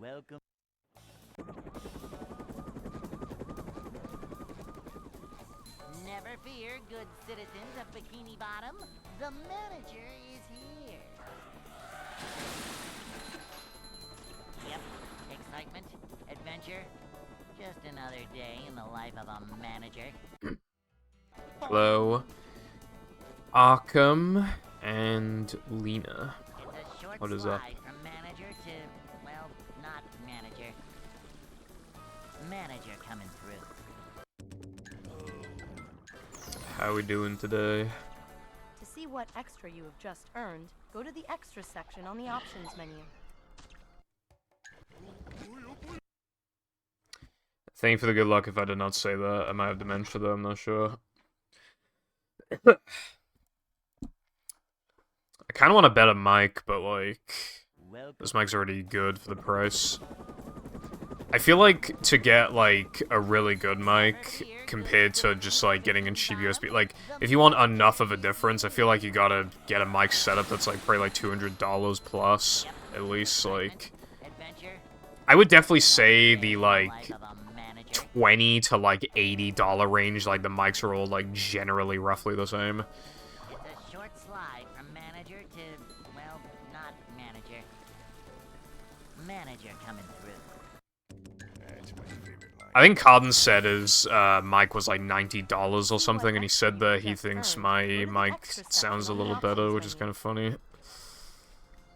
Welcome. Never fear, good citizens of Bikini Bottom. The manager is here. Yep, excitement, adventure. Just another day in the life of a manager. Hello, Arkham and Lena. It's a short What is up? slide from manager to, well, not manager. Manager coming through. How we doing today? To see what extra you have just earned, go to the Extras section on the Options menu. Thank you for the good luck if I did not say that. I might have dementia though, I'm not sure. I kind of want a better mic, but like, this mic's already good for the price. I feel like to get like a really good mic compared to just like getting a cheap USB, like if you want enough of a difference, I feel like you gotta get a mic setup that's like probably like $200 plus at least. Like, I would definitely say the like $20 to like $80 range. Like the mics are all like generally roughly the same. It's a short slide from manager to, well, not manager. Manager coming through. I think Carden said his mic was like $90 or something, and he said that he thinks my mic sounds a little better, which is kind of funny.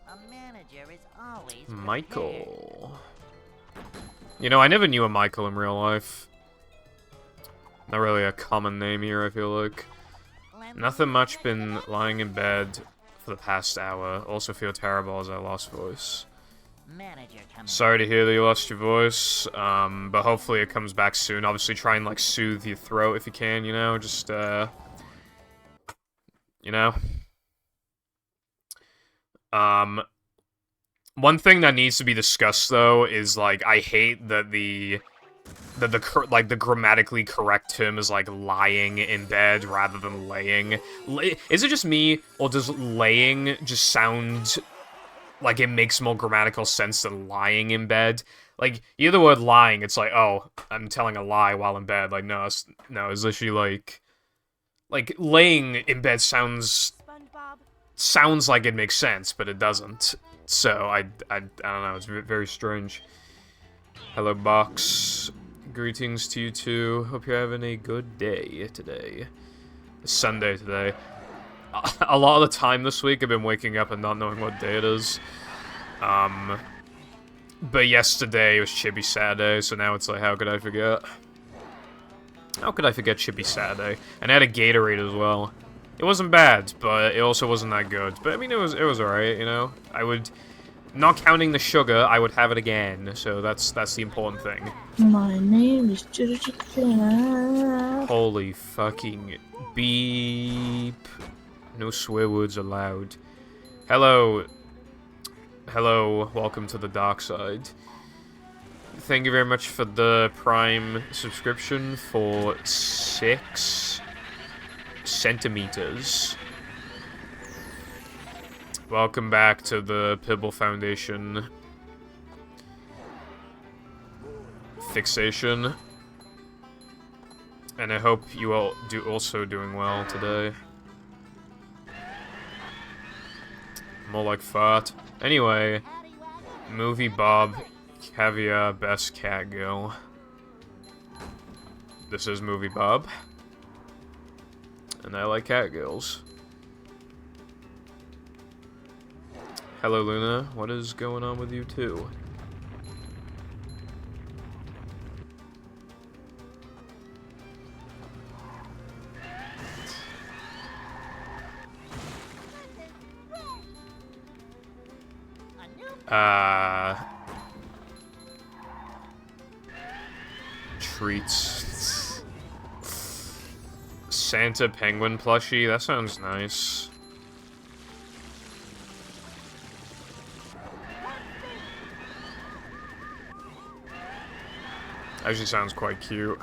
A manager is always Michael. You know, I never knew a Michael in real life. Not really a common name here, I feel like. Nothing much, been lying in bed for the past hour. Also feel terrible as I lost voice. Manager coming. Sorry to hear that you lost your voice, but hopefully it comes back soon. Obviously try and, like, soothe your throat if you can, you know? Just, you know? One thing that needs to be discussed, though, is, like, I hate that the grammatically correct term is, like, lying in bed rather than laying. Is it just me, or does laying just sound like it makes more grammatical sense than lying in bed? Like, you hear the word lying, it's like, oh, I'm telling a lie while in bed. Like, no, it's literally like laying in bed sounds like it makes sense, but it doesn't. So I don't know, it's very strange. Hello, Box. Greetings to you too. Hope you're having a good day today. It's Sunday today. A lot of the time this week, I've been waking up and not knowing what day it is. But yesterday it was Chibi Saturday, so now it's like, how could I forget? How could I forget Chibi Saturday? And I had a Gatorade as well. It wasn't bad, but it also wasn't that good. But I mean, it was alright, you know? I would, not counting the sugar, I would have it again, so that's the important thing. My name is Jujutsu. Holy fucking beep. No swear words allowed. Hello. Hello, welcome to the dark side. Thank you very much for the Prime subscription for 6 centimeters. Welcome back to the Pibble Foundation fixation. And I hope you all also doing well today. More like fart. Anyway, Movie Bob, Caviar, Best Cat Girl. This is Movie Bob. And I like cat girls. Hello, Luna. What is going on with you, too? Treats. Santa Penguin plushie? That sounds nice. Actually sounds quite cute.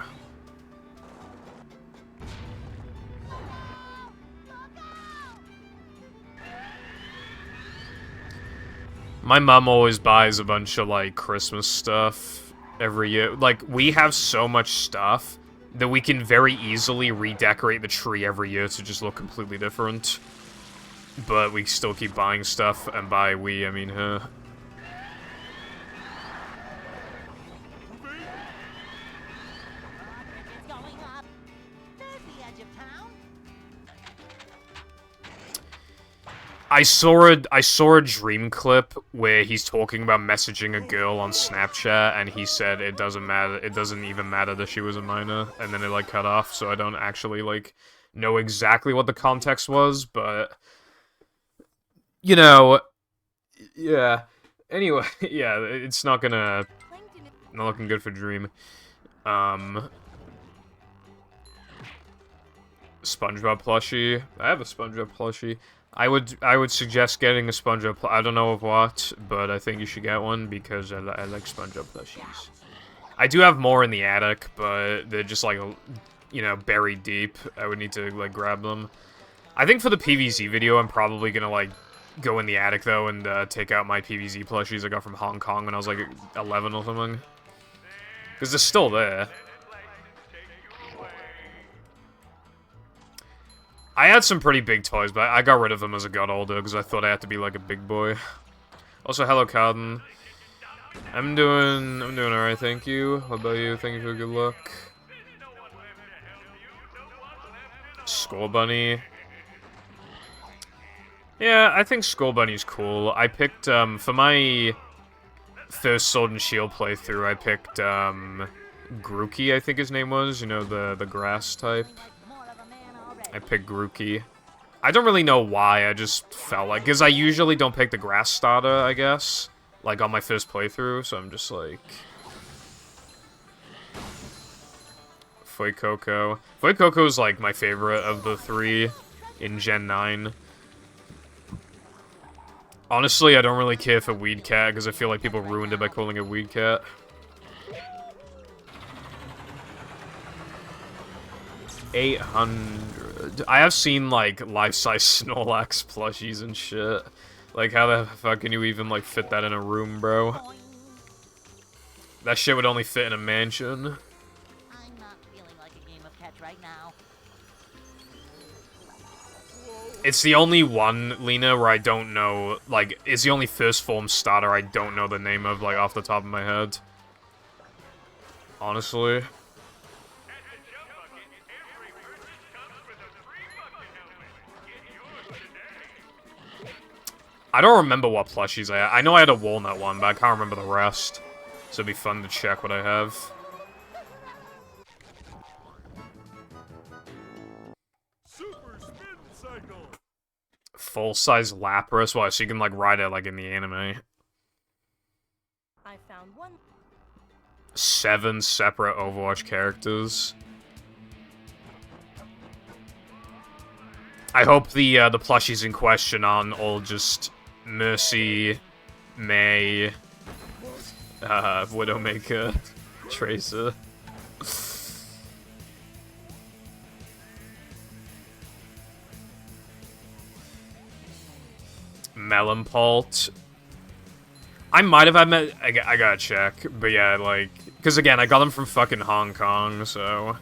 My mom always buys a bunch of, like, Christmas stuff every year. Like, we have so much stuff that we can very easily redecorate the tree every year to just look completely different. But we still keep buying stuff, and by we, I mean her. Bridges going up. There's the edge of town. I saw a dream clip where he's talking about messaging a girl on Snapchat, and he said it doesn't matter, it doesn't even matter that she was a minor, and then it, like, cut off, so I don't actually, like, know exactly what the context was, but, you know, yeah. Anyway, yeah, it's not gonna, not looking good for Dream. SpongeBob plushie. I have a SpongeBob plushie. I would suggest getting a SpongeBob. I don't know of what, but I think you should get one because I like SpongeBob plushies. I do have more in the attic, but they're just like, you know, buried deep. I would need to like grab them. I think for the PVZ video, I'm probably gonna like go in the attic though and take out my PVZ plushies I got from Hong Kong when I was like 11 or something, because they're still there. I had some pretty big toys, but I got rid of them as I got older, because I thought I had to be, like, a big boy. Also, hello, Carden. I'm doing alright, thank you. What about you? Thank you for good luck. Skull Bunny. Yeah, I think Skull Bunny's cool. I picked, for my first Sword and Shield playthrough, I picked, Grookey, I think his name was. You know, the grass type. I picked Grookey. I don't really know why, I just felt like... Because I usually don't pick the grass starter, I guess. Like, on my first playthrough, so I'm just like... Fuecoco. Fuecoco is, like, my favorite of the three in Gen 9. Honestly, I don't really care for Weed Cat, because I feel like people ruined it by calling it Weed Cat. $800. I have seen, like, life-size Snorlax plushies and shit. Like, how the fuck can you even, like, fit that in a room, bro? That shit would only fit in a mansion. I'm not feeling like a game of catch right now. It's the only one, Lena, where I don't know, like, it's the only first form starter I don't know the name of, like, off the top of my head. Honestly. I don't remember what plushies I had. I know I had a walnut one, but I can't remember the rest. So it'd be fun to check what I have. Super spin cycle. Full-size Lapras? Well, so you can, like, ride it, like, in the anime. I found one. 7 separate Overwatch characters. I hope the plushies in question aren't all just Mercy, May, Widowmaker, Tracer. Melampalt. I might have had I gotta check, but yeah, like, because again, I got them from fucking Hong Kong, so...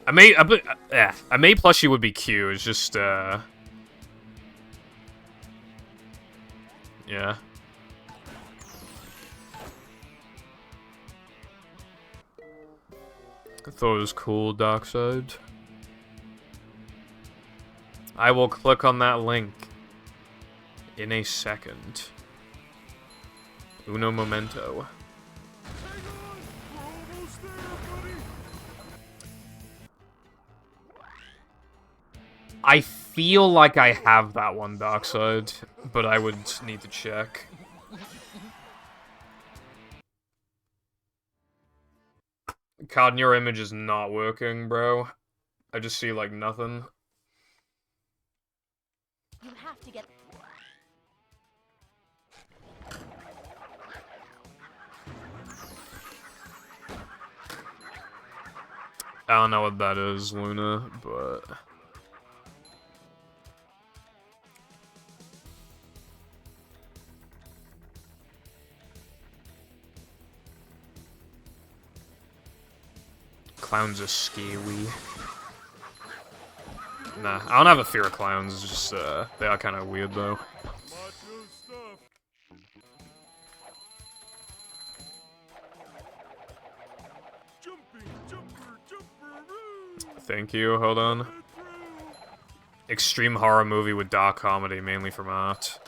A May plushie would be cute, it's just, yeah. I thought it was cool, Darkseid. I will click on that link in a second. Uno momento. Hang on, we're almost there, buddy. I feel like I have that one, Darkseid, but I would need to check. Card in your image is not working, bro. I just see, like, nothing. You have to get. I don't know what that is, Luna, but... Clowns are scary. Nah, I don't have a fear of clowns, it's just, they are kind of weird, though. Macho stuff. Jumping, jumper, Thank you, hold on. Extreme horror movie with dark comedy, mainly from art.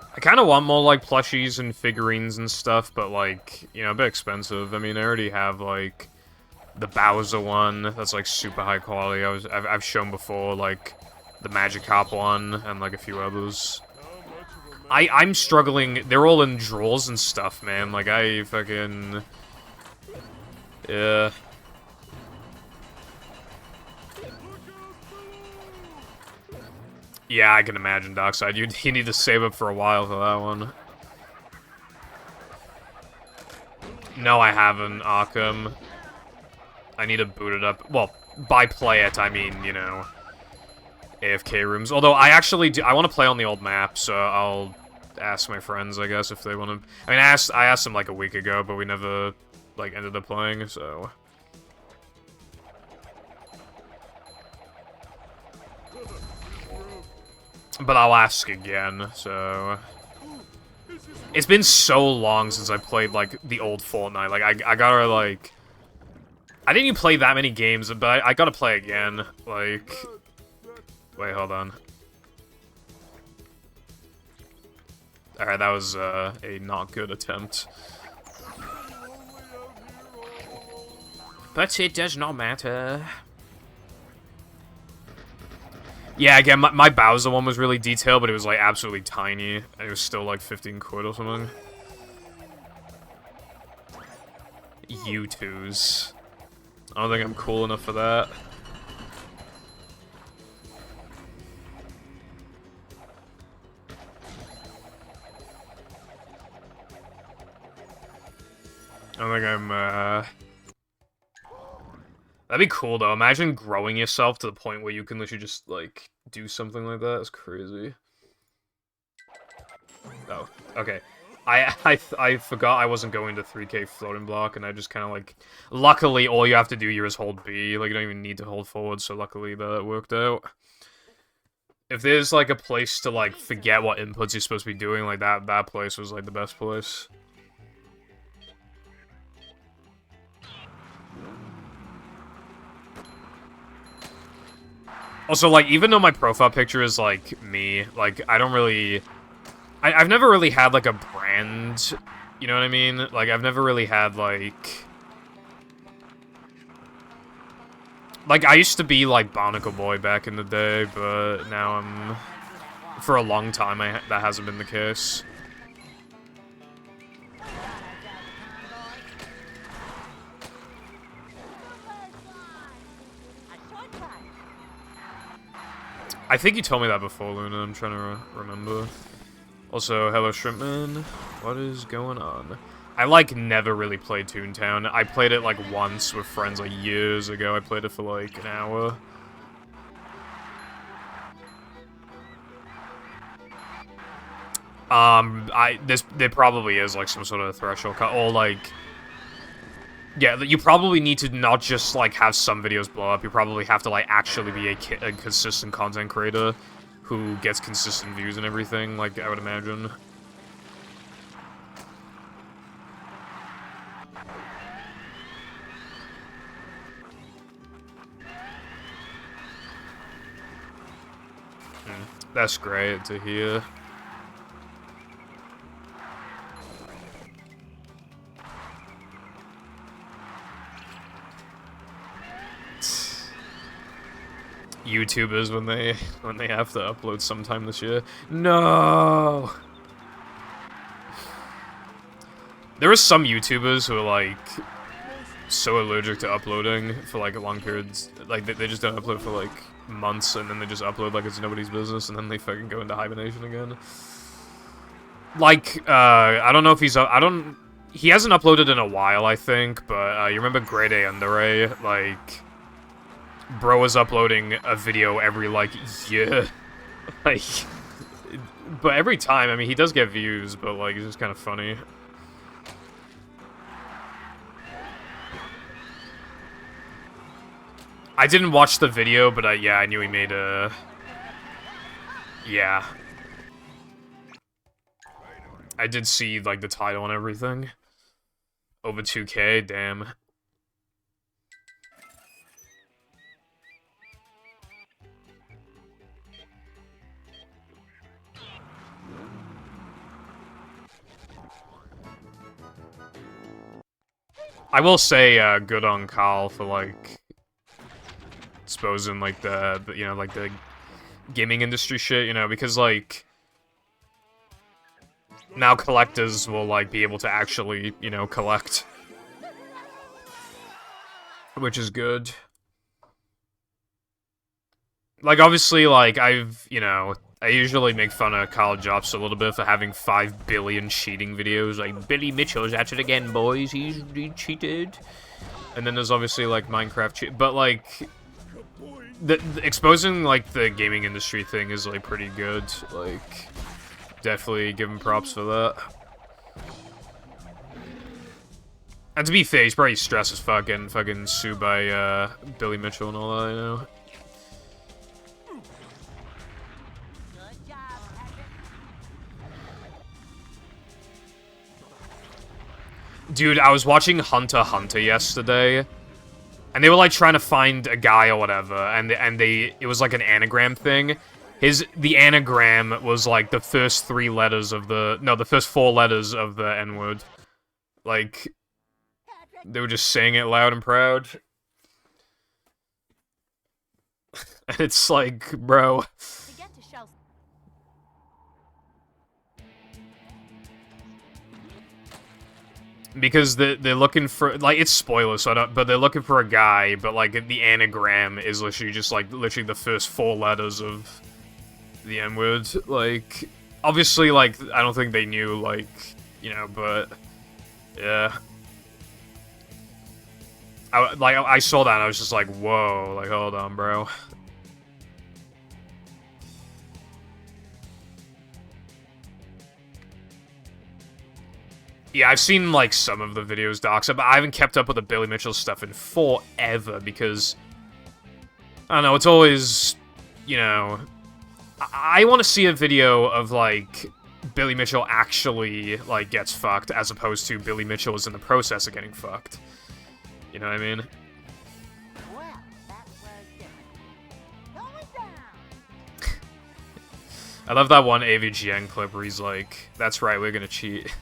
I kind of want more, like, plushies and figurines and stuff, but, like, you know, a bit expensive. I mean, I already have, like, the Bowser one that's, like, super high quality. I've shown before, like, the Magikarp one and, like, a few others. I'm struggling. They're all in drawers and stuff, man. Like, I fucking... Yeah. Yeah, I can imagine, Darkseid. You need to save up for a while for that one. No, I haven't, Arkham. I need to boot it up. Well, by play it, I mean, you know, AFK rooms. Although, I actually do, I want to play on the old map, so I'll ask my friends, I guess, if they want to... I mean, I asked them, like, a week ago, but we never, like, ended up playing, so... But I'll ask again, so... It's been so long since I played, like, the old Fortnite. Like, I gotta, like... I didn't even play that many games, but I gotta play again. Like... Wait, hold on. Alright, that was, a not good attempt. But it does not matter. Yeah, again, my Bowser one was really detailed, but it was, like, absolutely tiny. And it was still, like, 15 quid or something. U2s. I don't think I'm cool enough for that. I don't think I'm, That'd be cool, though. Imagine growing yourself to the point where you can literally just, like, do something like that. It's crazy. Oh, okay. I forgot I wasn't going to 3K floating block, and I just kind of, like... Luckily, all you have to do here is hold B. Like, you don't even need to hold forward, so luckily that worked out. If there's, like, a place to, like, forget what inputs you're supposed to be doing, like, that place was, like, the best place. Also, like, even though my profile picture is, like, me, like, I don't really... I've never really had, like, a brand, you know what I mean? Like, I've never really had, like... Like, I used to be, like, Barnacle Boy back in the day, but now I'm... For a long time, that hasn't been the case. I think you told me that before, Luna. I'm trying to remember. Also, hello, Shrimpman. What is going on? I, like, never really played Toontown. I played it, like, once with friends, like, years ago. I played it for, like, an hour. There probably is, like, some sort of threshold cut, or, like... Yeah, you probably need to not just, like, have some videos blow up. You probably have to, like, actually be a consistent content creator who gets consistent views and everything, like, I would imagine. That's great to hear. YouTubers when they have to upload sometime this year. No. There are some YouTubers who are like so allergic to uploading for like long periods. Like they just don't upload for like months, and then they just upload like it's nobody's business, and then they fucking go into hibernation again. Like I don't know if he's he hasn't uploaded in a while, I think, but you remember Grade A Underray? Like, bro is uploading a video every, like, year. Like, but every time, I mean, he does get views, but, like, it's just kind of funny. I didn't watch the video, but, yeah, I knew he made a... Yeah. I did see, like, the title and everything. Over 2K, damn. I will say, good on Kyle for, like, exposing, like, the you know, like, the gaming industry shit, you know, because, like, now collectors will, like, be able to actually, you know, collect. Which is good. Like, obviously, like, you know, I usually make fun of Kyle Jobs a little bit for having 5 billion cheating videos. Like, Billy Mitchell's at it again, boys. He cheated. And then there's obviously, like, Minecraft cheat. But, like, the exposing, like, the gaming industry thing is, like, pretty good. Like, definitely give him props for that. And to be fair, he's probably stressed as fuck getting fucking sued by, Billy Mitchell and all that, you know? Dude, I was watching Hunter x Hunter yesterday, and they were, like, trying to find a guy or whatever, and it was, like, an anagram thing. The anagram was, like, the first 3 letters of the first 4 letters of the N-word. Like, they were just saying it loud and proud. And it's like, bro... To get to Shell's Because they're looking for, like, it's spoilers, so I don't, but they're looking for a guy, but, like, the anagram is literally just, like, literally the first 4 letters of the N-word. Like, obviously, like, I don't think they knew, like, you know, but, yeah. I saw that and I was just like, whoa, like, hold on, bro. Yeah, I've seen, like, some of the videos, docs, but I haven't kept up with the Billy Mitchell stuff in forever, because, I don't know, it's always, you know, I want to see a video of, like, Billy Mitchell actually, like, gets fucked, as opposed to Billy Mitchell is in the process of getting fucked. You know what I mean? Well, that was different. Going down. I love that one AVGN clip where he's like, that's right, we're gonna cheat.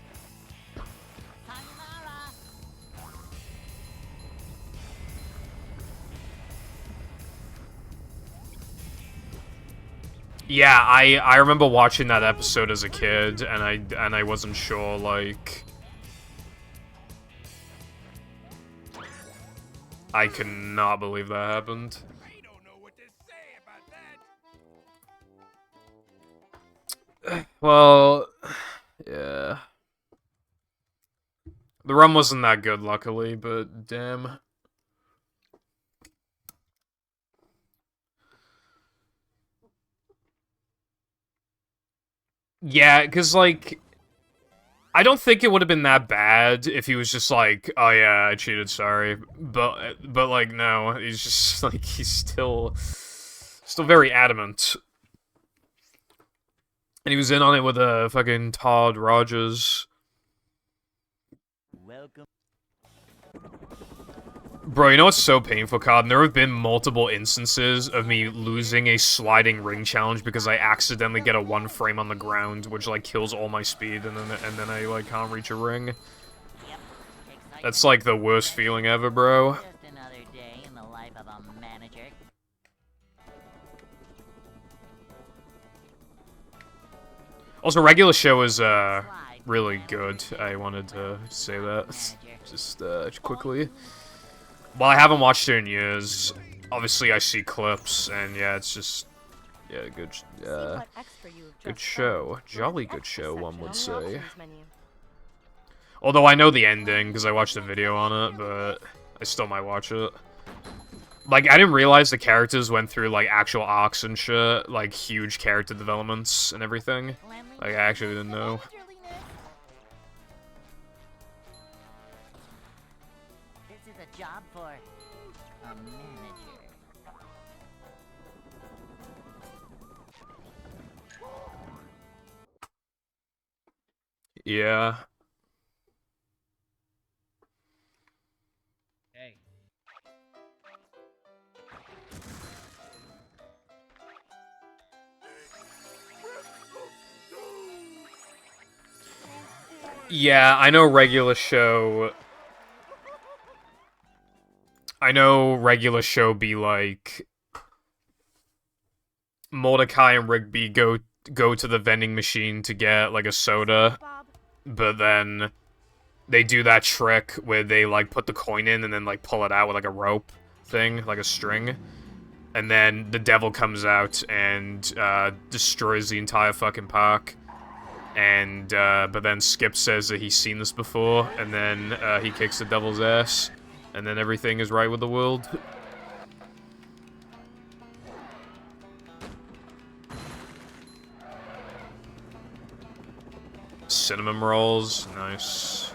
Yeah, I remember watching that episode as a kid, and I wasn't sure, like... I cannot believe that happened. I don't know what to say about that. Well, yeah. The rum wasn't that good, luckily, but damn. Yeah, because, like, I don't think it would have been that bad if he was just like, oh yeah, I cheated, sorry. But like, no, he's just, like, he's still very adamant. And he was in on it with fucking Todd Rogers. Welcome. Bro, you know what's so painful, Cod? There have been multiple instances of me losing a sliding ring challenge because I accidentally get a 1 frame on the ground, which, like, kills all my speed, and then I, like, can't reach a ring. Yep. That's, like, the worst feeling ever, bro. Just another day in the life of a manager. Also, regular show is, really good. I wanted to say that. Just, quickly. Well, I haven't watched it in years. Obviously, I see clips, and yeah, it's just, yeah, good, See what extra you have good just show. earned. Go to Jolly the good extra show, one section would on the say. options menu. Although I know the ending, because I watched a video on it, but I still might watch it. Like, I didn't realize the characters went through, like, actual arcs and shit, like, huge character developments and everything. Like, I actually didn't know. This is a job for a manager. Yeah. Hey. Yeah, I know regular show be like Mordecai and Rigby go to the vending machine to get like a soda, Bob. but then they do that trick where they like put the coin in and then like pull it out with like a rope thing, like a string. And then the devil comes out and destroys the entire fucking park. And, but then Skip says that he's seen this before, and then, he kicks the devil's ass, and then everything is right with the world. Cinnamon rolls, nice.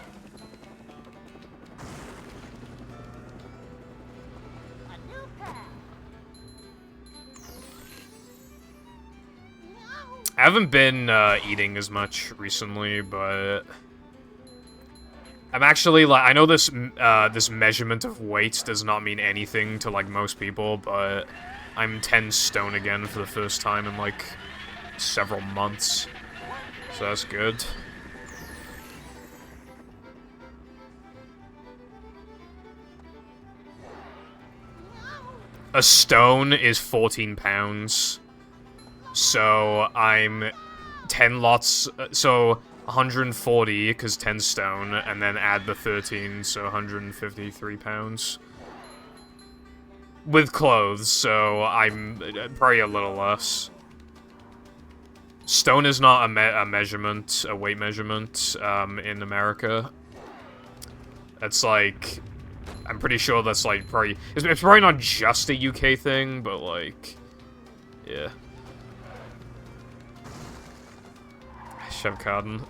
I haven't been eating as much recently, but I'm actually like, I know this this measurement of weight does not mean anything to like most people, but I'm 10 stone again for the first time in like several months, so that's good. A stone is 14 pounds. So I'm 10 lots, so 140, because 10 stone, and then add the 13, so 153 pounds. With clothes, so I'm probably a little less. Stone is not a measurement, a weight measurement, in America. That's like, I'm pretty sure that's like probably, it's probably not just a UK thing, but like, yeah. Chef Carden.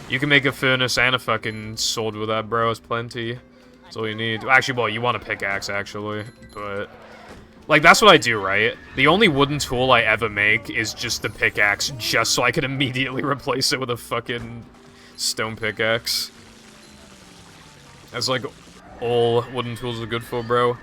You can make a furnace and a fucking sword with that, bro. It's plenty. That's all you need. Actually, well, you want a pickaxe, actually. But, like, that's what I do, right? The only wooden tool I ever make is just the pickaxe, just so I can immediately replace it with a fucking stone pickaxe. That's, like, all wooden tools are good for, bro.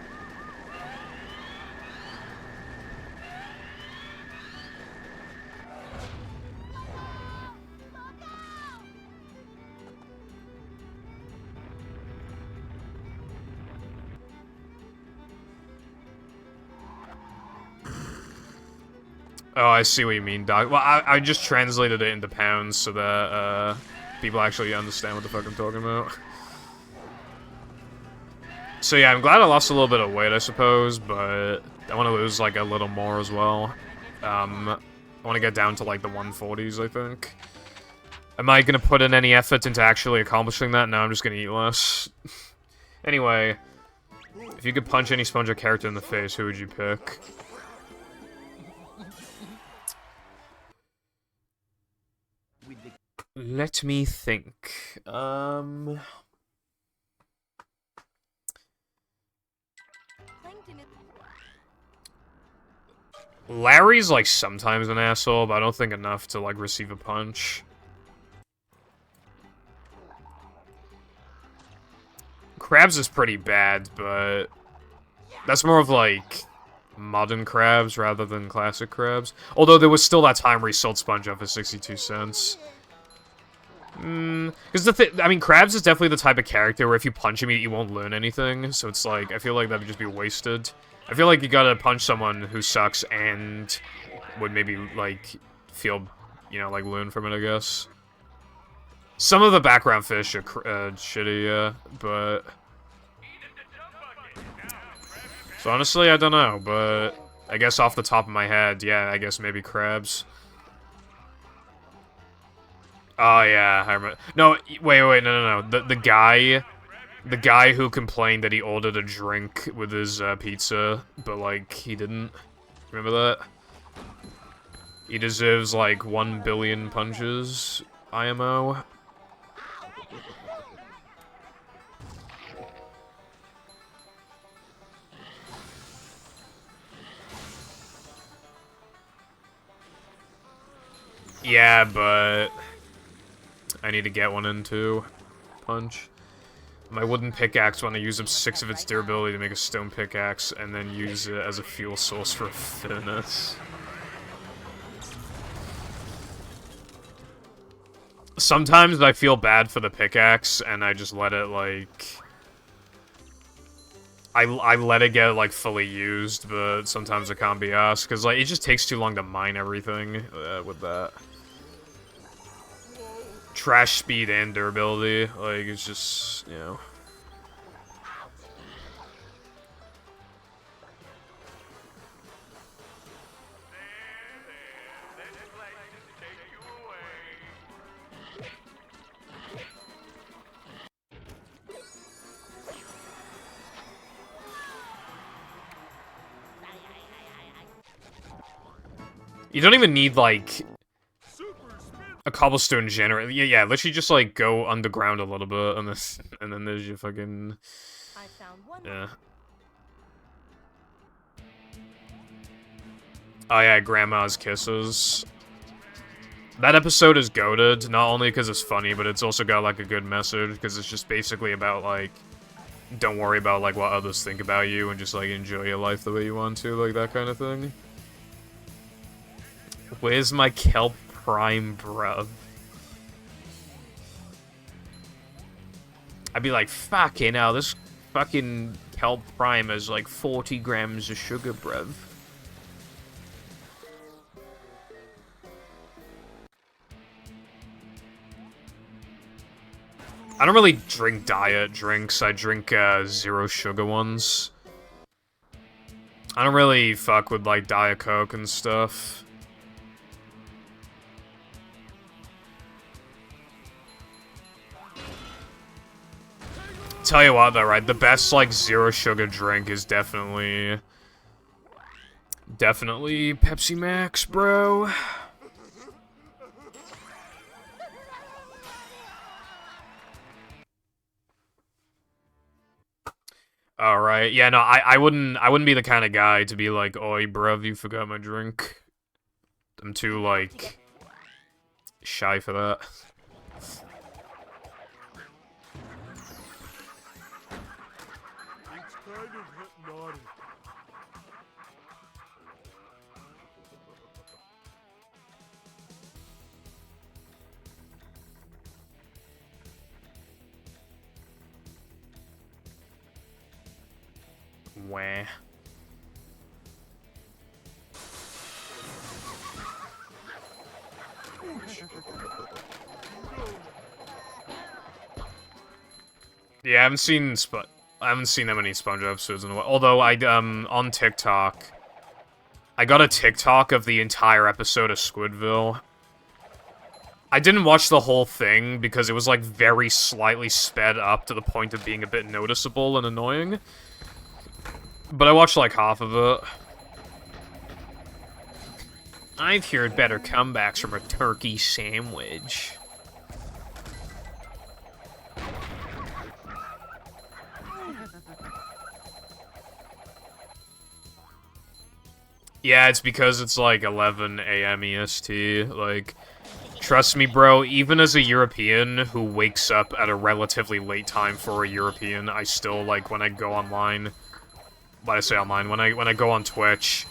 Oh, I see what you mean, Doc. Well, I just translated it into pounds so that, people actually understand what the fuck I'm talking about. So yeah, I'm glad I lost a little bit of weight, I suppose, but I want to lose, like, a little more as well. I want to get down to, like, the 140s, I think. Am I gonna put in any effort into actually accomplishing that? No, I'm just gonna eat less. Anyway, if you could punch any SpongeBob character in the face, who would you pick? Let me think. Larry's, like, sometimes an asshole, but I don't think enough to, like, receive a punch. Krabs is pretty bad, but that's more of, like, modern Krabs rather than classic Krabs. Although there was still that time where he sold SpongeBob for 62 cents. Because I mean, Krabs is definitely the type of character where if you punch him, you won't learn anything, so it's like, I feel like that'd just be wasted. I feel like you gotta punch someone who sucks and would maybe, like, feel, you know, like, learn from it, I guess. Some of the background fish are shitty, yeah, but... So honestly, I don't know, but I guess off the top of my head, yeah, I guess maybe Krabs. Oh yeah, I remember. No, wait, no. The guy who complained that he ordered a drink with his pizza, but like he didn't. Remember that? He deserves like 1 billion punches, IMO. Yeah, but I need to get one in too. Punch. My wooden pickaxe when I use up 6 of its durability to make a stone pickaxe, and then use it as a fuel source for a furnace. Sometimes I feel bad for the pickaxe, and I just let it, like... I let it get, like, fully used, but sometimes it can't be asked, because, like, it just takes too long to mine everything with that. Trash speed and durability, like, it's just, you know... You don't even need, like, a cobblestone generator. Yeah, literally just, like, go underground a little bit, and then there's your fucking... I found one. Yeah. Oh yeah, Grandma's Kisses. That episode is goated, not only because it's funny, but it's also got, like, a good message, because it's just basically about, like, don't worry about, like, what others think about you, and just, like, enjoy your life the way you want to, like, that kind of thing. Where's my Kelp Prime, bruv? I'd be like, fucking hell, this fucking Kelp Prime has like 40 grams of sugar, bruv. I don't really drink diet drinks, I drink zero sugar ones. I don't really fuck with like Diet Coke and stuff. Tell you what though, right? The best, like, zero sugar drink is definitely Pepsi Max, bro. Alright, yeah, no, I wouldn't be the kind of guy to be like, oi, bruv, you forgot my drink. I'm too, like, shy for that. It's kind of hypnotic. Wah. Yeah, I haven't seen that many SpongeBob episodes in a while. Although on TikTok, I got a TikTok of the entire episode of Squidville. I didn't watch the whole thing because it was like very slightly sped up to the point of being a bit noticeable and annoying. But I watched like half of it. I've heard better comebacks from a turkey sandwich. Yeah, it's because it's like 11 a.m. EST. Like, trust me, bro, even as a European who wakes up at a relatively late time for a European, I still, like, when I go online... When I say online, when I go on Twitch,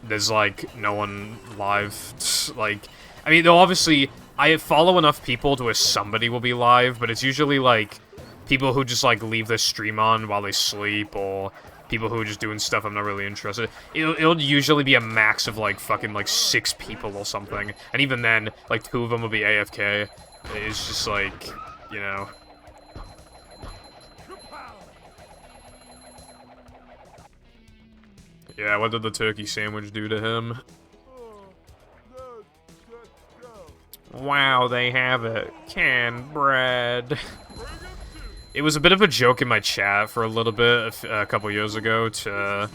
there's, like, no one live. Like, I mean, though, obviously, I follow enough people to where somebody will be live, but it's usually, like, people who just, like, leave their stream on while they sleep, or people who are just doing stuff I'm not really interested in. It'll usually be a max of, like, fucking, like, 6 people or something. And even then, like, 2 of them will be AFK. It's just, like, you know... Yeah, what did the turkey sandwich do to him? Wow, they have it. Canned bread. It was a bit of a joke in my chat for a little bit a couple years ago to...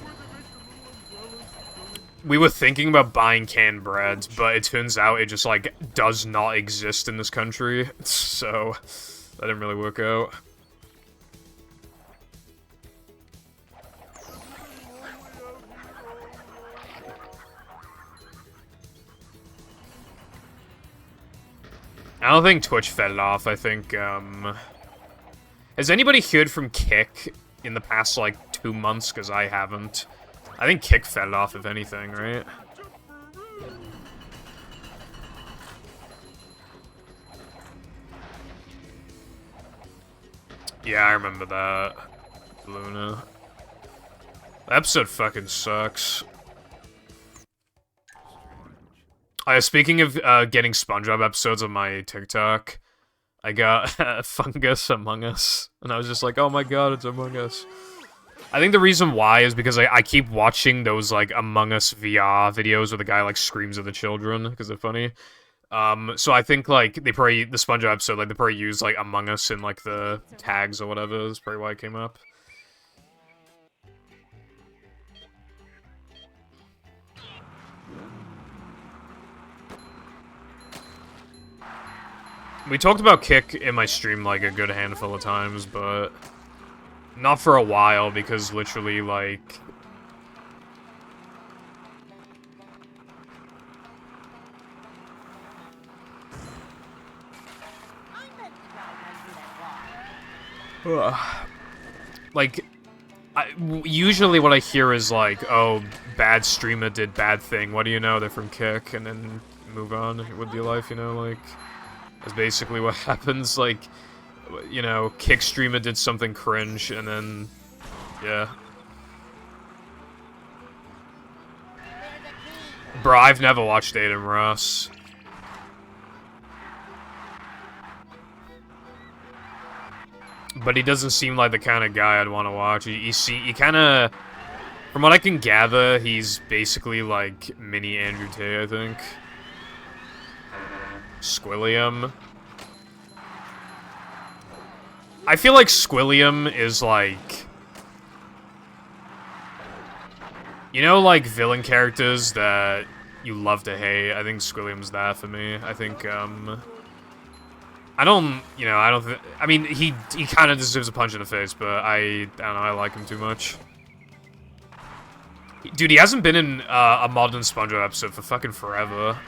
We were thinking about buying canned bread, but it turns out it just, like, does not exist in this country. So, that didn't really work out. I don't think Twitch fed it off. I think, Has anybody heard from Kick in the past, like, 2 months? Because I haven't. I think Kick fed it off, if anything, right? Yeah, I remember that. Luna. The episode fucking sucks. Speaking of getting SpongeBob episodes on my TikTok, I got Fungus Among Us, and I was just like, oh my god, it's Among Us. I think the reason why is because I keep watching those, like, Among Us VR videos where the guy, like, screams at the children, because they're funny. So I think, like, they probably, the SpongeBob episode, like, they probably use, like, Among Us in, like, the tags or whatever. That's probably why it came up. We talked about Kick in my stream, like, a good handful of times, but not for a while, because literally, like... Like, usually what I hear is like, oh, bad streamer did bad thing, what do you know, they're from Kick, and then move on with your life, you know, like... That's basically what happens, like, you know, Kick streamer did something cringe, and then, yeah. Bro, I've never watched Aiden Ross. But he doesn't seem like the kind of guy I'd want to watch. He kind of, from what I can gather, he's basically like mini Andrew Tate, I think. Squilliam. I feel like Squilliam is like... You know, like, villain characters that you love to hate? I think Squilliam's that for me. I think, I don't, you know, I mean, he kind of deserves a punch in the face, but I don't know, I like him too much. Dude, he hasn't been in a modern SpongeBob episode for fucking forever.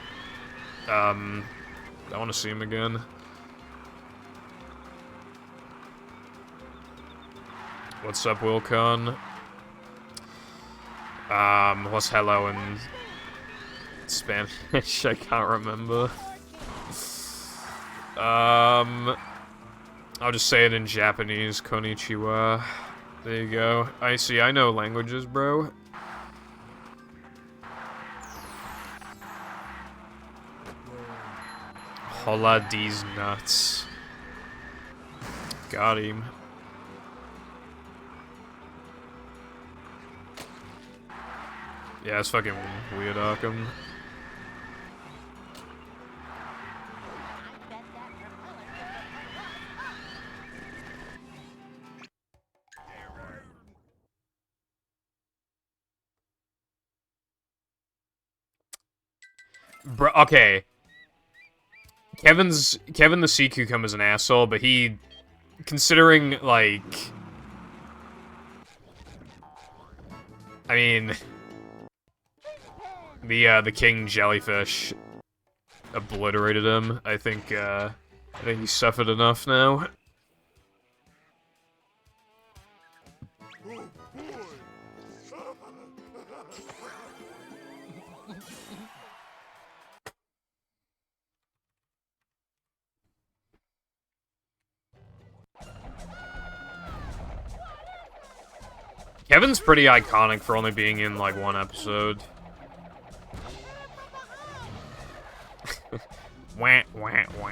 I want to see him again. What's up, Wilcon? What's hello in Spanish? I can't remember. I'll just say it in Japanese. Konnichiwa. There you go. I see, I know languages, bro. Hola these nuts. Got him. Yeah, it's fucking weird, Arkham. Bro, okay. Kevin the Sea Cucumber's an asshole, but he, considering, like, I mean, the King Jellyfish obliterated him. I think he suffered enough now. Kevin's pretty iconic for only being in, like, one episode. Wah, wah, wah.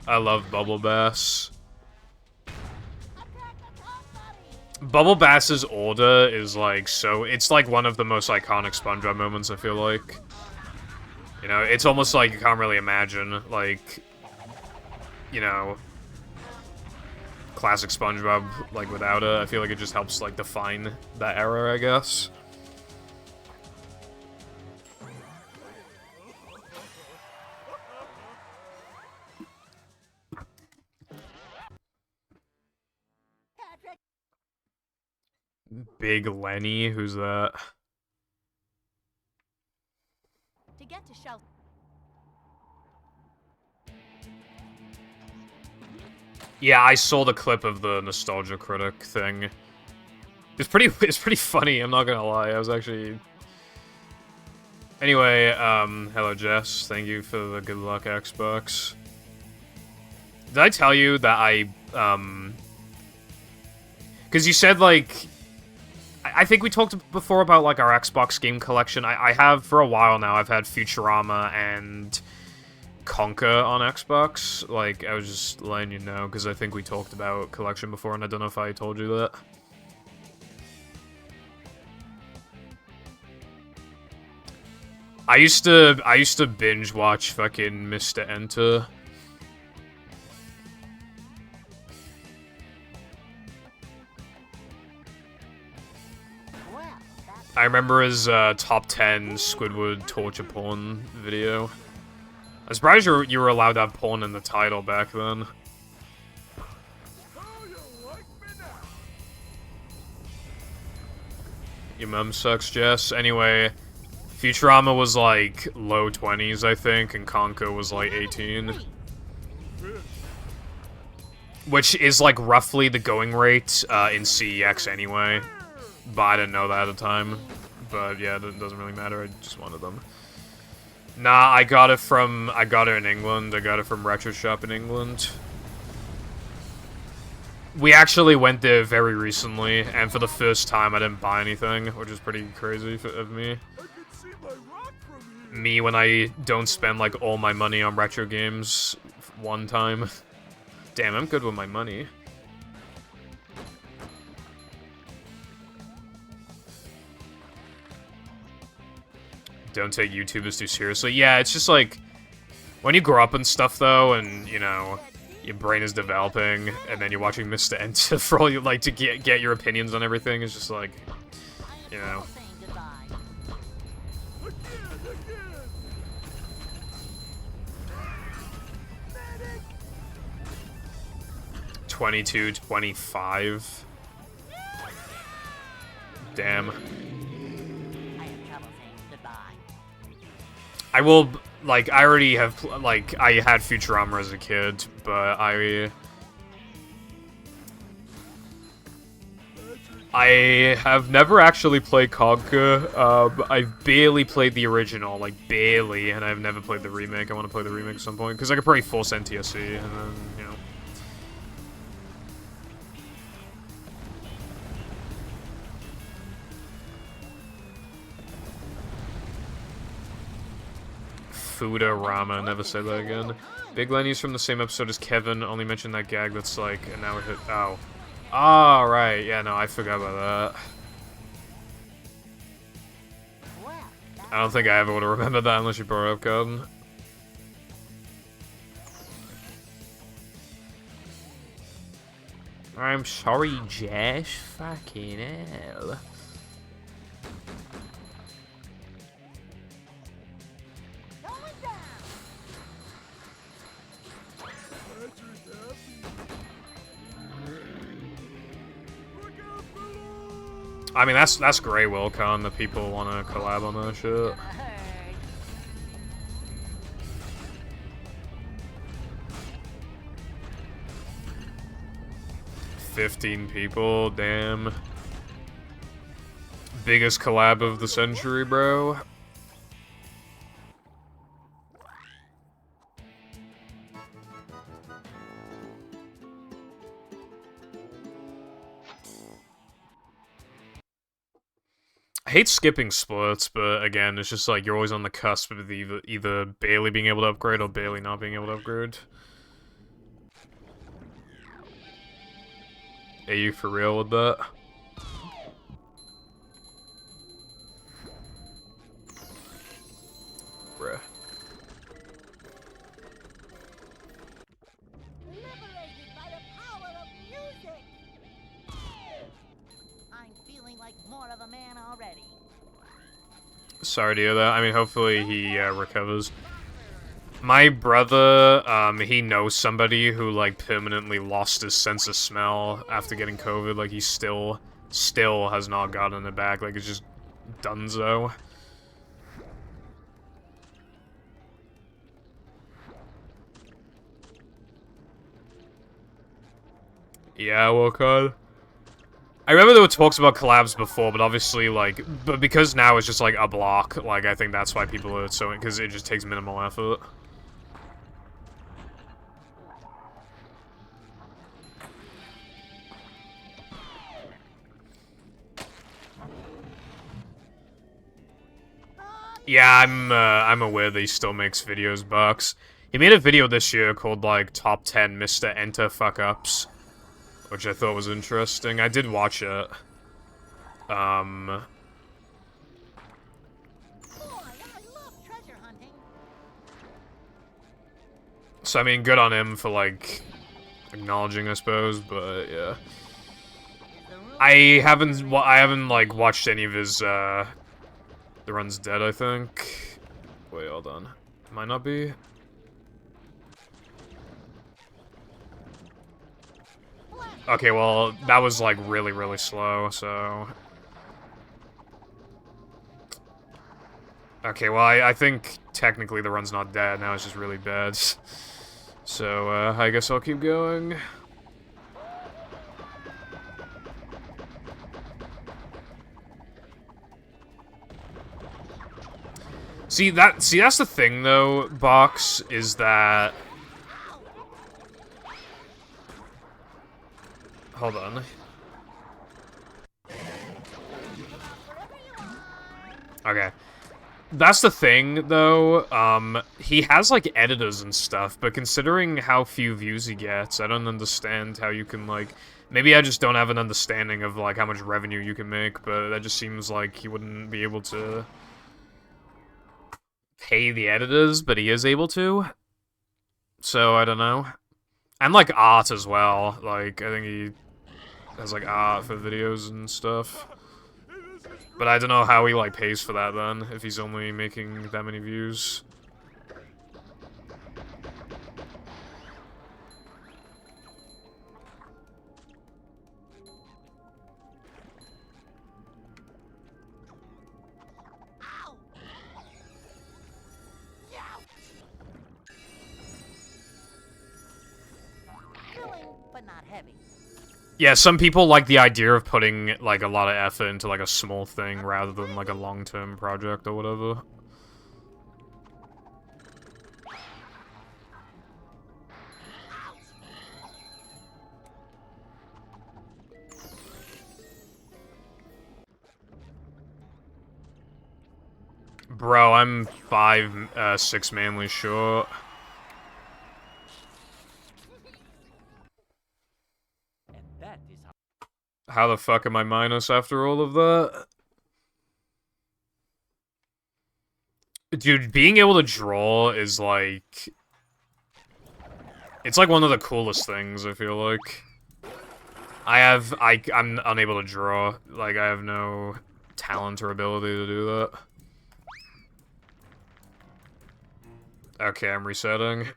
I love Bubble Bass. Bubble Bass's order is like so. It's like one of the most iconic SpongeBob moments. I feel like, you know, it's almost like you can't really imagine like, you know, classic SpongeBob like without it. I feel like it just helps like define that era, I guess. Big Lenny, who's that? To get to shelter. Yeah, I saw the clip of the Nostalgia Critic thing. It's pretty funny, I'm not gonna lie. I was actually... Anyway, hello Jess, thank you for the good luck Xbox. Did I tell you that I, because you said, like... I think we talked before about, like, our Xbox game collection. I have, for a while now, I've had Futurama and Conker on Xbox. Like, I was just letting you know, because I think we talked about collection before, and I don't know if I told you that. I used to binge watch fucking Mr. Enter. I remember his top 10 Squidward torture porn video. I'm surprised you were allowed to have porn in the title back then. Your mum sucks, Jess. Anyway, Futurama was like low 20s, I think, and Conker was like 18. Which is like roughly the going rate in CEX anyway. But I didn't know that at the time. But yeah, it doesn't really matter, I just wanted them. Nah, I got it in England. I got it from Retro Shop in England. We actually went there very recently, and for the first time I didn't buy anything, which is pretty crazy of me. Me when I don't spend like all my money on retro games one time. Damn, I'm good with my money. Don't take YouTubers too seriously. Yeah, it's just like, when you grow up and stuff though, and, you know, your brain is developing, and then you're watching Mr. Enter for all you like to get your opinions on everything, it's just like, you know. 22, 25. Damn. I will, like, I already have, like, I had Futurama as a kid, but I have never actually played Conker. I barely played the original, like, barely, and I've never played the remake. I want to play the remake at some point, because I could probably force NTSC, and then, you know. Foodorama, never say that again. Big Lenny's from the same episode as Kevin, only mentioned that gag that's like, and now it hit, oh. Oh, right, yeah, no, I forgot about that. I don't think I ever would have remembered that unless you brought it up, Garden. I'm sorry, Jess. Fucking hell. I mean, that's great, Wilcon, that people want to collab on that shit. 15 people, damn. Biggest collab of the century, bro. I hate skipping splits, but again, it's just like you're always on the cusp of either barely being able to upgrade or barely not being able to upgrade. Are you for real with that? a man already. Sorry to hear that. I mean, hopefully he recovers. My brother, he knows somebody who, like, permanently lost his sense of smell after getting COVID. Like, he still has not gotten it back. Like, it's just dunzo. Yeah, well, God. I remember there were talks about collabs before, but obviously, like, but because now it's just, like, a block, like, I think that's why people are so, because it just takes minimal effort. Yeah, I'm aware that he still makes videos, Bucks. He made a video this year called, like, Top 10 Mr. Enter Fuck-Ups, which I thought was interesting. I did watch it. Boy, I love treasure hunting. So, I mean, good on him for, like, acknowledging, I suppose, but, yeah. I haven't, like, watched any of his, The Run's Dead, I think. Wait, hold on. Might not be. Okay, well, that was, like, really, really slow, so... Okay, well, I think technically the run's not dead, now it's just really bad. So, I guess I'll keep going. See, that's the thing, though, Box, is that... Hold on. Okay. That's the thing, though, he has, like, editors and stuff, but considering how few views he gets, I don't understand how you can, like... Maybe I just don't have an understanding of, like, how much revenue you can make, but that just seems like he wouldn't be able to pay the editors, but he is able to. So, I don't know. And, like, art as well. Like, I think he has, like, art for videos and stuff. But I don't know how he, like, pays for that, then, if he's only making that many views. Filling, but not heavy. Yeah, some people like the idea of putting, like, a lot of effort into, like, a small thing rather than, like, a long-term project or whatever. Bro, I'm 5'6" manly short. How the fuck am I minus after all of that? Dude, being able to draw is like... It's like one of the coolest things, I feel like. I'm unable to draw. Like, I have no talent or ability to do that. Okay, I'm resetting.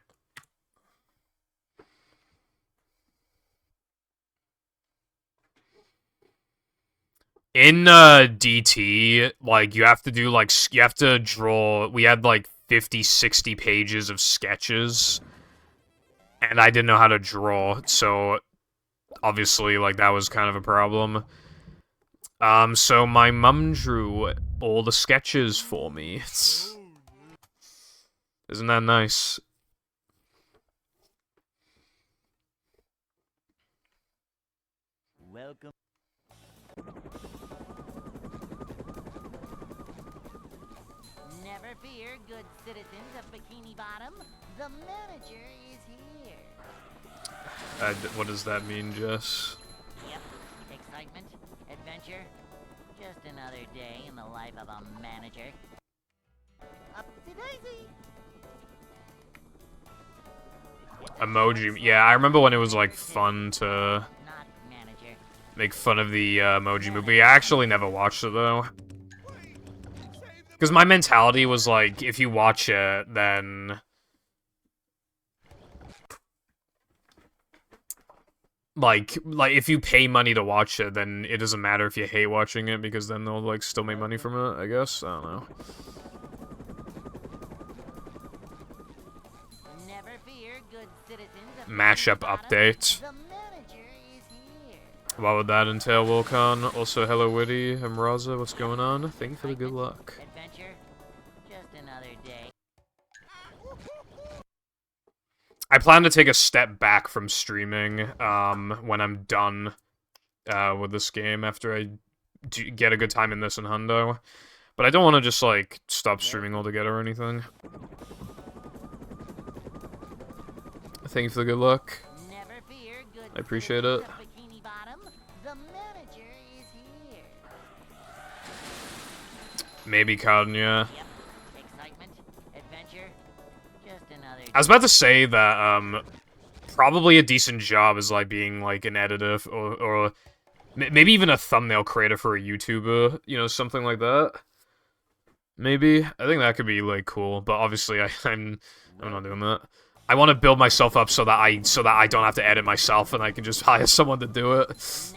In, DT, like, you have to do, like, you have to draw, we had, like, 50, 60 pages of sketches, and I didn't know how to draw, so, obviously, like, that was kind of a problem. So my mum drew all the sketches for me. Isn't that nice? Welcome. Never fear, good citizens of Bikini Bottom. The manager is here. What does that mean, Jess? Yep. Excitement, adventure. Just another day in the life of a manager. Upsy daisy. Emoji. Yeah, I remember when it was, like, fun to Not manager. make fun of the Emoji Movie. I actually never watched it, though. Because my mentality was like, if you watch it, then... Like, if you pay money to watch it, then it doesn't matter if you hate watching it, because then they'll, like, still make money from it, I guess? I don't know. Never fear, good citizens of Mashup update. the manager is here. What would that entail, Wilcon? Also, hello, Witty, Amraza, what's going on? Thank you for the good luck. Adventure, just another day. I plan to take a step back from streaming, when I'm done, with this game, after I get a good time in this and Hundo. But I don't want to just, like, stop streaming altogether or anything. Thank you for the good luck. Never fear, good I appreciate it. citizens of Bikini Bottom, the manager is here. Maybe Cotton, yeah. Yep, excitement, adventure, just another I was about to say that, probably a decent job is, like, being, like, an editor, or maybe even a thumbnail creator for a YouTuber, you know, something like that. Maybe. I think that could be, like, cool, but obviously I'm not doing that. I want to build myself up so that I don't have to edit myself and I can just hire someone to do it.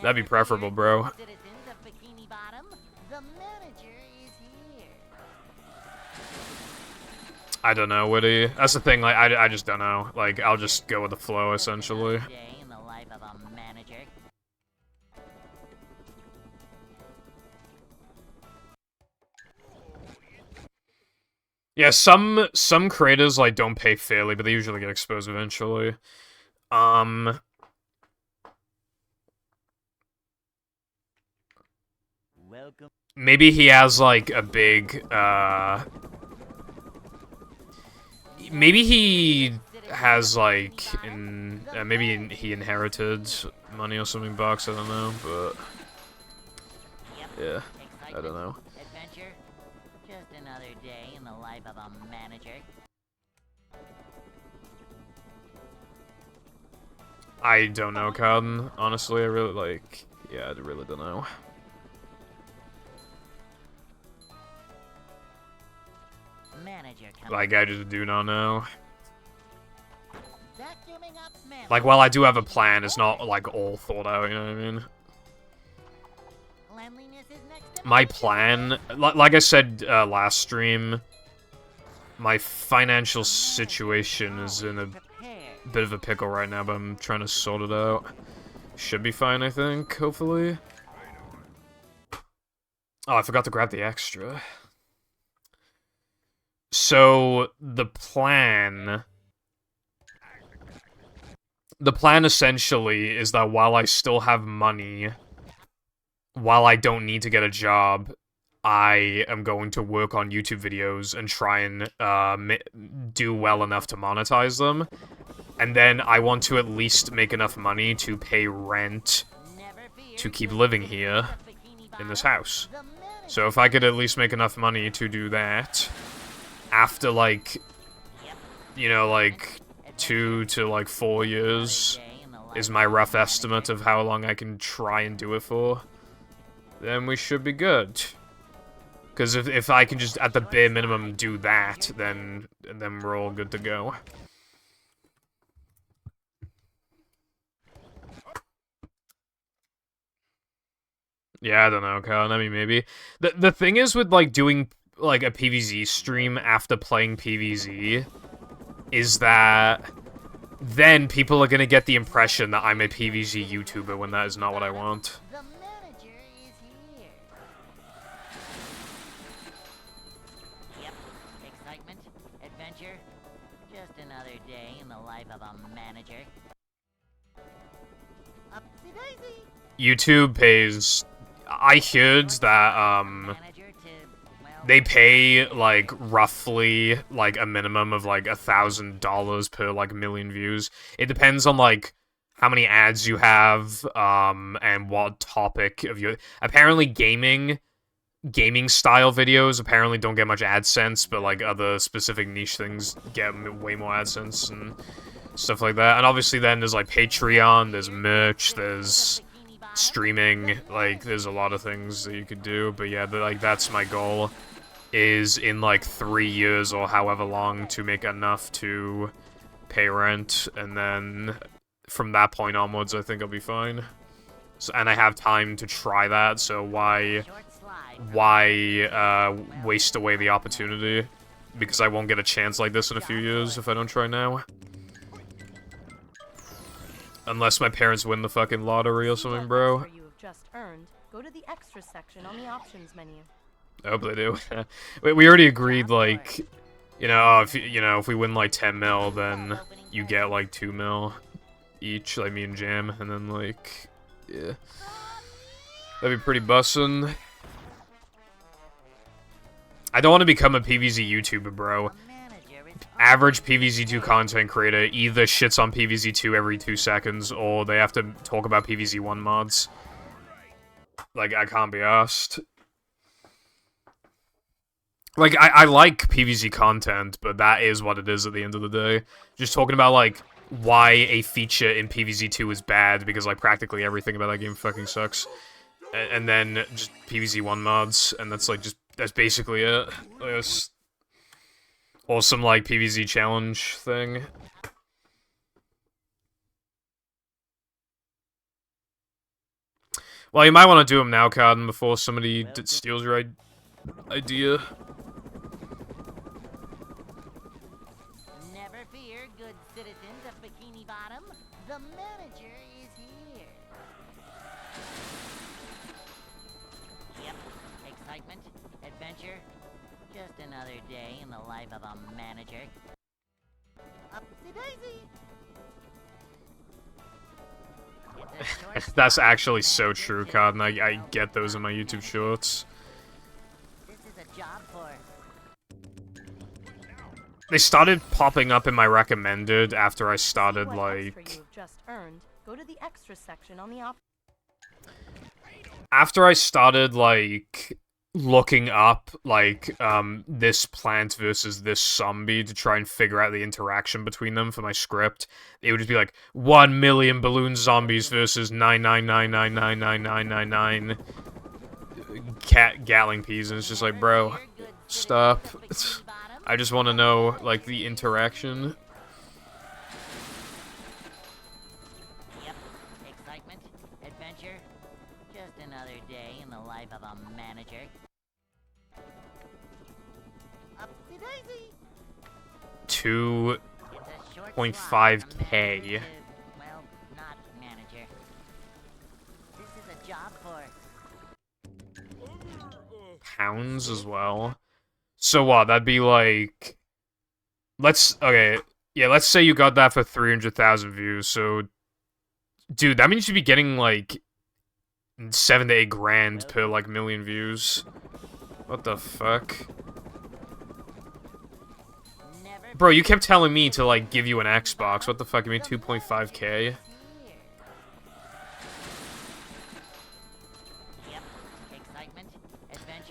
That'd be preferable, bro. citizens of Bikini Bottom, the manager is here. I don't know, Woody. That's the thing, like, I just don't know. Like, I'll just go with the flow, essentially. Just another day in the life of a manager. Yeah, some creators, like, don't pay fairly, but they usually get exposed eventually. Welcome. Maybe he has, like, a big, maybe he has, like, maybe he inherited money or something, bucks, I don't know, but... Yeah, I don't know. Adventure, just another day in the life of a manager. I don't know, Cotton. Honestly, I really, like... Yeah, I really don't know. Manager coming. Like, I just do not know. Vacuuming up man. Like, while I do have a plan, it's not, like, all thought out, you know what I mean? Cleanliness is next to My plan, like I said last stream, my financial situation is in a Prepare. bit of a pickle right now, but I'm trying to sort it out. Should be fine, I think, hopefully. Oh, I forgot to grab the extra. So, the plan essentially is that while I still have money, while I don't need to get a job, I am going to work on YouTube videos and try and do well enough to monetize them. And then I want to at least make enough money to pay rent Never fear, to keep good living citizens here of Bikini in this Bottom, house. the manager. So if I could at least make enough money to do that, after, like, you know, like, 2 to, like, 4 years is my rough estimate of how long I can try and do it for, then we should be good. Because if I can just, at the bare minimum, do that, then we're all good to go. Yeah, I don't know, Kyle. I mean, maybe. The thing is with, like, doing, like, a PvZ stream after playing PvZ is that then people are gonna get the impression that I'm a PvZ YouTuber when that is not what I want. The manager is here. Yep, excitement, adventure, just another day in the life of a manager. Upsy daisy. YouTube pays... I heard that, Manager to, well, they pay, like, roughly, like, a minimum of, like, $1,000 per, like, million views. It depends on, like, how many ads you have, and what topic of your... Apparently gaming style videos apparently don't get much AdSense, but, like, other specific niche things get way more AdSense and stuff like that. And obviously then there's, like, Patreon, there's merch, there's streaming, like, there's a lot of things that you could do, but yeah, like, that's my goal, is in, like, 3 years or however long to make enough to pay rent, and then from that point onwards, I think I'll be fine. So, and I have time to try that, so why waste away the opportunity? Because I won't get a chance like this in a few years if I don't try now. Unless my parents win the fucking lottery or something, bro. You have just earned, go to the extra section on the options menu. I hope they do. we already agreed, like, you know, if we win like 10 mil, then you get like 2 mil each, like me and Jam, and then like, yeah, that'd be pretty bussin'. I don't want to become a PvZ YouTuber, bro. Average PvZ2 content creator either shits on PvZ2 every 2 seconds, or they have to talk about PvZ1 mods. Like, I can't be asked. Like, I like PvZ content, but that is what it is at the end of the day. Just talking about, like, why a feature in PvZ2 is bad, because, like, practically everything about that game fucking sucks. And then just PvZ1 mods, and that's, like, that's basically it. Or some, like, PvZ challenge thing. Well, you might want to do them now, Carden, before somebody steals your idea. Never fear, good citizens of Bikini Bottom. The manager is here. Yep, excitement, adventure. Just another day in the life of a manager. Upsy-daisy! That's actually so true, Carden. I get those in my YouTube shorts. This is a job for... They started popping up in my recommended after I started, like... Go to the extra section on the After I started, like, looking up, like, this plant versus this zombie to try and figure out the interaction between them for my script, it would just be like, 1 million balloon zombies versus 999999999 Gatling peas, and it's just like, bro, stop. I just want to know, like, the interaction. Yep, excitement, adventure, just another day in the life of a manager. Upsy-daisy! 2.5K. Well, not manager. This is a job for... Pounds as well. So what? That'd be like... Okay, yeah, let's say you got that for 300,000 views, so... Dude, that means you'd be getting, like, 7 to 8 grand per, like, million views. What the fuck? Bro, you kept telling me to, like, give you an Xbox. What the fuck? You mean 2.5K?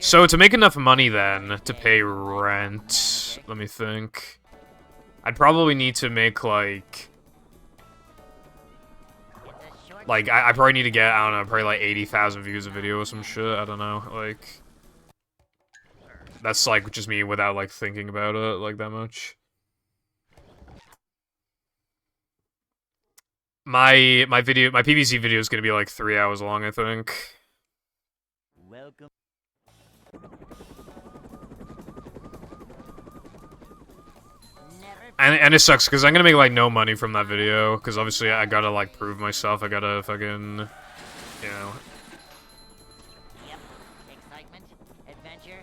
So, to make enough money, then, to pay rent... Let me think... I'd probably need to make, like... I probably need to get, I don't know, probably, like, 80,000 views a video or some shit. I don't know, like... That's, like, just me without, like, thinking about it, like, that much. My PvZ video is gonna be, like, 3 hours long, I think. Welcome. And it sucks, because I'm gonna make, like, no money from that video, because obviously I gotta, like, prove myself, I gotta fucking, you know... Yep, excitement, adventure,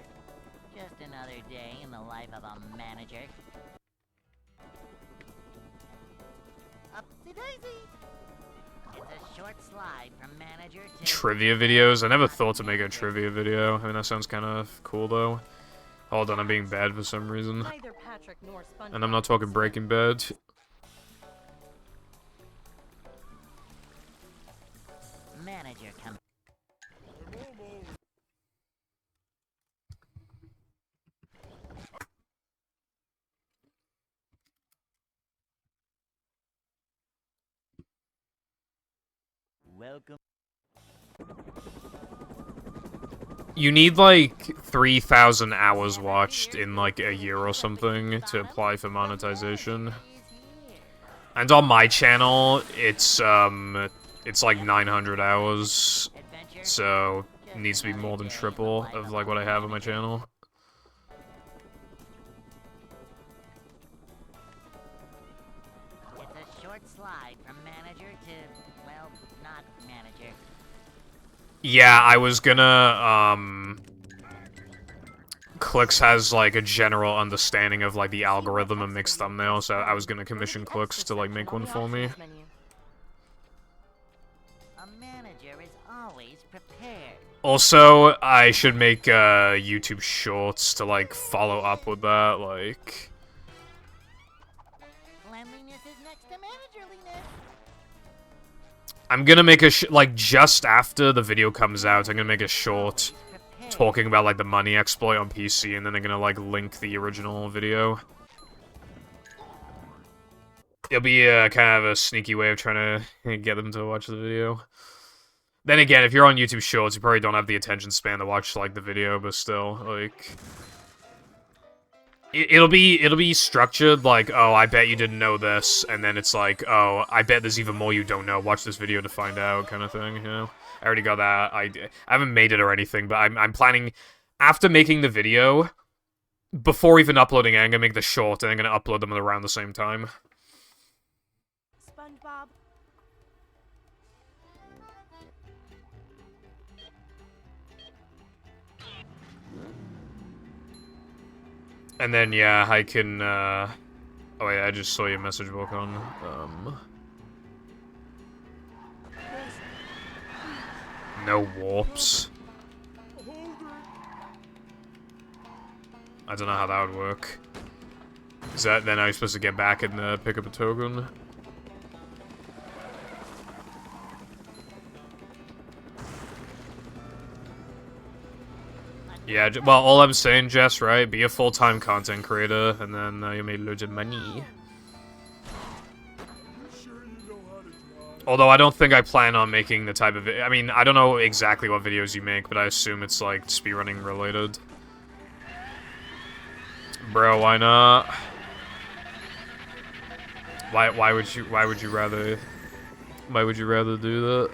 just another day in the life of a manager. Upsy-daisy! It's a short slide from manager to... Trivia videos? I never thought to make a trivia video. I mean, that sounds kind of cool, though. Hold on, I'm being bad for some reason. And I'm not talking Breaking Bad. Manager come. Welcome. You need like 3,000 hours watched in like a year or something to apply for monetization. And on my channel, it's like 900 hours, so it needs to be more than triple of like what I have on my channel. It's a short slide from manager to, well, not manager. Yeah, I was gonna, Clix has, like, a general understanding of, like, the algorithm and mixed thumbnails, so I was gonna commission Clix to, like, make one for me. A manager is always prepared. Also, I should make, YouTube Shorts to, like, follow up with that, like... Cleanliness is next to managerliness. I'm gonna make a like, just after the video comes out, I'm gonna make a short talking about, like, the money exploit on PC, and then I'm gonna, like, link the original video. It'll be, kind of a sneaky way of trying to get them to watch the video. Then again, if you're on YouTube Shorts, you probably don't have the attention span to watch, like, the video, but still, like... It'll be structured like, oh, I bet you didn't know this, and then it's like, oh, I bet there's even more you don't know, watch this video to find out, kind of thing, you know? I already got that idea. I haven't made it or anything, but I'm planning, after making the video, before even uploading it, I'm gonna make the short, and I'm gonna upload them around the same time. SpongeBob. And then, yeah, I can, oh wait, I just saw your message, Volcon. No warps. I don't know how that would work. Is that then I'm supposed to get back and pick up a token? Yeah, well, all I'm saying, Jess, right? Be a full-time content creator, and then you make loads of money. Although I don't think I plan on making the type of... I mean, I don't know exactly what videos you make, but I assume it's, like, speedrunning related. Bro, why not? Why would you rather... Why would you rather do that?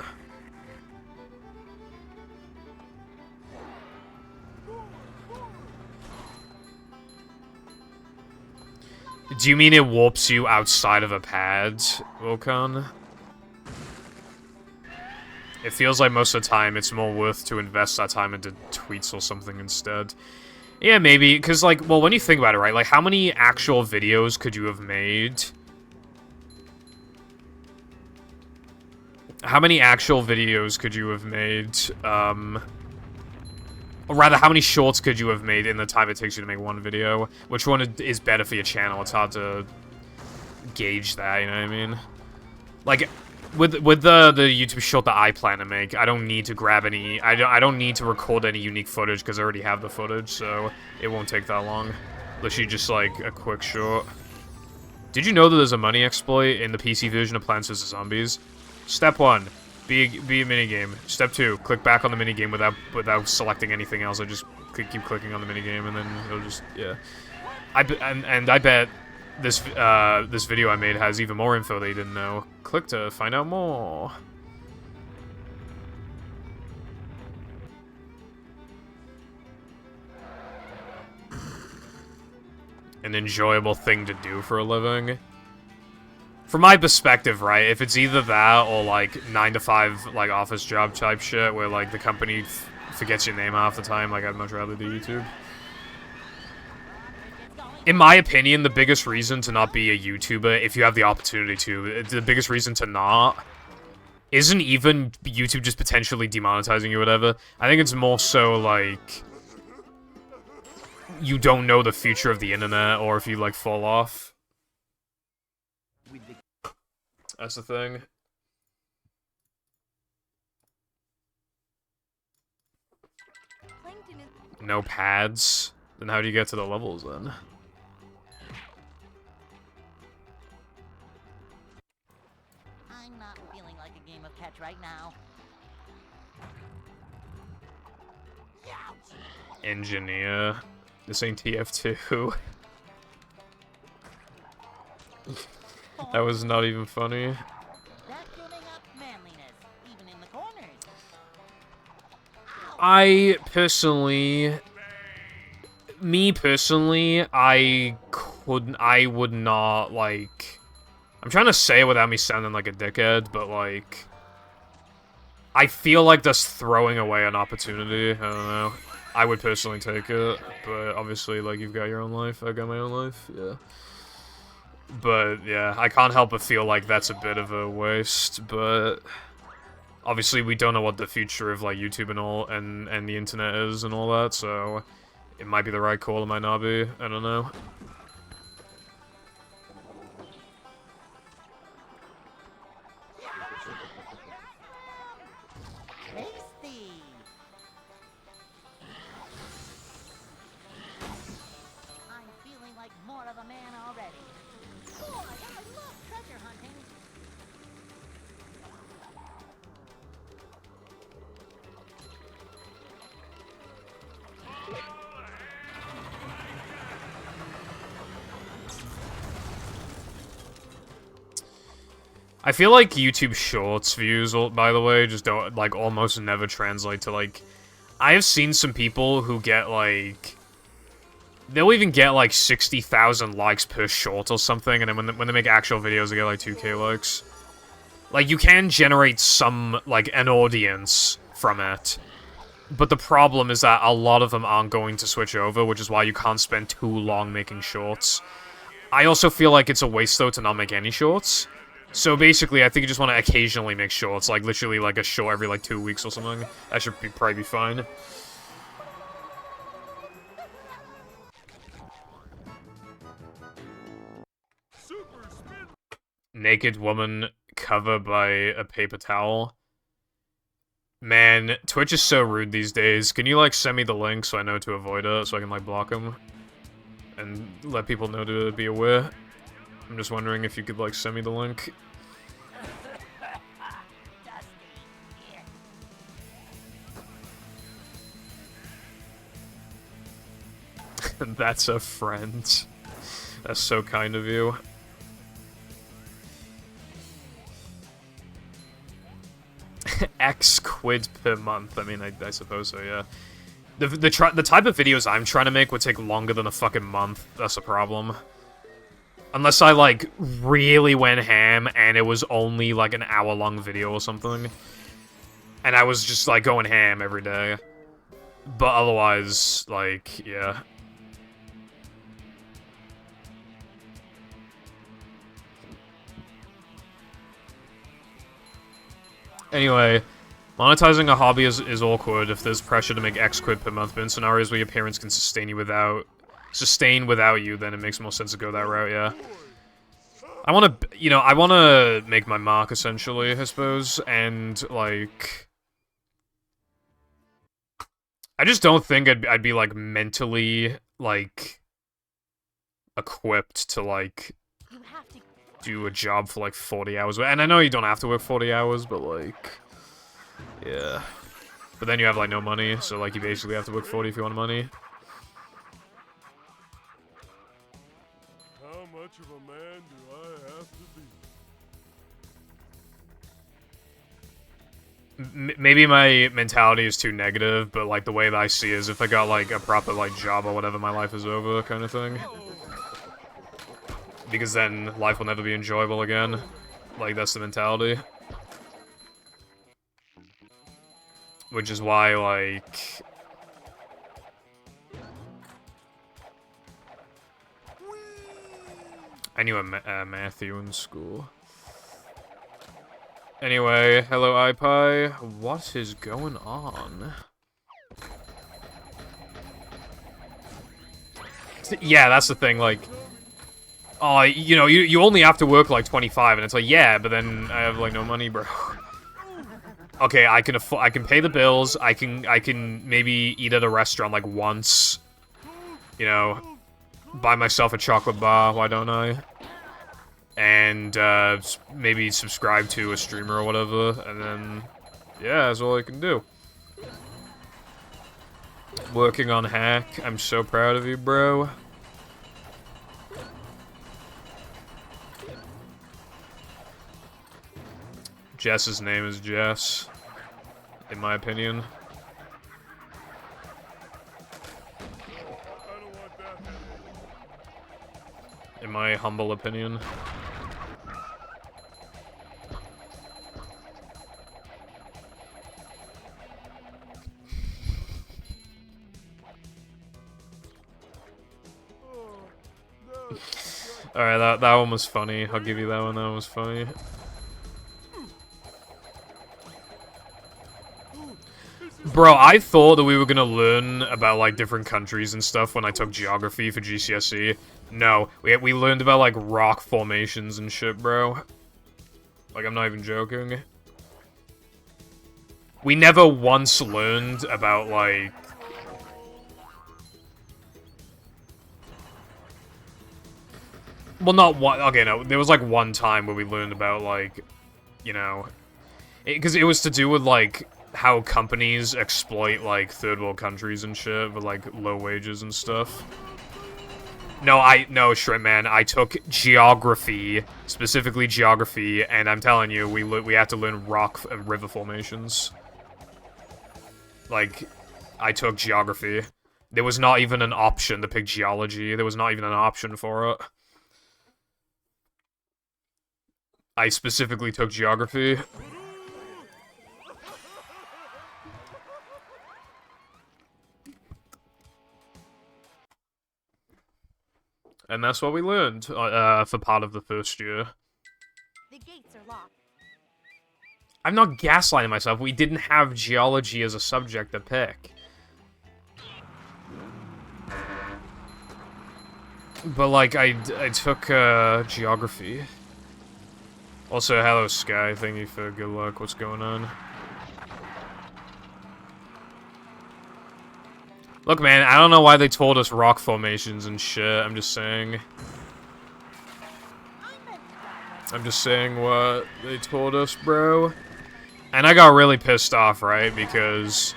Do you mean it warps you outside of a pad, Wilcon? It feels like most of the time it's more worth to invest that time into tweets or something instead. Yeah, maybe, because, like, well, when you think about it, right, like, how many actual videos could you have made? How many actual videos could you have made, or rather, how many shorts could you have made in the time it takes you to make one video? Which one is better for your channel? It's hard to gauge that, you know what I mean? Like, with the YouTube short that I plan to make, I don't need to grab any... I don't need to record any unique footage, because I already have the footage, so it won't take that long. Literally just, like, a quick short. Did you know that there's a money exploit in the PC version of Plants vs. Zombies? Step 1. Be a minigame. Step 2, click back on the minigame without selecting anything else. I just keep clicking on the minigame, and then it'll just, yeah. I bet this this video I made has even more info they didn't know. Click to find out more. An enjoyable thing to do for a living. From my perspective, right, if it's either that or, like, 9-to-5, like, office job type shit where, like, the company forgets your name half the time, like, I'd much rather do YouTube. In my opinion, the biggest reason to not be a YouTuber, if you have the opportunity to, the biggest reason to not, isn't even YouTube just potentially demonetizing you or whatever. I think it's more so, like, you don't know the future of the internet, or if you, like, fall off. That's the thing. No pads? Then how do you get to the levels, then? I'm not feeling like a game of catch right now. Yeah! Engineer. This ain't TF2. That was not even funny. That's building up manliness, even in the corners. I personally, I would not, like, I'm trying to say it without me sounding like a dickhead, but, like, I feel like that's throwing away an opportunity. I don't know. I would personally take it, but obviously, like, you've got your own life, I got my own life, yeah. But, yeah, I can't help but feel like that's a bit of a waste, but obviously we don't know what the future of, like, YouTube and all, and the internet is and all that, so it might be the right call, it might not be, I don't know. Tasty. I'm feeling like more of a man already. Boy, I love treasure hunting. I feel like YouTube Shorts views, by the way, just don't, like, almost never translate to, like... I have seen some people who get, like... They'll even get, like, 60,000 likes per short or something, and then when they make actual videos, they get, like, 2k likes. Like, you can generate some, like, an audience from it. But the problem is that a lot of them aren't going to switch over, which is why you can't spend too long making shorts. I also feel like it's a waste, though, to not make any shorts. So basically, I think you just want to occasionally make shorts, like literally like a show every like 2 weeks or something. That should probably be fine. Super spin. Naked woman cover by a paper towel. Man, Twitch is so rude these days. Can you like send me the link so I know to avoid it, so I can like block them? And let people know to be aware? I'm just wondering if you could like send me the link. That's a friend. That's so kind of you. X quid per month. I mean, I suppose so, yeah. The type of videos I'm trying to make would take longer than a fucking month. That's a problem. Unless I, like, really went ham and it was only, like, an hour-long video or something. And I was just, like, going ham every day. But otherwise, like, yeah. Anyway, monetizing a hobby is awkward if there's pressure to make X quid per month, but in scenarios where your parents can sustain without you, then it makes more sense to go that route, yeah. I wanna make my mark, essentially, I suppose, and, like... I just don't think I'd be, like, mentally, like, equipped to, like, You have to do a job for, like, 40 hours. And I know you don't have to work 40 hours, but, like, yeah. But then you have, like, no money, so, like, you basically have to work 40 if you want money. How much of a man do I have to be? Maybe my mentality is too negative, but, like, the way that I see it is if I got, like, a proper, like, job or whatever, my life is over, kind of thing. Because then life will never be enjoyable again. Like, that's the mentality. Which is why, like... I knew a Matthew in school. Anyway, hello iPie. What is going on? Yeah, that's the thing, like... Oh, you know, you only have to work, like, 25, and it's like, yeah, but then I have, like, no money, bro. Okay, I can pay the bills, I can maybe eat at a restaurant, like, once. You know, buy myself a chocolate bar, why don't I? And, maybe subscribe to a streamer or whatever, and then, yeah, that's all I can do. Working on hack. I'm so proud of you, bro. Jess's name is Jess, in my opinion. I don't want that headache. In my humble opinion. Oh, no. Alright, that one was funny. I'll give you that one. That one was funny. Bro, I thought that we were gonna learn about, like, different countries and stuff when I took geography for GCSE. No, we learned about, like, rock formations and shit, bro. Like, I'm not even joking. We never once learned about, like... Well, not one... Okay, no, there was, like, one time where we learned about, like, you know... Because it was to do with, like... how companies exploit, like, third world countries and shit with, like, low wages and stuff. No, Shrimp Man, I took geography, specifically geography, and I'm telling you, we had to learn rock and river formations. Like, I took geography. There was not even an option to pick geology. There was not even an option for it. I specifically took geography. And that's what we learned for part of the first year. The gates are locked. I'm not gaslighting myself. We didn't have geology as a subject to pick. But, like, I took geography. Also, hello, Sky. Thank you for good luck. What's going on? Look, man, I don't know why they told us rock formations and shit. I'm just saying. I'm just saying what they told us, bro. And I got really pissed off, right? Because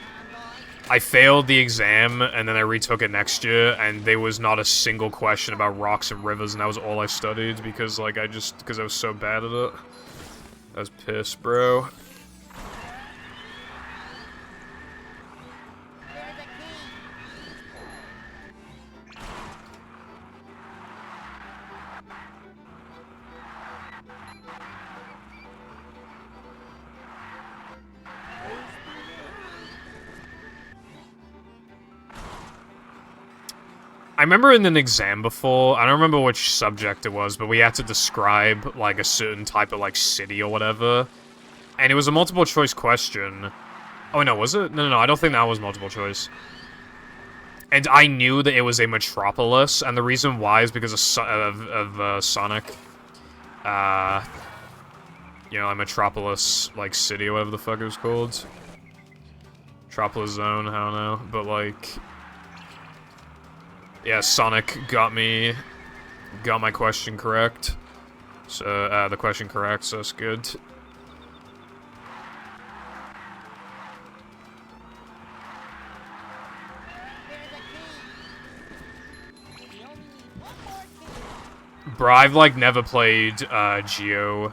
I failed the exam, and then I retook it next year, and there was not a single question about rocks and rivers, and that was all I studied, because, like, because I was so bad at it. I was pissed, bro. I remember in an exam before, I don't remember which subject it was, but we had to describe, like, a certain type of, like, city or whatever. And it was a multiple choice question. Oh, no, was it? No, I don't think that was multiple choice. And I knew that it was a metropolis, and the reason why is because of Sonic. You know, a metropolis, like, city or whatever the fuck it was called. Metropolis Zone, I don't know, but, like... Yeah, Sonic got my question correct. So, the question correct, so that's good. Bro, I've, like, never played, GeoGuessr.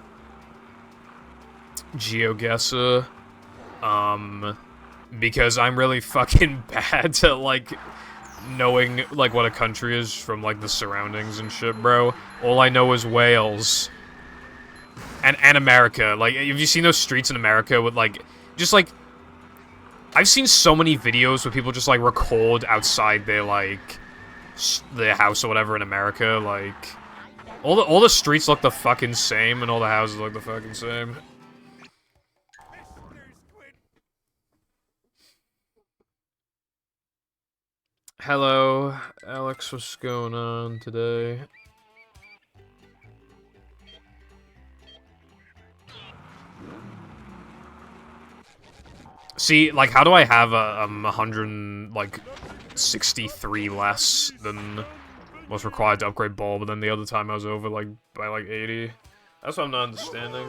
Because I'm really fucking bad at, like... knowing, like, what a country is from, like, the surroundings and shit, bro. All I know is Wales. And America. Like, have you seen those streets in America with, like, just, like... I've seen so many videos where people just, like, record outside their, like, their house or whatever in America, like... All the streets look the fucking same, and all the houses look the fucking same. Hello, Alex, what's going on today? See, like, how do I have a 163 less than what's required to upgrade ball, but then the other time I was over, like, by, like, 80? That's what I'm not understanding.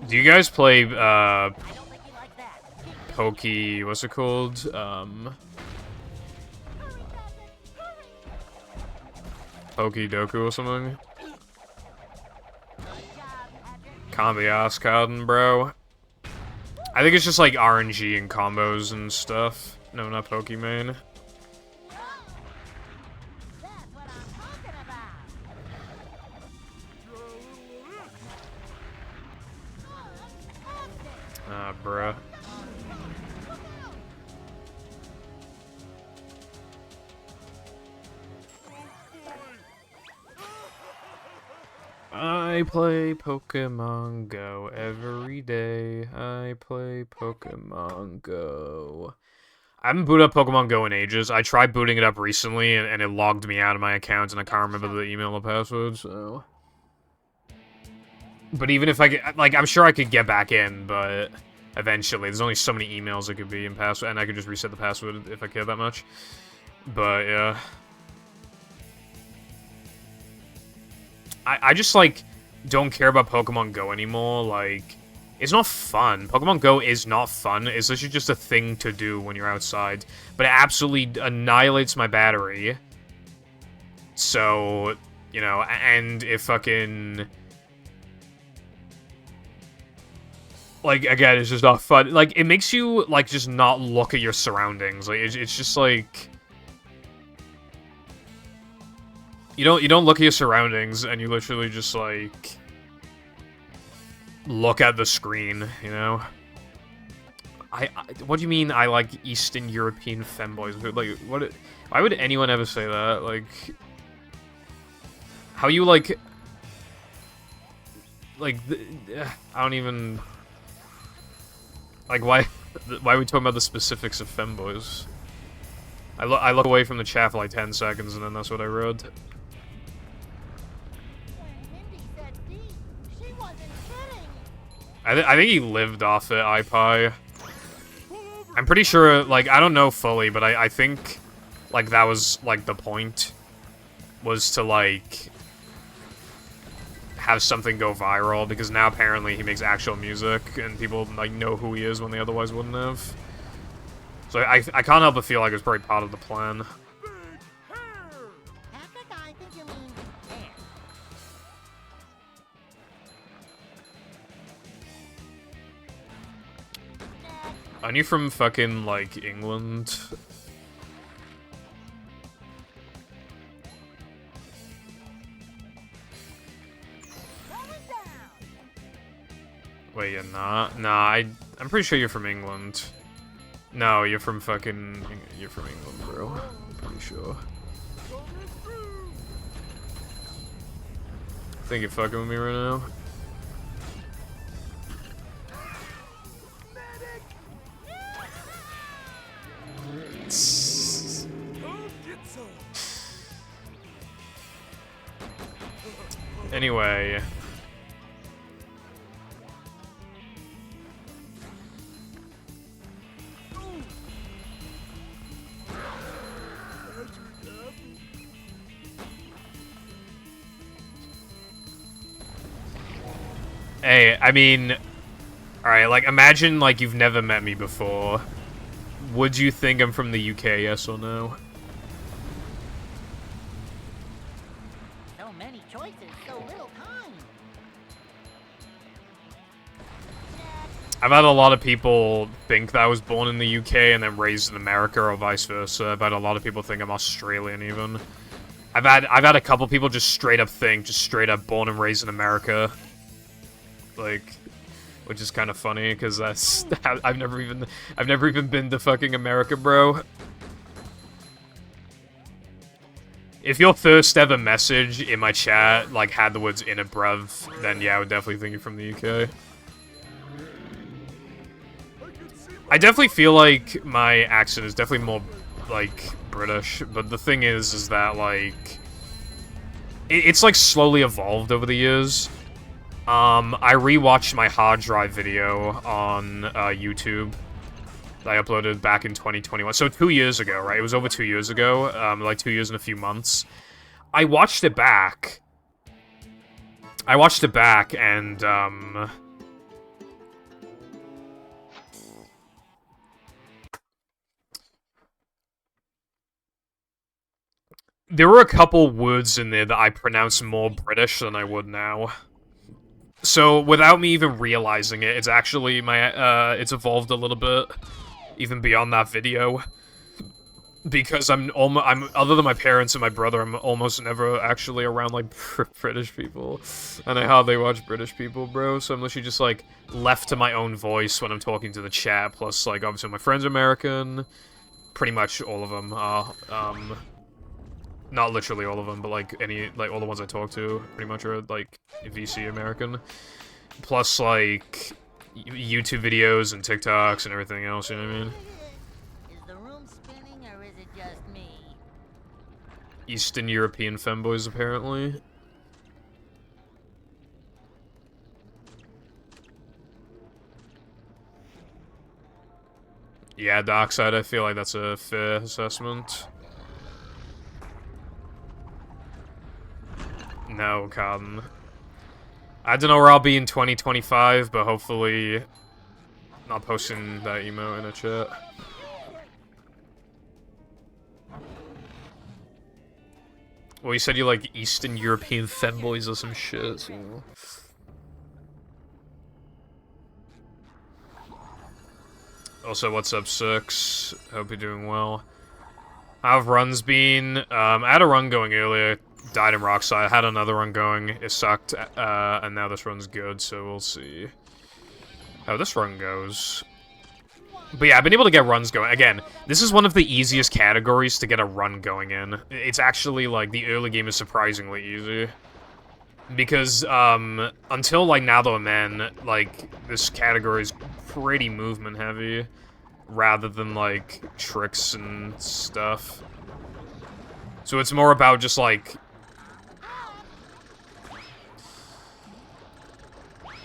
Do you guys play, I don't think you like that. Pokey, what's it called? Pokey Doku or something? Can't be asked, Cotton, bro. I think it's just like RNG and combos and stuff. No, not Pokemon. That's what I'm talking about. Ah, bruh. I play Pokemon Go every day. I play Pokemon Go. I haven't booted up Pokemon Go in ages. I tried booting it up recently, and it logged me out of my account, and I can't remember the email or password, so... But even if I get... Like, I'm sure I could get back in, but... Eventually. There's only so many emails it could be in password, and I could just reset the password if I care that much. But, yeah... I just, like, don't care about Pokemon Go anymore, like, it's not fun. Pokemon Go is not fun, it's literally just a thing to do when you're outside, but it absolutely annihilates my battery, so, you know, and it fucking, like, again, it's just not fun, like, it makes you, like, just not look at your surroundings, like, it's just, like, you don't look at your surroundings, and you literally just, like, look at the screen, you know? What do you mean I like Eastern European femboys? Like, what? Why would anyone ever say that? Like, how you, like, I don't even, like, why are we talking about the specifics of femboys? I look away from the chat for, like, 10 seconds, and then that's what I wrote. I think he lived off it, iPie. I'm pretty sure, like, I don't know fully, but I think, like, that was, like, the point. Was to, like, have something go viral, because now apparently he makes actual music, and people, like, know who he is when they otherwise wouldn't have. So I can't help but feel like it's probably part of the plan. I think you mean hair. Aren't you from fucking, like, England? Wait, you're not? Nah, I'm pretty sure you're from England. No, you're from fucking... You're from England, bro. I'm pretty sure. I think you're fucking with me right now. Anyway. Hey, I mean, alright, like, imagine, like, you've never met me before. Would you think I'm from the UK, yes or no? So many choices, so little time. I've had a lot of people think that I was born in the UK and then raised in America, or vice versa. I've had a lot of people think I'm Australian, even. I've had a couple people just straight up born and raised in America. Like, which is kind of funny, because that's... I've never even been to fucking America, bro. If your first ever message in my chat, like, had the words "in it, bruv," then yeah, I would definitely think you're from the UK. I definitely feel like my accent is definitely more, like, British, but the thing is that, like, it's, like, slowly evolved over the years. I rewatched my hard drive video on, YouTube that I uploaded back in 2021. So 2 years ago, right? It was over 2 years ago, like 2 years and a few months. I watched it back. And, there were a couple words in there that I pronounced more British than I would now. So, without me even realizing it, it's actually it's evolved a little bit, even beyond that video. Because I'm other than my parents and my brother, I'm almost never actually around, like, British people. And I hardly watch British people, bro, so I'm literally just, like, left to my own voice when I'm talking to the chat, plus, like, obviously my friends are American. Pretty much all of them are, not literally all of them, but, like, all the ones I talk to, pretty much are, like, VC American. Plus, like, YouTube videos and TikToks and everything else, you know what I mean? Is the room spinning or is it just me? Eastern European femboys, apparently. Yeah, Darkside, I feel like that's a fair assessment. No, Cotton. I don't know where I'll be in 2025, but hopefully not posting that emo in a chat. Well, you said you like Eastern European femboys or some shit, so... Also, what's up, Six? Hope you're doing well. How have runs been? I had a run going earlier, died in Rockside. I had another run going, it sucked, and now this run's good, so we'll see how this run goes. But yeah, I've been able to get runs going. Again, this is one of the easiest categories to get a run going in. It's actually, like, the early game is surprisingly easy. Because, until, like, Now That We're Men, like, this category is pretty movement heavy, rather than, like, tricks and stuff. So it's more about just, like...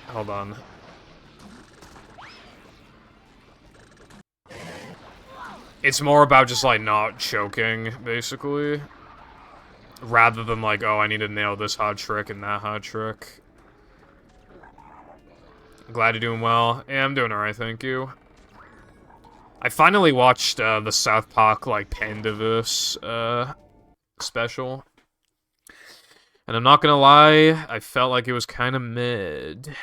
Hold on. It's more about just, like, not choking, basically. Rather than, like, oh, I need to nail this hard trick and that hard trick. Glad you're doing well. Yeah, I'm doing alright, thank you. I finally watched, the South Park, like, Pandaverse, special. And I'm not gonna lie, I felt like it was kinda mid.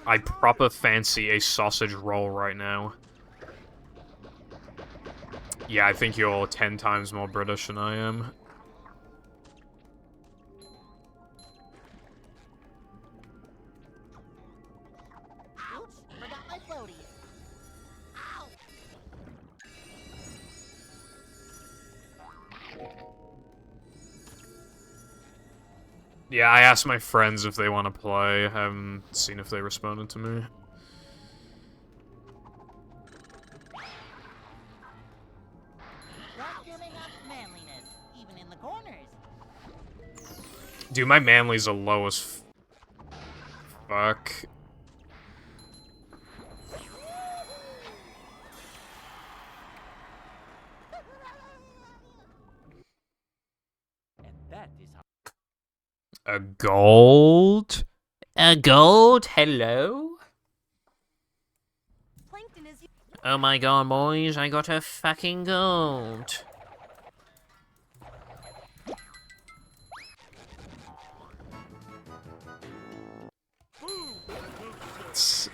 I proper fancy a sausage roll right now. Yeah, I think you're 10 times more British than I am. Oops, forgot my floaties. Ow! Yeah, I asked my friends if they want to play. I haven't seen if they responded to me. Not giving up manliness, even in the corners. Dude, my manly's the lowest. Fuck. And that is how. A gold? A gold? Hello? Plankton is. Oh my god, boys, I got a fucking gold.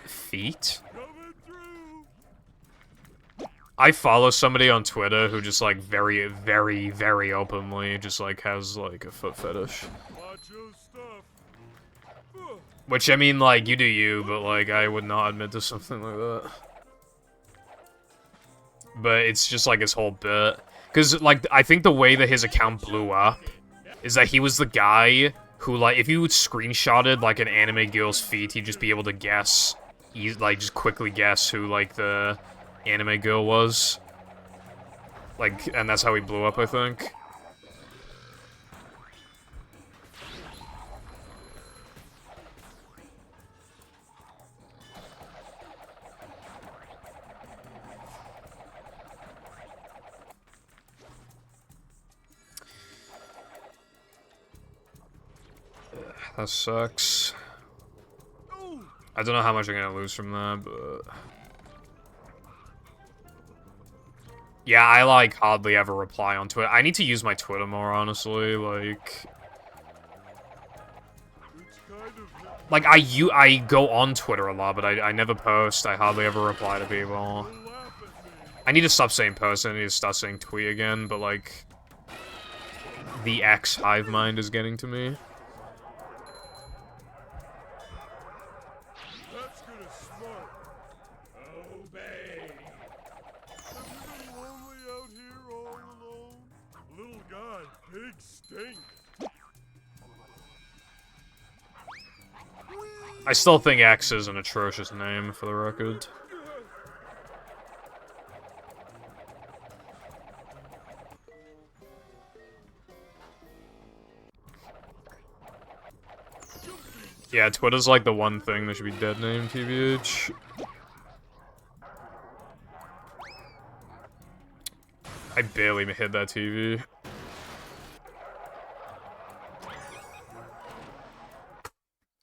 Feet? Coming through. I follow somebody on Twitter who just, like, very, very, very openly just, like, has, like, a foot fetish. Macho stuff. Ugh. Which, I mean, like, you do you, but, like, I would not admit to something like that. But it's just, like, his whole bit. Because, like, I think the way that his account blew up is that he was the guy who, like, if you screenshotted, like, an anime girl's feet, he'd just be able to guess, like, just quickly guess who, like, the anime girl was. Like, and that's how he blew up, I think. That sucks. I don't know how much I'm gonna lose from that, but... Yeah, I, like, hardly ever reply on Twitter. I need to use my Twitter more, honestly, like... Like, I go on Twitter a lot, but I never post. I hardly ever reply to people. I need to stop saying post, I need to start saying tweet again, but, like... The X hive mind is getting to me. That's gonna smart. Obey. Have you been lonely out here all alone? Little guy, big stink. I still think X is an atrocious name, for the record. Yeah, Twitter's like the one thing that should be dead named, TBH. I barely hit that TV.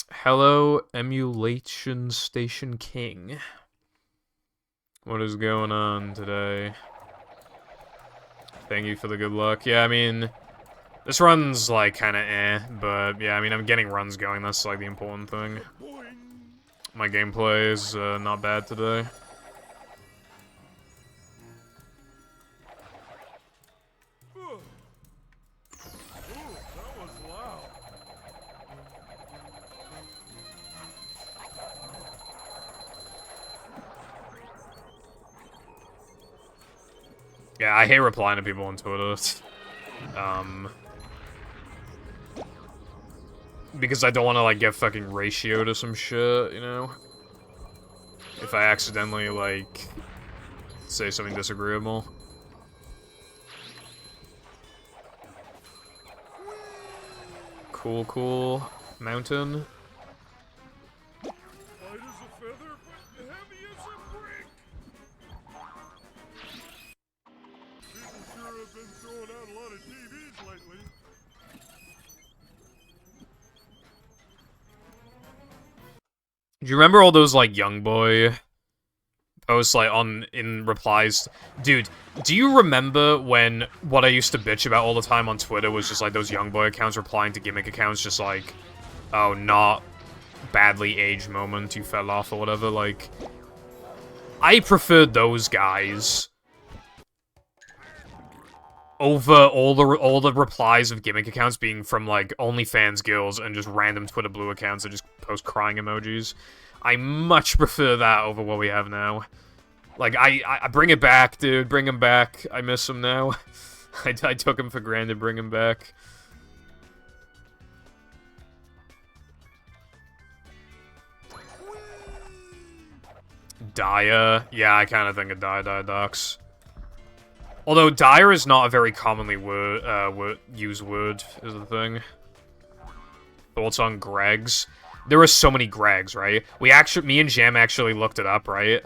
Hello, Emulation Station King. What is going on today? Thank you for the good luck. Yeah, I mean... This run's, like, kinda eh, but, yeah, I mean, I'm getting runs going, that's, like, the important thing. My gameplay is, not bad today. Ooh, that was loud. Yeah, I hate replying to people on Twitter. Because I don't want to, like, get fucking ratio to some shit, you know? If I accidentally, like, say something disagreeable. Cool, cool. Mountain. Light as a feather, but heavy as a brick. People sure have been throwing out a lot of TVs lately. Do you remember all those, like, young boy posts, like, in replies? Dude, do you remember when what I used to bitch about all the time on Twitter was just, like, those young boy accounts replying to gimmick accounts just like, oh, not badly aged moment, you fell off or whatever, like... I preferred those guys over all the replies of gimmick accounts being from, like, OnlyFans girls and just random Twitter Blue accounts that just post crying emojis. I much prefer that over what we have now. Like, I bring it back, dude. Bring him back. I miss him now. I took him for granted. Bring him back. Dia. Yeah, I kind of think of Docs. Although dire is not a very commonly used word, is the thing. Thoughts on Greg's? There are so many Gregs, right? Me and Jam actually looked it up, right?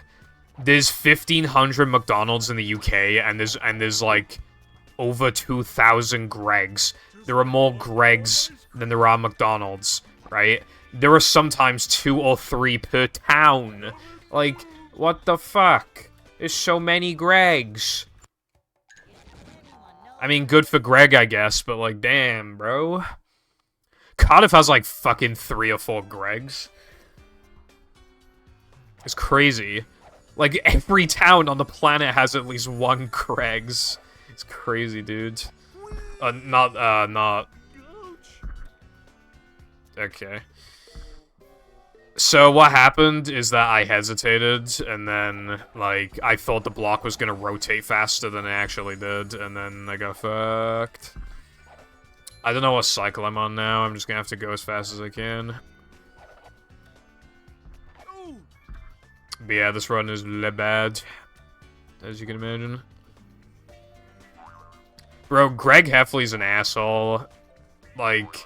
There's 1,500 McDonald's in the UK, and there's like over 2,000 Gregs. There are more Gregs than there are McDonald's, right? There are sometimes 2 or 3 per town. Like, what the fuck? There's so many Gregs. I mean, good for Greg, I guess, but, like, damn, bro. Cardiff has, like, fucking 3 or 4 Gregs. It's crazy. Like, every town on the planet has at least 1 Greg's. It's crazy, dude. Not... Okay. So what happened is that I hesitated, and then, like, I thought the block was gonna rotate faster than it actually did, and then I got fucked. I don't know what cycle I'm on now, I'm just gonna have to go as fast as I can. But yeah, this run is le bad, as you can imagine. Bro, Greg Heffley's an asshole. Like...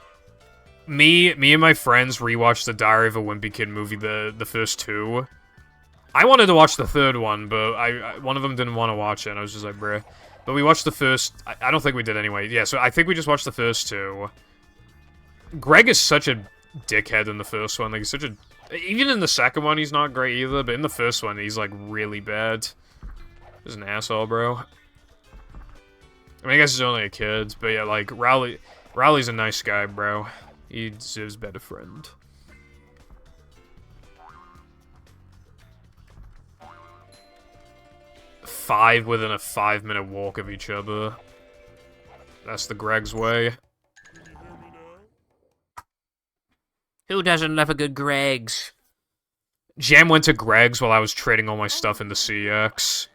Me and my friends rewatched the Diary of a Wimpy Kid movie, the first 2. I wanted to watch the 3rd one, but one of them didn't want to watch it, and I was just like, bruh. But we watched the first... I don't think we did anyway. Yeah, so I think we just watched the first 2. Greg is such a dickhead in the first one. Like, he's such a... Even in the second one, he's not great either, but in the first one, he's, like, really bad. He's an asshole, bro. I mean, I guess he's only a kid, but yeah, like, Rowley's a nice guy, bro. He deserves a better friend. Five within a 5-minute walk of each other. That's the Greg's way. Who doesn't love a good Greg's? Jam went to Greg's while I was trading all my stuff into CX.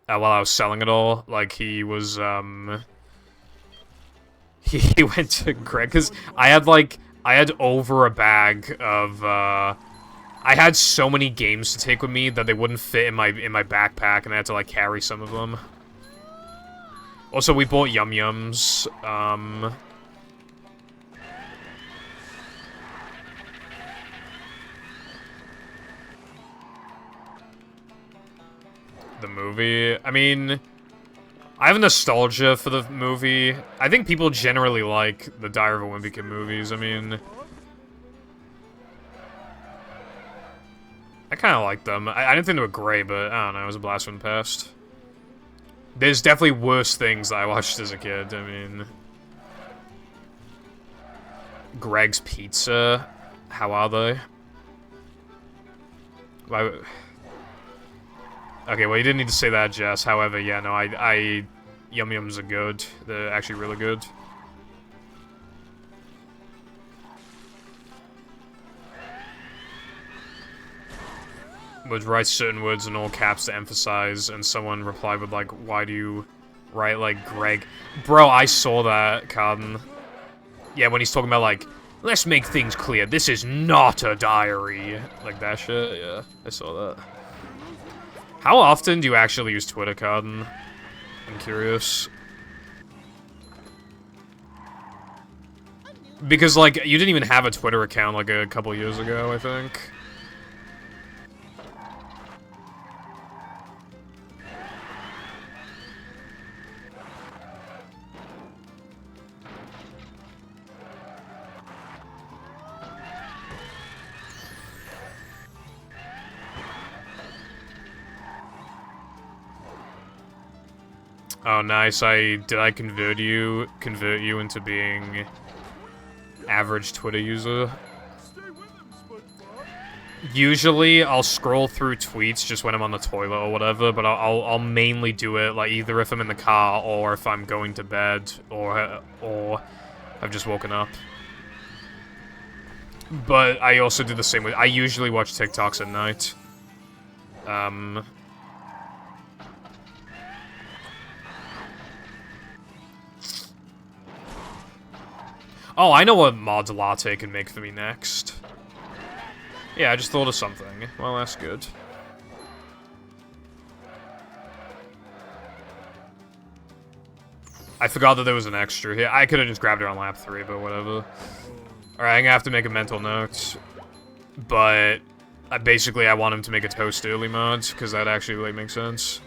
While I was selling it all. Like, he was, He went to Greg, because I had over a bag of, I had so many games to take with me that they wouldn't fit in my backpack, and I had to, like, carry some of them. Also, we bought Yum Yums, the movie, I mean, I have nostalgia for the movie. I think people generally like the Diary of a Wimpy Kid movies. I mean, I kind of like them. I didn't think they were great, but I don't know, it was a blast from the past. There's definitely worse things that I watched as a kid. I mean, Greg's Pizza, how are they? Why? Okay, well, you didn't need to say that, Jess. However, yeah, no, Yum Yums are good. They're actually really good. Would write certain words in all caps to emphasize, and someone replied with, like, why do you write like Greg? Bro, I saw that, Carden. Yeah, when he's talking about, like, let's make things clear, this is not a diary. Like that shit, yeah, I saw that. How often do you actually use Twitter, Carden? I'm curious. Because, like, you didn't even have a Twitter account, like, a couple years ago, I think. Oh, nice. Did I convert you into being average Twitter user? Usually, I'll scroll through tweets just when I'm on the toilet or whatever, but I'll mainly do it, like, either if I'm in the car or if I'm going to bed or I've just woken up. But I also do the same with... I usually watch TikToks at night. Oh, I know what Mod Latte can make for me next. Yeah, I just thought of something. Well, that's good. I forgot that there was an extra here. I could have just grabbed it on lap 3, but whatever. Alright, I'm gonna have to make a mental note. But, basically, I want him to make a toast early mod, because that actually really makes sense.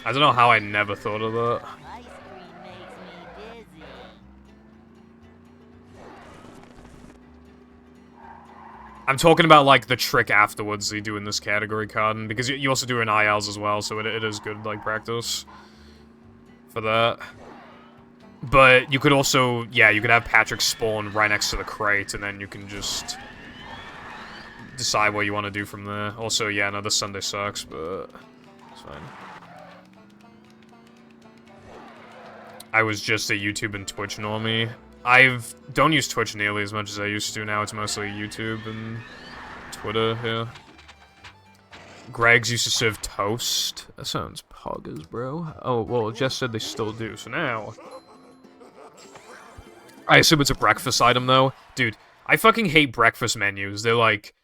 I don't know how I never thought of that. Ice cream makes me dizzy. I'm talking about, like, the trick afterwards you do in this category, Carden, because you also do in ILs as well, so it is good, like, practice for that. But you could also, yeah, you could have Patrick spawn right next to the crate, and then you can just decide what you want to do from there. Also, yeah, no, this Sunday sucks, but it's fine. I was just a YouTube and Twitch normie. Don't use Twitch nearly as much as I used to. Now it's mostly YouTube and Twitter, yeah. Greg's used to serve toast. That sounds poggers, bro. Oh, well, Jess said they still do, so now... I assume it's a breakfast item, though. Dude, I fucking hate breakfast menus. They're like...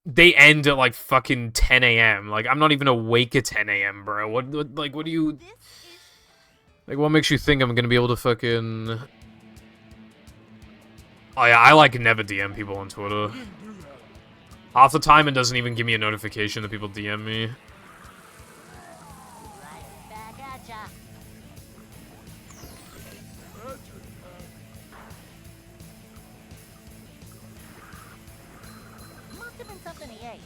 They end at, like, fucking 10 a.m. Like, I'm not even awake at 10 a.m., bro. What do you... Like, what makes you think I'm gonna be able to fucking... Oh yeah, I, like, never DM people on Twitter. Half the time, it doesn't even give me a notification that people DM me. Right back at ya. Must have been something he ate.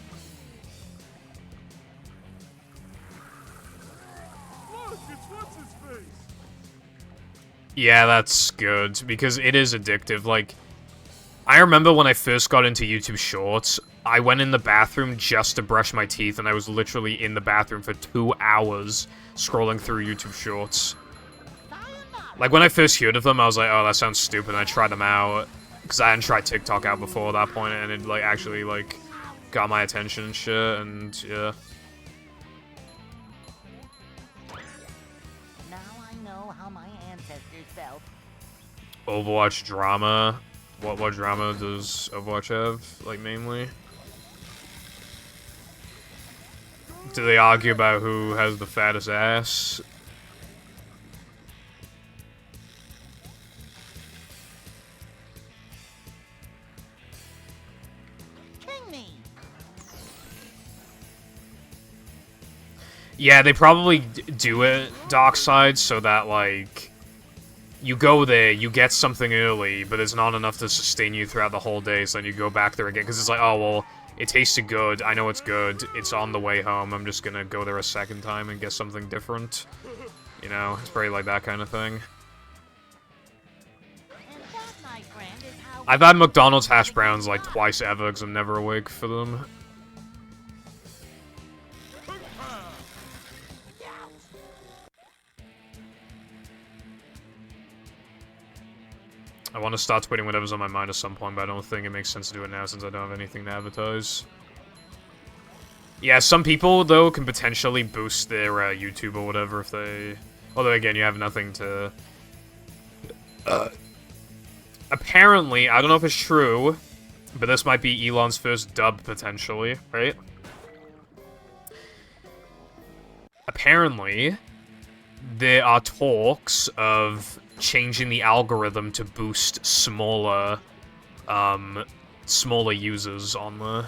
Look, it's what's his face. Yeah, that's good, because it is addictive. Like, I remember when I first got into YouTube Shorts, I went in the bathroom just to brush my teeth, and I was literally in the bathroom for 2 hours scrolling through YouTube Shorts. Like, when I first heard of them, I was like, oh, that sounds stupid, and I tried them out, because I hadn't tried TikTok out before that point, and it, like, actually, like, got my attention and shit, and, yeah. Now I know how my ancestors felt. Overwatch drama. What drama does Overwatch have, like, mainly? Do they argue about who has the fattest ass? King me. Yeah, they probably do it, Darkside, so that, like, you go there, you get something early, but it's not enough to sustain you throughout the whole day, so then you go back there again, because it's like, oh, well, it tasted good, I know it's good, it's on the way home, I'm just gonna go there a second time and get something different. You know, it's probably like that kind of thing. And that, my friend, is how I've had McDonald's hash browns, like, twice ever, because I'm never awake for them. I want to start tweeting whatever's on my mind at some point, but I don't think it makes sense to do it now since I don't have anything to advertise. Yeah, some people, though, can potentially boost their YouTube or whatever if they... Although, again, you have nothing to... Apparently, I don't know if it's true, but this might be Elon's first dub, potentially, right? Apparently, there are talks of changing the algorithm to boost smaller users on the...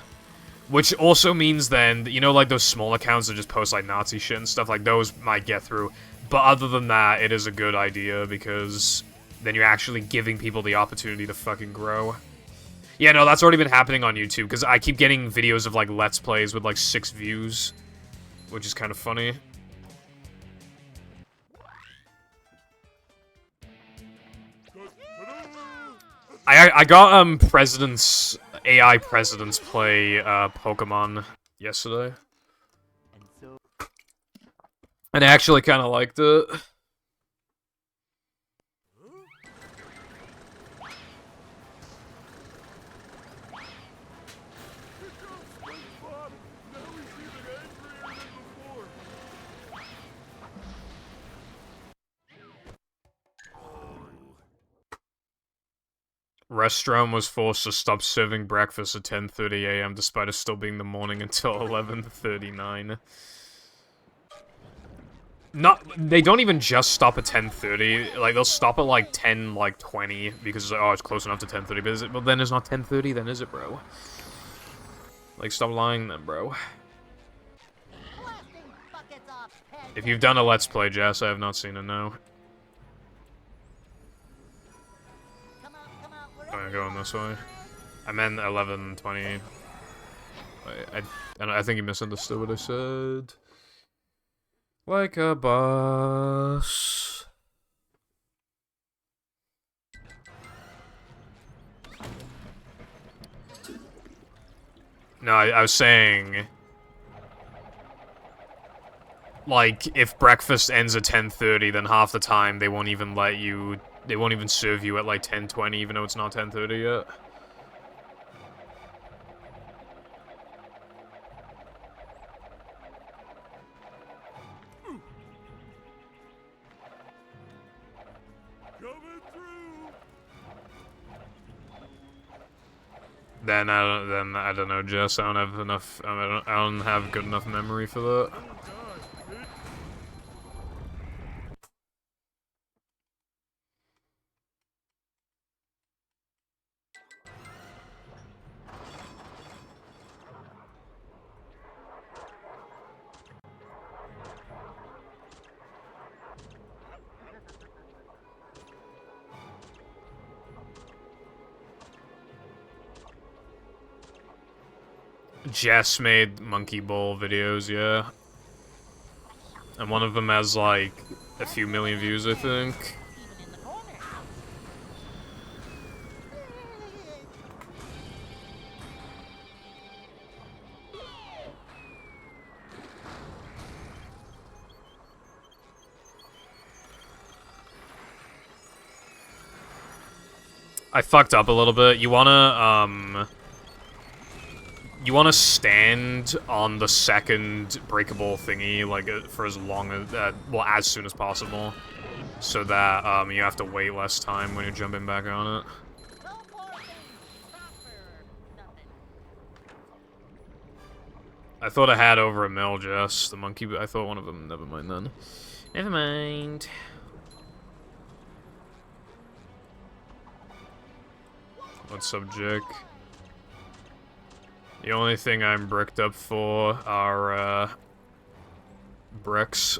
Which also means then, you know, like those small accounts that just post like Nazi shit and stuff, like those might get through. But other than that, it is a good idea because then you're actually giving people the opportunity to fucking grow. Yeah, no, that's already been happening on YouTube because I keep getting videos of like Let's Plays with like 6 views, which is kind of funny. I got AI Presidents play Pokemon yesterday. And I actually kind of liked it. Restaurant was forced to stop serving breakfast at 10:30 a.m. despite it still being the morning until 11:39. They don't even just stop at 10:30. Like they'll stop at like 10:20 because oh, it's close enough to 10:30. But is it? Well, then it's not 10:30. Then is it, bro? Like, stop lying, then, bro. blasting buckets off heads. If you've done a Let's Play, Jess, I have not seen it now. Come out, I'm going this way. I meant 11:20. I think you misunderstood what I said. Like a boss. No, I was saying... Like, if breakfast ends at 10:30, then half the time they won't even let you... They won't even serve you at like 10:20, even though it's not 10:30 yet. Coming through. Then I don't know, Jess. I don't have enough. I don't have good enough memory for that. Jess made Monkey Ball videos, yeah. And one of them has, like, a few million views, I think. Even in the corner. I fucked up a little bit. You wanna stand on the second breakable thingy, like, for as long as, well, as soon as possible. So that, you have to wait less time when you're jumping back on it. No more things. Proper. Nothing. I thought I had over a mil, Jess. The monkey, I thought one of them, never mind then. Never mind. What's up, Jake? The only thing I'm bricked up for are, bricks.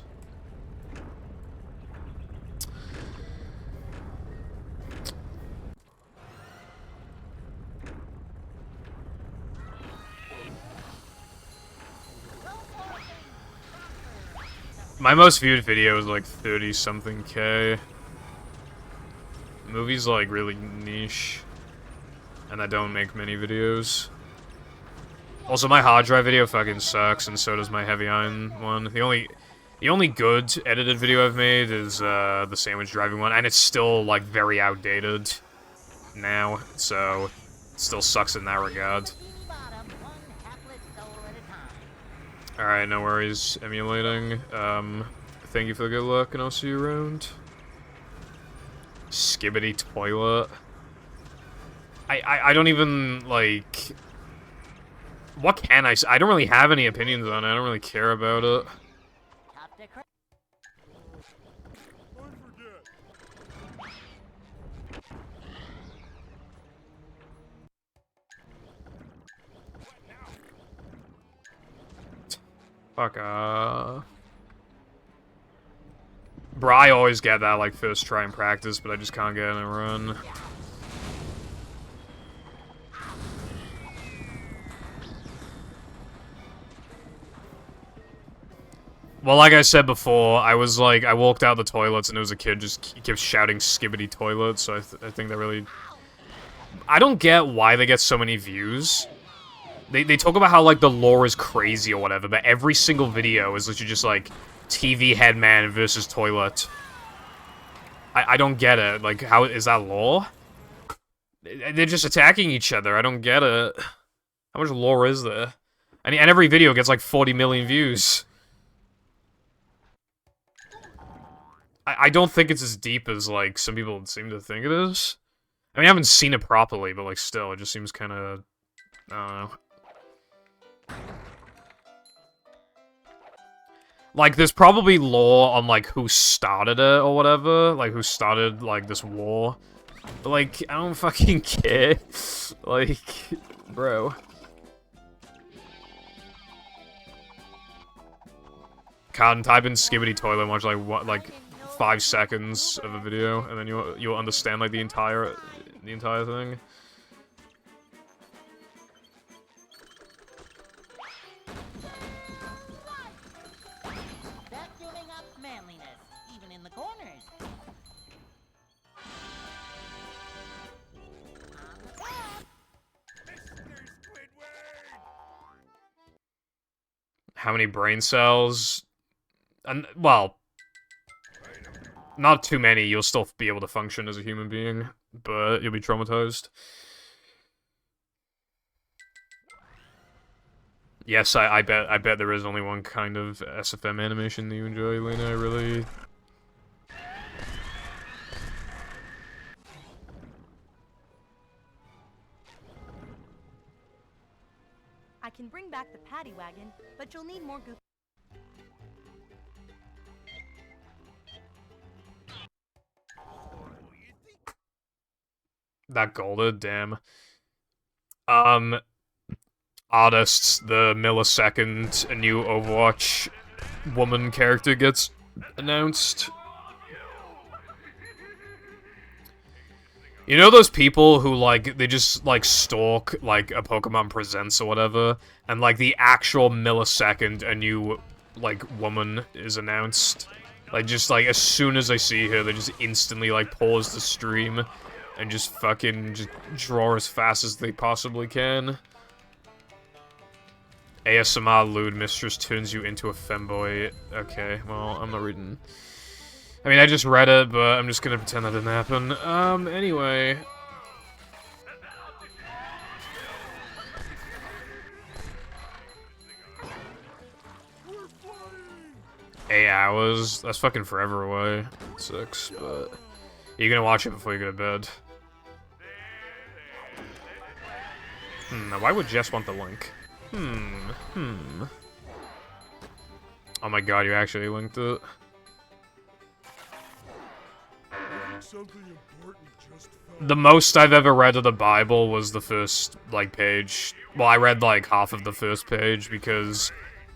My most viewed video is like 30-something K. Movie's like really niche. And I don't make many videos. Also, my hard drive video fucking sucks, and so does my heavy iron one. The only good edited video I've made is the sandwich driving one, and it's still like very outdated now, so it still sucks in that regard. Bottom, one hapless soul at a time. Alright, no worries, emulating. Thank you for the good luck, and I'll see you around. Skibbity toilet. I don't even, like... What can I say? I don't really have any opinions on it. I don't really care about it. Top to cra- I forget. Fuck, Bruh, I always get that, like, first try in practice, but I just can't get in a run. Well, like I said before, I was like, I walked out the toilets and there was a kid just kept shouting skibbity toilet, so I think that really... I don't get why they get so many views. They talk about how, like, the lore is crazy or whatever, but every single video is literally just, like, TV headman versus toilet. I don't get it. Like, how is that lore? They're just attacking each other. I don't get it. How much lore is there? And every video gets, like, 40 million views. I don't think it's as deep as, like, some people seem to think it is. I mean, I haven't seen it properly, but, like, still, it just seems kind of... I don't know. Like, there's probably lore on, like, who started it or whatever. Like, who started, like, this war. But, like, I don't fucking care. Like, bro. Can't type in skibbity toilet and watch, like, what, like... 5 seconds of a video, and then you'll understand like the entire thing. Vacuuming up manliness, even in the corners. On the top. Mr. Squidward! How many brain cells? And well, not too many. You'll still be able to function as a human being, but you'll be traumatized. Yes, I bet there is only one kind of SFM animation that you enjoy, Lena. I really... I can bring back the paddy wagon, but you'll need more goop. That golded, damn. Artists, the millisecond a new Overwatch woman character gets announced. You know those people who, like, they just, like, stalk, like, a Pokemon Presents or whatever, and, like, the actual millisecond a new, like, woman is announced? Like, just, like, as soon as I see her, they just instantly, like, pause the stream and just fucking just draw as fast as they possibly can. ASMR lewd mistress turns you into a femboy. Okay, well, I'm not reading... I mean, I just read it, but I'm just gonna pretend that didn't happen. Anyway... 8 hours? That's fucking forever away. 6, but... You're gonna watch it before you go to bed. Now why would Jess want the link? Oh my god, you actually linked it. Something important just The most I've ever read of the Bible was the first, like, page. Well, I read, like, half of the first page because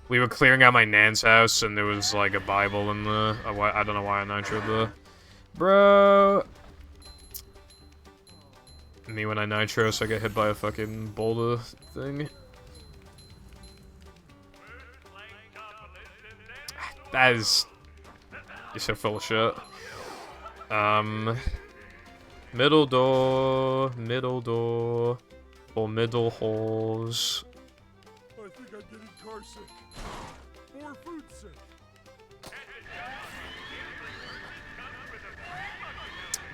we were clearing out my nan's house and there was, like, a Bible in the... I don't know why I nitroed there. Bro! Me when I nitro, so I get hit by a fucking boulder thing. That is... You're so full of shit. Middle door, or middle holes. I think I'm getting car sick. Or food sick.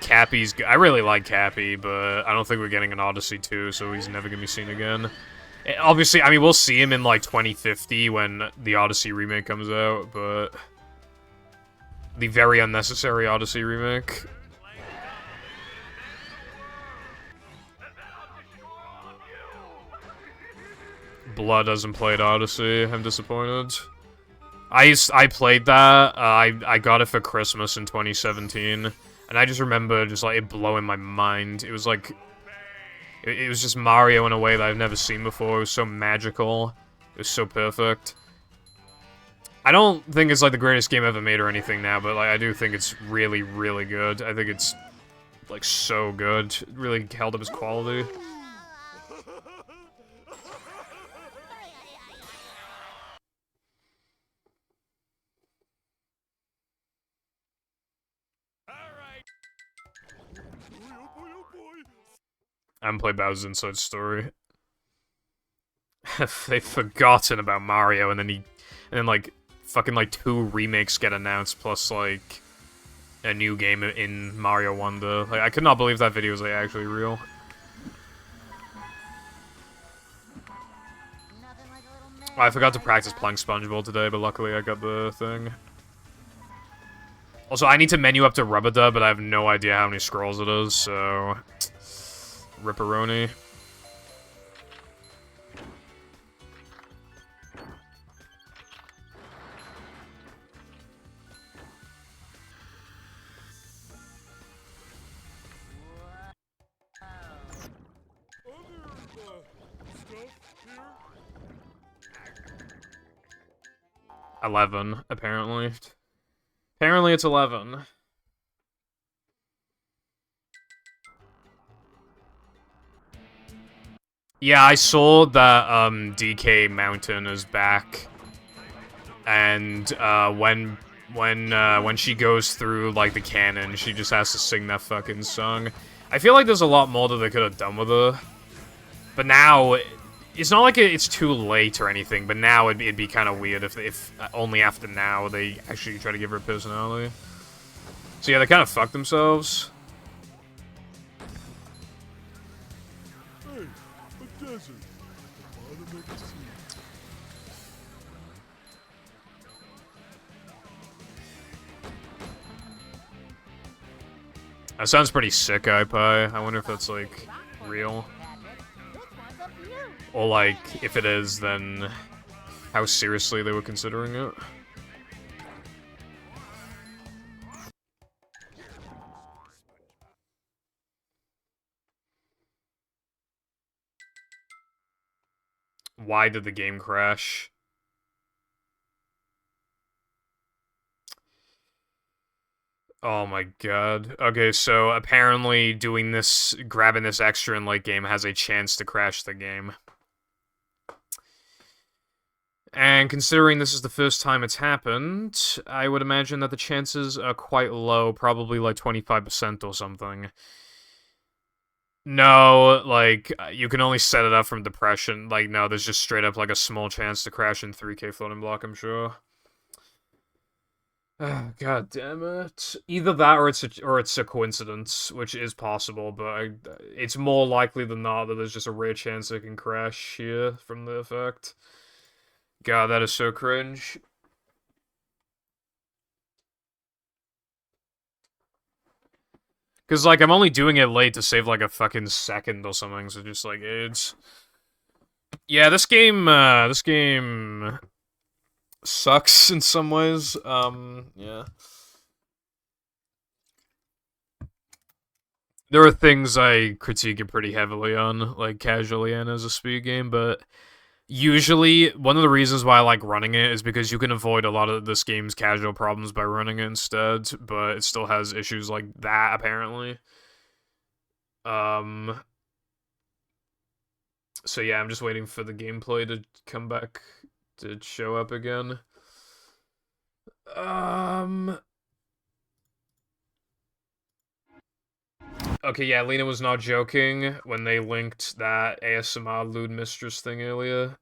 Cappy's good. I really like Cappy, but I don't think we're getting an Odyssey 2, so he's never gonna be seen again. Obviously, I mean, we'll see him in, like, 2050 when the Odyssey remake comes out, but... The very unnecessary Odyssey remake. Blood hasn't played Odyssey. I'm disappointed. I played that. I got it for Christmas in 2017, and I just remember just, like, it blowing my mind. It was like... It was just Mario in a way that I've never seen before. It was so magical. It was so perfect. I don't think it's, like, the greatest game ever made or anything now, but, like, I do think it's really, really good. I think it's, like, so good. It really held up its quality. I haven't played Bowser's Inside Story. They've forgotten about Mario, and then, like, fucking, like, 2 remakes get announced, plus, like, a new game in Mario Wonder. Like, I could not believe that video was, like, actually real. I forgot to practice playing SpongeBob today, but luckily I got the thing. Also, I need to menu up to Rubber-Dub, but I have no idea how many scrolls it is, so... Ripperoni. Stuff here? 11, apparently. Apparently it's 11. Yeah, I saw that, DK Mountain is back. And, when she goes through, like, the canon, she just has to sing that fucking song. I feel like there's a lot more that they could have done with her. But now, it's not like it's too late or anything, but now it'd be kind of weird if only after now they actually try to give her a personality. So yeah, they kind of fucked themselves. Hey, a desert. At the bottom of the sea. That sounds pretty sick, iPie. I wonder if that's, like, real. Or, like, if it is, then how seriously they were considering it. Why did the game crash? Oh my god. Okay, so apparently doing this, grabbing this extra in late game has a chance to crash the game. And considering this is the first time it's happened, I would imagine that the chances are quite low, probably like 25% or something. No, like, you can only set it up from depression. Like, no, there's just straight up like a small chance to crash in 3K floating block, I'm sure. God damn it. Either that or it's a coincidence, which is possible, but it's more likely than not that there's just a rare chance it can crash here from the effect. God, that is so cringe. Because, like, I'm only doing it late to save, like, a fucking second or something, so just, like, it's... Yeah, this game sucks in some ways, yeah. There are things I critique it pretty heavily on, like, casually and as a speed game, but... Usually, one of the reasons why I like running it is because you can avoid a lot of this game's casual problems by running it instead, but it still has issues like that, apparently. So yeah, I'm just waiting for the gameplay to come back, to show up again. Okay, yeah, Lena was not joking when they linked that ASMR lewd mistress thing earlier.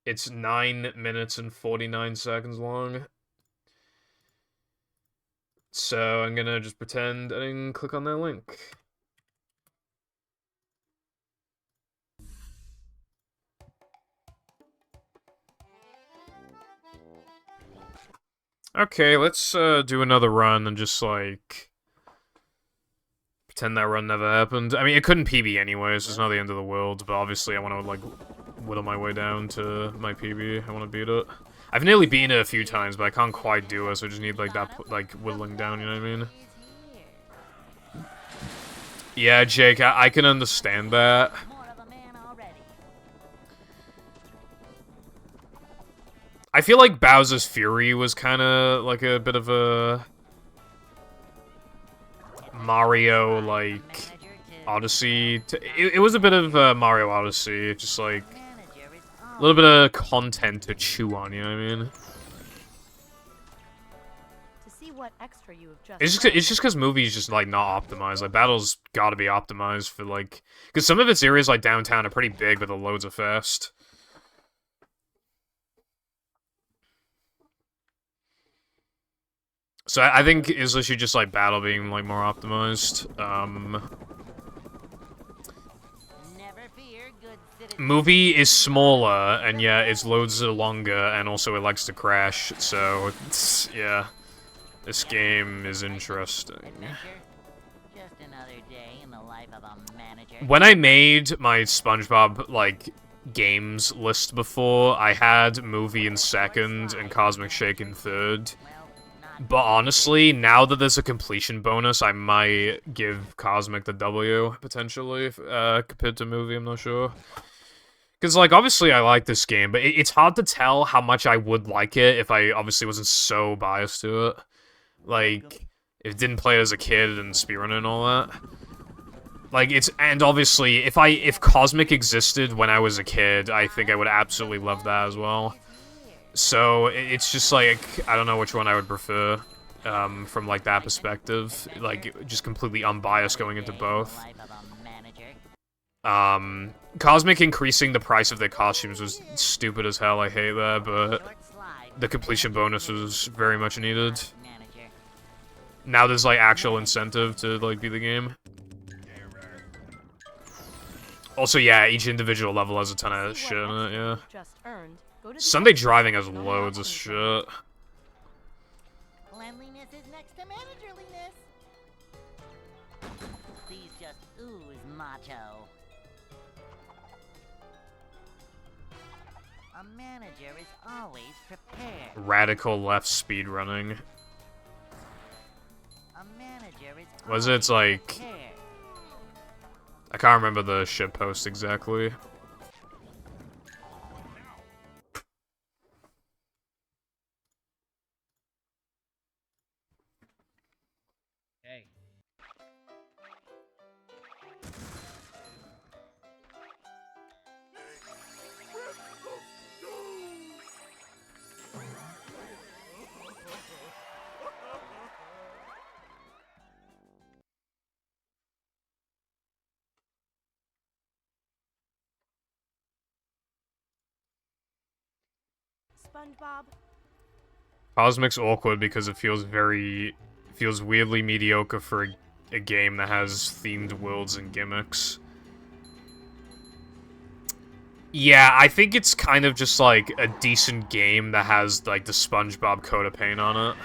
It's 9 minutes and 49 seconds long. So I'm gonna just pretend I didn't click on that link. Okay, let's do another run and just like... pretend that run never happened. I mean, it couldn't PB anyways, it's not the end of the world, but obviously I want to, like, whittle my way down to my PB. I want to beat it. I've nearly beaten it a few times, but I can't quite do it, so I just need, like, that, like, whittling down, you know what I mean? Yeah, Jake, I can understand that. I feel like Bowser's Fury was kind of, like, a bit of a... Mario, like, Odyssey. It was a bit of Mario Odyssey, just like a little bit of content to chew on, you know what I mean? To see what extra you have just It's just because movies just like not optimized. Like battles got to be optimized for like, because some of its areas like downtown are pretty big, but the loads are fast. So I think it's literally just like battle being like more optimized. Movie is smaller, and yeah, its loads are longer, and also it likes to crash, so, yeah. This game is interesting. When I made my SpongeBob, like, games list before, I had Movie in second and Cosmic Shake in third. But honestly, now that there's a completion bonus, I might give Cosmic the W, potentially, compared to Movie, I'm not sure. Because, like, obviously I like this game, but it's hard to tell how much I would like it if I obviously wasn't so biased to it. Like, if I didn't play it as a kid and speedrun and all that. Like, and obviously, if Cosmic existed when I was a kid, I think I would absolutely love that as well. So, it's just like, I don't know which one I would prefer, from, like, that perspective. Like, just completely unbiased going into both. Cosmic increasing the price of their costumes was stupid as hell, I hate that, but the completion bonus was very much needed. Now there's, like, actual incentive to, like, beat the game. Also, yeah, each individual level has a ton of shit in it, yeah. Sunday driving has loads of shit. Cleanliness is next to managerliness. Please just ooze macho. A manager is always prepared. Radical left speedrunning. A manager is Was it, it's like... prepared. I can't remember the shit post exactly. SpongeBob? Cosmic's awkward because it feels weirdly mediocre for a game that has themed worlds and gimmicks. Yeah, I think it's kind of just like a decent game that has like the SpongeBob coat of paint on it.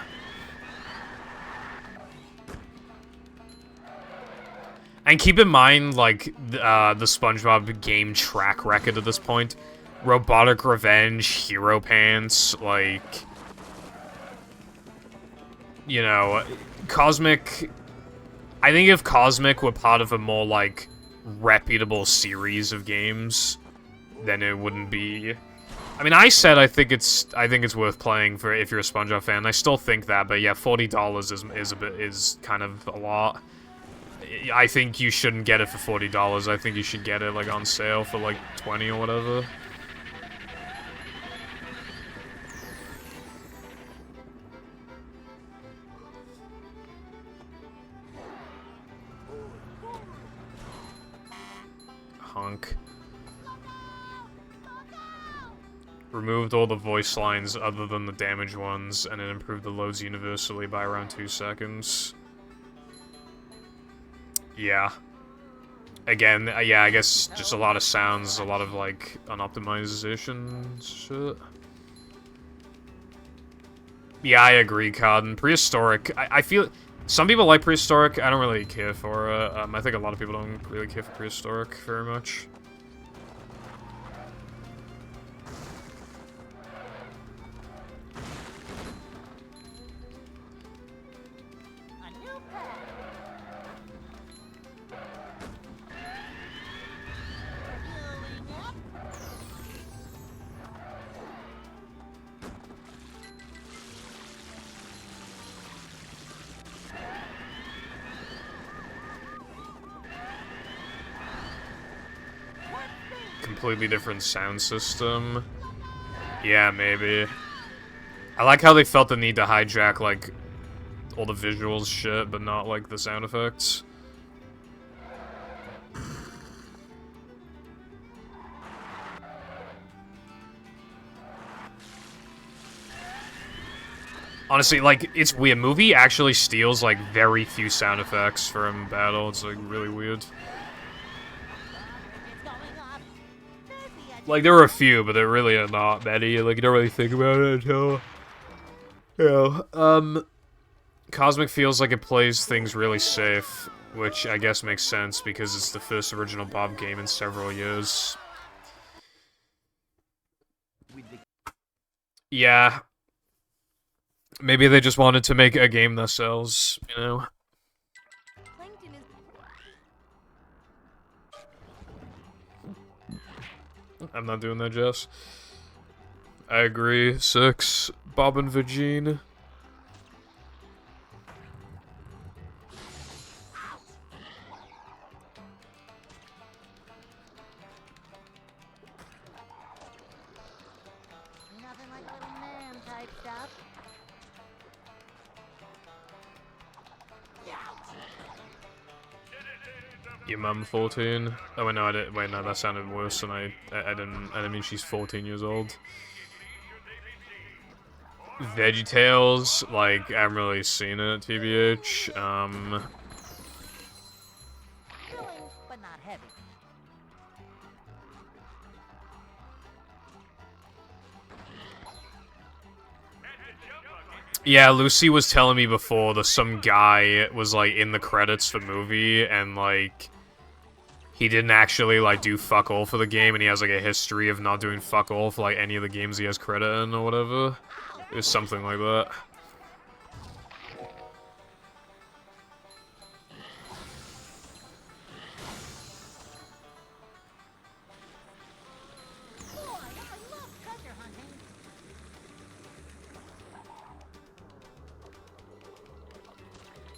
And keep in mind, like, the SpongeBob game track record at this point. Robotic Revenge, Hero Pants, like... You know, Cosmic... I think if Cosmic were part of a more, like, reputable series of games, then it wouldn't be... I mean, I said I think it's worth playing for if you're a SpongeBob fan. I still think that, but yeah, $40 is kind of a lot. I think you shouldn't get it for $40. I think you should get it, like, on sale for, like, 20 or whatever. Hunk. Removed all the voice lines other than the damaged ones, and it improved the loads universally by around 2 seconds. Yeah. Again, yeah, I guess just a lot of sounds, a lot of, like, unoptimization shit. Yeah, I agree, Cotton. Prehistoric, I feel... Some people like Prehistoric, I don't really care for it. I think a lot of people don't really care for Prehistoric very much. Completely different sound system. Yeah, maybe. I like how they felt the need to hijack, like, all the visuals shit, but not, like, the sound effects. Honestly, like, it's weird. Movie actually steals, like, very few sound effects from battle. It's, like, really weird. Like, there are a few, but there really are not many. Like, you don't really think about it until... You know, Cosmic feels like it plays things really safe, which I guess makes sense because it's the first original Bob game in several years. Yeah. Maybe they just wanted to make a game that sells, you know? I'm not doing that, Jess. I agree. 6. Bob and Vagine. Nothing like little man type stuff. Your mum 14. Oh wait, no, I didn't. Wait, no, that sounded worse than I didn't mean she's 14 years old. VeggieTales, like, I haven't really seen it, TBH. Filling, but not heavy. Yeah, Lucy was telling me before that some guy was, like, in the credits for the movie, and, like, he didn't actually, like, do fuck all for the game, and he has, like, a history of not doing fuck all for, like, any of the games he has credit in or whatever. It was something like that.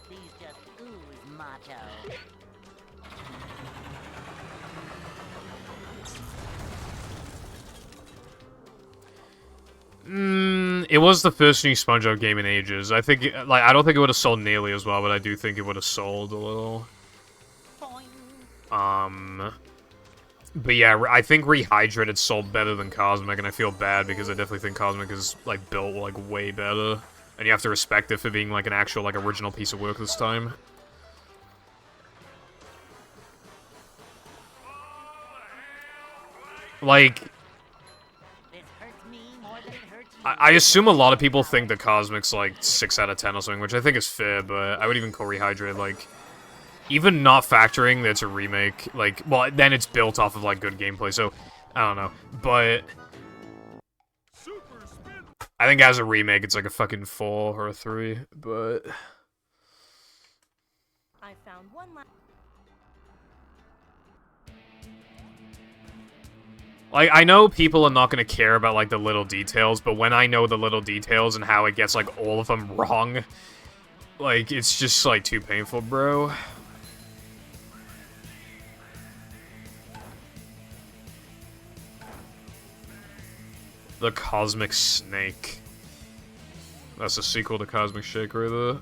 These just ooze macho. It was the first new SpongeBob game in ages. I think, like, I don't think it would have sold nearly as well, but I do think it would have sold a little. Boing. But yeah, I think Rehydrated sold better than Cosmic, and I feel bad because I definitely think Cosmic is, like, built, like, way better. And you have to respect it for being, like, an actual, like, original piece of work this time. Like, This hurts me more than it hurts you. I assume a lot of people think that Cosmic's, like, 6 out of 10 or something, which I think is fair, but I would even call Rehydrated, like... Even not factoring that it's a remake, like, well, then it's built off of, like, good gameplay, so, I don't know. But, I think as a remake, it's like a fucking 4 or a 3, but... I found one Like, I know people are not gonna care about, like, the little details, but when I know the little details and how it gets, like, all of them wrong, like, it's just, like, too painful, bro. The Cosmic Snake. That's a sequel to Cosmic Shake right there.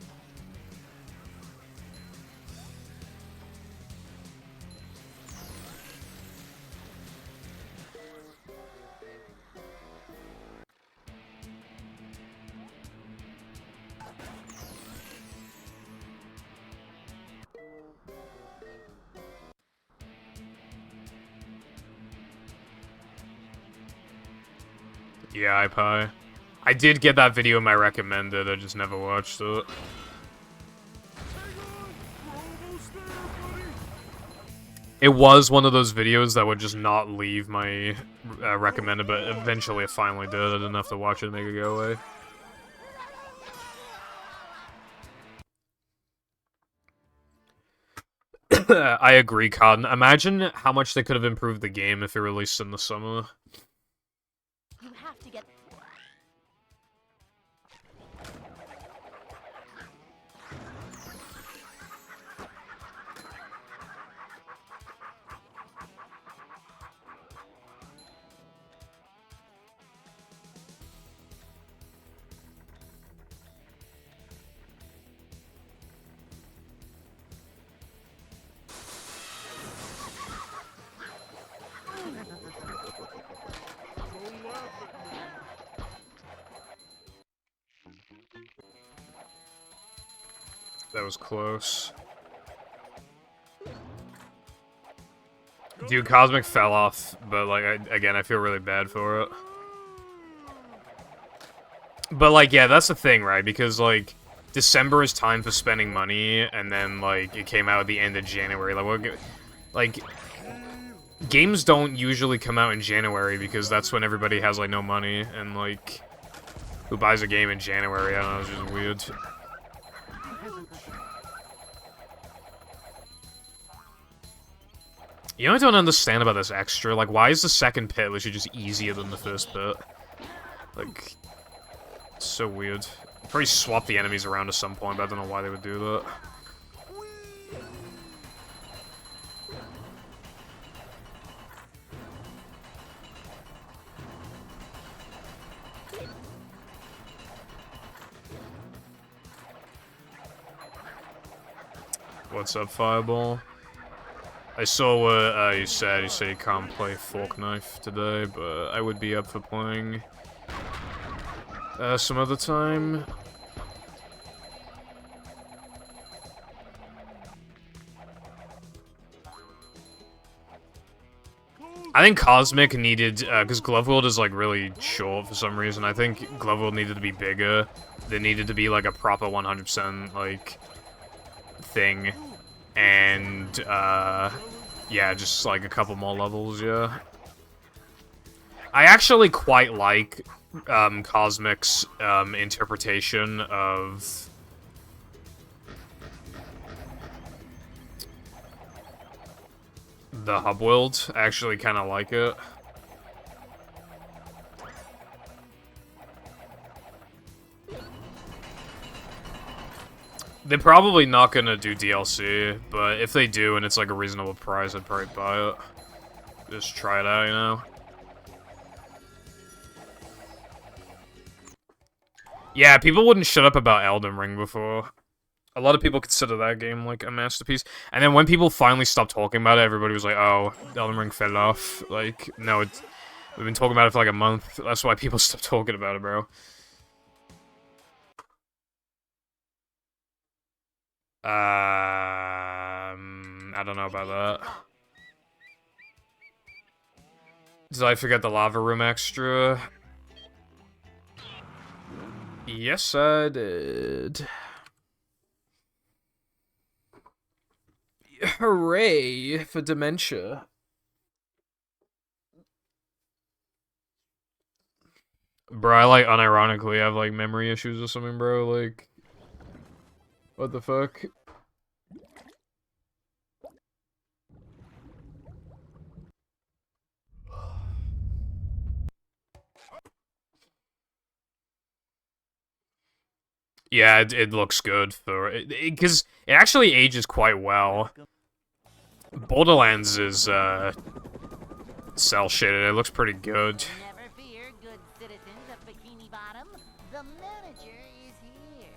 Yeah, iPie. I did get that video in my recommended, I just never watched it. It was one of those videos that would just not leave my recommended, but eventually it finally did. I didn't have to watch it to make it go away. I agree, Cotton. Imagine how much they could have improved the game if it released in the summer. You have to get. That was close. Dude, Cosmic fell off, but, like, again, I feel really bad for it. But, like, yeah, that's the thing, right? Because, like, December is time for spending money, and then, like, it came out at the end of January. Like, games don't usually come out in January, because that's when everybody has, like, no money, and, like, who buys a game in January? I don't know, it's just weird. You know what I don't understand about this extra? Like, why is the second pit literally just easier than the first pit? Like, it's so weird. Probably swap the enemies around at some point, but I don't know why they would do that. What's up, Fireball? I saw what you said. You said you can't play Fork Knife today, but I would be up for playing some other time. I think Cosmic needed, because Glove World is, like, really short for some reason. I think Glove World needed to be bigger. There needed to be, like, a proper 100%, like, thing. And, yeah, just, like, a couple more levels, yeah. I actually quite like, Cosmic's, interpretation of... the hub world. I actually kind of like it. They're probably not gonna do DLC, but if they do and it's like a reasonable price, I'd probably buy it. Just try it out, you know? Yeah, people wouldn't shut up about Elden Ring before. A lot of people consider that game like a masterpiece. And then when people finally stopped talking about it, everybody was like, "Oh, Elden Ring fell off." Like, no, we've been talking about it for like a month. That's why people stopped talking about it, bro. I don't know about that. Did I forget the lava room extra? Yes, I did. Hooray for dementia. Bro, I like unironically have like memory issues or something, bro. Like, what the fuck? Yeah, it looks good for it because it actually ages quite well. Borderlands is cell shaded. It looks pretty good. Never fear, good citizens of Bikini Bottom. The manager is here.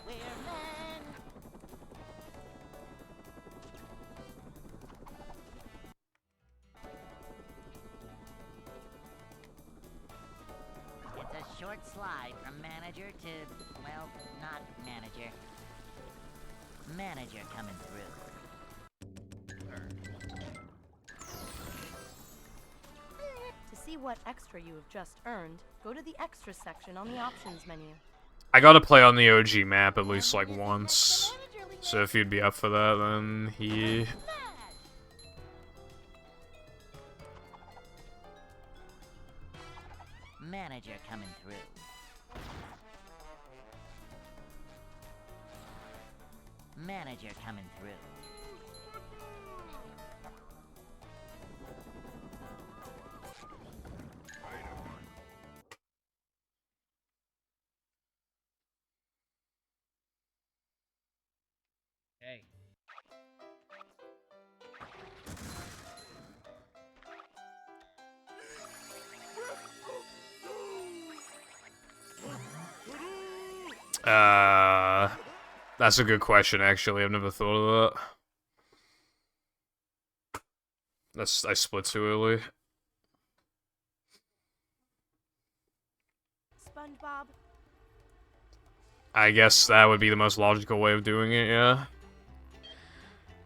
We're men. It's a short slide from manager to, well, not manager. Manager coming through. To see what extra you have just earned, go to the extra section on the options menu. I gotta play on the OG map at least like once. So if you'd be up for that, then he. Manager coming through. Manager coming through. Hey. That's a good question, actually. I've never thought of that. I split too early. SpongeBob. I guess that would be the most logical way of doing it, yeah.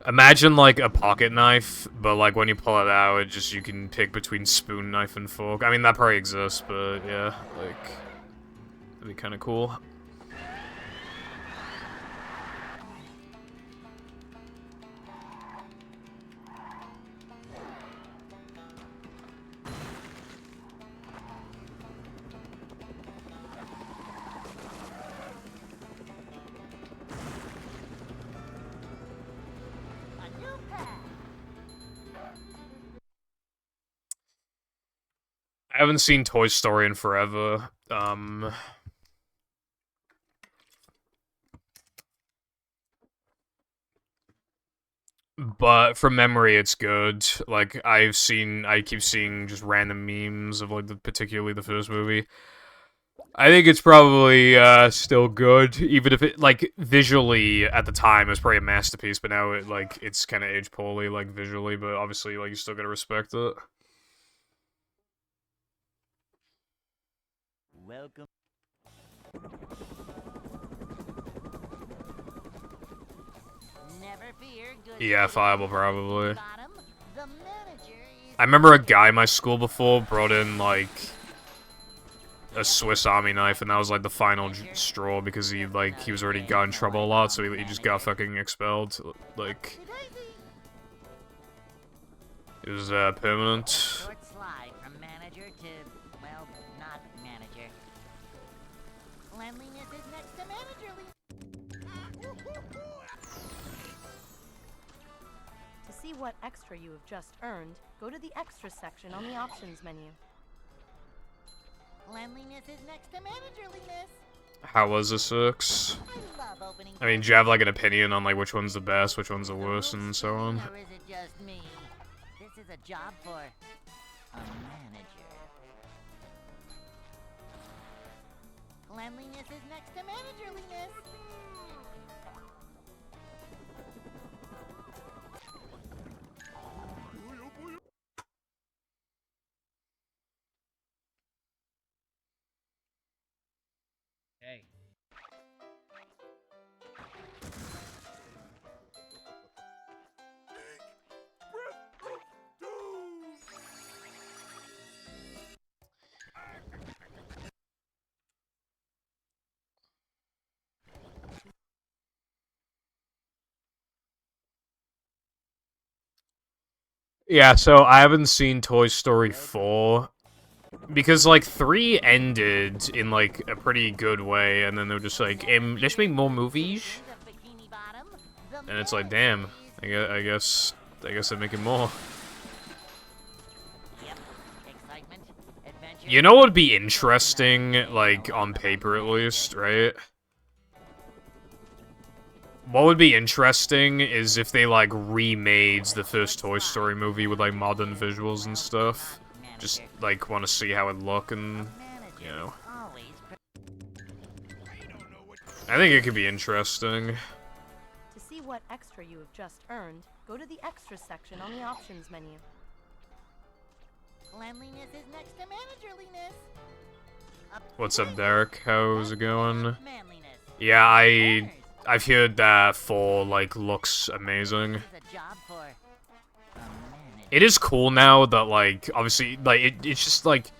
Imagine, like, a pocket knife, but, like, when you pull it out, you can pick between spoon, knife, and fork. I mean, that probably exists, but, yeah, like, that'd be kind of cool. I haven't seen Toy Story in forever. But from memory, it's good. Like, I keep seeing just random memes of, like, particularly the first movie. I think it's probably, still good, even if it, like, visually, at the time, it was probably a masterpiece, but now it's kind of aged poorly, like, visually, but obviously, like, you still gotta respect it. Welcome. Never fear, good Yeah, Fireball, probably. Bottom. The manager is I remember a guy in my school before brought in, like, a Swiss Army knife, and that was, like, the final straw, because he was already got in trouble a lot, so he just got fucking expelled. Like, it was, permanent. short slide from manager to, well, not manager. Cleanliness is next to managerly. To see what extra you have just earned, go to the extra section on the options menu. Cleanliness is next to managerliness. How was the 6? I love opening. I mean, do you have, like, an opinion on, like, which one's the best, which one's the worst, and so on? Or is it just me? This is a job for a manager. Cleanliness Manliness is next to managerliness. Hey. Yeah, so I haven't seen Toy Story 4 because like 3 ended in like a pretty good way, and then they were just like, let's make more movies, The Bikini Bottom, the and it's like, damn, I guess they're making more. Yep. Excitement, adventure. You know what would be interesting, like on paper at least, right? What would be interesting is if they like remade the first Toy Story movie with like modern visuals and stuff. Just like want to see how it'd look, and you know, I think it could be interesting. To see what extra you have just earned, go to the extras section on the options menu. Cleanliness is next to managerliness. What's up, Derek? How's it going? Manliness. Yeah, I've heard that 4 like looks amazing. This is a job for a manager. It is cool now that like obviously like it's just like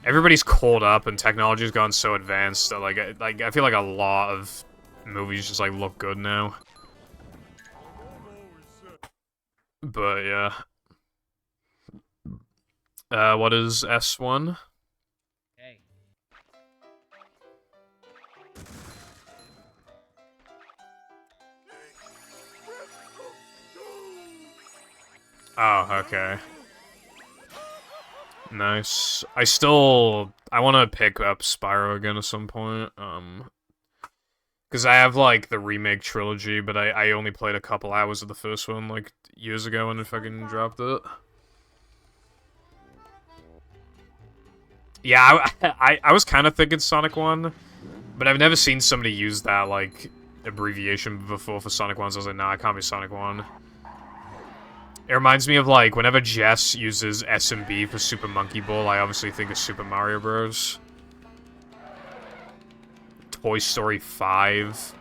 everybody's caught up and technology's gone so advanced that like I feel like a lot of movies just like look good now. But yeah. What is S1? Hey. Oh, okay. Nice. I want to pick up Spyro again at some point, because I have, like, the remake trilogy, but I only played a couple hours of the first one, like, years ago when I fucking dropped it. Yeah, I was kind of thinking Sonic 1, but I've never seen somebody use that, like, abbreviation before for Sonic 1, so I was like, nah, it can't be Sonic 1. It reminds me of, like, whenever Jess uses SMB for Super Monkey Ball, I obviously think of Super Mario Bros. Toy Story 5.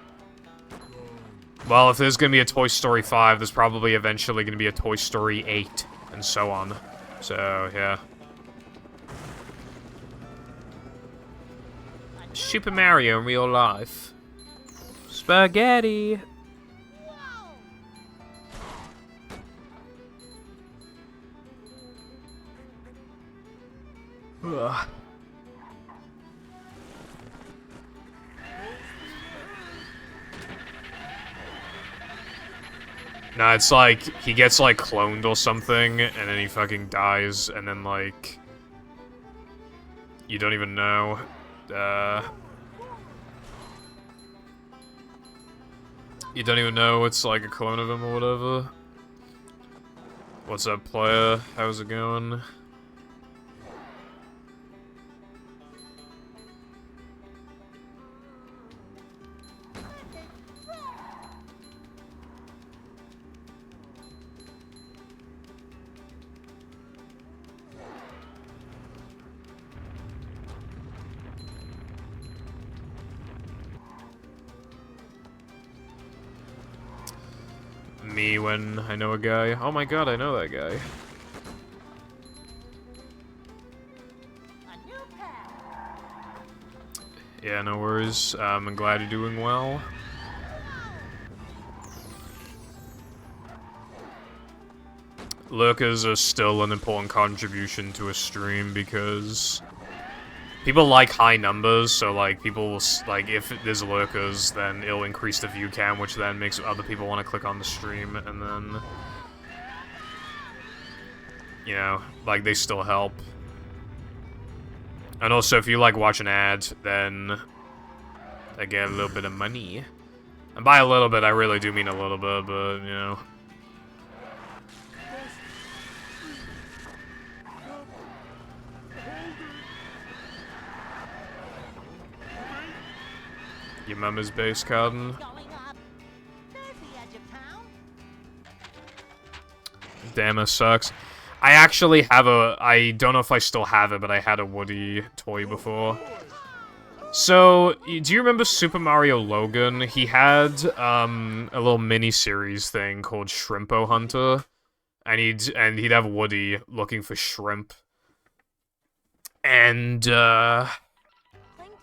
Well, if there's gonna be a Toy Story 5, there's probably eventually gonna be a Toy Story 8, and so on. So, yeah. Super Mario in real life. Spaghetti! Ugh. Nah, it's like, he gets, like, cloned or something, and then he fucking dies, and then, like... You don't even know. You don't even know it's, like, a clone of him or whatever. What's up, player? How's it going? Me when I know a guy. Oh my god, I know that guy. A new path. Yeah, no worries. I'm glad you're doing well. Lurkers are still an important contribution to a stream because people like high numbers, so like people will, like if there's lurkers, then it'll increase the view count, which then makes other people want to click on the stream, and then, you know, like they still help. And also, if you like watch an ad, then I get a little bit of money. And by a little bit, I really do mean a little bit, but you know. Your mama's base, Carden. Going up. There's the edge of town. Damn, it sucks. I actually have I don't know if I still have it, but I had a Woody toy before. So, do you remember Super Mario Logan? He had, a little mini-series thing called Shrimpo Hunter. And he'd have Woody looking for shrimp. And, Plankton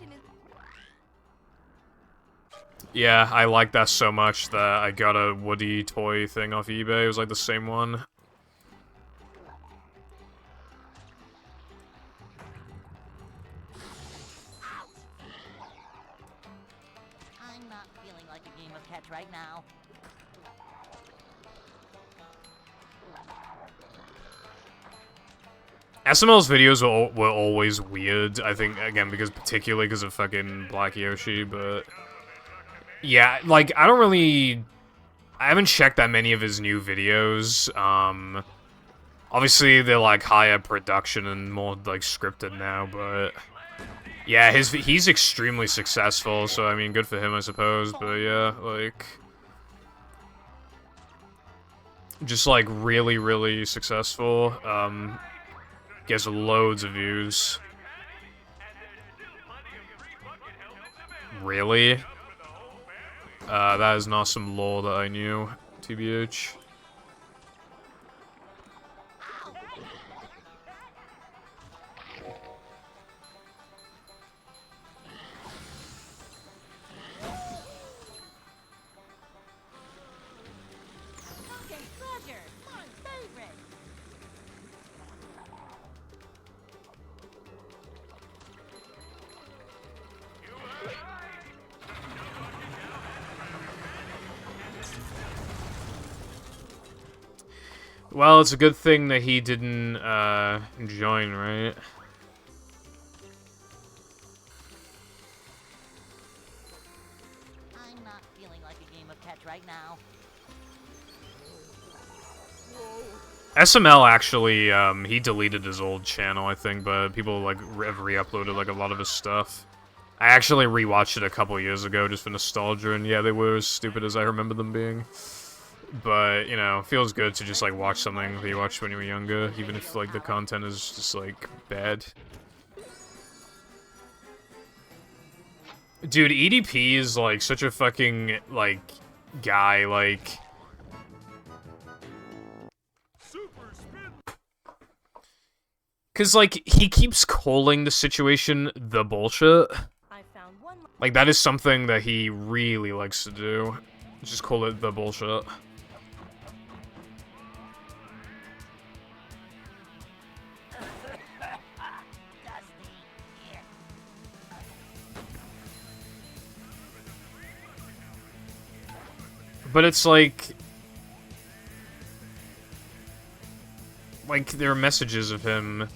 is yeah, I like that so much that I got a Woody toy thing off eBay. It was like the same one. I'm not feeling like a game of catch right now. SML's videos were always weird, I think, again, particularly because of fucking Black Yoshi, but... Yeah, like, I haven't checked that many of his new videos, obviously they're, like, higher production and more, like, scripted now, but... Yeah, he's extremely successful, so, I mean, good for him, I suppose, but yeah, like... Just, like, really, really successful, gets loads of views. Really? That is not some lore that I knew, TBH. Sunken treasure. My favorite. Well, it's a good thing that he didn't, join, right? I'm not feeling like a game of catch right now. SML actually, he deleted his old channel, I think, but people, like, have re-uploaded, like, a lot of his stuff. I actually rewatched it a couple years ago just for nostalgia, and yeah, they were as stupid as I remember them being. But, you know, feels good to just, like, watch something that you watched when you were younger, even if, like, the content is just, like, bad. Dude, EDP is, like, such a fucking, like, guy, like... Super spin. Cause, like, he keeps calling the situation the bullshit. I found one. Like, that is something that he really likes to do. Just call it the bullshit. But it's like... Like, there are messages of him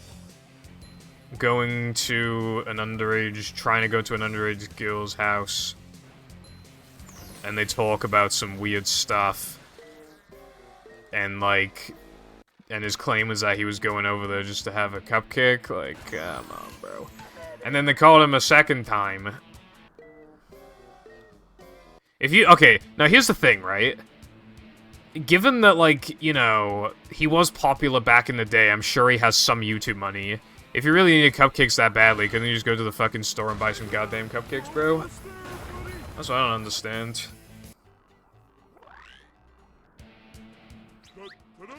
going to an underage... trying to go to an underage girl's house. And they talk about some weird stuff. And, like... And his claim was that he was going over there just to have a cupcake. Like, come on, bro. And then they called him a second time. If you... Okay, now here's the thing, right? Given that, like, you know, he was popular back in the day, I'm sure he has some YouTube money. If you really needed cupcakes that badly, couldn't you just go to the fucking store and buy some goddamn cupcakes, bro? That's what I don't understand. Ta-da!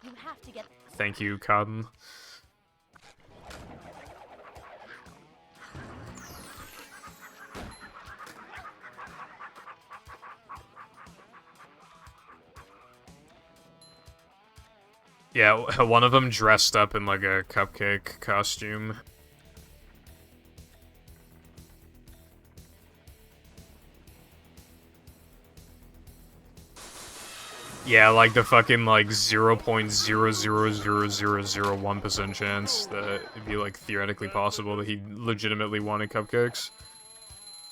You have to get. Thank you, Cotton. Yeah, one of them dressed up in, like, a cupcake costume. Yeah, like the fucking, like, 0.0000001% chance that it'd be, like, theoretically possible that he legitimately wanted cupcakes.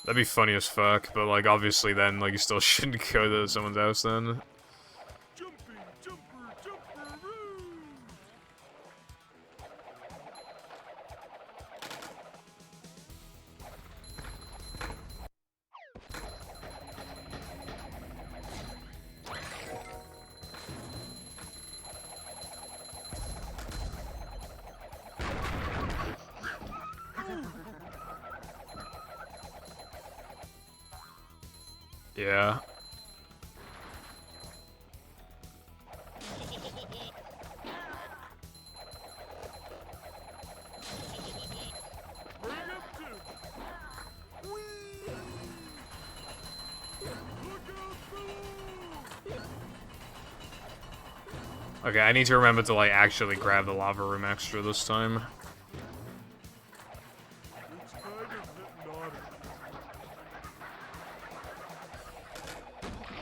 That'd be funny as fuck, but like obviously then like you still shouldn't go to someone's house then. Jumping, jumper, jumperoo! Yeah. Bring up to. Whee! Look out below! Okay, I need to remember to like actually grab the lava room extra this time. It's kind of hypnotic.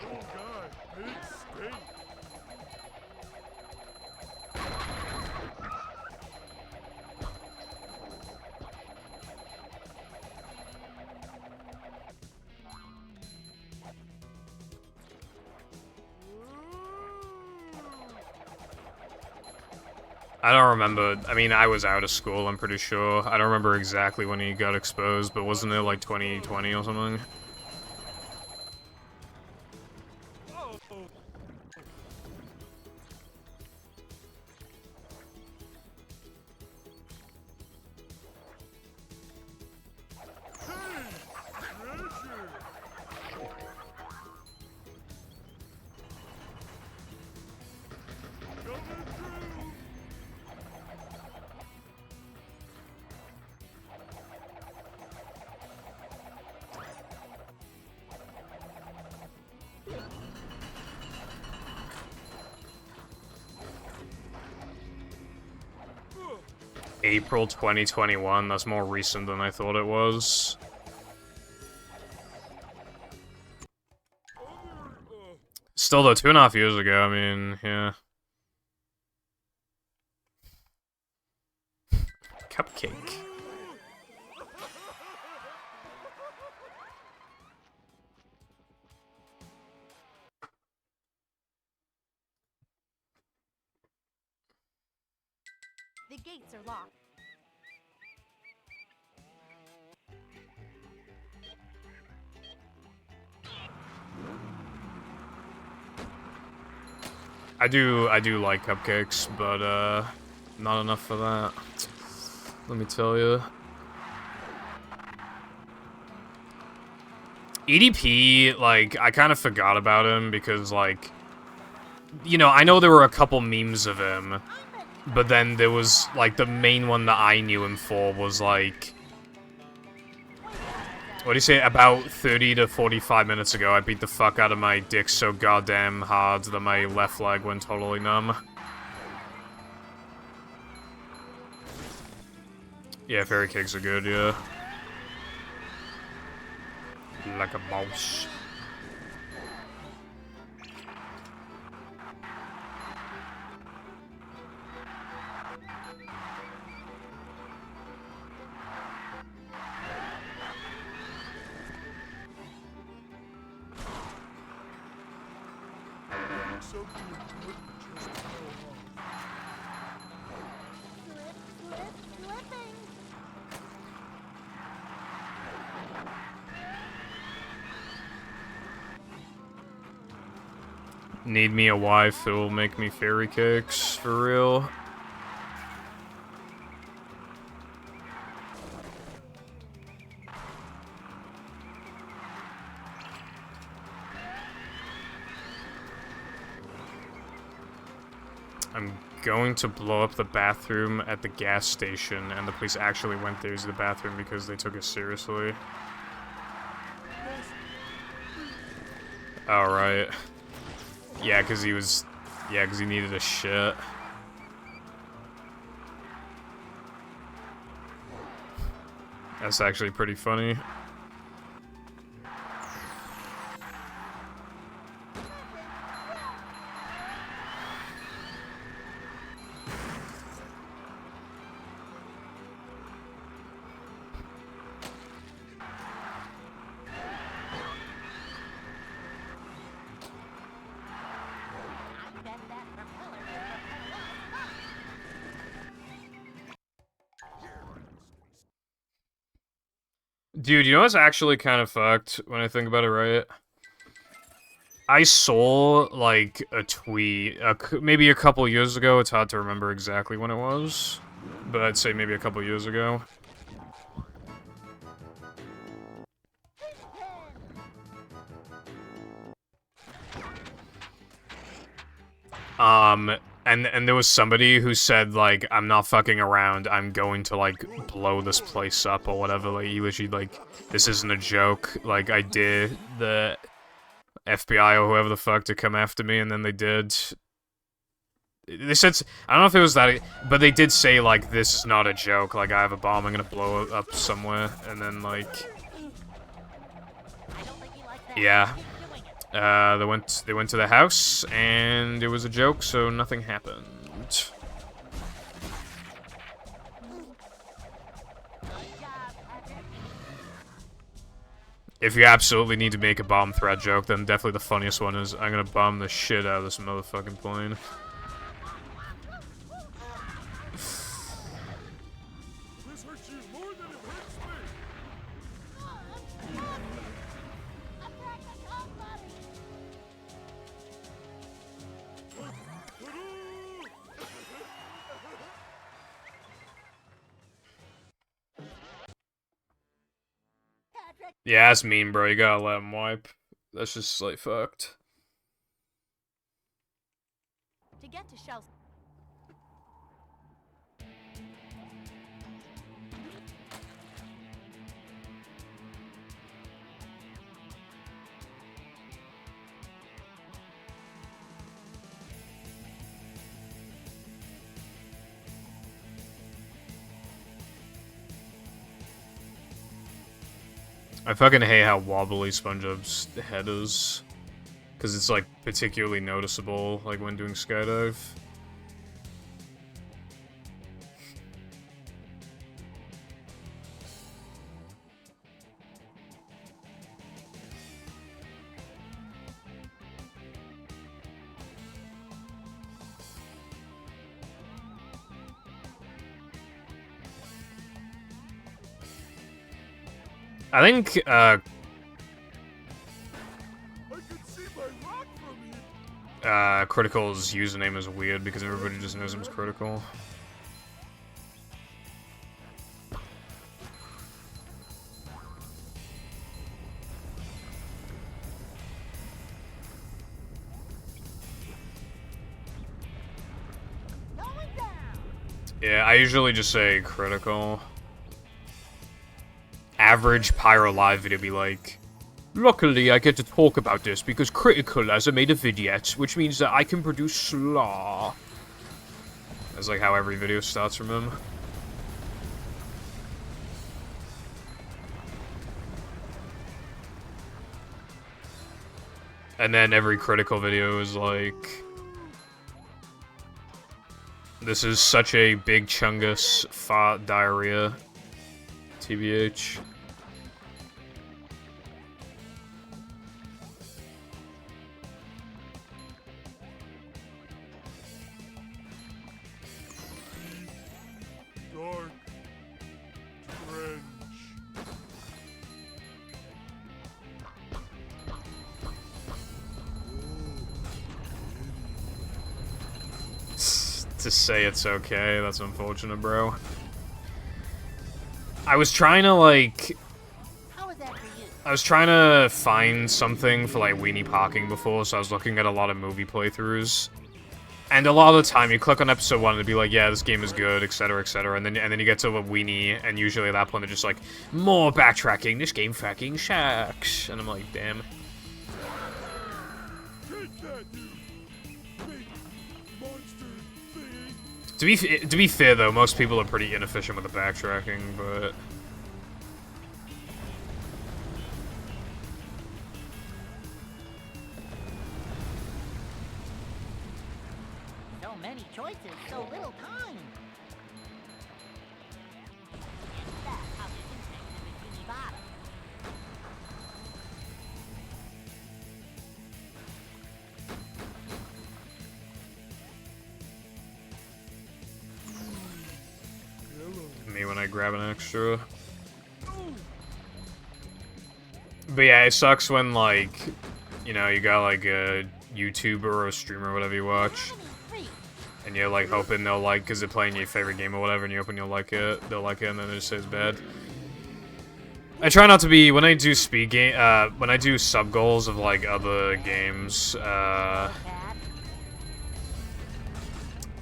Little guy, big steak. I don't remember. I mean, I was out of school, I'm pretty sure. I don't remember exactly when he got exposed, but wasn't it like 2020 or something? Oh. Hey, treasure. Coming through. April 2021, that's more recent than I thought it was. Still though, 2.5 years ago, I mean, yeah. Cupcake. The gates are locked. I do like cupcakes, but not enough for that. Let me tell you. EDP, like, I kind of forgot about him because, like, you know, I know there were a couple memes of him, but then there was, like, the main one that I knew him for was, like, what do you say, about 30 to 45 minutes ago, I beat the fuck out of my dick so goddamn hard that my left leg went totally numb. Yeah, fairy cakes are good, yeah. Like a mouse. Something important just fell off. Slipping. Need me a wife who will make me fairy cakes, for real. I'm going to blow up the bathroom at the gas station, and the police actually went there to the bathroom because they took it seriously. Alright. Yeah, because he was... Yeah, because he needed a shit. That's actually pretty funny. Dude, you know what's actually kind of fucked when I think about it, right? I saw, like, a tweet, maybe a couple years ago. It's hard to remember exactly when it was, but I'd say maybe a couple years ago. And there was somebody who said, like, I'm not fucking around, I'm going to, like, blow this place up or whatever. Like, he literally, like, this isn't a joke. Like, I did the FBI or whoever the fuck to come after me, and then they did. They said, I don't know if it was that, but they did say, like, this is not a joke. Like, I have a bomb, I'm gonna blow it up somewhere, and then, like, I don't think he likes that. yeah. Keep doing it. They went to the house, and it was a joke, so nothing happened. Good job, Patrick. If you absolutely need to make a bomb threat joke, then definitely the funniest one is, I'm gonna bomb the shit out of this motherfucking plane. This hurts you more than it hurts me. Patrick. Yeah, that's mean, bro. You gotta let him wipe. That's just, like, fucked. To get to Shell's. I fucking hate how wobbly SpongeBob's head is. Because it's, like, particularly noticeable, like, when doing skydive. I think, I can see my rock from here. Critical's username is weird because everybody just knows him as Critical. Going down. Yeah, I usually just say Critical. Average Pyro Live video be like, luckily I get to talk about this because Critical has made a vignette, which means that I can produce slaw. That's like how every video starts from him. And then every Critical video is like, this is such a big chungus fart diarrhea. TBH. Dark. Trench. To say it's okay, that's unfortunate, bro. I was trying to, like... How was that for you? I was trying to find something for, like, Weenie Parking before, so I was looking at a lot of movie playthroughs. And a lot of the time, you click on episode 1 and it'd be like, yeah, this game is good, etc., and then you get to a Weenie, and usually at that point they're just like, more backtracking, this game fucking sucks. And I'm like, damn. Take that, you big monster thingy. To be fair, though, most people are pretty inefficient with the backtracking, but... So many choices, so little time. And that's how the insects in Bikini Bottom. Hello. Me when I grab an extra. But yeah, it sucks when, like, you know, you got, like, a YouTuber or a streamer or whatever you watch, and you're, like, hoping they'll like, because they're playing your favorite game or whatever, and you're hoping you'll like it, they'll like it, and then it just says bad. I try not to be, when I do when I do sub-goals of, like, other games,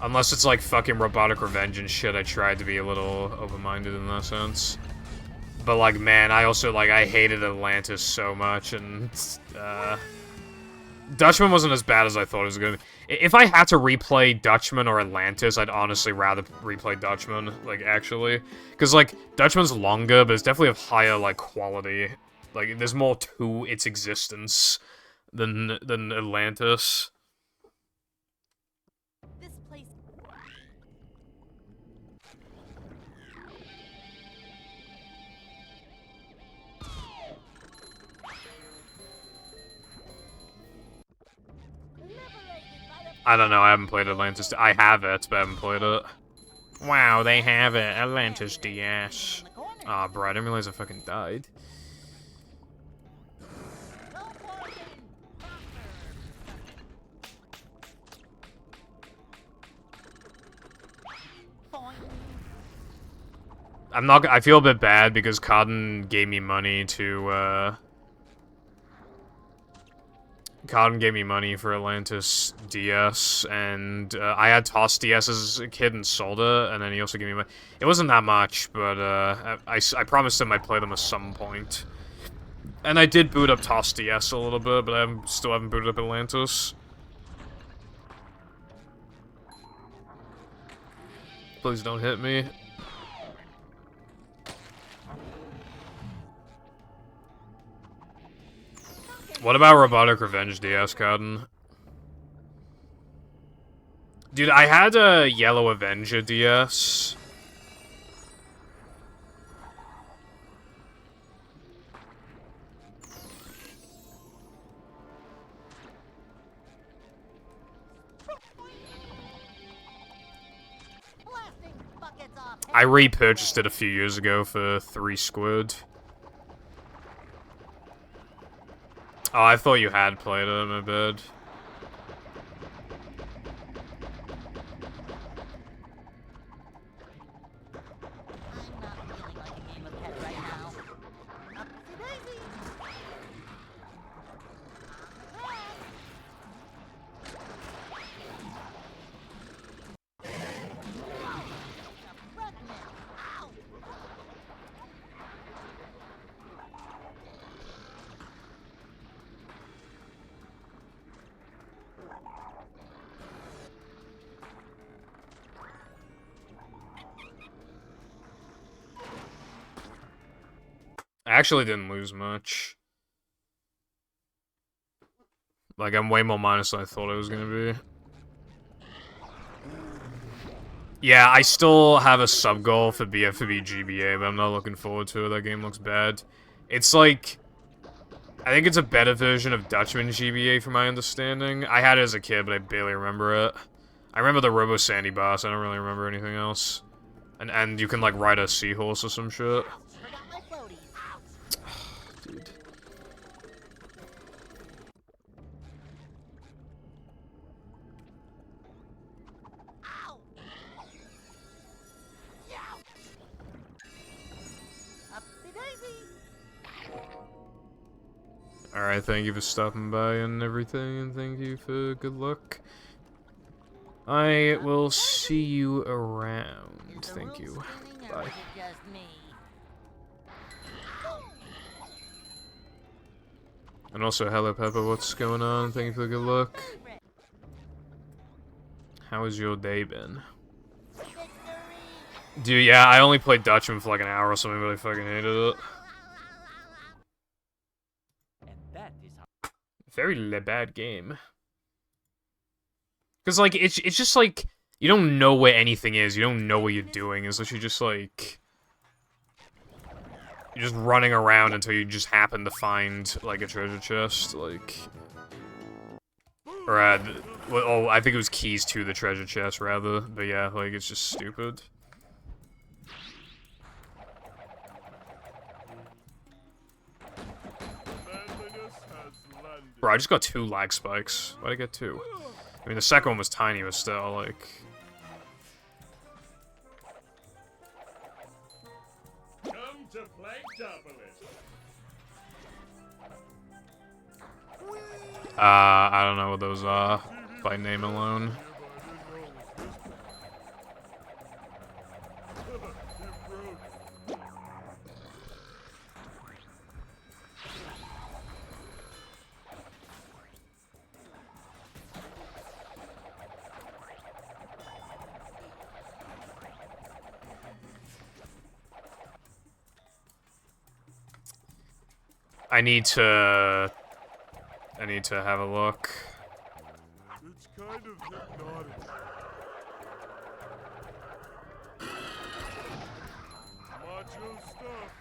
unless it's, like, fucking Robotic Revenge and shit, I try to be a little open-minded in that sense. But, like, man, I also, like, I hated Atlantis so much, and, Dutchman wasn't as bad as I thought it was gonna be. If I had to replay Dutchman or Atlantis, I'd honestly rather replay Dutchman, like, actually. Because, like, Dutchman's longer, but it's definitely of higher, like, quality. Like, there's more to its existence than Atlantis. This place. I don't know, I haven't played Atlantis. I have it, but I haven't played it. Wow, they have it. Atlantis DS. Aw, bro, I didn't realize I fucking died. I feel a bit bad because Cotton gave me money to, Cotton gave me money for Atlantis DS, and I had Toss DS as a kid and sold it, and then he also gave me money. It wasn't that much, but I promised him I'd play them at some point. And I did boot up Toss DS a little bit, but I still haven't booted up Atlantis. Please don't hit me. What about Robotic Revenge DS, Cotton? Dude, I had a Yellow Avenger DS. I repurchased it a few years ago for 3 squid. Oh, I thought you had played it, my bad. I'm not feeling like a game of pet right now. Upsy-daisy! I actually didn't lose much. Like, I'm way more minus than I thought I was gonna be. Yeah, I still have a sub-goal for BFB GBA, but I'm not looking forward to it. That game looks bad. It's like... I think it's a better version of Dutchman GBA, from my understanding. I had it as a kid, but I barely remember it. I remember the Robo Sandy boss, I don't really remember anything else. And you can, like, ride a seahorse or some shit. Forgot my floaties. Dude. Ow! Yow! Upsy-daisy! Alright, thank you for stopping by and everything, and thank you for good luck. I will see you around. Is the Thank room you. spinning, or Bye. is it just me? And also, hello Pepper, what's going on? Thank you for the good luck. Favorite. How has your day been? Victory! Dude, yeah, I only played Dutchman for like an hour or something, but I fucking hated it. And that is how. Very bad game. Because, like, it's just, like, you don't know where anything is. You don't know what you're doing. It's literally just, like... You're just running around until you just happen to find, like, a treasure chest, like... Or, well, oh, I think it was keys to the treasure chest, rather. But yeah, like, it's just stupid. Bro, I just got 2 lag spikes. Why'd I get 2? I mean, the second one was tiny, but still, like... Come to Planktopolis. I don't know what those are by name alone. I need to have a look. It's kind of hypnotic. Macho stuff.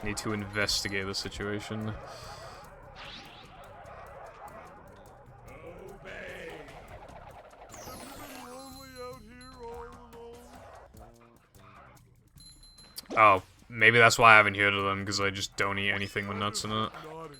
Need to investigate the situation. Obey. Have you been lonely out here all alone? Oh, maybe that's why I haven't heard of them, because I just don't eat anything with nuts in it. Hypnotic.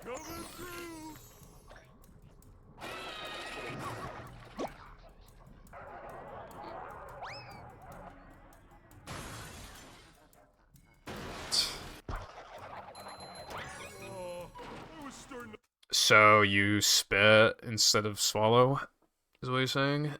Coming through. Oh, I was starting to. So you spit instead of swallow, is what you're saying?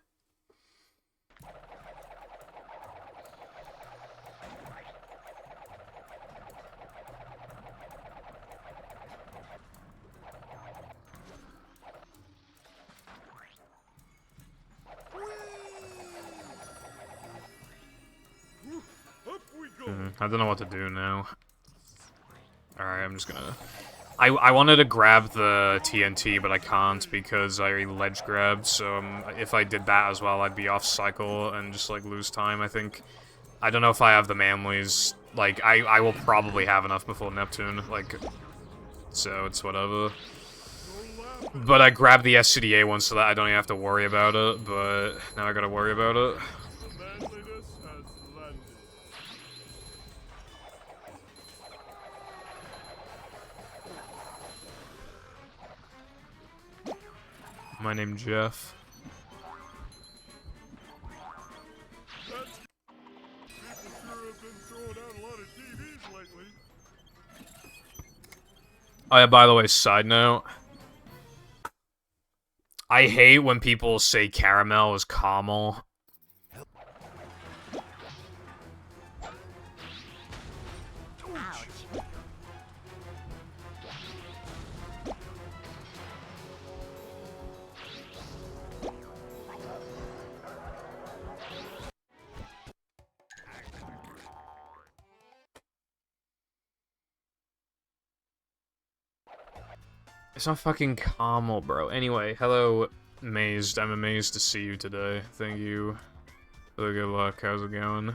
Up we go. I don't know what to do now. Alright, I'm just gonna... I wanted to grab the TNT, but I can't because I already ledge grabbed, so if I did that as well, I'd be off cycle and just, like, lose time, I think. I don't know if I have the Manleys. Like, I will probably have enough before Neptune, like, so it's whatever. But I grabbed the SCDA one so that I don't even have to worry about it, but now I gotta worry about it. The manliness has landed. My name's Jeff. That's people sure have been throwing out a lot of TVs lately. Oh yeah, by the way, side note. I hate when people say caramel is caramel. Ouch. It's not fucking caramel, bro. Anyway, hello, Mazed. I'm amazed to see you today. Thank you for the good luck. How's it going?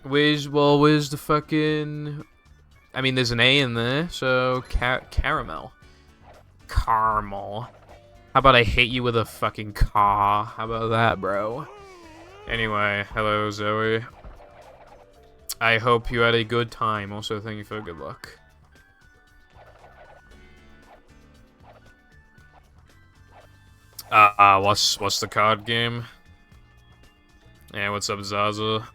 Where's the fucking... I mean, there's an A in there, so caramel. Caramel. How about I hate you with a fucking car? How about that, bro? Anyway, hello, Zoe. I hope you had a good time. Also, thank you for good luck. What's the card game? Yeah, what's up, Zaza?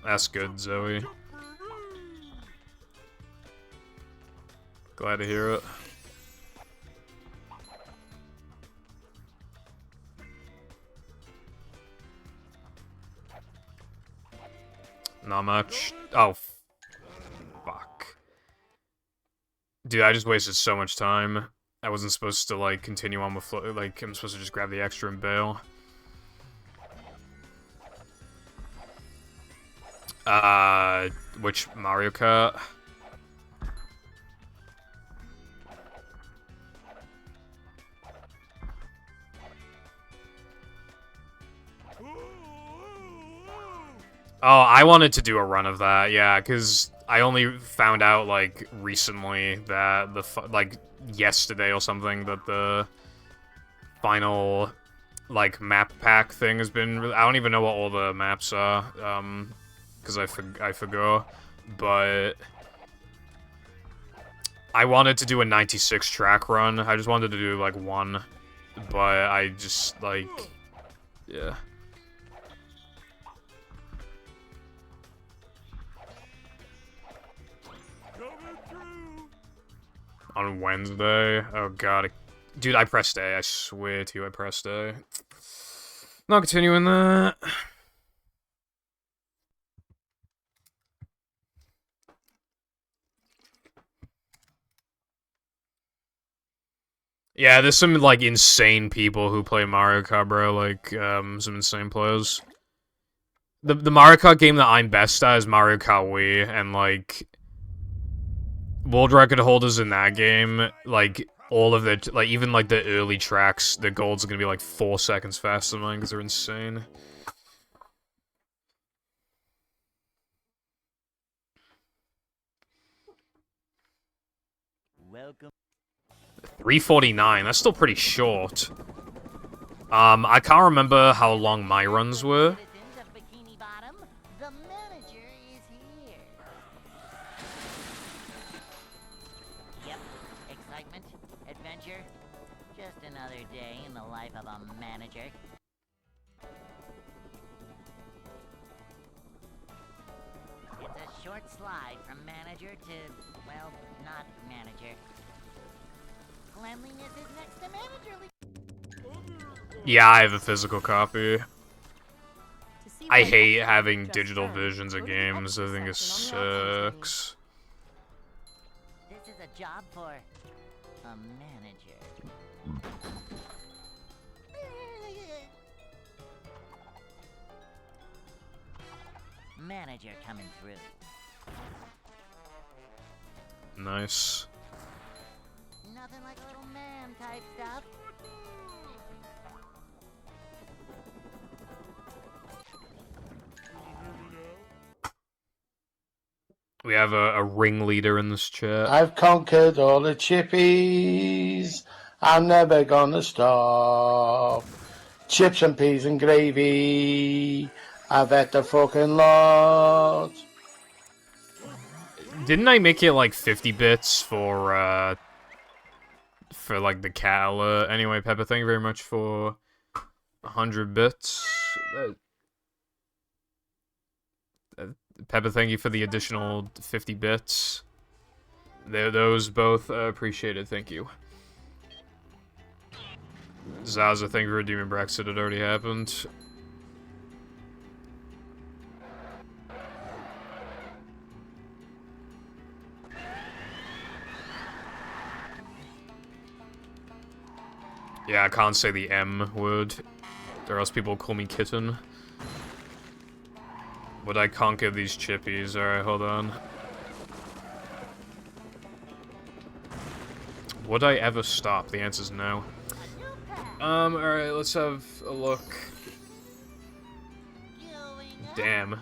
That's good, Zoe. Glad to hear it. Not much. Oh, fuck. Dude, I just wasted so much time. I wasn't supposed to, like, continue on with, like, I'm supposed to just grab the extra and bail. Which Mario Kart? Oh, I wanted to do a run of that, yeah, because I only found out, like, recently that like, yesterday or something, that the final, like, map pack thing has been... I don't even know what all the maps are, because I forgot, but... I wanted to do a 96 track run. I just wanted to do, like, one, but I just, like... Yeah. Coming through. On Wednesday? Oh god. Dude, I pressed A. I swear to you, I pressed A. Not continuing that. Yeah, there's some, like, insane people who play Mario Kart, bro. Like, some insane players. The Mario Kart game that I'm best at is Mario Kart Wii, and, like... world record holders in that game, like, all of the, like, even, like, the early tracks, the golds are gonna be, like, 4 seconds faster than mine, because they're insane. Welcome. 3:49, that's still pretty short. I can't remember how long my runs were. Citizens of Bikini Bottom, the manager is here. Yep, excitement, adventure, just another day in the life of a manager. It's a short slide from manager to, well, not manager. Cleanliness is next to managerly. Yeah, I have a physical copy. To see I what hate extra having you've just digital earned, versions go of to the games. I extra think it section on the options menu. sucks. This is a job for a manager. Manager coming through. Nice. Nothing like a little man type stuff. We have a ringleader in this chat. I've conquered all the chippies. I'm never gonna stop. Chips and peas and gravy. I've had the fucking lot. Didn't I make it like 50 bits for like the cat alert? Anyway, Pepper, thank you very much for 100 bits. Pepper, thank you for the additional 50 bits. Those both appreciated, thank you. Zaza, thank you for redeeming Brexit, it already happened. Yeah, I can't say the M word, or else people call me kitten. Would I conquer these chippies? Alright, hold on. Would I ever stop? The answer's no. Alright, let's have a look. Damn. You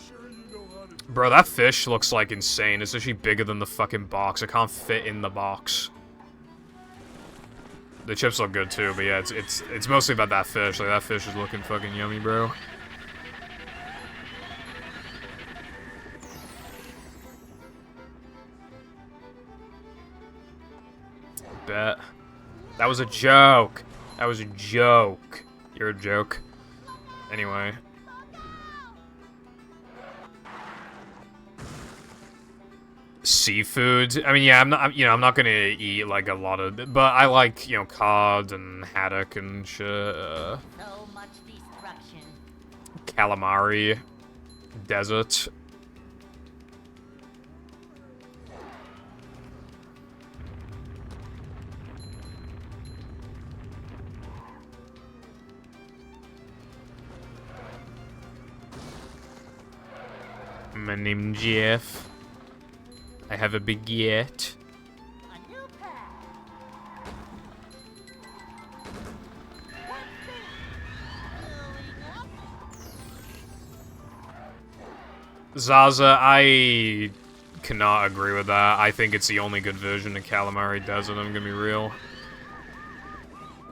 sure you know how to Bro, that fish looks like insane. It's actually bigger than the fucking box. I can't fit in the box. The chips look good too, but yeah, it's mostly about that fish. Like, that fish is looking fucking yummy, bro. Bet. That was a joke. That was a joke. You're a joke. Anyway. Seafood. I mean, yeah, I'm not gonna eat like a lot of, but I like, cod and haddock and shit. So much destruction. Calamari. Desert. My name's Jeff. I have a baguette. A new pack. What's this? Going up. Zaza, I cannot agree with that. I think it's the only good version of Calamari Desert, I'm gonna be real.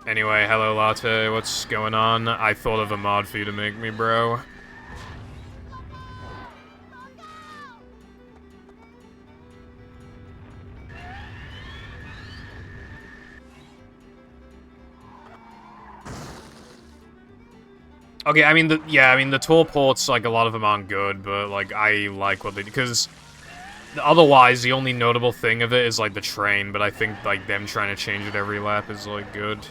Anyway, hello Latte, what's going on? I thought of a mod for you to make me, bro. Okay, I mean, the tour ports, like, a lot of them aren't good, but, like, I like what they do, because otherwise, the only notable thing of it is, like, the train, but I think, like, them trying to change it every lap is, like, good.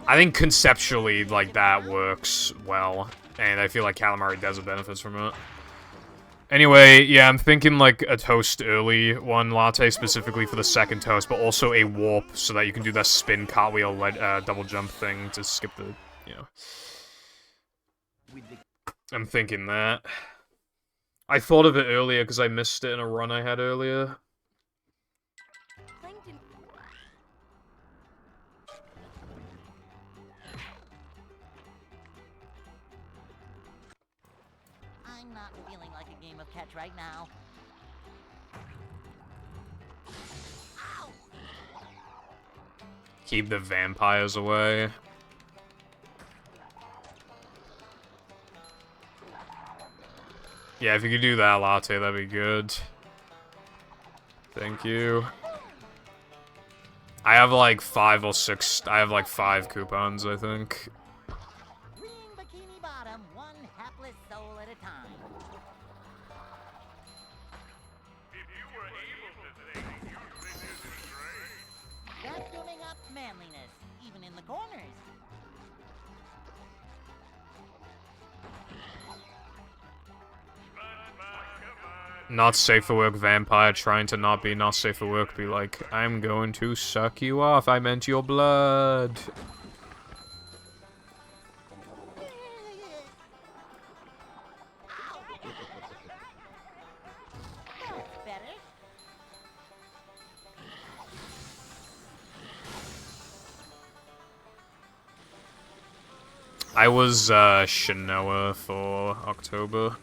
I think conceptually, like, that works well, and I feel like Calamari Desert benefits from it. Anyway, yeah, I'm thinking, like, a toast early one latte specifically for the second toast, but also a warp so that you can do that spin cartwheel double jump thing to skip the, you know. I'm thinking that. I thought of it earlier because I missed it in a run I had earlier. Plankton. I'm not feeling like a game of catch right now. Ow! Keep the vampires away. Yeah, if you could do that, Latte, that'd be good. Thank you. I have like 5 or 6, I have like 5 coupons, I think. Green Bikini Bottom, one hapless soul at a time. If you were able to think, you'd think this is great. Vacuuming up manliness, even in the corners. Not safe for work vampire trying to not be not safe for work be like, I'm going to suck you off, I meant your blood. That's better. I was Shinoa for October.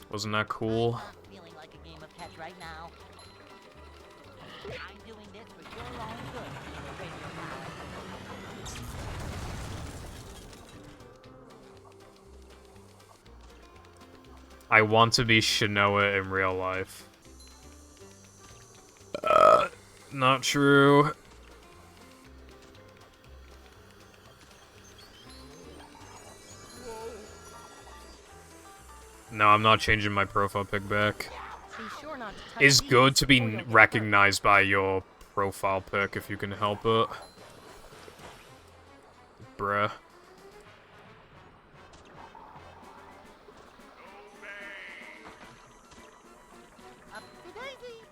Wasn't that cool? I'm not feeling like a game of catch right now. I'm doing this for your own good, Radio Power. I want to be Shinoa in real life. Not true. No, I'm not changing my profile pic back. Be sure not to touch It's these good to or be you'll get hurt. recognized by your profile pic if you can help it. Bruh. Upsy daisy.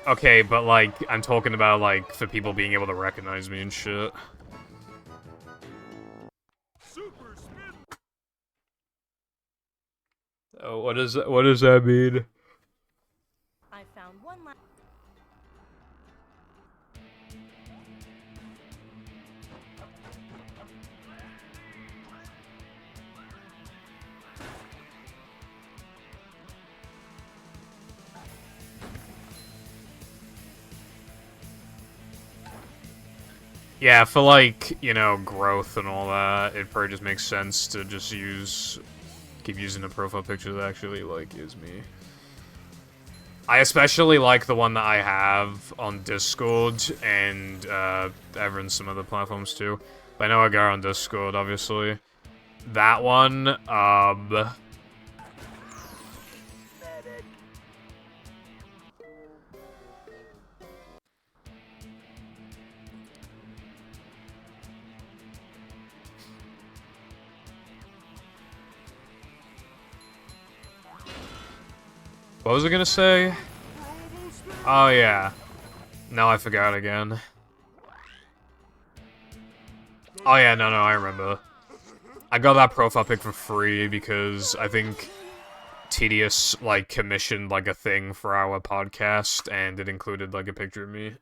Okay, but like, I'm talking about like, for people being able to recognize me and shit. Super spin. Oh, what does that mean? I found one last. Yeah, for like, you know, growth and all that, it probably just makes sense to just keep using a profile picture that actually, like, is me. I especially like the one that I have on Discord and, ever in some other platforms too. But I know I got on Discord, obviously. That one, what was I gonna say? Oh, yeah. Now I forgot again. Oh, yeah, no, I remember. I got that profile pic for free because I think Tedious, like, commissioned, like, a thing for our podcast, and it included, like, a picture of me.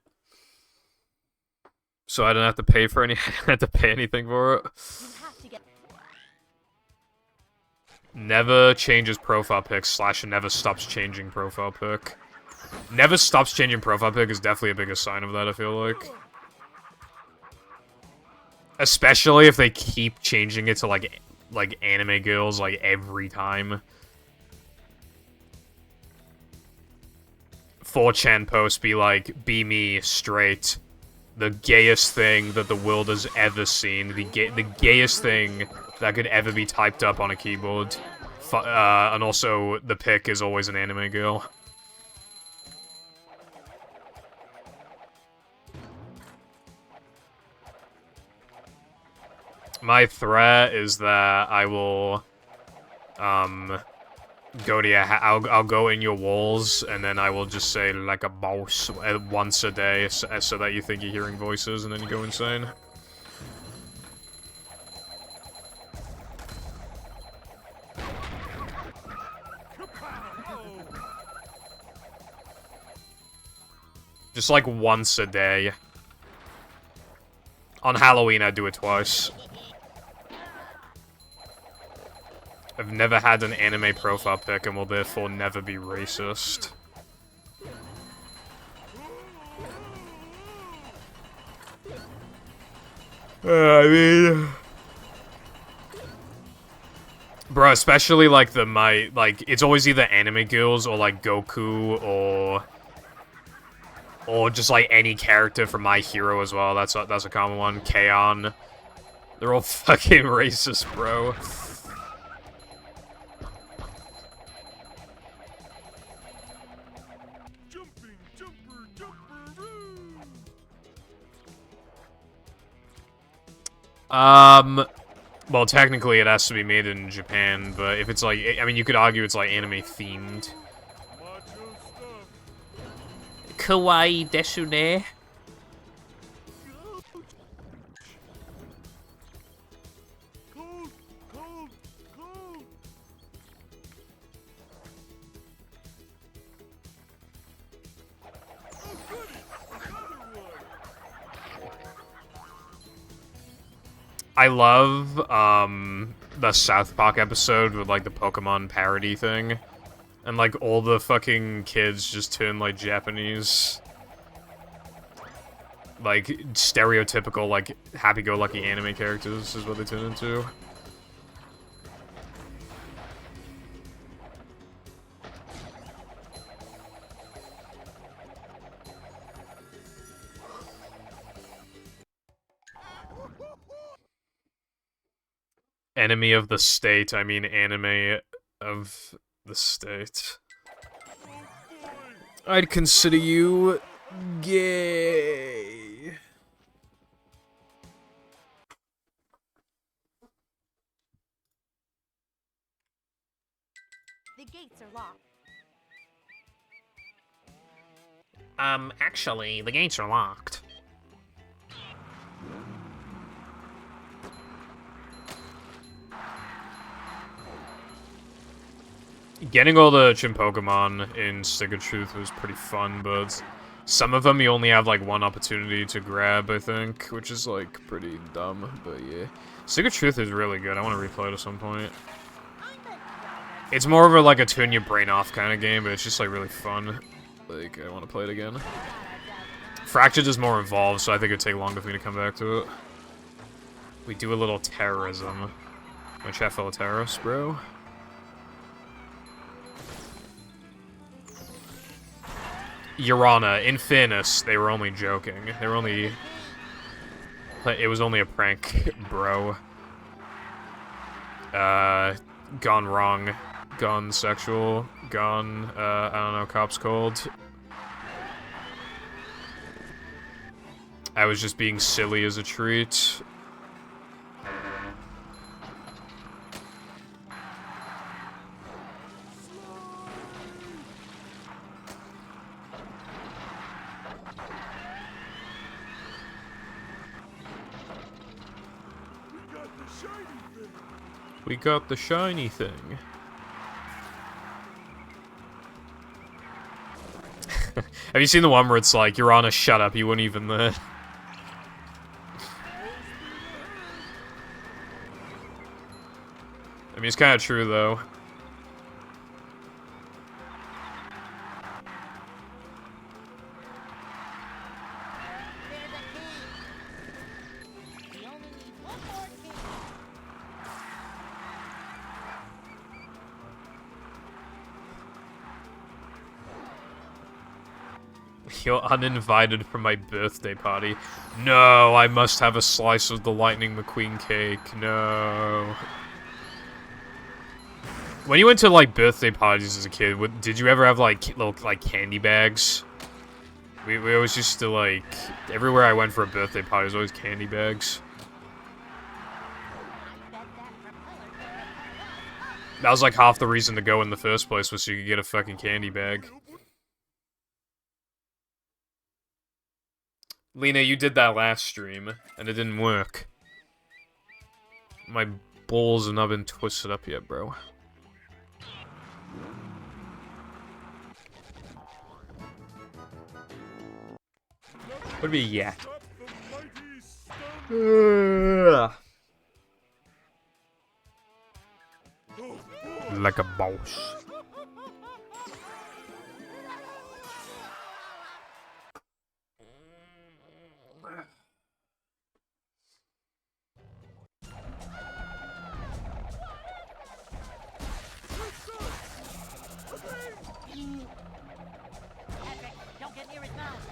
So I don't have to pay for any. I don't have to pay anything for it. You have to get. Never changes profile pic / never stops changing profile pic. Never stops changing profile pic is definitely a bigger sign of that, I feel like. Especially if they keep changing it to like anime girls like every time. 4chan posts be like, be me, straight. The gayest thing that the world has ever seen. The gayest thing that could ever be typed up on a keyboard. And also, the pic is always an anime girl. My threat is that I will, go to your I'll go in your walls, and then I will just say, like a boss, once a day, so that you think you're hearing voices, and then you go insane. Just like once a day. On Halloween, I do it twice. I've never had an anime profile pic and will therefore never be racist. I mean... Bro, especially like it's always either anime girls or like Goku or just like any character from My Hero as well. That's a common one. K-On! They're all fucking racist, bro. Well, technically it has to be made in Japan, but if it's like, I mean, you could argue it's like anime themed. Kawaii desu ne. I love, the South Park episode with, like, the Pokemon parody thing. And, like, all the fucking kids just turn, like, Japanese. Like, stereotypical, like, happy-go-lucky anime characters is what they turn into. Enemy of the state, I mean anime of the state. I'd consider you gay. The gates are locked. Actually, the gates are locked. Getting all the Chim Pokemon in Stick of Truth was pretty fun, but some of them you only have, like, one opportunity to grab, I think, which is, like, pretty dumb, but yeah. Stick of Truth is really good. I want to replay it at some point. It's more of a, like, a turn your brain off kind of game, but it's just, like, really fun. Like, I want to play it again. Fractured is more involved, so I think it would take longer for me to come back to it. We do a little terrorism. My chat full of terrorists, bro. Your Honor, in fairness, they were only joking. They were only... It was only a prank, bro. Gone wrong. Gone sexual. Gone, I don't know, cops cold. I was just being silly as a treat. We got the shiny thing. Have you seen the one where it's like, Your Honor, shut up, you weren't even there? I mean, it's kind of true, though. There's a key. We only need one more key. You're uninvited from my birthday party. No, I must have a slice of the Lightning McQueen cake. No. When you went to, like, birthday parties as a kid, did you ever have, like, little, like, candy bags? We always used to, like... Everywhere I went for a birthday party, there was always candy bags. That was, like, half the reason to go in the first place, was so you could get a fucking candy bag. Lena, you did that last stream, and it didn't work. My balls have not been twisted up yet, bro. Would be yeah. Like a boss.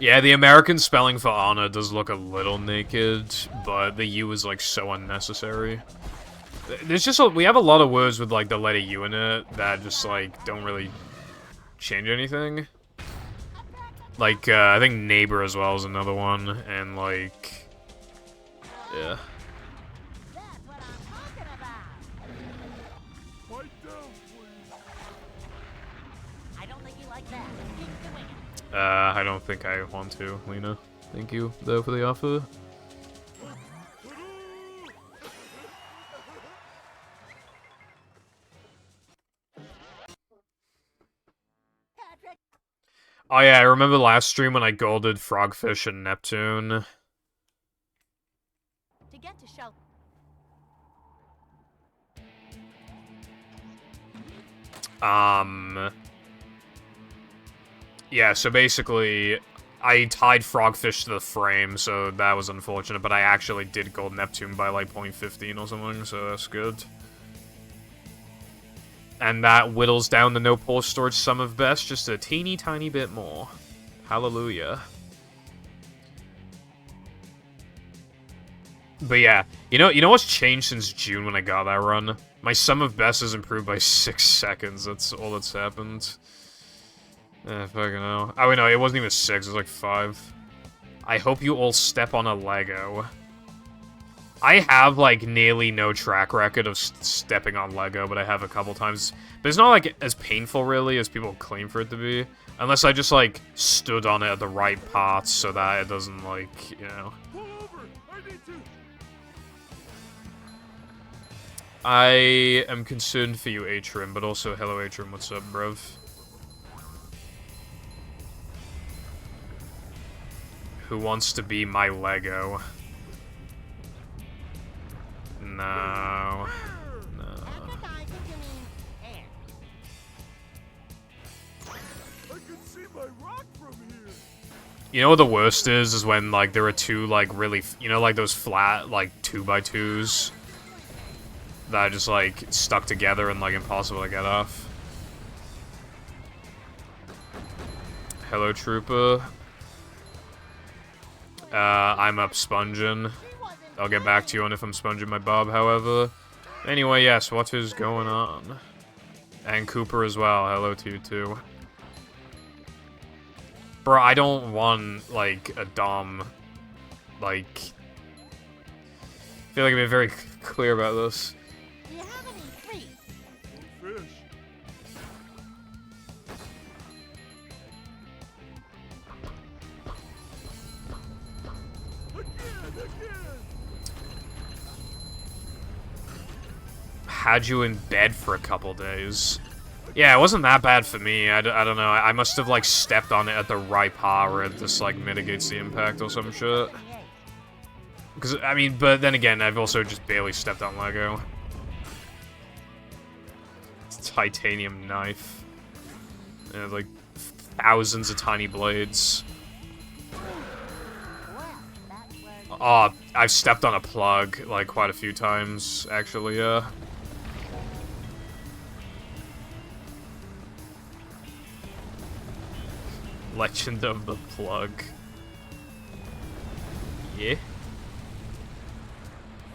Yeah, the American spelling for Anna does look a little naked, but the U is, like, so unnecessary. There's just we have a lot of words with, like, the letter U in it that just, like, don't really change anything. Like, I think neighbor as well is another one, and, like, yeah. That's what I'm talking about. Fight down, please. I don't think you like that. Keep doing it. I don't think I want to, Lena. Thank you, though, for the offer. Patrick, Oh yeah, I remember last stream when I golded Frogfish and Neptune. To get to shelter. Yeah, so basically, I tied Frogfish to the frame, so that was unfortunate, but I actually did gold Neptune by, like, 0.15 or something, so that's good. And that whittles down the no pore storage sum of best just a teeny tiny bit more. Hallelujah. But yeah, you know what's changed since June when I got that run? My sum of best has improved by 6 seconds, that's all that's happened. Fucking hell. Oh wait, no, it wasn't even 6, it was like 5. I hope you all step on a Lego. I have, like, nearly no track record of stepping on Lego, but I have a couple times. But it's not, like, as painful, really, as people claim for it to be. Unless I just, like, stood on it at the right parts so that it doesn't, like, you know. Pull over. I need to. I am concerned for you, Atrim, but also, hello, Atrim, what's up, bruv? Who wants to be my Lego? No. No. Patrick, I think you mean air. I can see my rock from here. You know what the worst is when, like, there are two, like, really, you know, like, those flat, like, 2x2s? That are just, like, stuck together and, like, impossible to get off. Hello, Trooper. I'm up sponging. I'll get back to you on if I'm sponging my bob, however. Anyway, yes, what is going on? And Cooper as well, hello to you too. Bro, I don't want, like, a Dom, like... I feel like I've been very clear about this. Do you have any treats? Fish. Again. Had you in bed for a couple days. Yeah, it wasn't that bad for me. I don't know. I must have, like, stepped on it at the right power where it just, like, mitigates the impact or some shit. Because, I mean, but then again, I've also just barely stepped on Lego. titanium knife. It has like thousands of tiny blades. Oh, I've stepped on a plug like quite a few times, actually, yeah. Legend of the Plug. Yeah.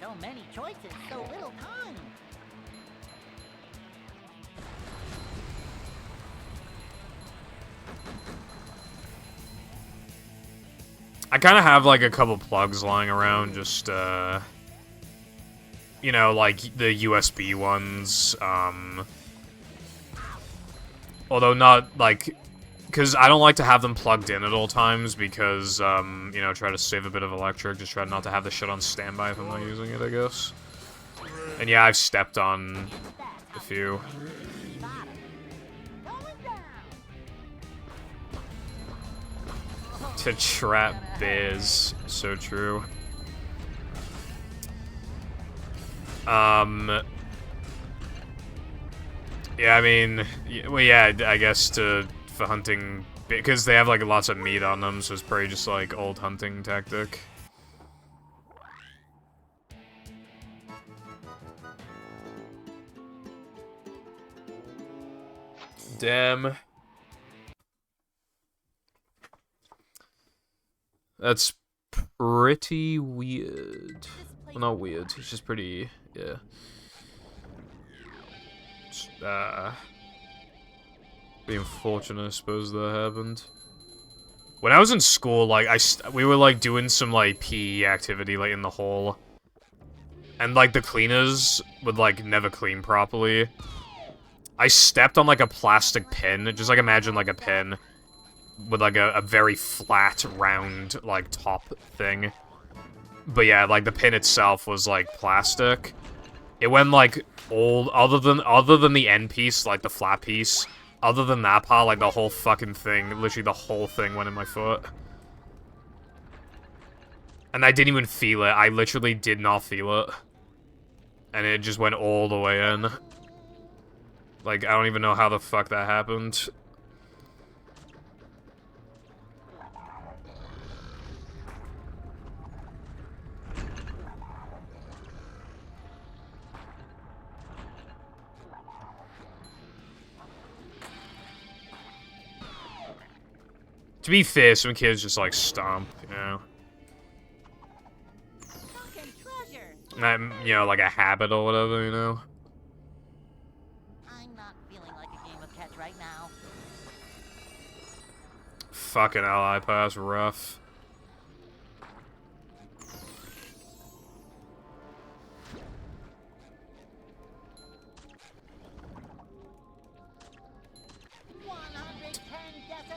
So many choices, so little time. I kind of have like a couple plugs lying around, just you know, like the USB ones, although not like, because I don't like to have them plugged in at all times because, you know, try to save a bit of electric, just try not to have the shit on standby if I'm not using it, I guess. And yeah, I've stepped on a few. To trap bears, so true. Yeah, I mean, well, yeah, I guess for hunting, because they have like lots of meat on them, so it's probably just like old hunting tactic. Damn. That's pretty weird. Well, not weird, it's just pretty, yeah. Just, pretty unfortunate, I suppose, that happened. When I was in school, like, we were, like, doing some, like, PE activity, like, in the hall. And, like, the cleaners would, like, never clean properly. I stepped on, like, a plastic pin, just, like, imagine, like, a pin. With, like, a very flat, round, like, top thing. But yeah, like, the pin itself was, like, plastic. It went, like, other than the end piece, like, the flat piece, other than that part, like, the whole fucking thing, literally the whole thing went in my foot. And I didn't even feel it. I literally did not feel it. And it just went all the way in. Like, I don't even know how the fuck that happened. To be fair, some kids just, like, stomp, you know? Not, you know, like a habit or whatever, you know? I'm not feeling like a game of catch right now. Fucking ally pass, rough.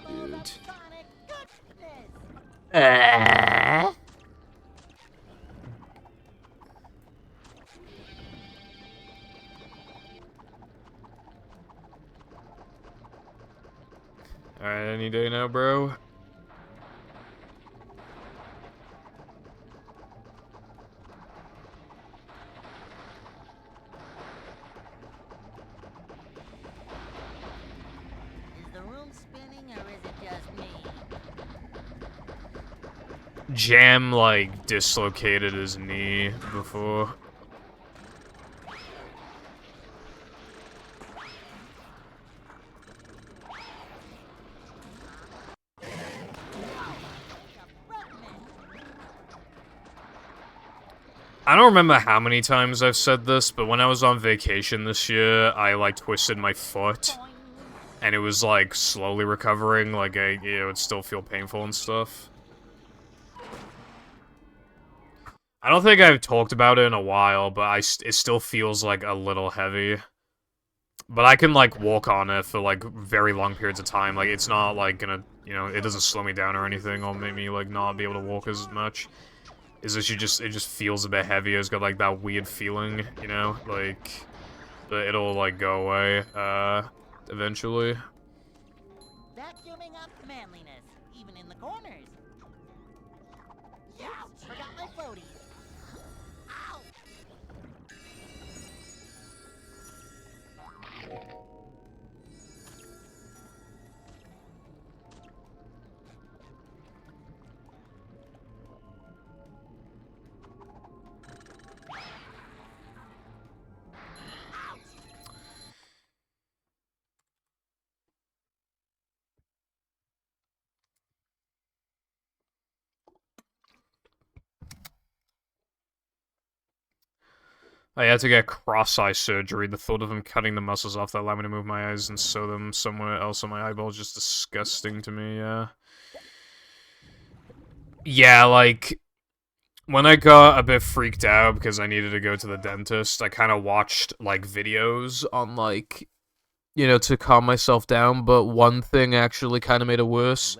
Good. Alright, any day now, bro. Is the room spinning or is it just me? Jam, like, dislocated his knee before. I don't remember how many times I've said this, but when I was on vacation this year, I, like, twisted my foot. And it was, like, slowly recovering, like, it would still feel painful and stuff. I don't think I've talked about it in a while, but it still feels, like, a little heavy. But I can, like, walk on it for, like, very long periods of time. Like, it's not, like, gonna, you know, it doesn't slow me down or anything, or make me, like, not be able to walk as much. Is that it just feels a bit heavier. It's got, like, that weird feeling, you know? Like, but it'll, like, go away, eventually. Vacuuming up manliness, even in the corners. Yeah, forgot my floaties. Ow! I had to get cross-eye surgery. The thought of them cutting the muscles off that allow me to move my eyes and sew them somewhere else on my eyeball is just disgusting to me, yeah. Yeah, like, when I got a bit freaked out because I needed to go to the dentist, I kind of watched, like, videos on, like, you know, to calm myself down, but one thing actually kind of made it worse,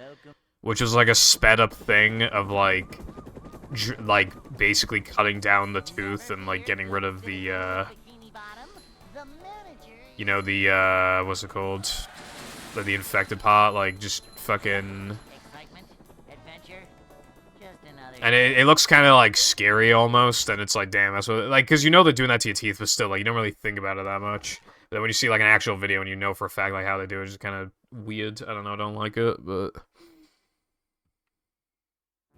which was, like, a sped-up thing of, like, basically cutting down the tooth and, like, getting rid of the, you know, the, what's it called? The infected part, like, just fucking... And it looks kind of, like, scary almost, and it's like, damn, that's what... Like, because you know they're doing that to your teeth, but still, like, you don't really think about it that much. But then when you see, like, an actual video and you know for a fact, like, how they do it, it's just kind of weird. I don't know, I don't like it, but...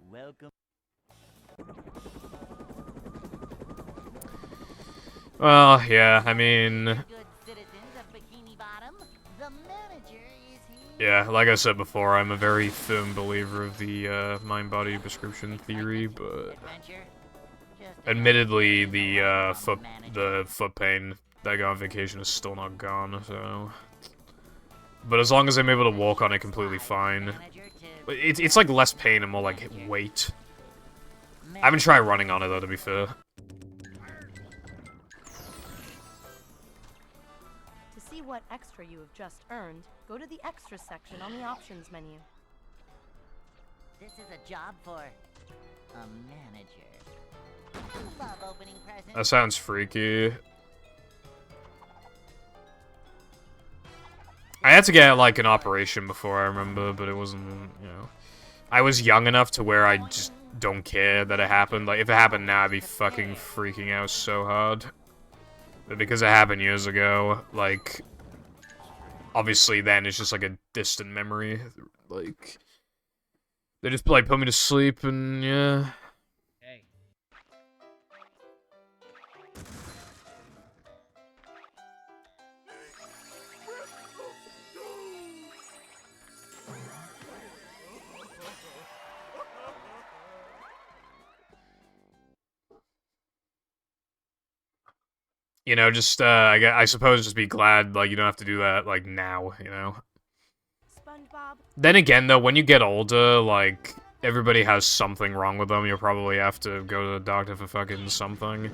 Welcome. Well, yeah, I mean... Good citizens of Bikini Bottom, the manager is here. Yeah, like I said before, I'm a very firm believer of the, mind-body prescription theory, but... Admittedly, the foot pain that I got on vacation is still not gone, so... But as long as I'm able to walk on it completely fine... It's like less pain and more like weight. I haven't tried running on it, though, to be fair. To see what extra you have just earned, go to the extra section on the options menu. This is a job for a manager. Love opening presents. That sounds freaky. I had to get, like, an operation before, I remember, but it wasn't, you know... I was young enough to where I just don't care that it happened. Like, if it happened now, I'd be fucking freaking out so hard. But because it happened years ago, like... Obviously, then, it's just, like, a distant memory. Like... They just, like, put me to sleep, and, yeah... You know, just, I suppose just be glad, like, you don't have to do that, like, now, you know? SpongeBob. Then again, though, when you get older, like, everybody has something wrong with them. You'll probably have to go to the doctor for fucking something.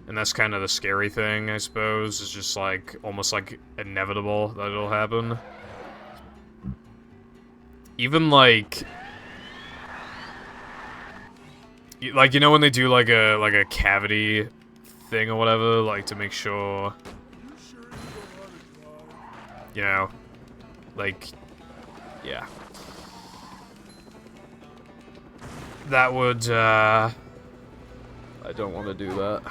And that's kind of the scary thing, I suppose. It's just, like, almost, like, inevitable that it'll happen. Even, like... Like, you know when they do, like a cavity... thing or whatever, like to make sure, you know, like, yeah, that would, I don't want to do that.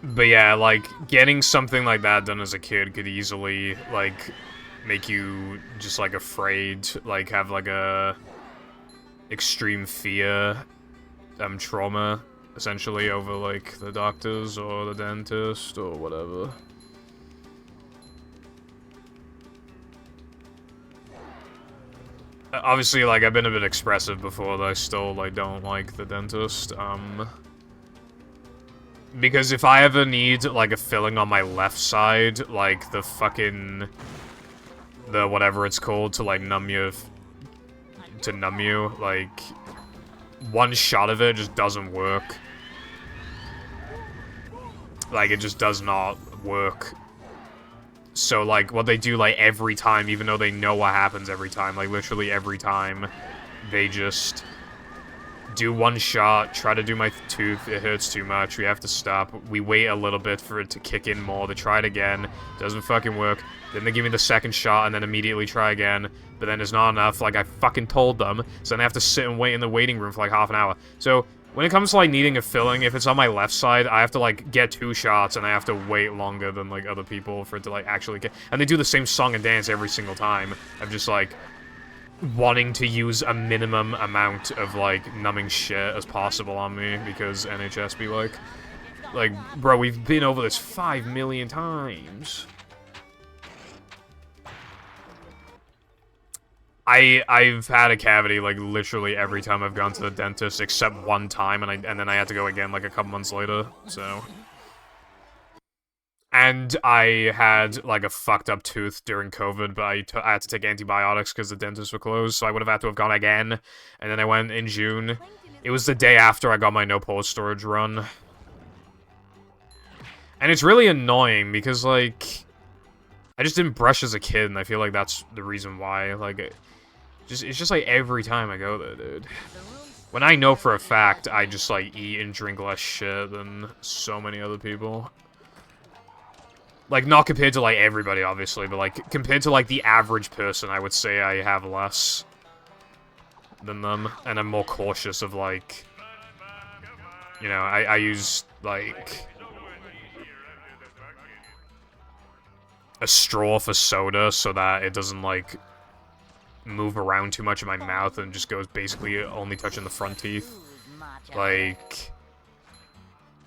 But yeah, like, getting something like that done as a kid could easily, like, make you just, like, afraid, like, have, like, a extreme fear, trauma, essentially, over, like, the doctors or the dentist or whatever. Obviously, like, I've been a bit expressive before, that I still, like, don't like the dentist, because if I ever need, like, a filling on my left side, like, the fucking... the whatever it's called to, like, numb you, like, one shot of it just doesn't work. Like, it just does not work. So, like, what they do, like, every time, even though they know what happens every time, like, literally every time, they just... do one shot, try to do my tooth, it hurts too much, we have to stop, we wait a little bit for it to kick in more, they try it again, doesn't fucking work, then they give me the second shot and then immediately try again, but then it's not enough, like I fucking told them, so then I have to sit and wait in the waiting room for like half an hour. So, When it comes to, like, needing a filling, if it's on my left side, I have to, like, get 2 shots, and I have to wait longer than, like, other people for it to, like, actually get... And they do the same song and dance every single time. I'm just, like, wanting to use a minimum amount of, like, numbing shit as possible on me, because NHS be like, bro, we've been over this 5 million times. I've had a cavity, like, literally every time I've gone to the dentist, except one time, and then I had to go again, like, a couple months later, so... And I had, like, a fucked up tooth during COVID, but I had to take antibiotics because the dentists were closed, so I would have had to have gone again, and then I went in June. It was the day after I got my no pore storage run. And it's really annoying, because, like... I just didn't brush as a kid, and I feel like that's the reason why, like... It's just like every time I go there, dude. When I know for a fact I just like eat and drink less shit than so many other people. Like, not compared to like everybody, obviously, but like compared to like the average person, I would say I have less than them. And I'm more cautious of like, you know, I use like a straw for soda so that it doesn't like move around too much in my mouth and just goes basically only touching the front teeth. Like,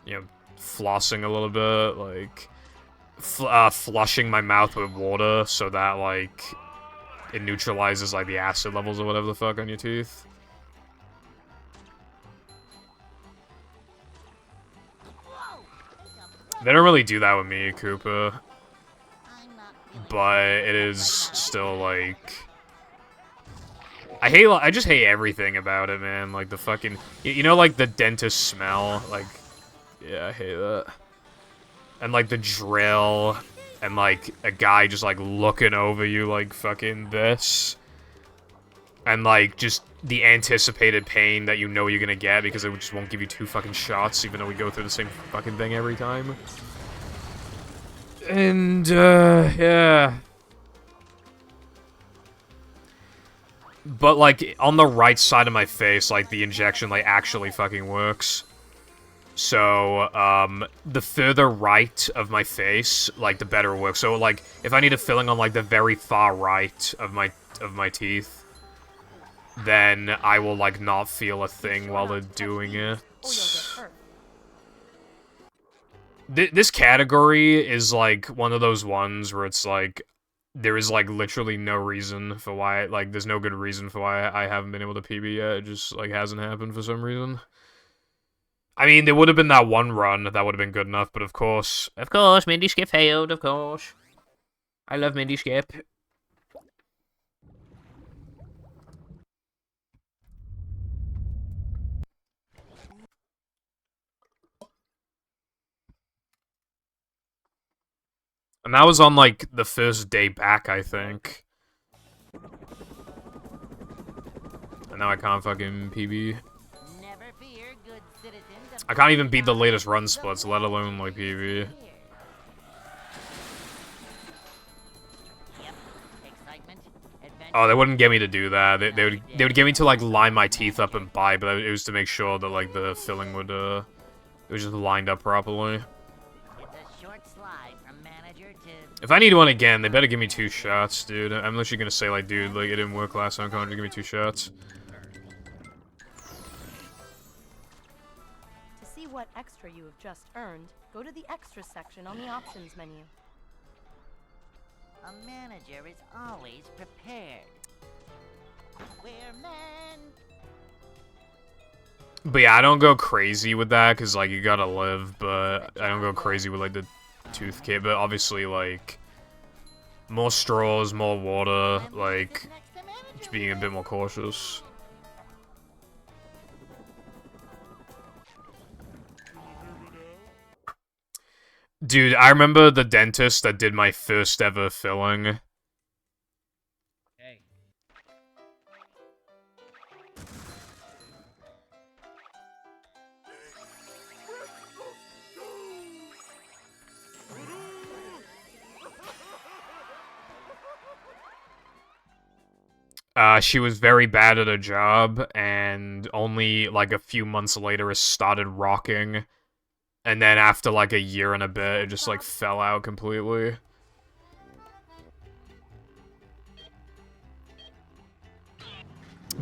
you know, flossing a little bit, like, flushing my mouth with water so that, like, it neutralizes, like, the acid levels or whatever the fuck on your teeth. They don't really do that with me, Koopa. But it is still, like... I just hate everything about it, man. Like, the fucking... You know, like, the dentist smell? Like, yeah, I hate that. And, like, the drill. And, like, a guy just, like, looking over you like fucking this. And, like, just the anticipated pain that you know you're gonna get because it just won't give you 2 fucking shots, even though we go through the same fucking thing every time. And, yeah... But, like, on the right side of my face, like, the injection, like, actually fucking works. So, the further right of my face, like, the better it works. So, like, if I need a filling on, like, the very far right of my teeth, then I will, like, not feel a thing while they're doing it. This category is, like, one of those ones where it's, like, there is, like, literally no reason for why, like, there's no good reason for why I haven't been able to PB yet. It just, like, hasn't happened for some reason. I mean, there would have been that one run that would have been good enough, but of course, Mindy Skip failed, of course. I love Mindy Skip. And that was on, like, the first day back, I think. And now I can't fucking PB. Never fear, good citizens. I can't even beat the latest run splits, let alone, like, PB. Yep. Excitement, adventure. Oh, they wouldn't get me to do that. They would get me to, like, line my teeth up and buy, but it was to make sure that, like, the filling would, it was just lined up properly. If I need one again, they better give me 2 shots, dude. I'm literally gonna say, like, dude, like, it didn't work last time, come on, give me 2 shots. To see what extra you have just earned, go to the extra section on the options menu. A manager is always prepared. We're men. But yeah, I don't go crazy with that, because, like, you gotta live, but I don't go crazy with, like, the tooth kit, but obviously, like, more straws, more water, like, just being a bit more cautious. Dude, I remember the dentist that did my first ever filling. Hey. She was very bad at her job, and only like a few months later it started rocking. And then after like a year and a bit, it just like fell out completely.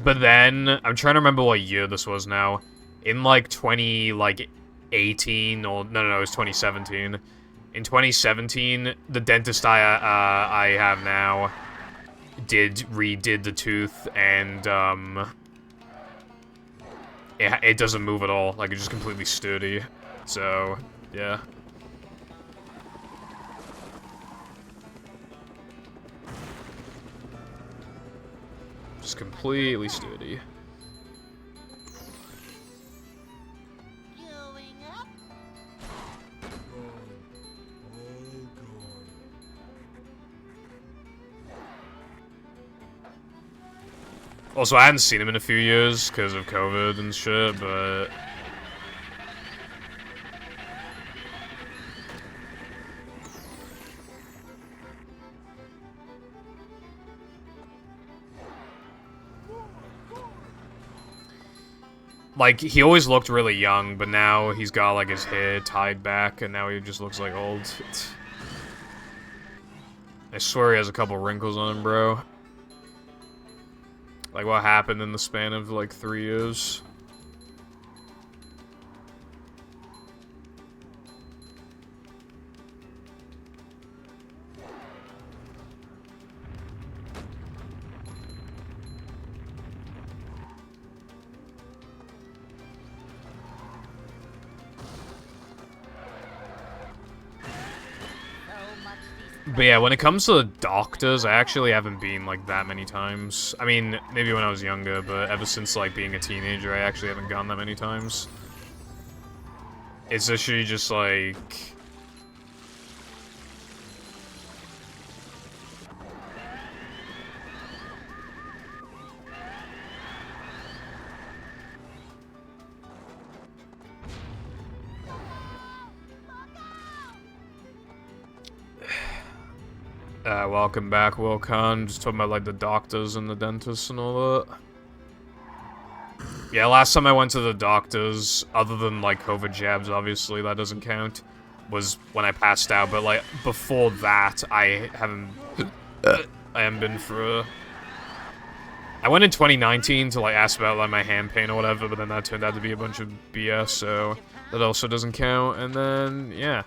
But then, I'm trying to remember what year this was now. In like 2018, or no, it was 2017. In 2017, the dentist I have now redid the tooth, and it doesn't move at all. Like, it's just completely sturdy. So, yeah. Just completely sturdy. Going up. Also, I hadn't seen him in a few years because of COVID and shit, but... Like, he always looked really young, but now he's got, like, his hair tied back, and now he just looks like old. I swear he has a couple wrinkles on him, bro. Like, what happened in the span of, like, 3 years? But yeah, when it comes to the doctors, I actually haven't been, like, that many times. I mean, maybe when I was younger, but ever since, like, being a teenager, I actually haven't gone that many times. It's literally just, like... welcome back, Wilcon. Just talking about, like, the doctors and the dentists and all that. Yeah, last time I went to the doctors, other than, like, COVID jabs, obviously, that doesn't count, was when I passed out. But, like, before that, I haven't been for... I went in 2019 to, like, ask about, like, my hand pain or whatever, but then that turned out to be a bunch of BS, so that also doesn't count. And then, yeah.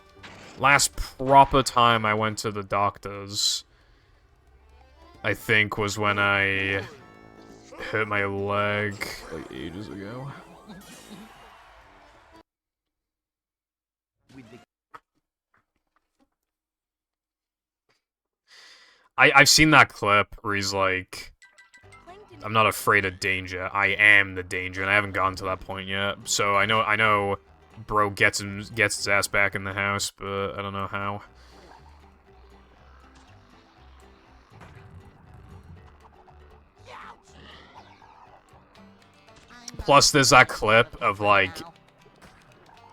Last proper time I went to the doctors, I think, was when I hurt my leg, like, ages ago. I've seen that clip where he's like, I'm not afraid of danger, I am the danger, and I haven't gotten to that point yet. So I know bro gets his ass back in the house, but I don't know how. Plus, there's that clip of, like,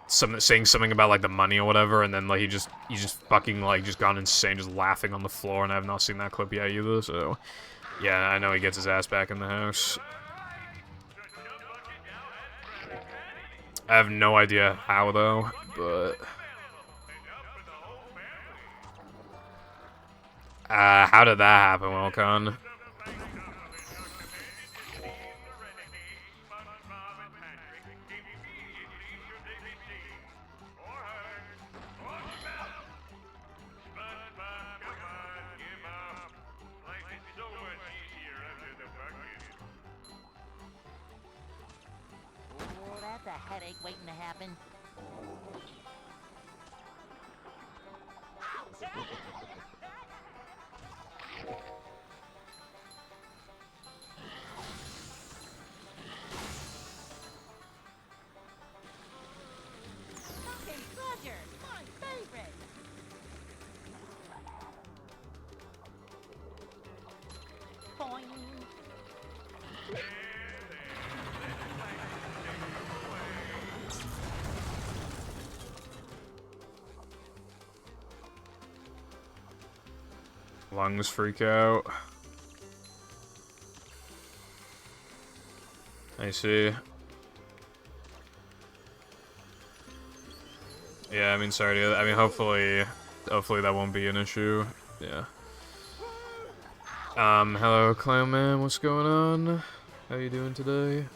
saying something about, like, the money or whatever, and then, like, he just fucking, like, just gone insane, just laughing on the floor, and I have not seen that clip yet either, so... Yeah, I know he gets his ass back in the house. I have no idea how, though, but... how did that happen, Welcon? Oh, that's a headache waiting to happen. Fucking Roger, my favorite. Boing. Lungs freak out. I see. Yeah, I mean, sorry to, I mean, hopefully that won't be an issue. Yeah. Hello, Clown Man, what's going on? How you doing today?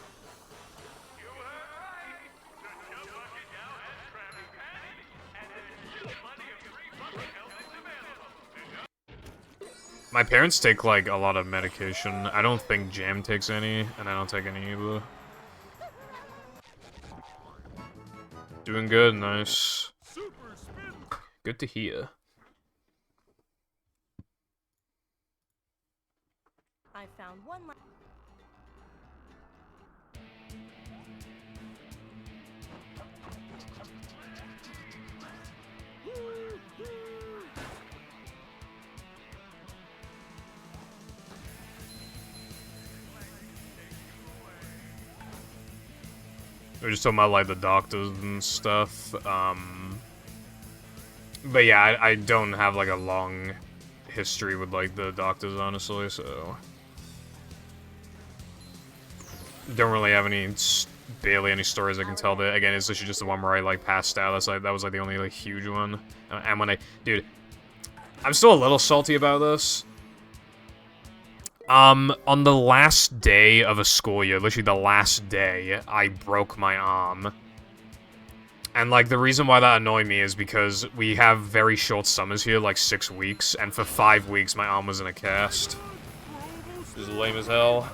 My parents take, like, a lot of medication. I don't think Jam takes any, and I don't take any either. Doing good, nice. Good to hear. I found one. We're just talking about, like, the doctors and stuff. But yeah, I don't have, like, a long history with, like, the doctors, honestly, so... Don't really have any, barely any stories I can tell. That, again, it's literally just the one where I, like, passed out. That's, like, that was, like, the only, like, huge one. And when dude, I'm still a little salty about this. On the last day of a school year, literally the last day, I broke my arm. And, like, the reason why that annoyed me is because we have very short summers here, like 6 weeks, and for 5 weeks my arm was in a cast. This is lame as hell.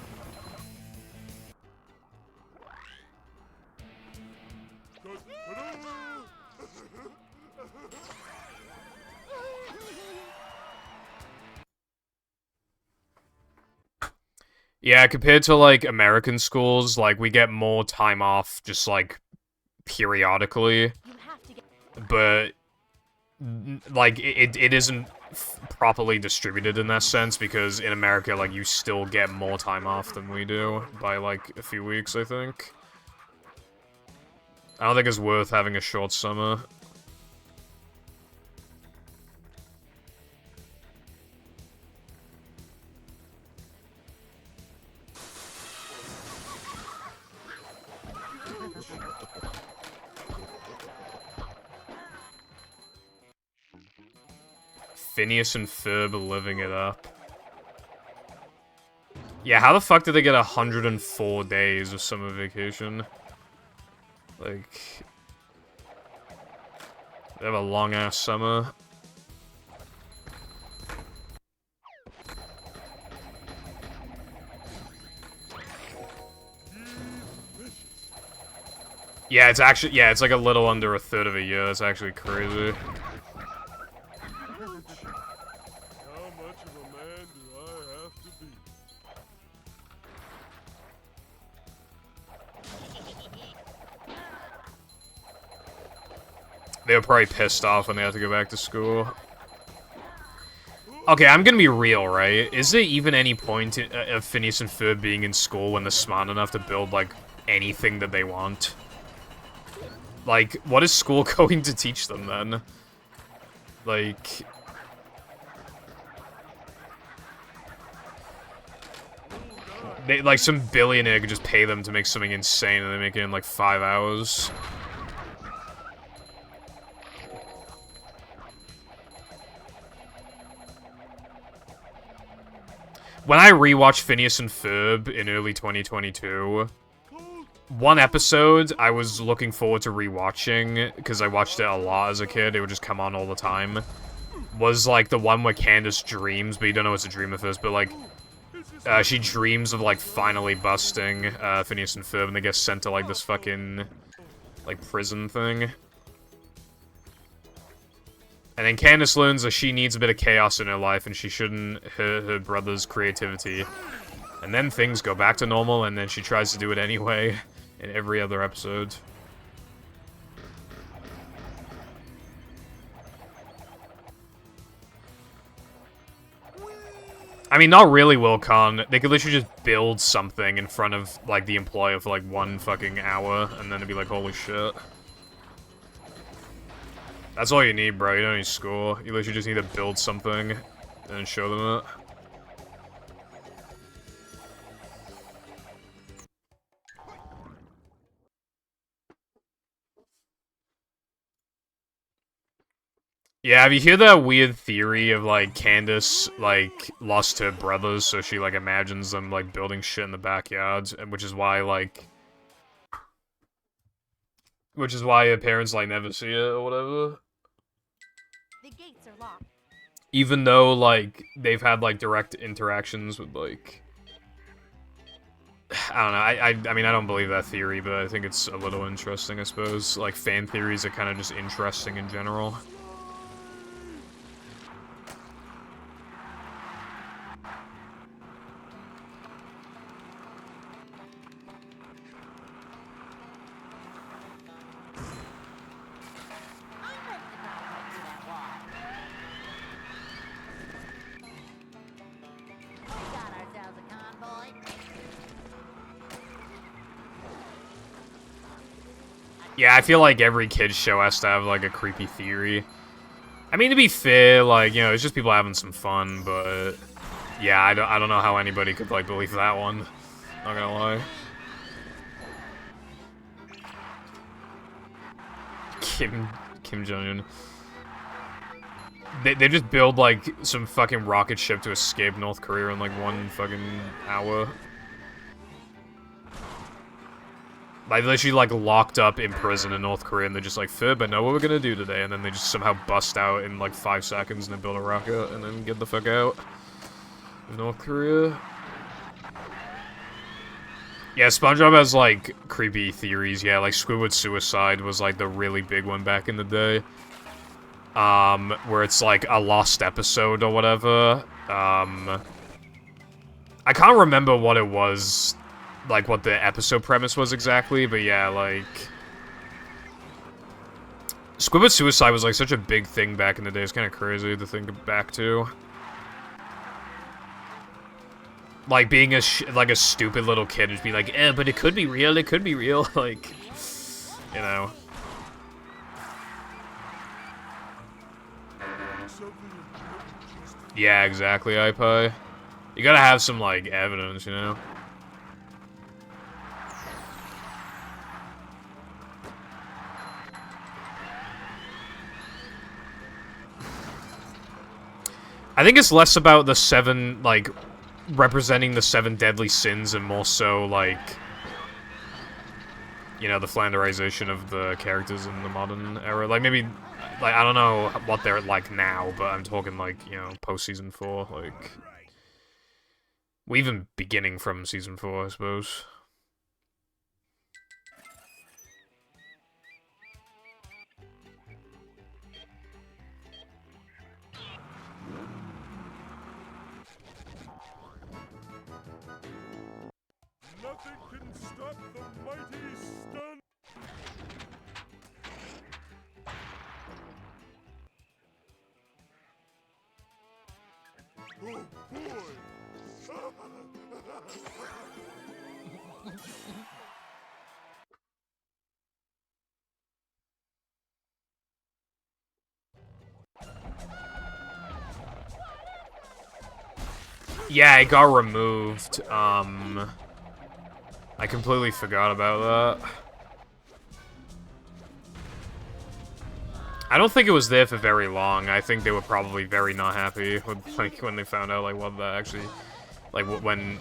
Yeah, compared to, like, American schools, like, we get more time off just, like, periodically. But, like, it isn't properly distributed in that sense, because in America, like, you still get more time off than we do by, like, a few weeks, I think. I don't think it's worth having a short summer. Phineas and Ferb living it up. Yeah, how the fuck did they get 104 days of summer vacation? Like... They have a long-ass summer. Yeah, it's actually, yeah, it's like a little under a third of a year. That's actually crazy. They were probably pissed off when they had to go back to school. Okay, I'm gonna be real, right? Is there even any point of Phineas and Ferb being in school when they're smart enough to build, like, anything that they want? Like, what is school going to teach them, then? Like... They, like, some billionaire could just pay them to make something insane and they make it in, like, 5 hours. When I rewatched Phineas and Ferb in early 2022, one episode I was looking forward to rewatching, because I watched it a lot as a kid, it would just come on all the time, was, like, the one where Candace dreams, but you don't know it's a dream at first, but, like, she dreams of, like, finally busting Phineas and Ferb, and they get sent to, like, this fucking, like, prison thing. And then Candace learns that she needs a bit of chaos in her life, and she shouldn't hurt her brother's creativity. And then things go back to normal, and then she tries to do it anyway in every other episode. I mean, not really, Wilcon. They could literally just build something in front of, like, the employer for, like, 1 fucking hour, and then it'd be like, holy shit. That's all you need, bro. You don't need school. You literally just need to build something and show them it. Yeah, have you heard that weird theory of, like, Candace, like, lost her brothers, so she, like, imagines them, like, building shit in the backyards, and which is why, like... Which is why her parents, like, never see her or whatever? The gates are locked. Even though, like, they've had, like, direct interactions with, like... I don't know, I mean, I don't believe that theory, but I think it's a little interesting, I suppose. Like, fan theories are kind of just interesting in general. Yeah, I feel like every kid's show has to have, like, a creepy theory. I mean, to be fair, like, you know, it's just people having some fun, but... Yeah, I don't know how anybody could, like, believe that one. Not gonna lie. Kim Jong-un. They just build, like, some fucking rocket ship to escape North Korea in, like, 1 fucking hour. Like, literally, like, locked up in prison in North Korea, and they're just like, Fib, I know what we're gonna do today, and then they just somehow bust out in, like, 5 seconds, and then build a rocket, and then get the fuck out of North Korea. Yeah, SpongeBob has, like, creepy theories, yeah, like, Squidward Suicide was, like, the really big one back in the day. Where it's, like, a lost episode or whatever. I can't remember what it was, like, what the episode premise was exactly, but yeah, like... Squidward Suicide was, like, such a big thing back in the day, it's kind of crazy to think back to. Like, being a stupid little kid and just be like, but it could be real, like, you know. Yeah, exactly, iPie. You gotta have some, like, evidence, you know? I think it's less about the 7, like, representing the 7 deadly sins and more so, like, you know, the Flanderization of the characters in the modern era. Like, maybe, like, I don't know what they're like now, but I'm talking, like, you know, post-Season 4, like... Well, even beginning from Season 4, I suppose. Nothing can stop the mighty stun. Oh boy! Yeah, it got removed. I completely forgot about that. I don't think it was there for very long. I think they were probably very not happy with, like, when they found out, like, what that actually... Like, when...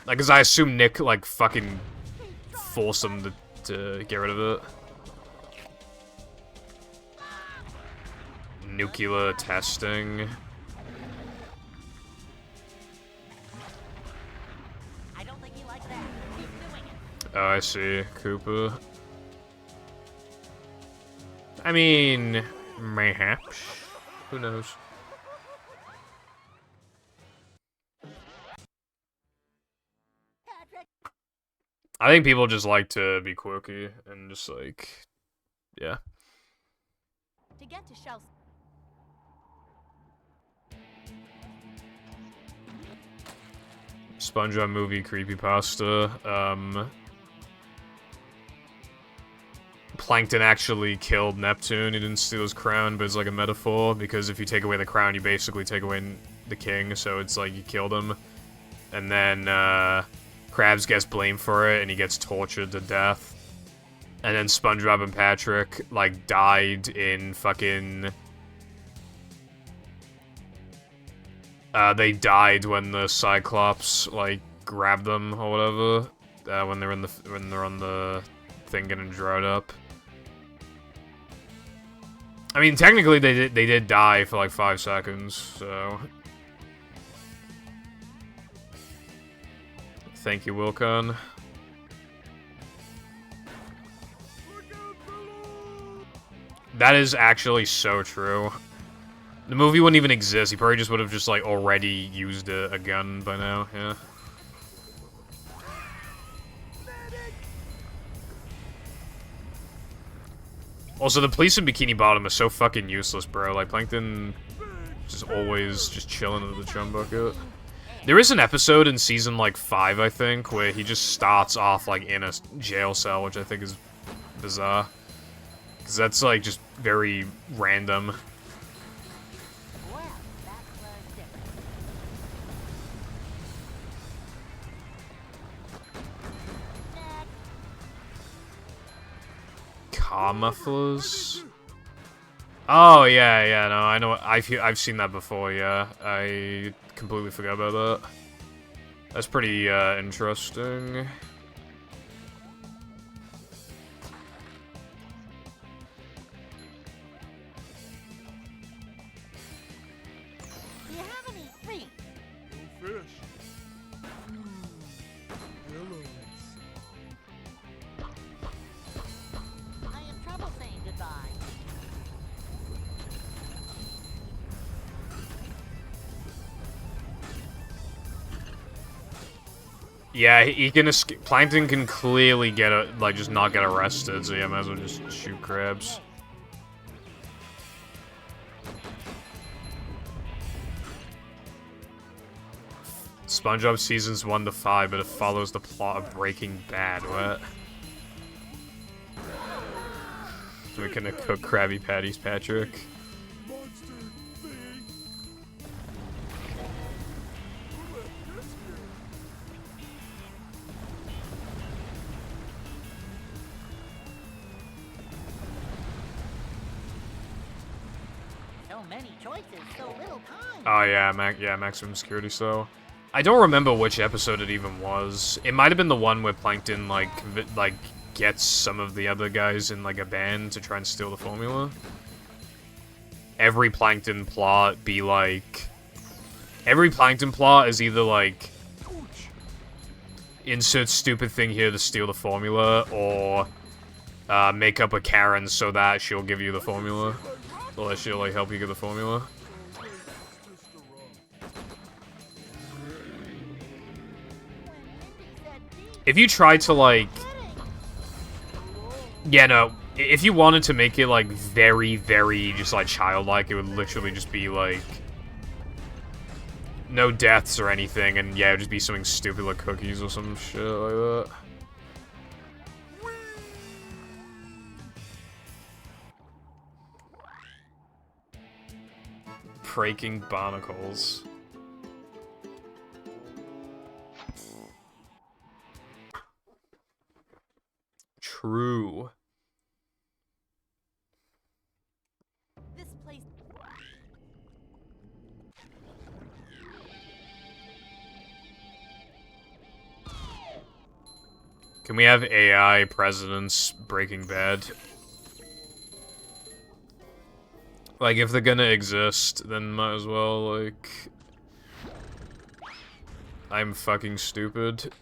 Like, because I assume Nick, like, fucking forced them to get rid of it. Nuclear testing. I don't think he likes that. Keep doing it. Oh, I see. Koopa. I mean, mayhaps. Who knows? I think people just like to be quirky and just, like, yeah. To get to Shell... SpongeBob movie creepypasta. Plankton actually killed Neptune. He didn't steal his crown, but it's like a metaphor, because if you take away the crown, you basically take away the king, so it's like you killed him. And then, Krabs gets blamed for it, and he gets tortured to death. And then SpongeBob and Patrick, like, died in fucking... They died when the Cyclops, like, grabbed them or whatever. When they're on the thing getting dried up. I mean, technically they did die for like 5 seconds, so... Thank you, Wilcon. That is actually so true. The movie wouldn't even exist. He probably just would have just, like, already used a gun by now, yeah. Also, the police in Bikini Bottom are so fucking useless, bro. Like, Plankton just always just chilling in the chum bucket. There is an episode in season, like, 5, I think, where he just starts off, like, in a jail cell, which I think is bizarre. Because that's, like, just very random. Well, that was different. Camouflage? Oh, yeah, no, I know. I've seen that before, yeah. I completely forgot about that. That's pretty, interesting. Do you have any free? No fish. Hello. I have trouble saying goodbye. Yeah, he can escape. Plankton can clearly get just not get arrested, so yeah, might as well just shoot crabs. SpongeBob seasons 1 to 5, but it follows the plot of Breaking Bad. What? We're gonna cook Krabby Patties, Patrick. Monster thing. Who let this here? So many choices, so little time. Oh yeah, maximum security. So, I don't remember which episode it even was. It might have been the one where Plankton like gets some of the other guys in like a band to try and steal the formula. Every Plankton plot be like, every Plankton plot is either like insert stupid thing here to steal the formula, or make up a Karen so that she'll give you the formula. Or she'll like help you get the formula. If you try to like, yeah, no, if you wanted to make it like very, very just like childlike, it would literally just be like no deaths or anything, and yeah, it would just be something stupid like cookies or some shit like that. Breaking barnacles. True. This place. Can we have AI presidents Breaking Bad? Like, if they're gonna exist, then might as well, like... I'm fucking stupid.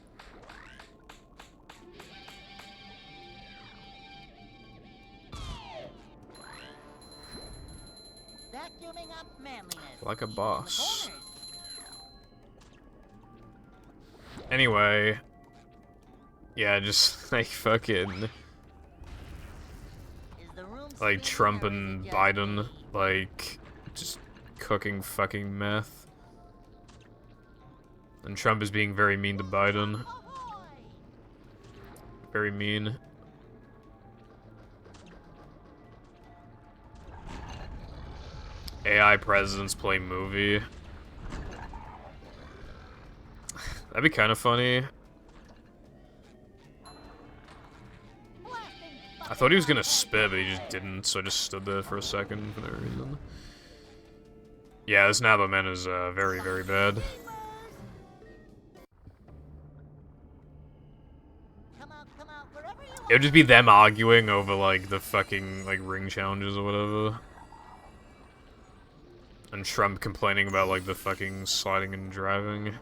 Vacuuming up manliness. Like a Keep boss. in the corners. Anyway... Yeah, just, like, fucking... Is the room Like, steamy Trump or is and it just Biden, me? like, just cooking fucking meth. And Trump is being very mean to Biden. Ahoy! Very mean. AI presidents play movie. That'd be kind of funny. I thought he was gonna spit, but he just didn't, so I just stood there for a second for no reason. Yeah, this Nabomen is very, very bad. Come out, wherever you It would just be them arguing over, like, the fucking, like, ring challenges or whatever. And Trump complaining about, like, the fucking sliding and driving.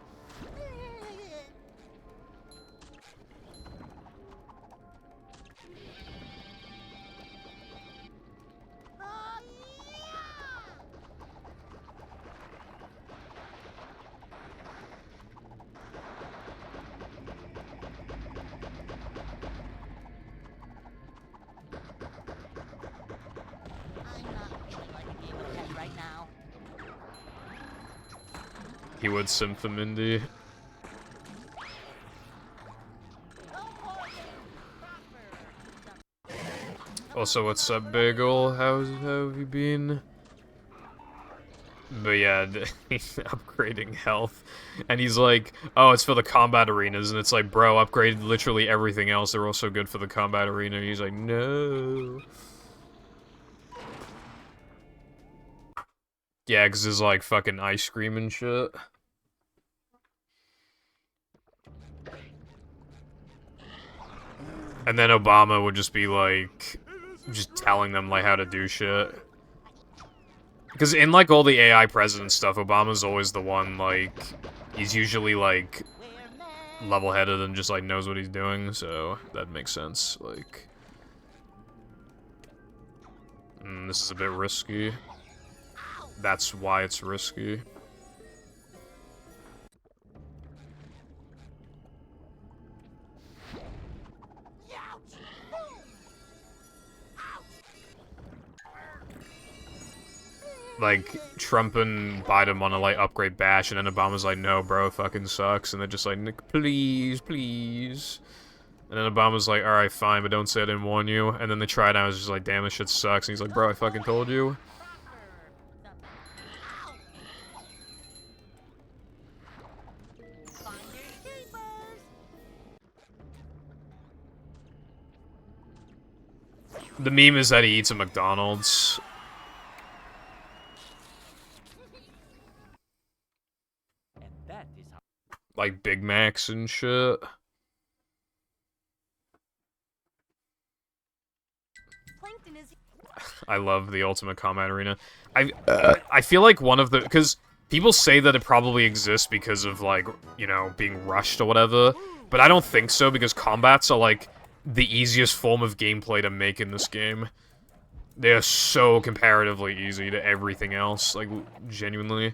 I'm not feeling like a game of chess right now. He would simp the Mindy. Also, what's up, Bagel? How have you been? But yeah, he's upgrading health. And he's like, oh, it's for the combat arenas. And it's like, bro, upgrade literally everything else. They're also good for the combat arena. And he's like, no. Yeah, because there's like fucking ice cream and shit. And then Obama would just be like, just telling them like how to do shit. Because in like all the AI president stuff, Obama's always the one like, he's usually like level-headed and just like knows what he's doing, so that makes sense. Like, this is a bit risky. That's why it's risky. Like, Trump and Biden want to, like, upgrade Bash, and then Obama's like, no, bro, it fucking sucks, and they're just like, Nick, please, please. And then Obama's like, alright, fine, but don't say I didn't warn you. And then they try it out, and it's just like, damn, this shit sucks. And he's like, bro, I fucking told you. The meme is that he eats a McDonald's. And that is how. Like Big Macs and shit. Plankton is I love the Ultimate Combat Arena. I feel like one of the... Because people say that it probably exists because of, like, you know, being rushed or whatever. But I don't think so, because combats are, like, the easiest form of gameplay to make in this game. They are so comparatively easy to everything else, like, genuinely.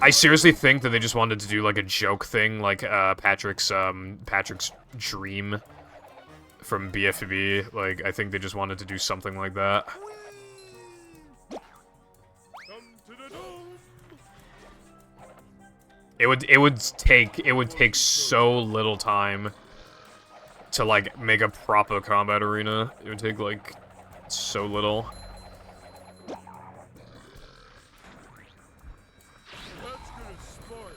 I seriously think that they just wanted to do, like, a joke thing, like, Patrick's dream from BFB. Like, I think they just wanted to do something like that. Come to the dome. It would take so little time to, like, make a proper combat arena. It would take, like, so little. That's gonna spark.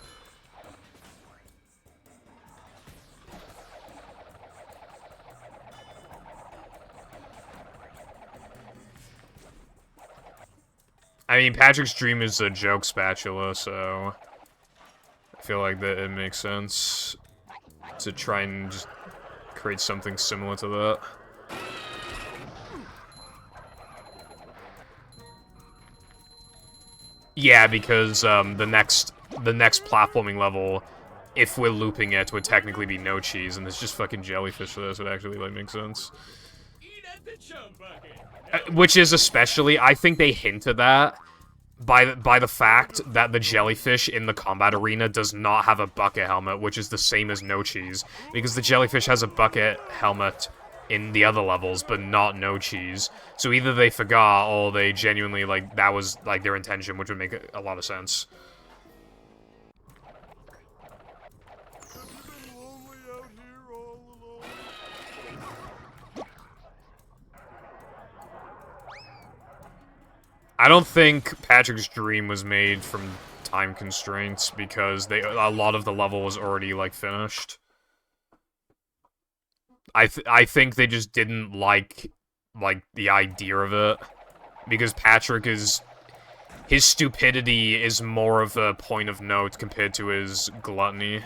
I mean, Patrick's dream is a joke spatula, so I feel like that it makes sense to try and just create something similar to that. Yeah, because the next platforming level, if we're looping it, would technically be no cheese, and there's just fucking jellyfish for this. Would actually like make sense. Eat at the chum bucket. Which is especially, I think they hinted that by the fact that the jellyfish in the combat arena does not have a bucket helmet, which is the same as no cheese, because the jellyfish has a bucket helmet in the other levels, but not no cheese. So either they forgot, or they genuinely, like, that was, like, their intention, which would make a lot of sense. Have you been lonely out here all alone? I don't think Patrick's dream was made from time constraints, because a lot of the level was already, like, finished. I think they just didn't like the idea of it, because Patrick is... his stupidity is more of a point of note compared to his gluttony.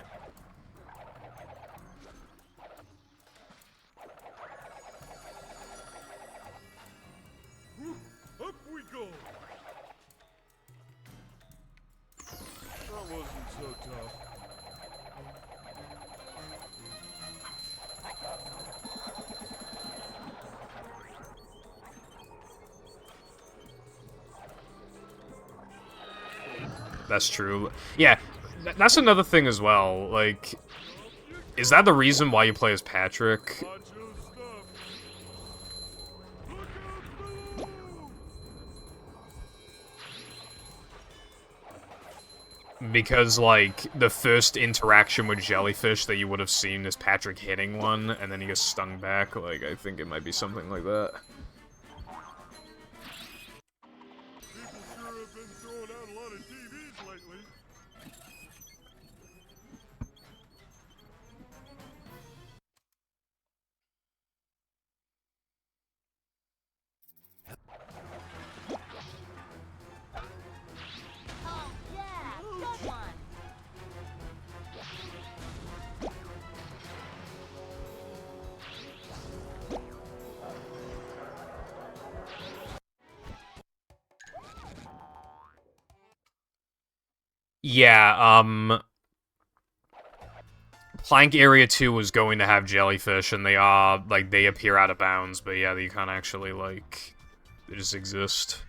Up we go. That wasn't so tough. That's true. Yeah, that's another thing as well. Like, is that the reason why you play as Patrick? Macho stuff. Look out below. Because, like, the first interaction with Jellyfish that you would have seen is Patrick hitting one, and then he gets stung back. Like, I think it might be something like that. People sure have been throwing out a lot of TVs lately. Oh, yeah, good one. Yeah, Plank Area 2 was going to have jellyfish, and they are, like, they appear out of bounds, but yeah, you can't actually, like, they just exist.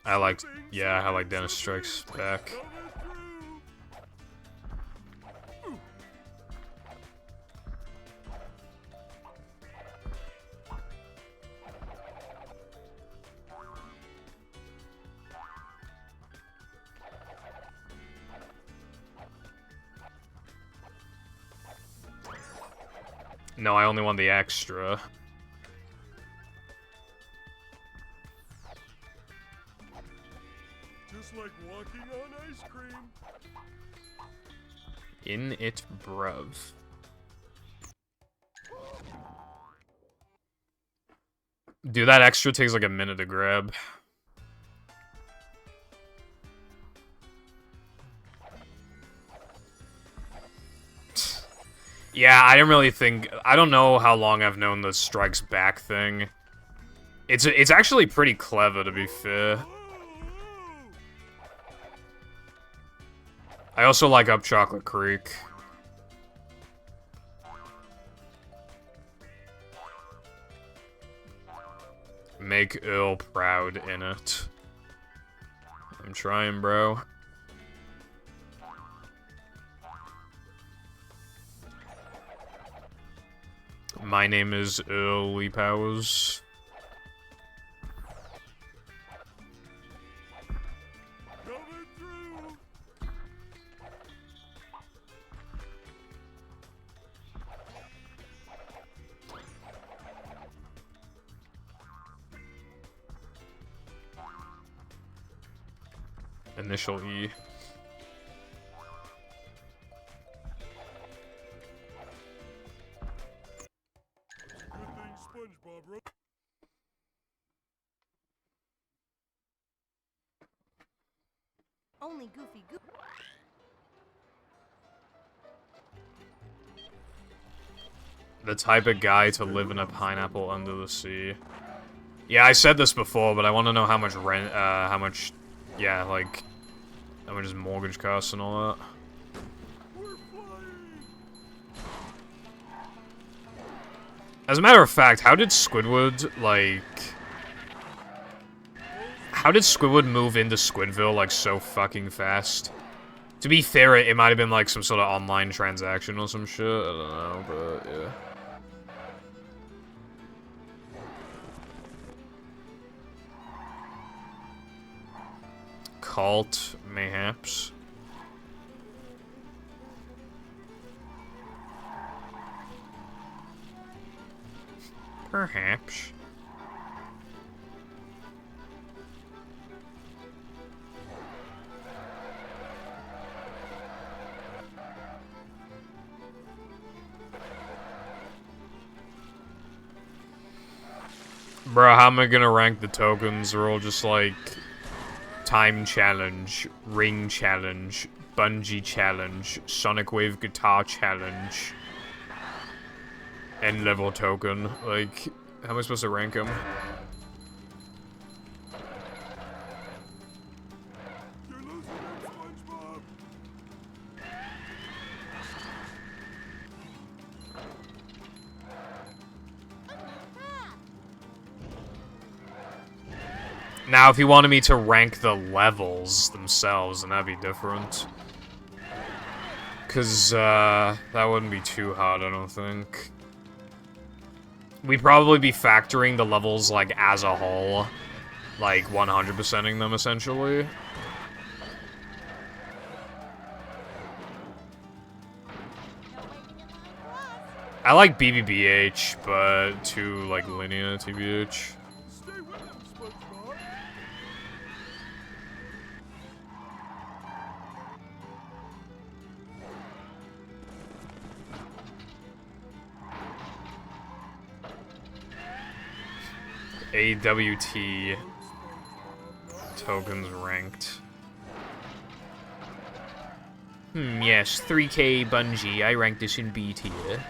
I like Dennis Strikes Back. Coming through. No, I only want the extra. Just like walking on ice cream. In it, bruv. Dude, that extra takes like a minute to grab. Yeah, I didn't really think... I don't know how long I've known the Strikes Back thing. It's actually pretty clever, to be fair. I also like Up Chocolate Creek. Make Earl proud in it. I'm trying, bro. My name is Earl Lee Powers. Coming through. Initial E. Good thing SpongeBob wrote. Only Goofy Goo. The type of guy to live in a pineapple under the sea. Yeah, I said this before, but I want to know how much rent, yeah, like, how much his mortgage costs and all that. We're flying. As a matter of fact, how did Squidward, like... How did Squidward move into Squidville, like, so fucking fast? To be fair, it might have been, like, some sort of online transaction or some shit. I don't know, but, yeah. Cult, mayhaps. Perhaps. Bro, how am I gonna rank the tokens? They're all just like time challenge, ring challenge, bungee challenge, Sonic Wave guitar challenge, end level token. Like, how am I supposed to rank them? You're losing it, SpongeBob. Now, if you wanted me to rank the levels themselves, then that'd be different. Because, that wouldn't be too hard, I don't think. We'd probably be factoring the levels, like, as a whole. Like, 100%ing them, essentially. I like BBBH, but too, like, linear TBH. Stay with him, SpongeBob. AWT tokens ranked. Yes, 3K Bungie. I ranked this in B tier.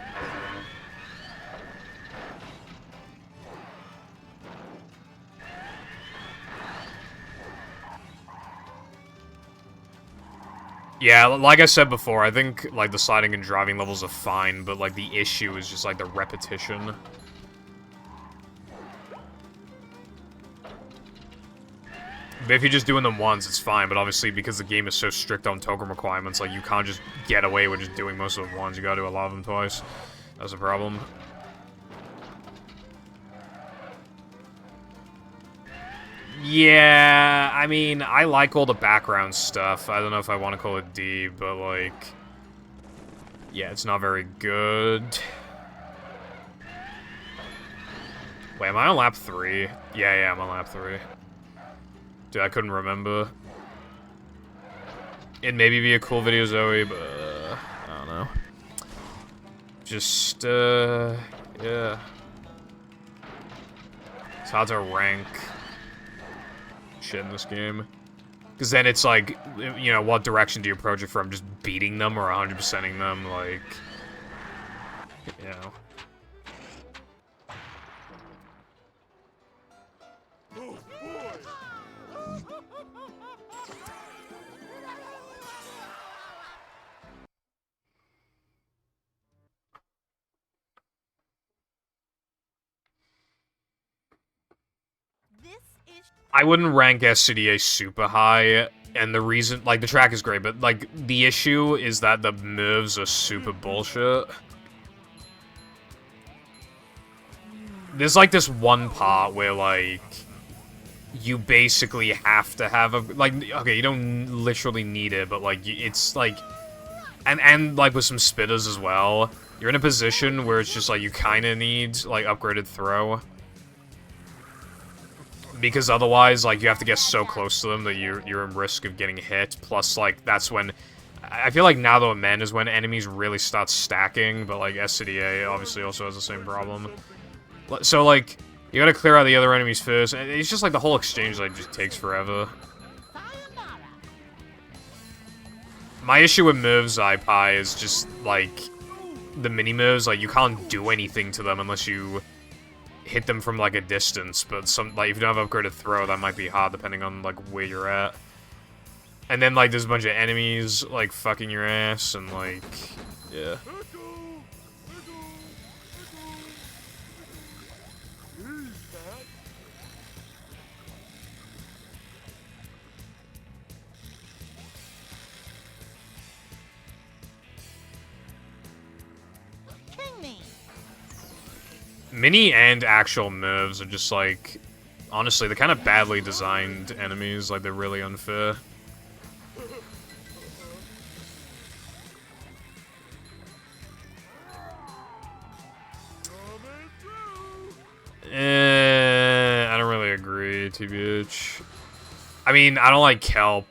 Yeah, like I said before, I think, like, the sliding and driving levels are fine, but, like, the issue is just, like, the repetition. But if you're just doing them once, it's fine, but obviously, because the game is so strict on token requirements, like, you can't just get away with just doing most of them once, you gotta do a lot of them twice. That's a problem. Yeah, I mean, I like all the background stuff. I don't know if I want to call it D, but, like... yeah, it's not very good. Wait, am I on lap 3? Yeah, I'm on lap 3. Dude, I couldn't remember. It'd maybe be a cool video, Zoe, but... I don't know. Just, yeah. It's hard to rank shit in this game. Because then it's like, you know, what direction do you approach it from? Just beating them or 100%ing them? Like, you know. Oh, boy. I wouldn't rank SCDA super high, and the reason, like, the track is great, but, like, the issue is that the moves are super bullshit. There's, like, this one part where, like, you basically have to have a, like, okay, you don't literally need it, but, like, it's, like, and like, with some spitters as well, you're in a position where it's just, like, you kinda need, like, upgraded throw. Because otherwise, like, you have to get so close to them that you're in risk of getting hit. Plus, like, that's when... I feel like now, though, men is when enemies really start stacking, but, like, SCDA obviously also has the same problem. So, like, you gotta clear out the other enemies first. And it's just, like, the whole exchange, like, just takes forever. My issue with moves, iPie, is just, like, the mini-moves. Like, you can't do anything to them unless you hit them from, like, a distance, but some, like, if you don't have upgraded throw, that might be hard depending on, like, where you're at. And then, like, there's a bunch of enemies, like, fucking your ass, and, like, yeah. Mini and actual moves are just, like, honestly, they're kind of badly designed enemies, like, they're really unfair. I don't really agree, TBH. I mean, I don't like Kelp,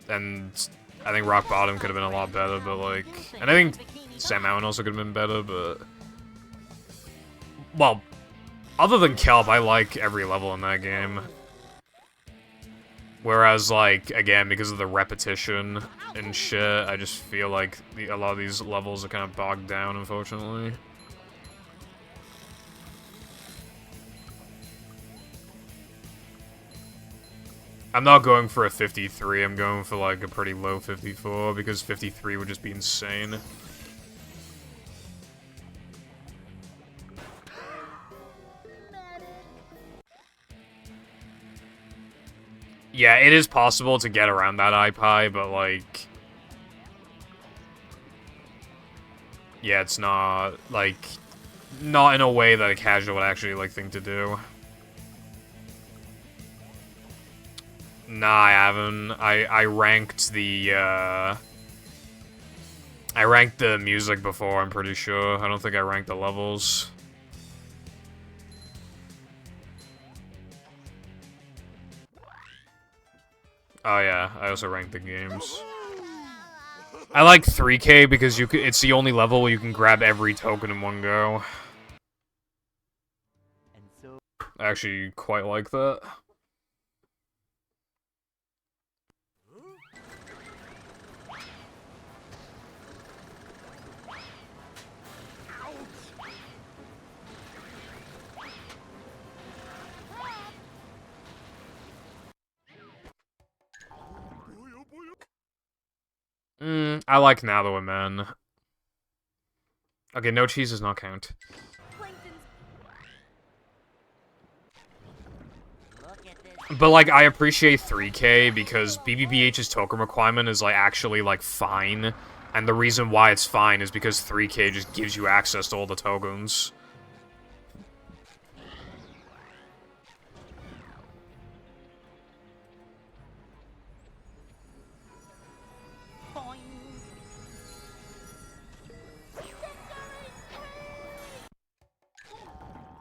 and I think Rock Bottom could have been a lot better, but, like, and I think Sam Allen also could have been better, but... well, Other than Kelp, I like every level in that game. Whereas, like, again, because of the repetition and shit, I just feel like a lot of these levels are kind of bogged down, unfortunately. I'm not going for a 53, I'm going for, like, a pretty low 54, because 53 would just be insane. Yeah, it is possible to get around that iPie, but, like... Yeah, it's not, like... Not in a way that a casual would actually, like, think to do. Nah, I haven't. I ranked the, I ranked the music before, I'm pretty sure. I don't think I ranked the levels. Oh yeah, I also ranked the games. I like 3K because it's the only level where you can grab every token in one go. And so I actually quite like that. I like Now That We're Men. Okay, no cheese does not count. But, like, I appreciate 3K because BBBH's token requirement is, like, actually, like, fine. And the reason why it's fine is because 3K just gives you access to all the tokens.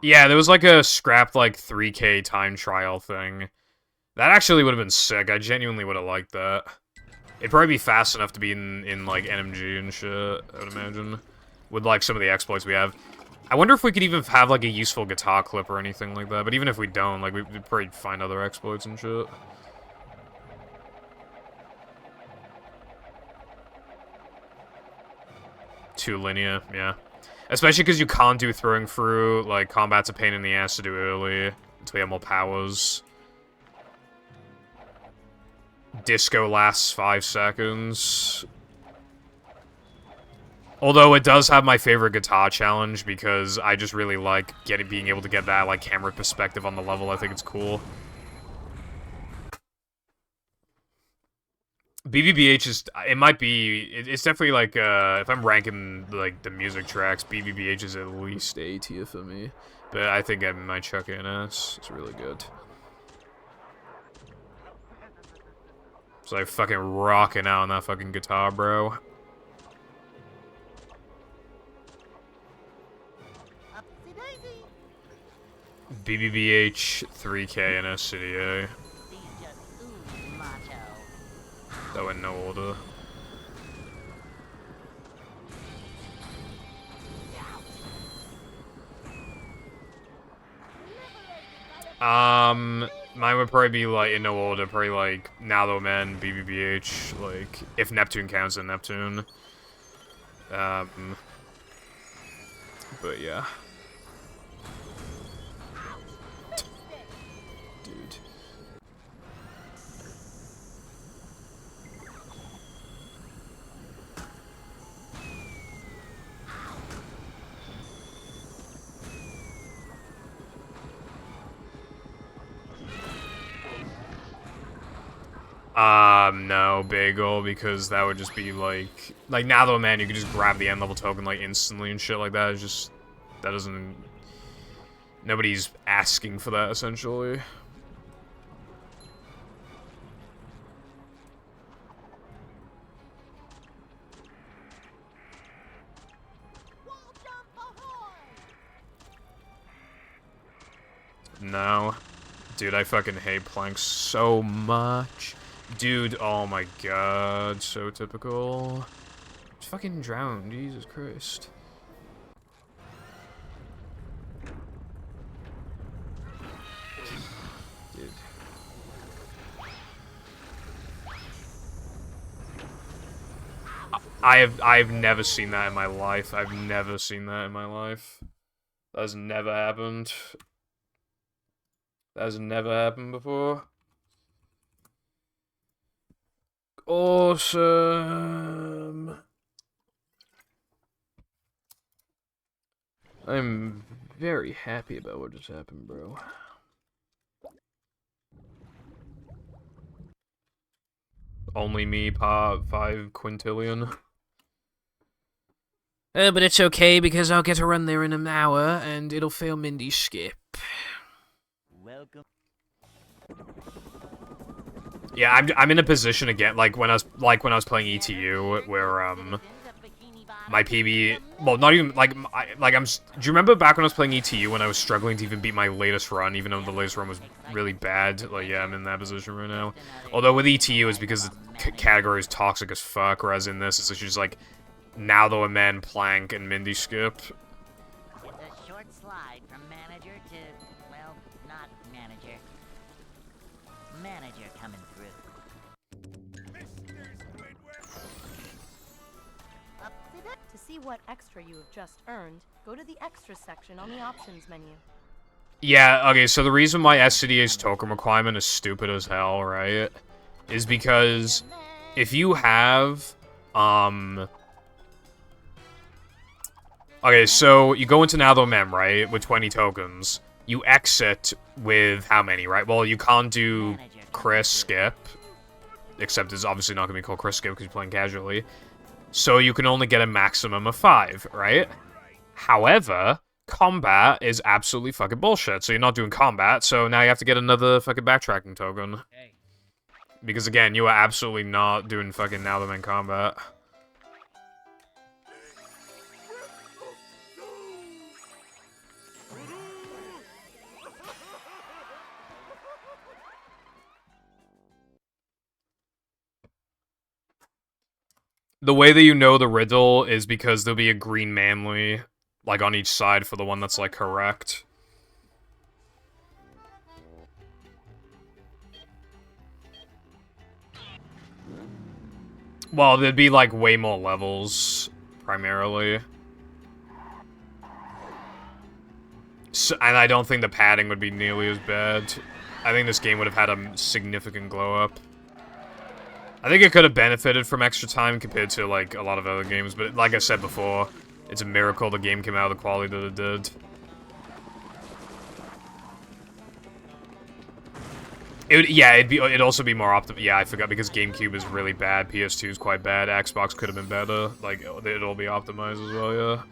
Yeah, there was like a scrapped like 3K time trial thing. That actually would have been sick. I genuinely would have liked that. It'd probably be fast enough to be in like NMG and shit, I would imagine. With like some of the exploits we have. I wonder if we could even have like a useful guitar clip or anything like that. But even if we don't, like we'd probably find other exploits and shit. Too linear, yeah. Especially because you can't do throwing through, like, combat's a pain in the ass to do early, until you have more powers. Disco lasts 5 seconds. Although it does have my favorite guitar challenge, because I just really like being able to get that, like, camera perspective on the level. I think it's cool. BBBH is, it might be, it's definitely like, if I'm ranking, like, the music tracks, BBBH is at least A tier for me. But I think I might chuck in S. It's really good. It's like fucking rocking out on that fucking guitar, bro. BBBH, 3K, and SCDA. That went no order. Mine would probably be like in no order, probably like Now That We're Men, BBBH, like if Neptune counts in Neptune. But yeah. Dude. No, Bagel, because that would just be like Now That We're Men, you could just grab the end level token like instantly and shit like that. It's just, that doesn't, nobody's asking for that essentially. No. Dude, I fucking hate planks so much. Dude, oh my god, so typical. Just fucking drown, Jesus Christ. I've never seen that in my life. I've never seen that in my life. That has never happened. That has never happened before. Awesome. I'm very happy about what just happened, bro. Only me, pa 5 quintillion. But it's okay because I'll get to run there in an hour and it'll fail Mindy's skip. Welcome. Yeah, I'm in a position again, like when I was playing ETU, where my PB, well, not even do you remember back when I was playing ETU when I was struggling to even beat my latest run, even though the latest run was really bad? Like, yeah, I'm in that position right now. Although with ETU, it's because the category is toxic as fuck, whereas in this, it's just like now though a man plank and Mindy skip. It's a short slide from manager to, well, not manager. Manager coming through. Up to that. To see what extra you have just earned, go to the extra section on the options menu. Yeah, okay, so the reason why SCDA's token requirement is stupid as hell, right, is because if you have, okay, so you go into Natho Mem, right, with 20 tokens. You exit with how many, right? Well, you can't do Chris skip, except it's obviously not going to be called Chris skip because you're playing casually. So you can only get a maximum of 5, right? However, combat is absolutely fucking bullshit, so you're not doing combat, so now you have to get another fucking backtracking token. Because again, you are absolutely not doing fucking Natho Mem combat. The way that you know the riddle is because there'll be a green manly, like, on each side for the one that's, like, correct. Well, there'd be, like, way more levels, primarily. So, and I don't think the padding would be nearly as bad. I think this game would have had a significant glow-up. I think it could have benefited from extra time compared to, like, a lot of other games, but like I said before, it's a miracle the game came out of the quality that it did. It'd also be more yeah, I forgot, because GameCube is really bad, PS2 is quite bad, Xbox could have been better, like, it'd all be optimized as well, yeah.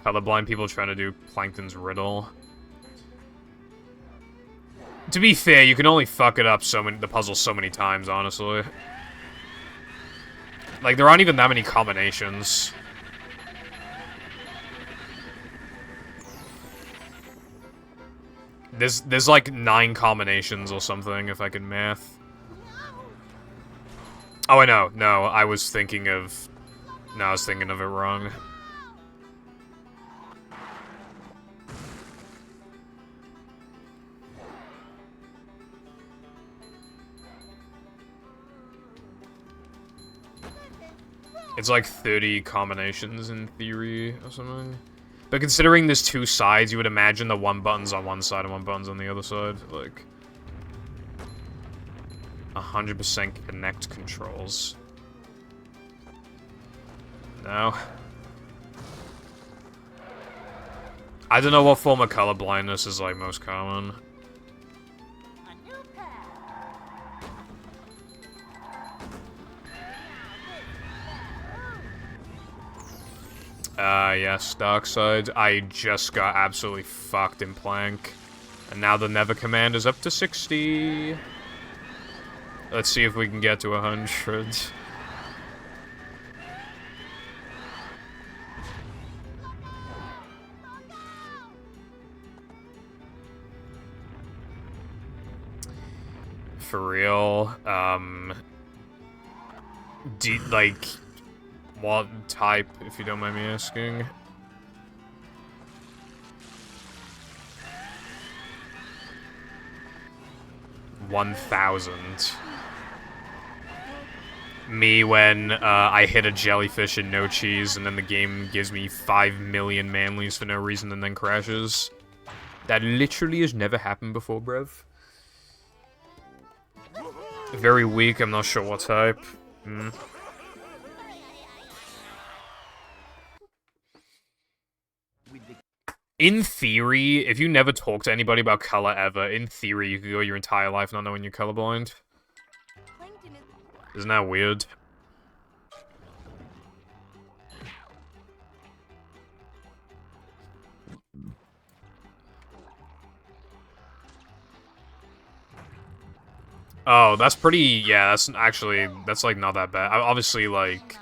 Colorblind people trying to do Plankton's riddle. To be fair, you can only fuck it up the puzzle so many times, honestly. Like, there aren't even that many combinations. There's like 9 combinations or something, if I can math. Oh, I know. No, I was thinking of... No, I was thinking of it wrong. It's like 30 combinations in theory or something. But considering there's 2 sides, you would imagine the 1 button's on one side and 1 button's on the other side. Like, 100% connect controls. No. I don't know what form of color blindness is like most common. Yes, Darkseid. I just got absolutely fucked in Plank. And now the Never command is up to 60. Let's see if we can get to 100. For real, like... What type, if you don't mind me asking? $1,000. me when I hit a jellyfish and no cheese, and then the game gives me 5 million manlies for no reason and then crashes. That literally has never happened before, bruv. Very weak, I'm not sure what type. In theory, if you never talk to anybody about color ever, in theory you could go your entire life not knowing you're colorblind. Isn't that weird? Oh, that's pretty, yeah, that's actually, that's like not that bad. Obviously, like,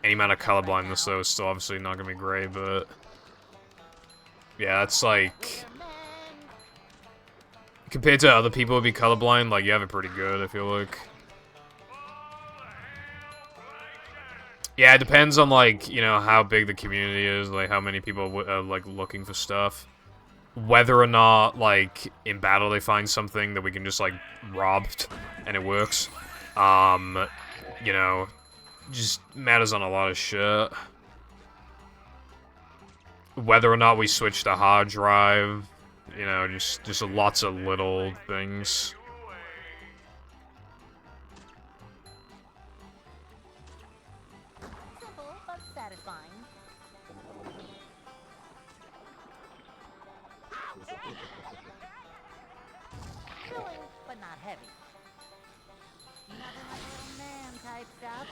any amount of colorblindness though is still obviously not gonna be great, but... Yeah, that's like... Compared to other people who be colorblind, like, you have it pretty good, I feel like. Yeah, it depends on, like, you know, how big the community is, like, how many people are, like, looking for stuff. Whether or not, like, in battle they find something that we can just, like, rob, and it works. You know, just matters on a lot of shit. Whether or not we switch to hard drive, you know, just lots of little things. Simple but satisfying. Thrilling but not heavy. Nothing like little man type stuff.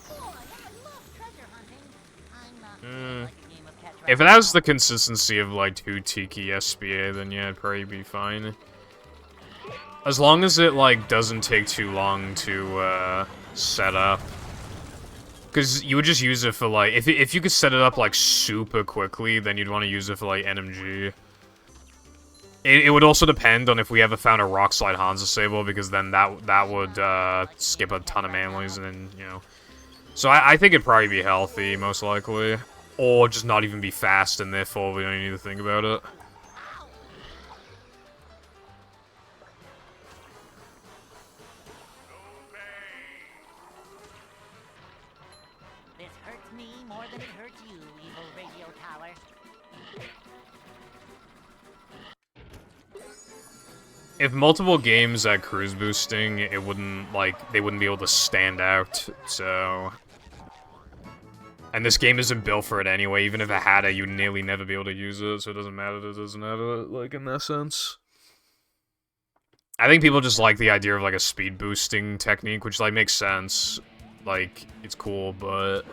Boy, I love treasure hunting. I'm not like a game of catch If it has the consistency of, like, 2 Tiki SBA, then yeah, it'd probably be fine. As long as it, like, doesn't take too long to, set up. Because you would just use it for, like, if you could set it up, like, super quickly, then you'd want to use it for, like, NMG. It would also depend on if we ever found a Rock Slide Hansa Sable, because then that would, skip a ton of manlies, and then, you know... So I think it'd probably be healthy, most likely. Or just not even be fast, and therefore we don't need to think about it. This hurts me more than it hurts you, evil radio tower. If multiple games had cruise boosting, it wouldn't, like, they wouldn't be able to stand out, so... And this game isn't built for it anyway, even if it had it, you'd nearly never be able to use it, so it doesn't matter that it doesn't have it, like, in that sense. I think people just like the idea of, like, a speed boosting technique, which, like, makes sense. Like, it's cool, but...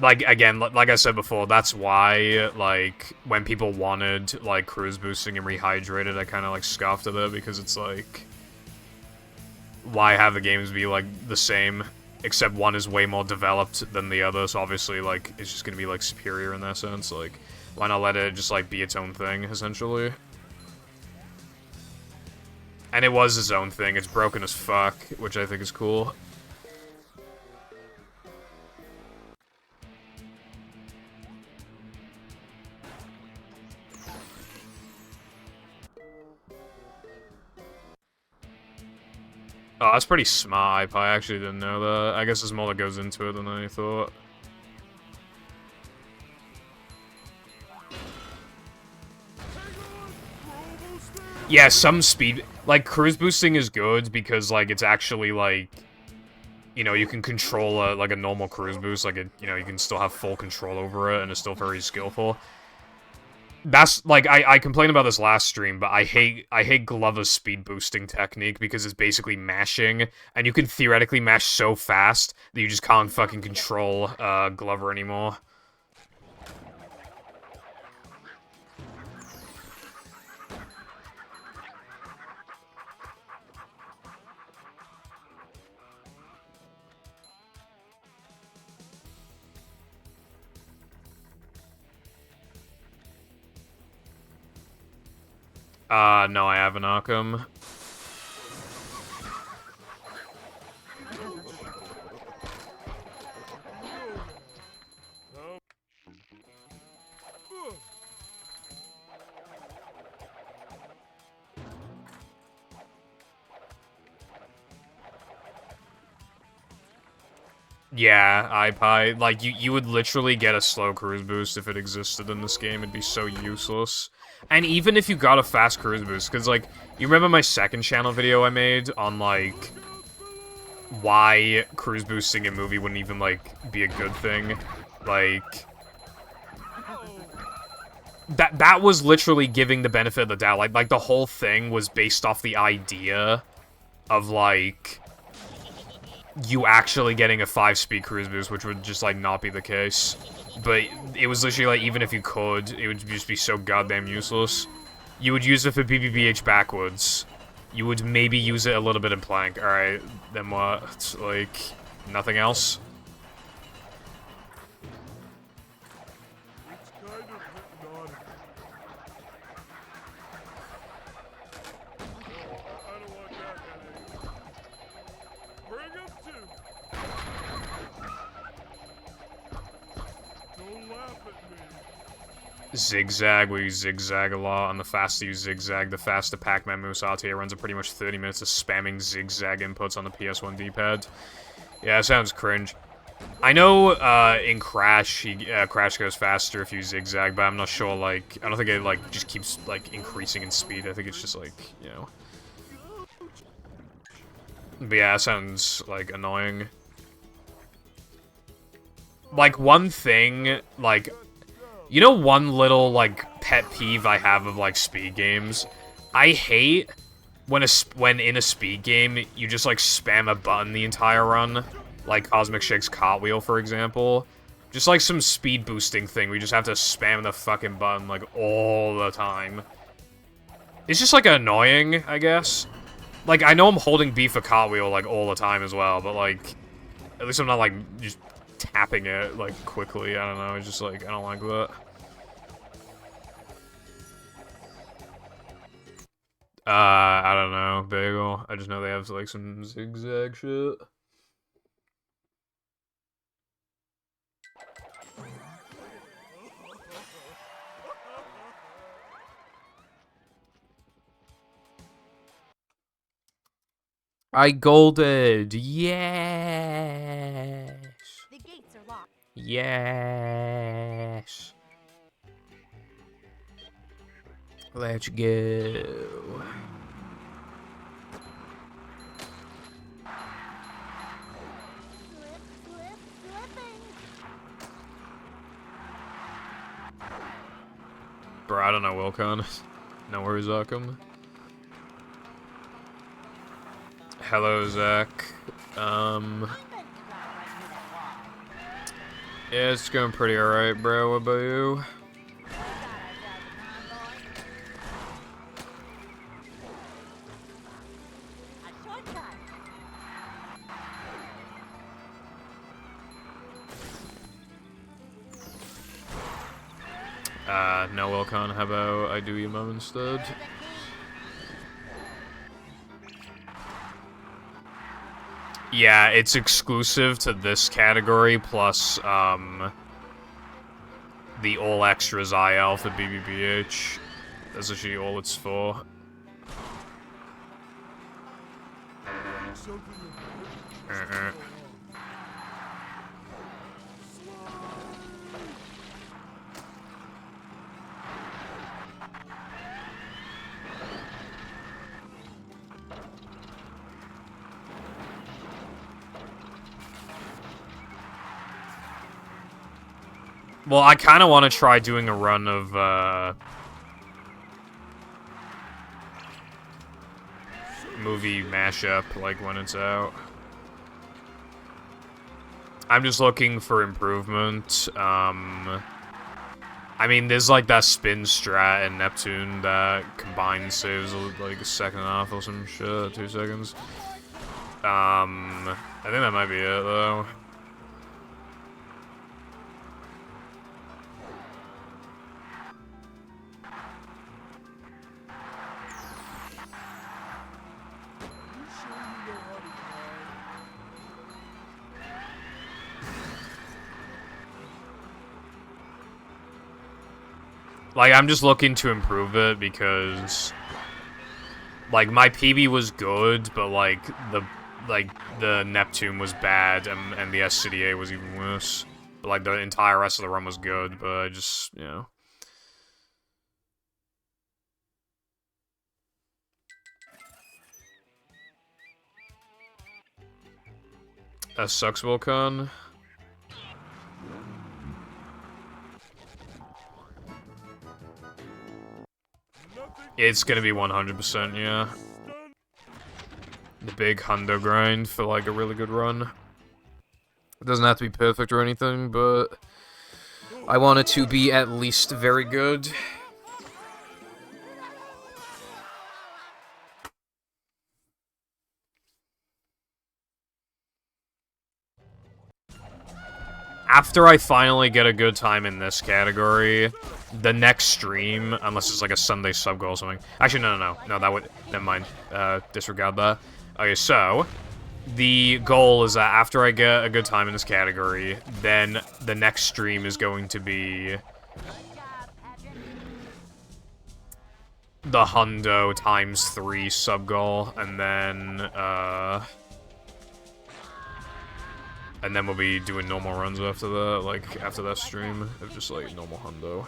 Like, again, like I said before, that's why, like, when people wanted, like, cruise boosting and rehydrated, I kind of, like, scoffed at it, because it's, like... Why have the games be, like, the same? Except one is way more developed than the other, so obviously, like, it's just gonna be, like, superior in that sense. Like, why not let it just, like, be its own thing, essentially? And it was its own thing. It's broken as fuck, which I think is cool. Oh, that's pretty smart. I actually didn't know that. I guess there's more that goes into it than I thought. Yeah, some speed... Like, cruise boosting is good because, like, it's actually, like... You know, you can control, like, a normal cruise boost. Like, you know, you can still have full control over it, and it's still very skillful. That's, like, I complained about this last stream, but I hate Glover's speed boosting technique because it's basically mashing, and you can theoretically mash so fast that you just can't fucking control, Glover anymore. No, I haven't, Arkham. Yeah, iPie. Like, you would literally get a slow cruise boost if it existed in this game. It'd be so useless. And even if you got a fast cruise boost, because, like, you remember my second channel video I made on, like, why cruise boosting in movie wouldn't even, like, be a good thing? Like, that was literally giving the benefit of the doubt. Like the whole thing was based off the idea of, like, you actually getting a 5-speed cruise boost, which would just, like, not be the case. But it was literally, like, even if you could, it would just be so goddamn useless. You would use it for BBBH backwards. You would maybe use it a little bit in Plank. Alright, then what? Like, nothing else? It's kind of hypnotic. I don't want that headache. Bring him to. Don't laugh at me. Zigzag, where you zigzag a lot, and the faster you zigzag, the faster Pac-Man moves RTA runs at pretty much 30 minutes of spamming zigzag inputs on the PS1 D-pad. Yeah, it sounds cringe. I know, in Crash, Crash goes faster if you zigzag, but I'm not sure, like, I don't think it, like, just keeps, like, increasing in speed. I think it's just, like, you know. But yeah, it sounds, like, annoying. Like, one thing, like, you know one little, like, pet peeve I have of, like, speed games? I hate when in a speed game, you just, like, spam a button the entire run. Like Cosmic Shake's Cartwheel, for example. Just, like, some speed boosting thing where you just have to spam the fucking button, like, all the time. It's just, like, annoying, I guess. Like, I know I'm holding B for Cartwheel, like, all the time as well, but, like, at least I'm not, like, just tapping it, like, quickly. I don't know, it's just, like, I don't like that. I don't know, Bagel. I just know they have, like, some zigzag shit. I golded! Yes! The gates are locked. Yes! Let's go. Bro, I don't know, Wilcon. No worries, Arkham. Hello, Zach. Yeah, it's going pretty alright, bro. What about you? No, Wilcon. How about I do your mom instead? Yeah, it's exclusive to this category, plus, the all extras IL for BBBH. That's actually all it's for. Well, I kind of want to try doing a run of, movie mashup, like, when it's out. I'm just looking for improvement. I mean, there's, like, that spin strat in Neptune that combined saves, like, a second and a half or some shit, 2 seconds. I think that might be it, though. Like, I'm just looking to improve it because, like, my PB was good, but, like, like, the Neptune was bad, and the SCDA was even worse. But, like, the entire rest of the run was good, but I just, you know. That sucks, Volcon. It's gonna be 100%, yeah. The big hundo grind for, like, a really good run. It doesn't have to be perfect or anything, but I want it to be at least very good. After I finally get a good time in this category, the next stream, unless it's like a Sunday sub goal or something. Actually, no, that would, never mind. Disregard that. Okay, so, the goal is that after I get a good time in this category, then the next stream is going to be the hundo ×3 sub goal, and then we'll be doing normal runs after that, like, after that stream, of just, like, normal hundo.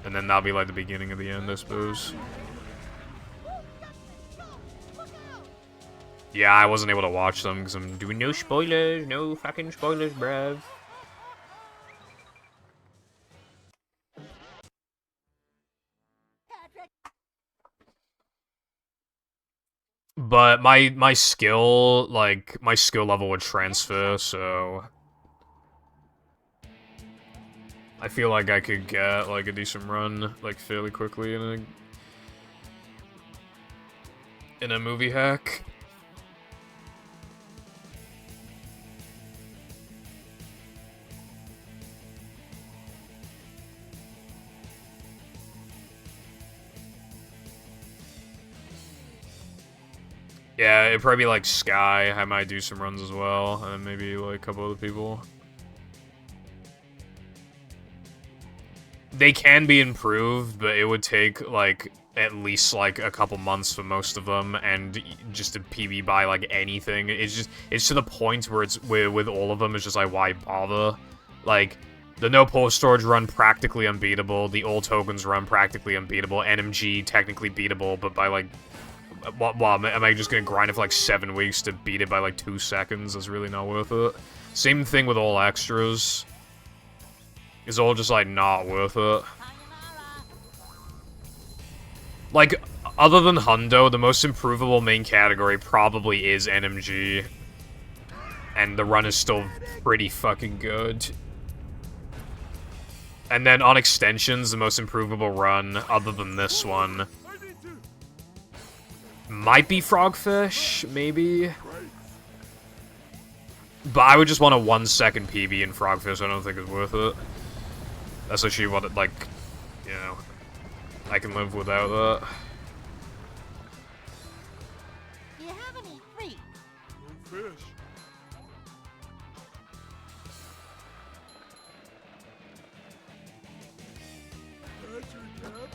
And then that'll be, like, the beginning of the end, I suppose. Yeah, I wasn't able to watch them, because I'm doing no spoilers, no fucking spoilers, bruv. But my skill, like, my skill level would transfer, so I feel like I could get, like, a decent run, like, fairly quickly in a movie hack. Yeah, it'd probably be like Sky. I might do some runs as well, and maybe like a couple other people. They can be improved, but it would take like at least like a couple months for most of them, and just to PB by like anything. It's to the point where it's with all of them. It's just like, why bother? Like, the no post storage run practically unbeatable. The all tokens run practically unbeatable. NMG technically beatable, but by like. Well, am I just gonna grind it for like 7 weeks to beat it by like 2 seconds? That's really not worth it. Same thing with all extras. It's all just like not worth it. Like, other than hundo, the most improvable main category probably is NMG. And the run is still pretty fucking good. And then on extensions, the most improvable run, other than this one, might be Frogfish, maybe? But I would just want a 1 second PB in Frogfish, I don't think it's worth it. That's actually what it, like, you know, I can live without that. Do you have any free? No fish. Patrick, Captain.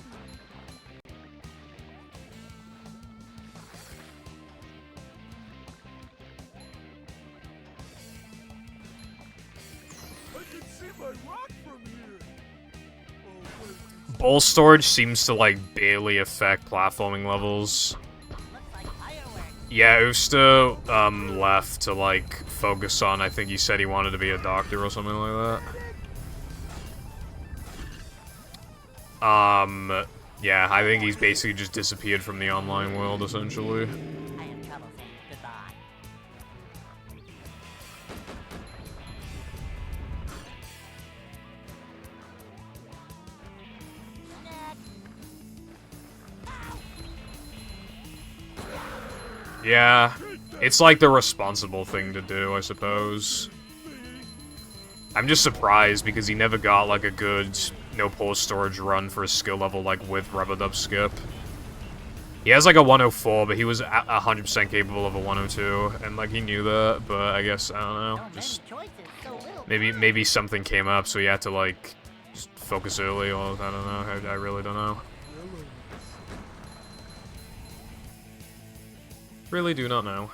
I can see my rock from here. Oh, wait. Bowl storage seems to, like, barely affect platforming levels. Looks like fireworks. Yeah, Usta, left to, like, focus on, I think he said he wanted to be a doctor or something like that. Yeah, I think he's basically just disappeared from the online world, essentially. I have trouble saying goodbye. Yeah, it's like the responsible thing to do, I suppose. I'm just surprised because he never got like a good no pause storage run for a skill level like with Rubber Dub Skip. He has like a 104, but he was 100% capable of a 102, and like he knew that, but I guess, I don't know, So just many choices, so little. maybe something came up, so he had to like just focus early, or I don't know, I really don't know. Really do not know.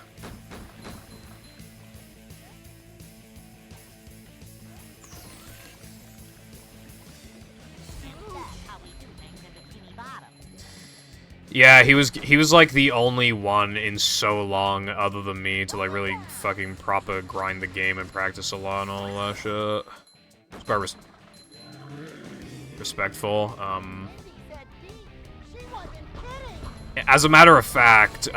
Yeah, he was like the only one in so long, other than me, to like really fucking proper grind the game and practice a lot and all that shit. It's quite respectful. As a matter of fact,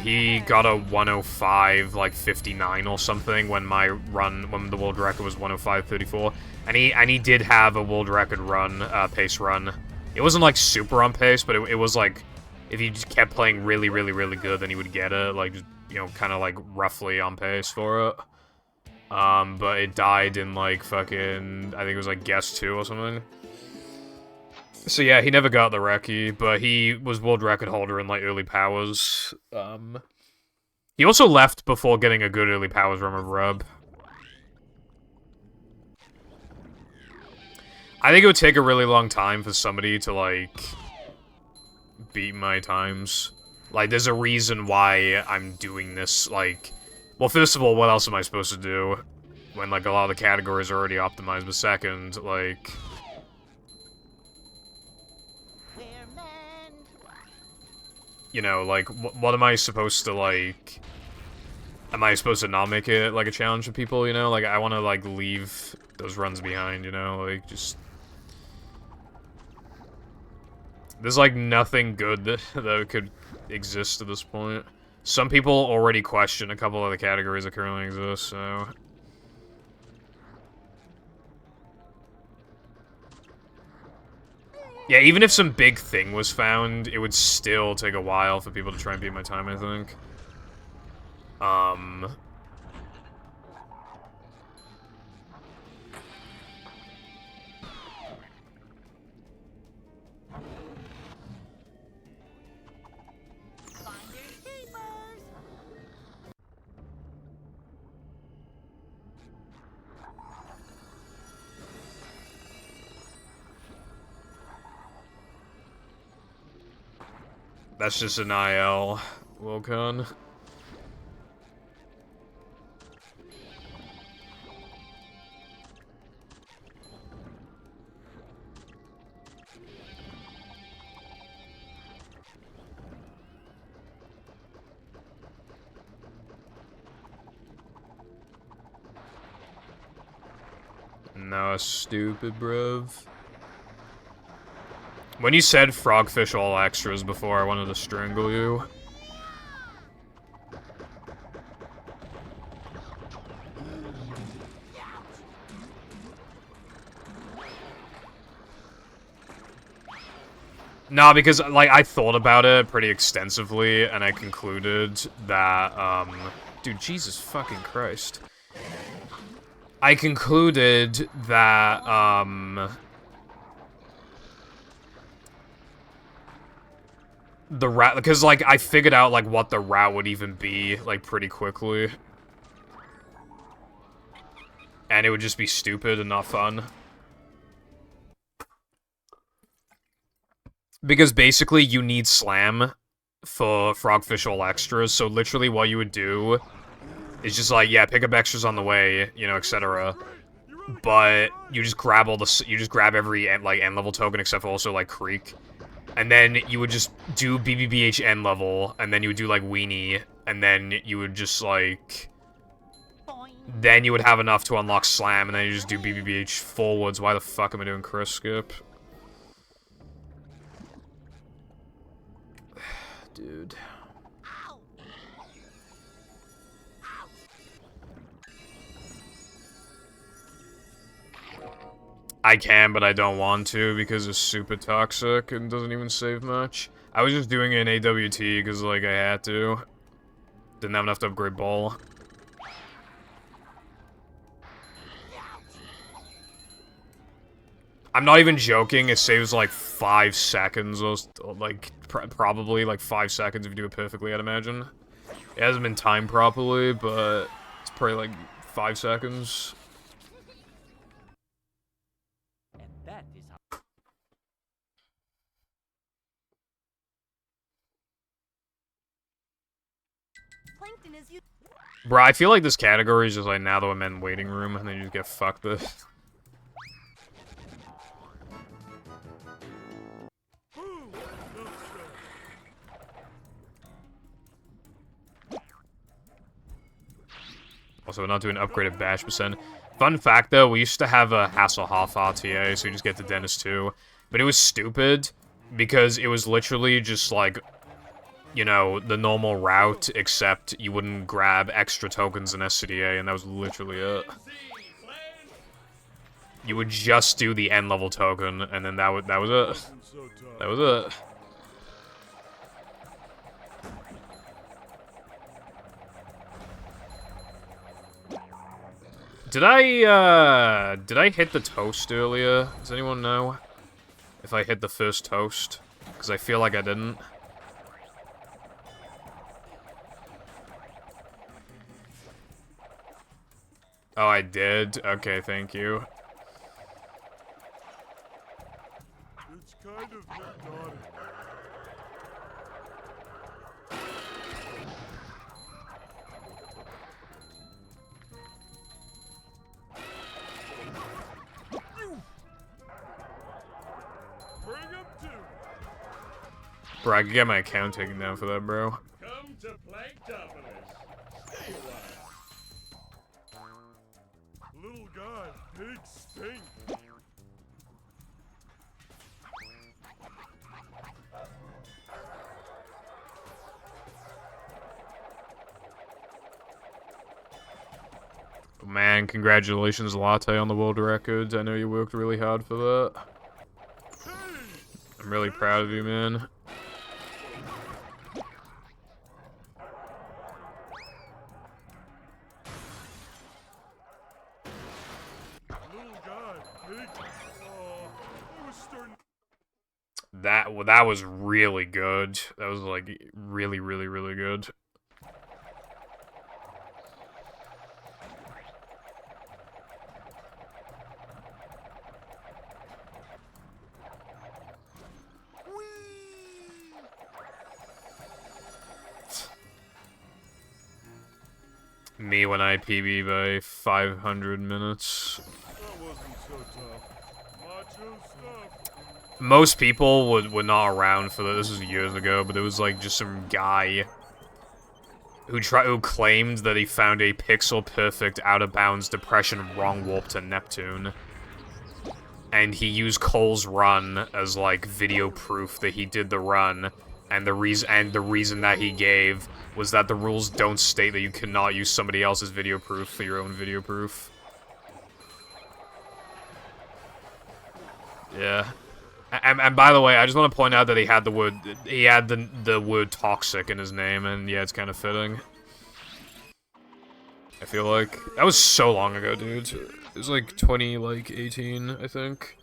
he got a 105, like 59 or something when when the world record was 105.34, and he did have a world record run, pace run. It wasn't like super on pace, but it was like, if he just kept playing really, really, really good, then he would get it, like, just, you know, kind of like roughly on pace for it. But it died in like fucking, I think it was like Guess 2 or something. So yeah, he never got the recce, but he was world record holder in like early powers. He also left before getting a good early powers run of Rub. I think it would take a really long time for somebody to like beat my times. Like, there's a reason why I'm doing this, like... Well, first of all, what else am I supposed to do? When, like, a lot of the categories are already optimized, but second, like... You know, like, what am I supposed to, like... Am I supposed to not make it, like, a challenge for people, you know? Like, I want to, like, leave those runs behind, you know? Like, just... There's, like, nothing good that could exist at this point. Some people already question a couple of the categories that currently exist, so... Yeah, even if some big thing was found, it would still take a while for people to try and beat my time, I think. That's just an IL, Wilcon. No, stupid, bruv. When you said frogfish all extras before, I wanted to strangle you. Nah, because, like, I thought about it pretty extensively, and I concluded that, Dude, Jesus fucking Christ. I concluded that, the route, because, like, I figured out, like, what the route would even be, like, pretty quickly. And it would just be stupid and not fun. Because basically, you need Slam for Frogfish all extras, so literally what you would do is just like, yeah, pick up extras on the way, you know, etc. But you just grab every, like, end level token except for also, like, Creek. And then you would just do BBBH end level, and then you would do, like, Weenie, and then you would just, like... Then you would have enough to unlock Slam, and then you just do BBBH forwards. Why the fuck am I doing Chris Skip? Dude. I can, but I don't want to because it's super toxic and doesn't even save much. I was just doing it in AWT because, like, I had to. Didn't have enough to upgrade Ball. I'm not even joking, it saves, like, 5 seconds, or, like, probably, like, 5 seconds if you do it perfectly, I'd imagine. It hasn't been timed properly, but it's probably, like, 5 seconds. Bro, I feel like this category is just like now that I'm in waiting room and then you just get fucked with. Also, we're not doing upgraded bash percent. Fun fact, though, we used to have a Hasselhoff RTA, so you just get the Dentist too. But it was stupid, because it was literally just, like, you know, the normal route, except you wouldn't grab extra tokens in SCDA, and that was literally it. You would just do the end level token, and then that was it. That was it. Did I hit the toast earlier? Does anyone know if I hit the first toast? Because I feel like I didn't. Oh, I did? Okay, thank you. It's kind of hypnotic. Bring him to. Bro, I could get my account taken down for that, bro. Come to Planktopolis. Stay a while. Little guy, big stink. Man, congratulations, Latte, on the world records. I know you worked really hard for that. I'm really proud of you, man. Little guy, big. I was starting. That was really good. That was, like, really, really, really good. Me when I PB by 500 minutes. That wasn't so tough. Macho stuff. Most people were not around for that. This was years ago, but it was like just some guy who claimed that he found a pixel perfect out of bounds depression wrong warp to Neptune. And he used Cole's run as like video proof that he did the run. And the reason that he gave was that the rules don't state that you cannot use somebody else's video proof for your own video proof. Yeah. And by the way, I just want to point out that he had the word toxic in his name, and yeah, it's kind of fitting. I feel like that was so long ago, dude. It was like 2018, I think.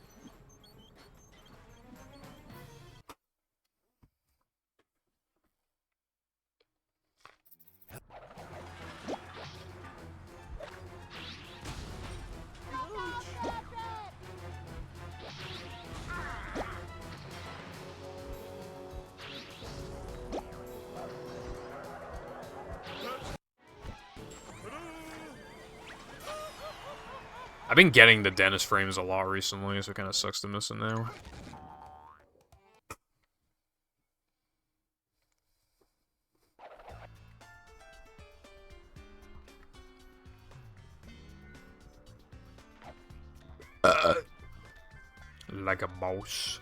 I've been getting the Dennis frames a lot recently, so it kind of sucks to miss it now. Like a mouse.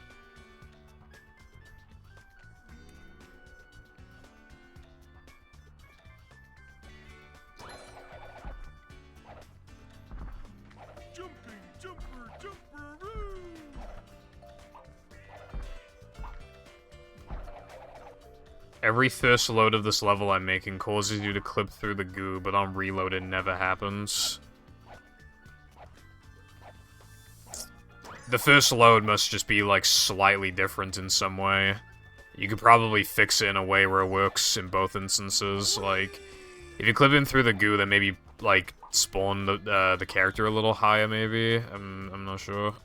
Every first load of this level I'm making causes you to clip through the goo, but on reload it never happens. The first load must just be, like, slightly different in some way. You could probably fix it in a way where it works in both instances. Like, if you clip in through the goo, then maybe, like, spawn the character a little higher, maybe? I'm not sure.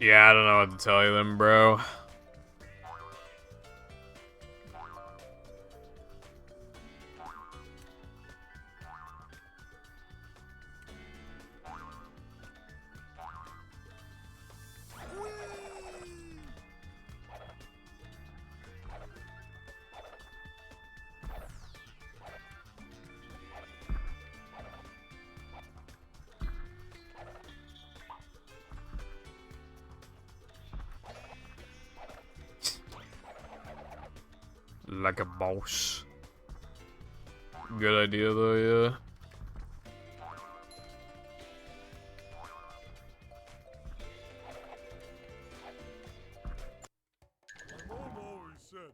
Yeah, I don't know what to tell you then, bro. Like a boss. Good idea though, yeah. My mom always said,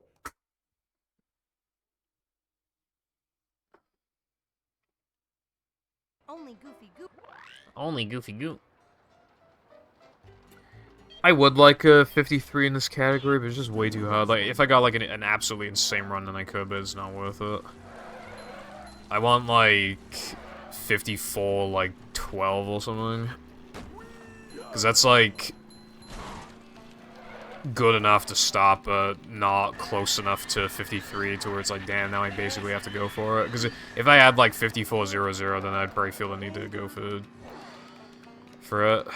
Only Goofy Goo. Only Goofy Goo. I would like a 53 in this category, but it's just way too hard. Like, if I got like an absolutely insane run, then I could, but it's not worth it. I want like 54, like 12 or something. Because that's like good enough to stop, but not close enough to 53 to where it's like, damn, now I basically have to go for it. Because if I had like 54-0-0, then I'd probably feel the need to go for it.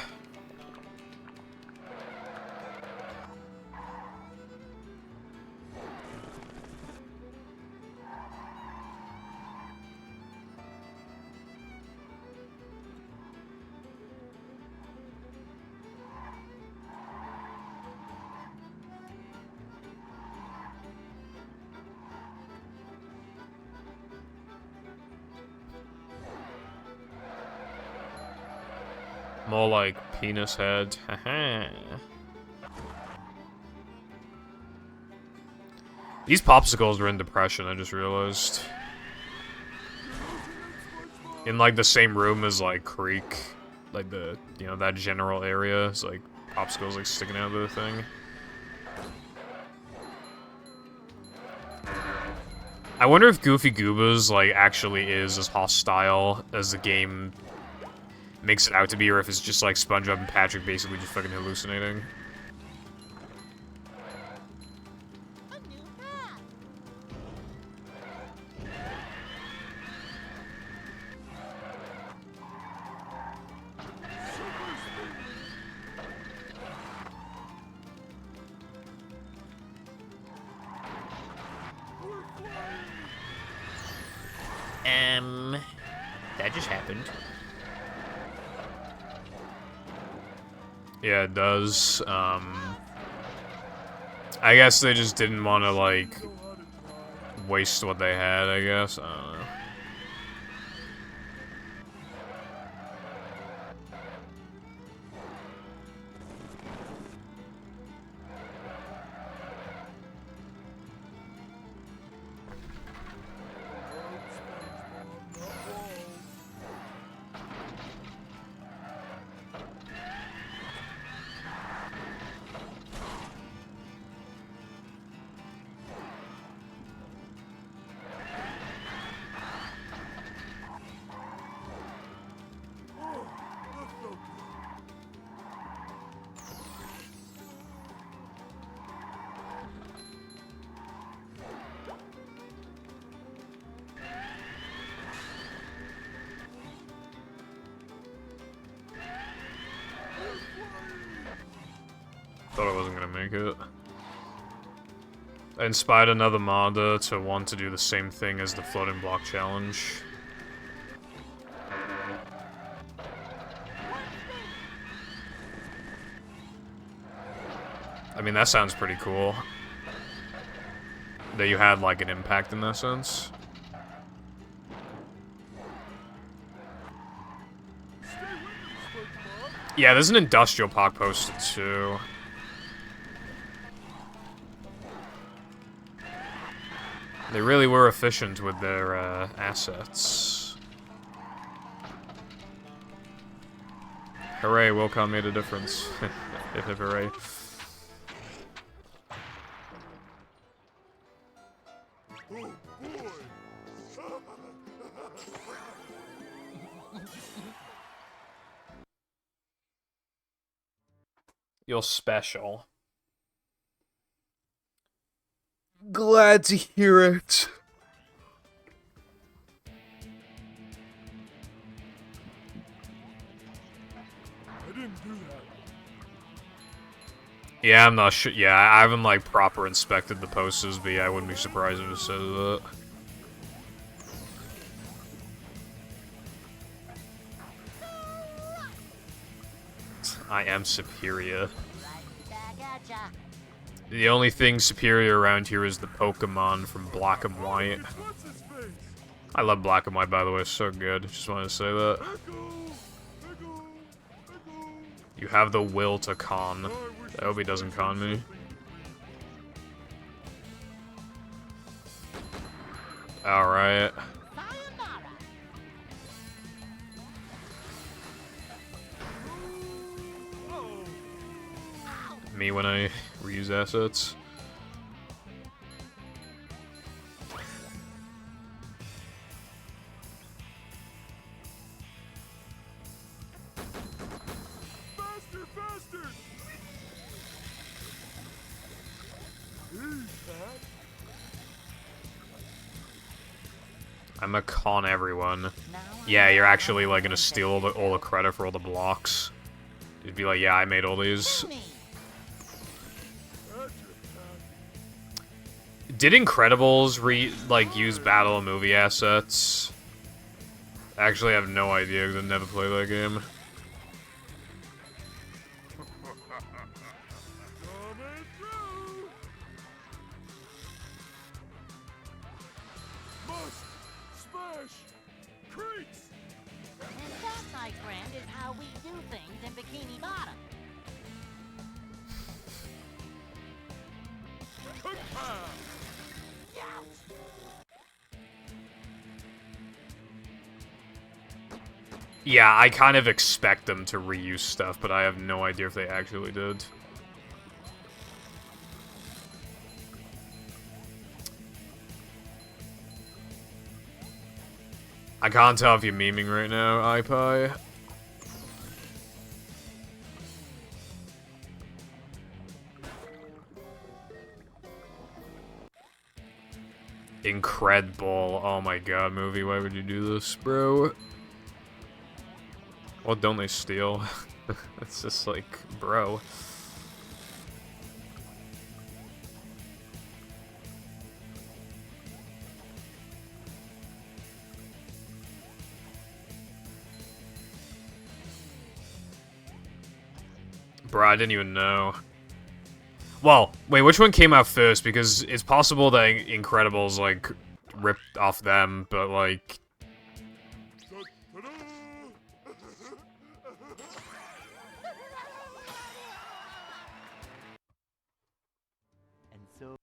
More like penis head. Haha. These popsicles are in depression, I just realized. In like the same room as like Creek. Like the, you know, that general area. It's like popsicles like sticking out of the thing. I wonder if Goofy Goobas like actually is as hostile as the game makes it out to be, or if it's just like SpongeBob and Patrick basically just fucking hallucinating. That just happened. Yeah, it does. I guess they just didn't want to, like, waste what they had, I guess. I don't know. Thought I wasn't gonna make it. I inspired another modder to want to do the same thing as the floating block challenge. I mean, that sounds pretty cool. That you had, like, an impact in that sense. Yeah, there's an industrial park posted, too. They really were efficient with their, assets. Hooray, Wilcon made a difference. Hip hip hooray. oh boy! You're special. Glad to hear it. I didn't do that. Yeah, I'm not sure. Yeah, I haven't, like, proper inspected the posters, but yeah, I wouldn't be surprised if it says that. I am superior. Right back at ya. The only thing superior around here is the Pokemon from Black and White. What's his face? I love Black and White, by the way, it's so good. Just wanted to say that. Echo! Echo! Echo! You have the will to con. I wish I hope he doesn't con me. Alright. Sayonara. Oh, Me when I reuse assets. faster, faster! He's fat. I'm gonna con everyone. Now Yeah, you're actually like gonna steal all the credit for all the blocks. You'd be like, yeah, I made all these. me. That's your Did Incredibles use Battle of Movie assets? I actually have no idea because I never played that game. Coming through! Must smash creeks! And that, my friend, is how we do things in Bikini Bottom. Kapow! Yeah, I kind of expect them to reuse stuff, but I have no idea if they actually did. I can't tell if you're memeing right now, iPie. Incredible. Oh my god, movie, why would you do this, bro? What don't they steal? It's just like, bro. Bro, I didn't even know. Well, wait, which one came out first? Because it's possible that Incredibles, like, ripped off them, but, like... Ta-da! And so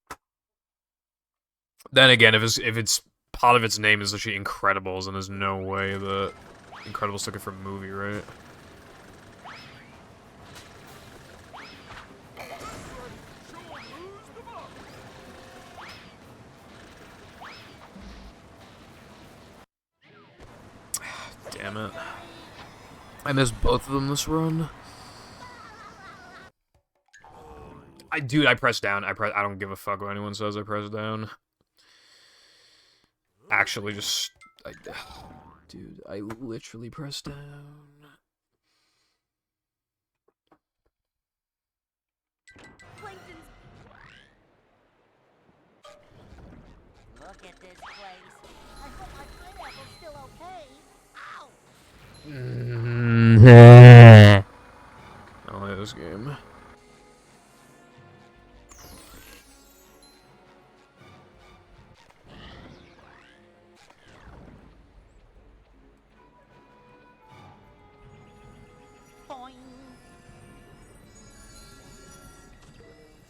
Then again, if it's part of its name is literally Incredibles, then there's no way that Incredibles took it from a movie, right? Damn it. I missed both of them this run. Dude, I pressed down. I don't give a fuck what anyone says. I pressed down. Actually, dude, I literally pressed down. Look at this place. I hope my pineapple's still okay. Ow! I don't like this game. Boing.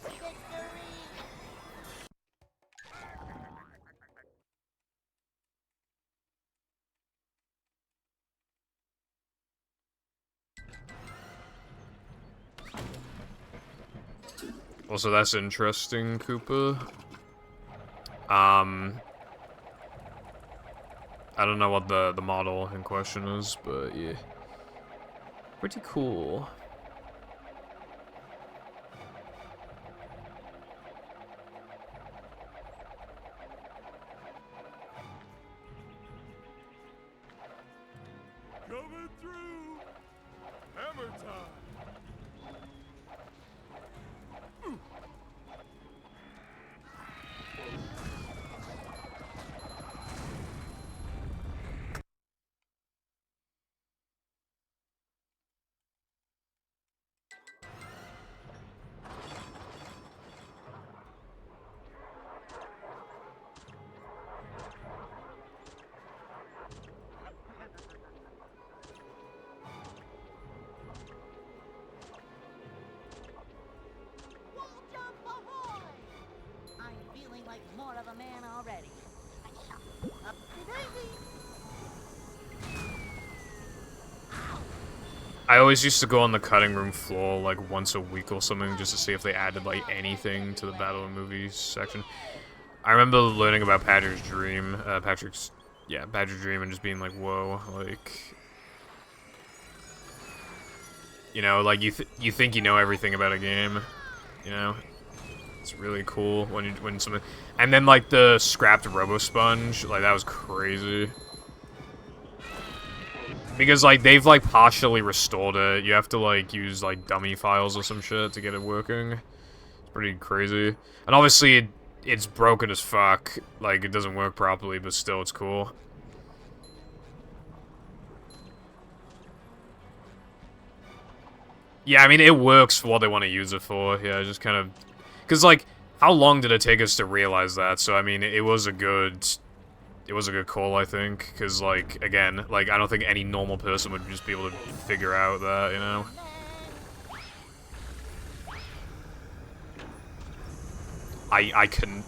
Victory! Also, that's interesting, Koopa. I don't know what the model in question is, but yeah. Pretty cool. Coming through. Hammer time. Wall jump ahoy! I'm feeling like more of a man already. Up to daisy! I always used to go on the cutting room floor like once a week or something just to see if they added like anything to the Battle of Movies section. I remember learning about Patrick's Dream, Patrick's Dream, and just being like, whoa, like, you know, like you think you know everything about a game, you know? It's really cool when something, and then like the scrapped RoboSponge, like that was crazy. Because, like, they've, like, partially restored it. You have to, like, use, like, dummy files or some shit to get it working. It's pretty crazy. And obviously, it's broken as fuck. Like, it doesn't work properly, but still, it's cool. Yeah, I mean, it works for what they want to use it for. Yeah, just kind of... Because, like, how long did it take us to realize that? So, I mean, it was a good call, I think, because, like, again, like, I don't think any normal person would just be able to figure out that, you know? I can...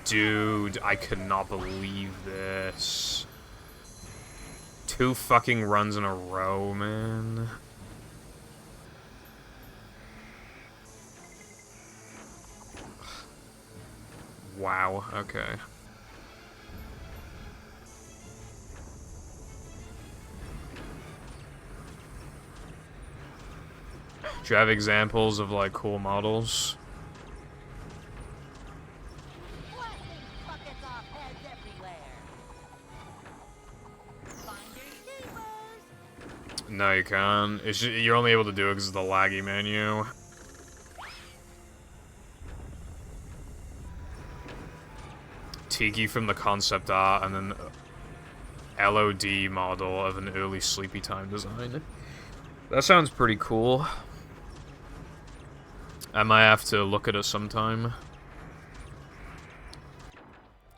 Dude, I cannot believe this. 2 fucking runs in a row, man. Wow, okay. Do you have examples of, like, cool models? Blasting buckets off heads everywhere. Finders keepers. No, you can't. It's just, you're only able to do it because of the laggy menu. Tiki from the concept art, and then LOD model of an early Sleepy Time design. That sounds pretty cool. I might have to look at it sometime.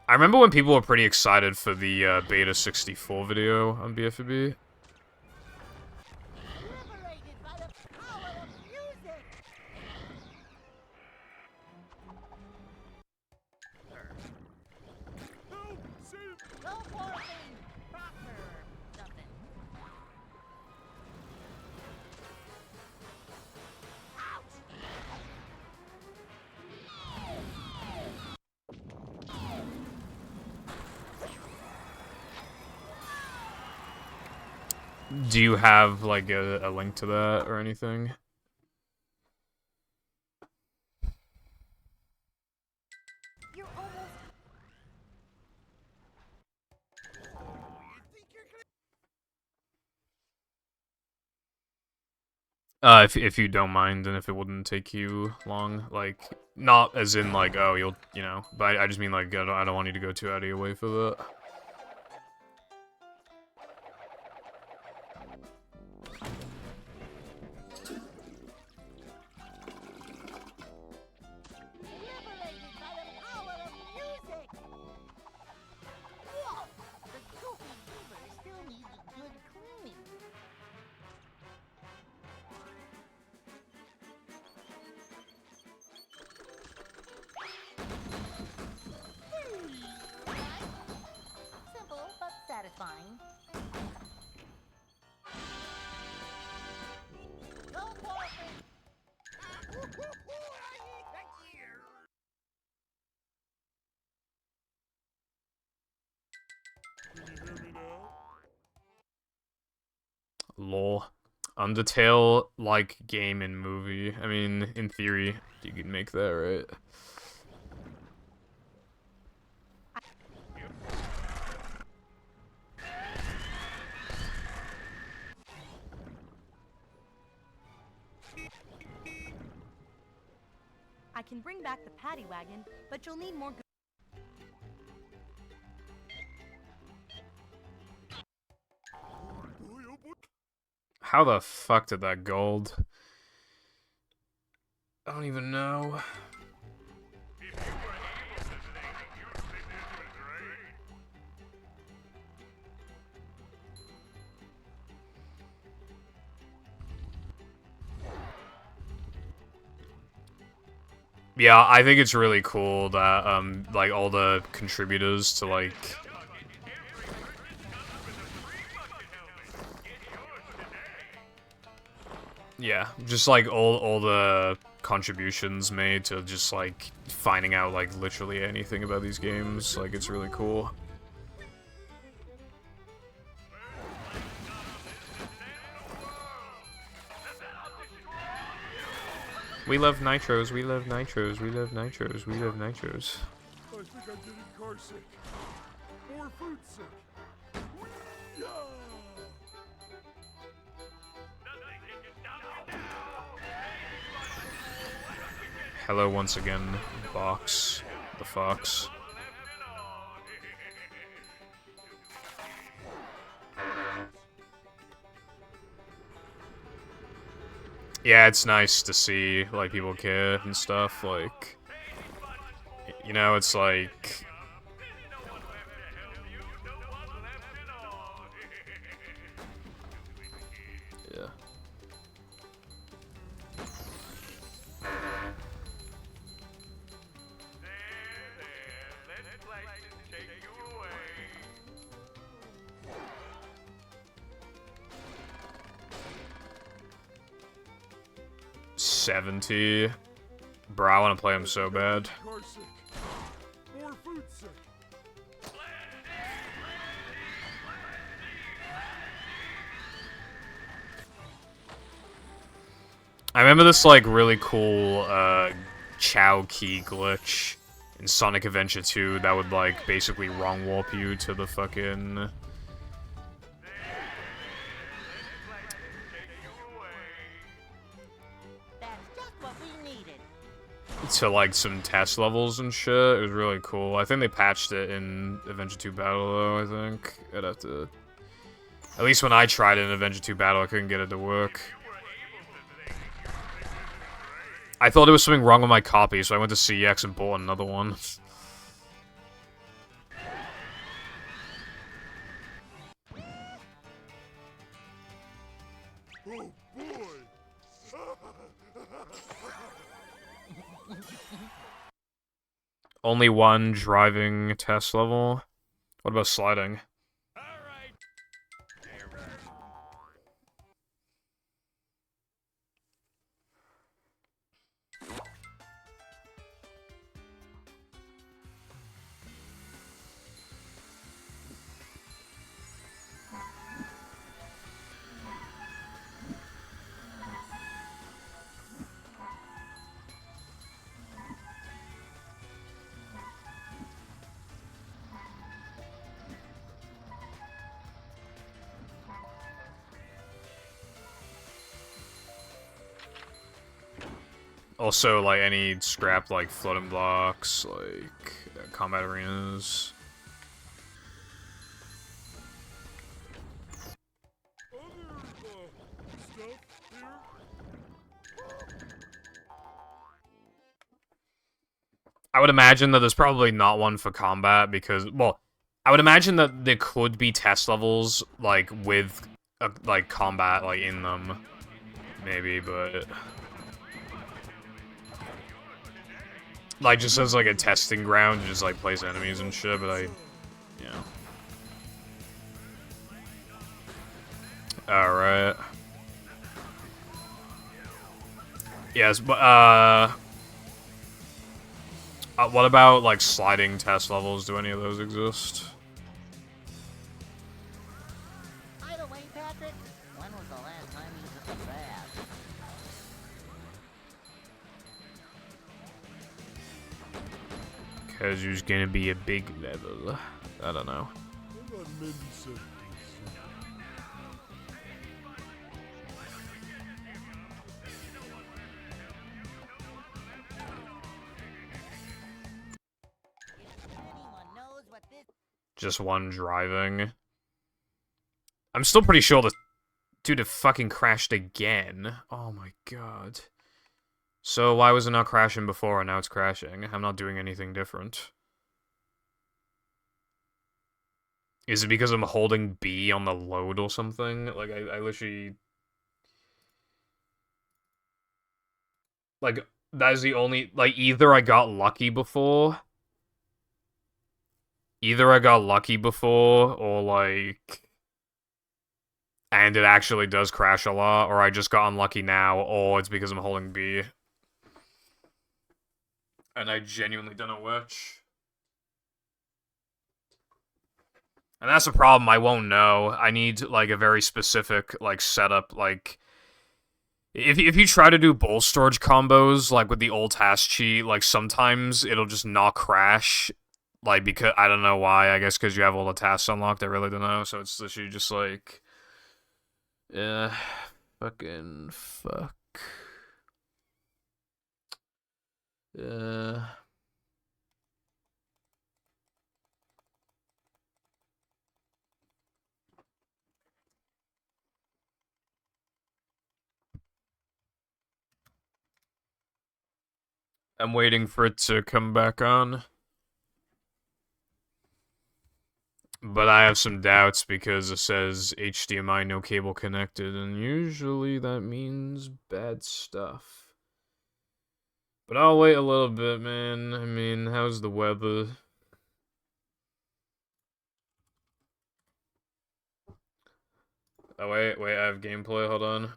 I remember when people were pretty excited for the Beta 64 video on BFB. Liberated by the power of music. Help! Save! Go for thing. Proper. Something. Do you have, like, a link to that or anything? You're almost. If you don't mind, and if it wouldn't take you long, like, not as in, like, oh, you'll, you know, but I just mean, like, I don't want you to go too out of your way for that. Liberated by the power of music. Whoa! The goofy beaver still needs good cleaning. Simple but satisfying. Go for it. Can you hear me now? Lol. Undertale-like game and movie. I mean, in theory, you could make that, right? I can bring back the paddy wagon, but you'll need more. Boy, oh boy. How the fuck did that gold? I don't even know. Yeah, I think it's really cool that, like, all the contributors to, like... Yeah, just, like, all the contributions made to just, like, finding out, like, literally anything about these games. Like, it's really cool. We love nitros, we love nitros, we love nitros, we love nitros. I think I'm getting car sick. Or food sick. Yeah. Hello once again, Box, the Fox. Yeah, it's nice to see, like, people care and stuff, like, you know, it's like... Yeah. $70. Bro, I want to play him so bad. Car sick. Or food sick. I remember this, like, really cool, Chow key glitch in Sonic Adventure 2 that would, like, basically wrong warp you to the fucking... That's just what we needed. to, like, some test levels and shit. It was really cool. I think they patched it in Adventure 2 Battle, though, I think. I'd have to... At least when I tried it in Adventure 2 Battle, I couldn't get it to work. I thought there was something wrong with my copy, so I went to CEX and bought another one. Oh boy. Only one driving test level. What about sliding? Also, like, any scrap, like, floating blocks, like, combat arenas. Stuff here. I would imagine that there's probably not one for combat because, well, I would imagine that there could be test levels, like, with, like, combat, like, in them. Maybe, but... Like, just as, like, a testing ground to just, like, place enemies and shit, but yeah. Alright. Yes, but, what about, like, sliding test levels? Do any of those exist? By the way, Patrick, when was the last time you took a bath? Because there's gonna be a big level. I don't know. I'm not many seconds. Just one driving. I'm still pretty sure the dude, it fucking crashed again. Oh my god. So why was it not crashing before and now it's crashing? I'm not doing anything different. Is it because I'm holding B on the load or something? Like, I literally... Like, that is the only... Like, either I got lucky before... Either I got lucky before, or, like... And it actually does crash a lot, or I just got unlucky now, or it's because I'm holding B. And I genuinely don't know which. And that's the problem, I won't know. I need, like, a very specific, like, setup, like... If you try to do bowl storage combos, like, with the old task cheat, like, sometimes it'll just not crash. Like, because, I don't know why, I guess because you have all the tasks unlocked, I really don't know, so it's literally just, like... Yeah, fucking fuck. Yeah... I'm waiting for it to come back on. But I have some doubts because it says HDMI no cable connected, and usually that means bad stuff. But I'll wait a little bit, man. I mean, how's the weather? Oh, wait, I have gameplay, hold on.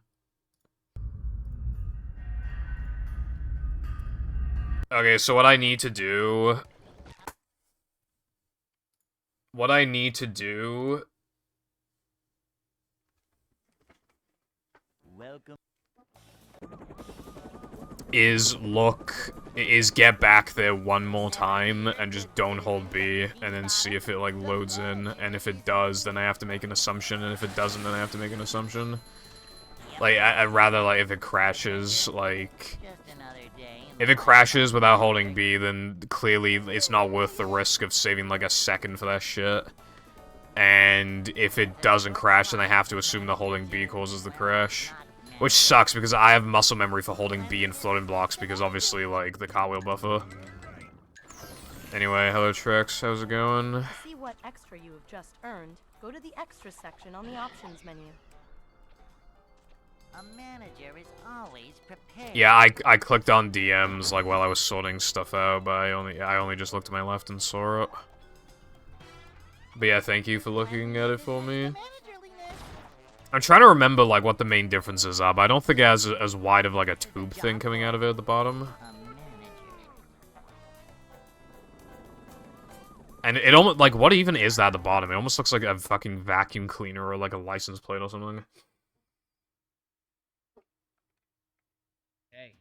Okay, so what I need to do... What I need to do... Welcome. Is get back there one more time and just don't hold B and then see if it like loads in, and if it does then I have to make an assumption, and if it doesn't then I have to make an assumption. Like I'd rather like if it crashes, like if it crashes without holding B then clearly it's not worth the risk of saving like a second for that shit. And if it doesn't crash then I have to assume the holding B causes the crash. Which sucks, because I have muscle memory for holding B and floating blocks, because obviously, like, the cartwheel buffer. Anyway, hello Trex, how's it going? To see what extra you have just earned, go to the extra section on the options menu. A manager is always prepared. Yeah, I clicked on DMs, like, while I was sorting stuff out, but I only just looked to my left and saw it. But yeah, thank you for looking at it for me. I'm trying to remember, like, what the main differences are, but I don't think it has as wide of, like, a tube thing coming out of it at the bottom. And it almost, like, what even is that at the bottom? It almost looks like a fucking vacuum cleaner or, like, a license plate or something. Hey.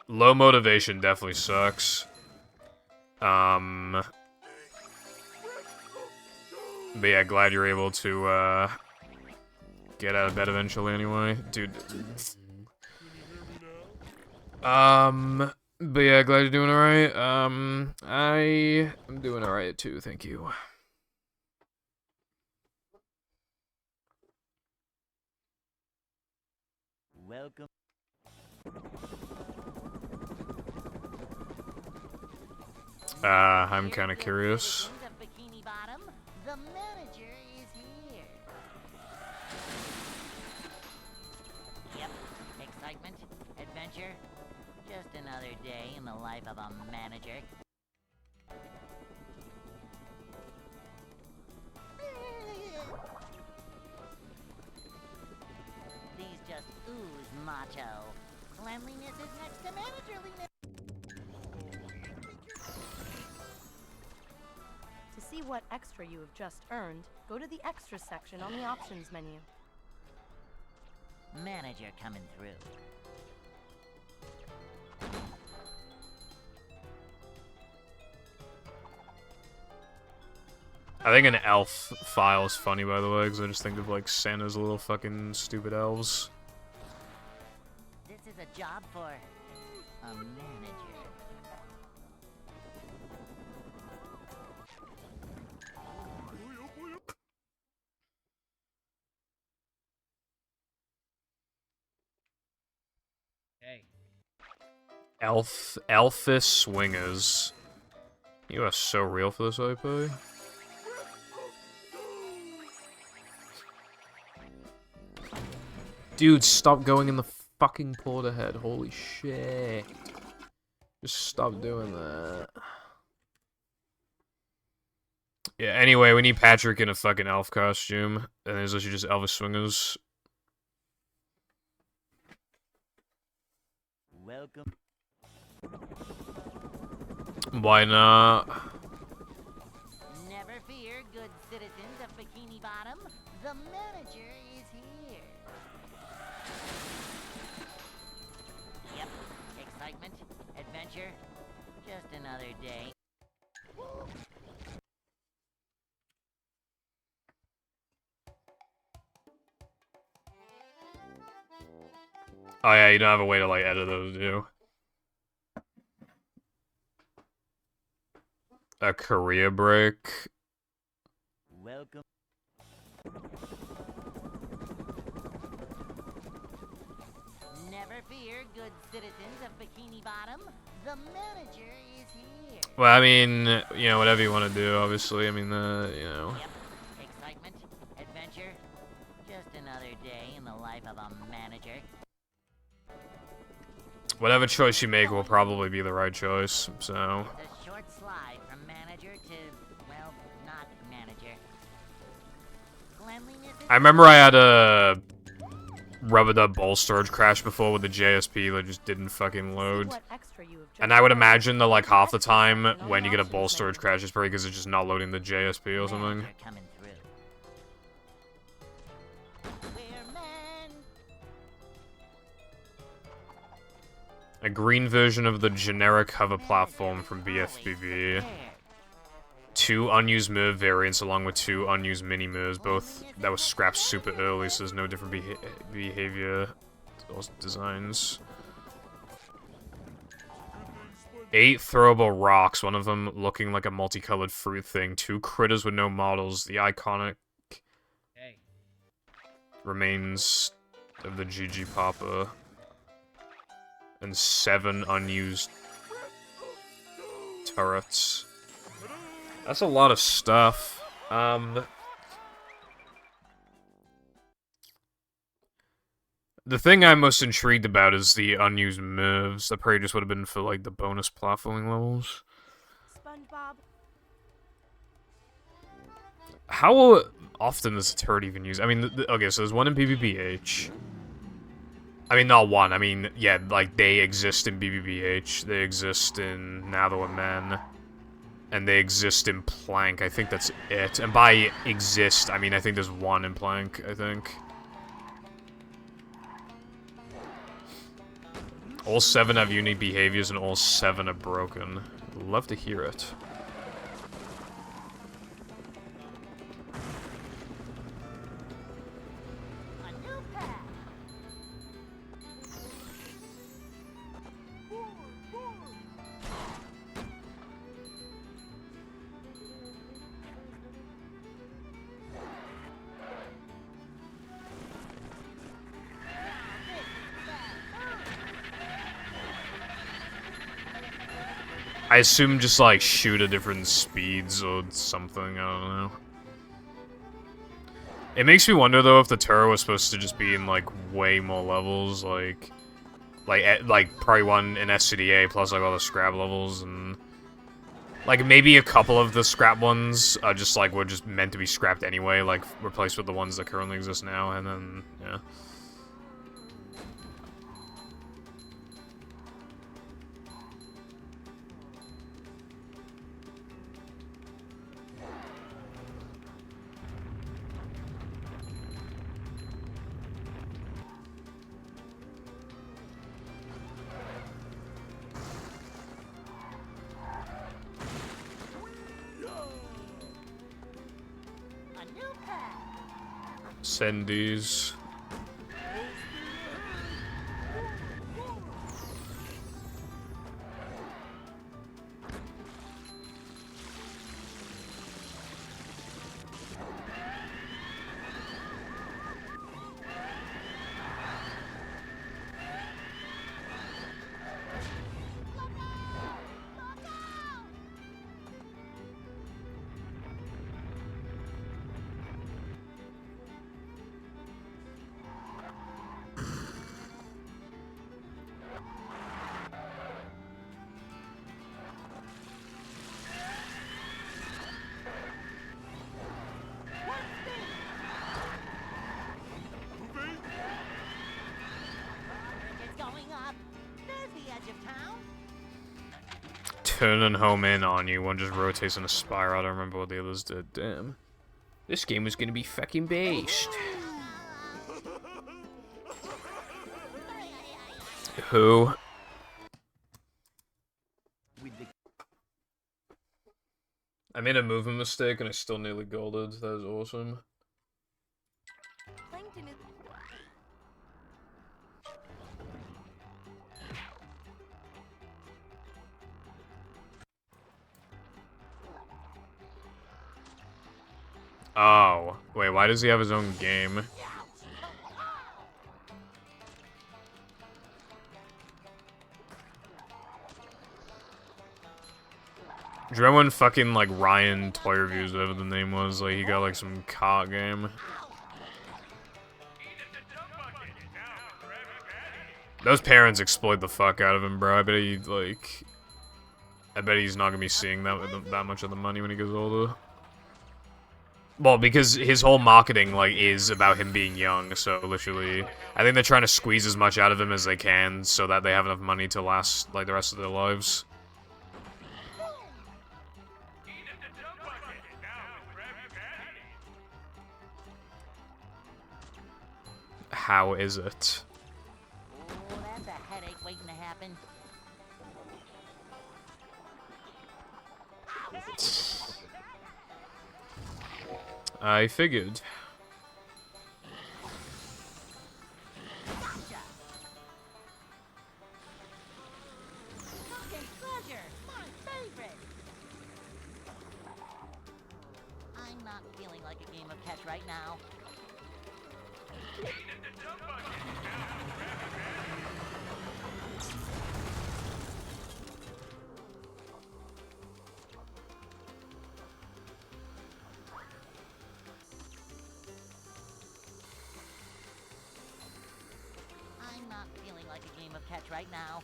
Low motivation definitely sucks. But yeah, glad you're able to, get out of bed eventually anyway. Dude. But yeah, glad you're doing alright. I am doing alright too, thank you. Welcome. I'm kinda curious. Bikini Bottom, the manager is here. Yep, excitement, adventure, just another day in the life of a manager. These just ooze macho. Cleanliness is next to managerliness. To see what extra you have just earned, go to the extra section on the options menu. Manager coming through. I think an elf file is funny, by the way, because I just think of, like, Santa's little fucking stupid elves. This is a job for a manager. Elphis Swingers. You are so real for this IP. Dude, stop going in the fucking porterhead. Holy shit. Just stop doing that. Yeah, anyway, we need Patrick in a fucking elf costume. And there's literally just Elvis Swingers. Welcome. Why not? Never fear, good citizens of Bikini Bottom. The manager is here. Yep, excitement, adventure, just another day. Oh yeah, you don't have a way to like edit those, do you? A career break. Welcome. Never fear, good citizens of Bikini Bottom. The manager is here. Well, I mean, you know, whatever you want to do, obviously. I mean, you know. Yep, excitement, adventure, just another day in the life of a manager. Whatever choice you make will probably be the right choice, so. It's a short slide from manager to, well, not manager. Cleanliness is... I remember I had a rubber dub bowl storage crash before with the JSP that just didn't fucking load. What extra you have just And I would earned. imagine that like half the time Section on when the you get a options bowl menu. storage crash, it's probably because it's just not loading the JSP or something. Manager coming through. We're man. A green version of the generic hover platform from Always BFBB. prepared. 2 unused Merv variants along with 2 unused mini Mervs, both that was scrapped super early, so there's no different behavior or designs. 8 throwable rocks, one of them looking like a multicolored fruit thing. 2 critters with no models, the iconic remains of the GG Papa. And 7 unused turrets. That's a lot of stuff. The thing I'm most intrigued about is the unused moves. That probably just would have been for like the bonus platforming levels. SpongeBob. How often is a turret even used? I mean, okay, so there's one in BBBH. I mean, not one. I mean, yeah, like, they exist in BBBH. They exist in Nather Men. And they exist in Plank. I think that's it. And by exist, I mean, I think there's one in Plank, I think. All 7 have unique behaviors and all 7 are broken. Love to hear it. A new path. I assume just, like, shoot at different speeds or something, I don't know. It makes me wonder, though, if the turret was supposed to just be in, like, way more levels, like probably one in SCDA plus, like, all the scrap levels, and... Like, maybe a couple of the scrap ones are just, like, were just meant to be scrapped anyway, like, replaced with the ones that currently exist now, and then, yeah. A new path. Send these. edge of town? Turn and home in on you. One just rotates in a spiral. I don't remember what the others did. Damn. This game was gonna be fucking based. Who? With the I made a movement mistake and I still nearly golded. That is awesome. Plankton is. Oh. Wait, why does he have his own game? Do you remember when fucking, like, Ryan Toy Reviews, whatever the name was, like, he got, like, some cart game? Those parents exploit the fuck out of him, bro. I bet he, like... I bet he's not gonna be seeing that much of the money when he gets older. Well, because his whole marketing, like, is about him being young, so literally... I think they're trying to squeeze as much out of him as they can so that they have enough money to last, like, the rest of their lives. How is it? Oh, that's a headache waiting to happen. I figured. Gotcha. Fucking pleasure, my favorite. I'm not feeling like a game of catch right now. I'm not feeling like a game of catch right now.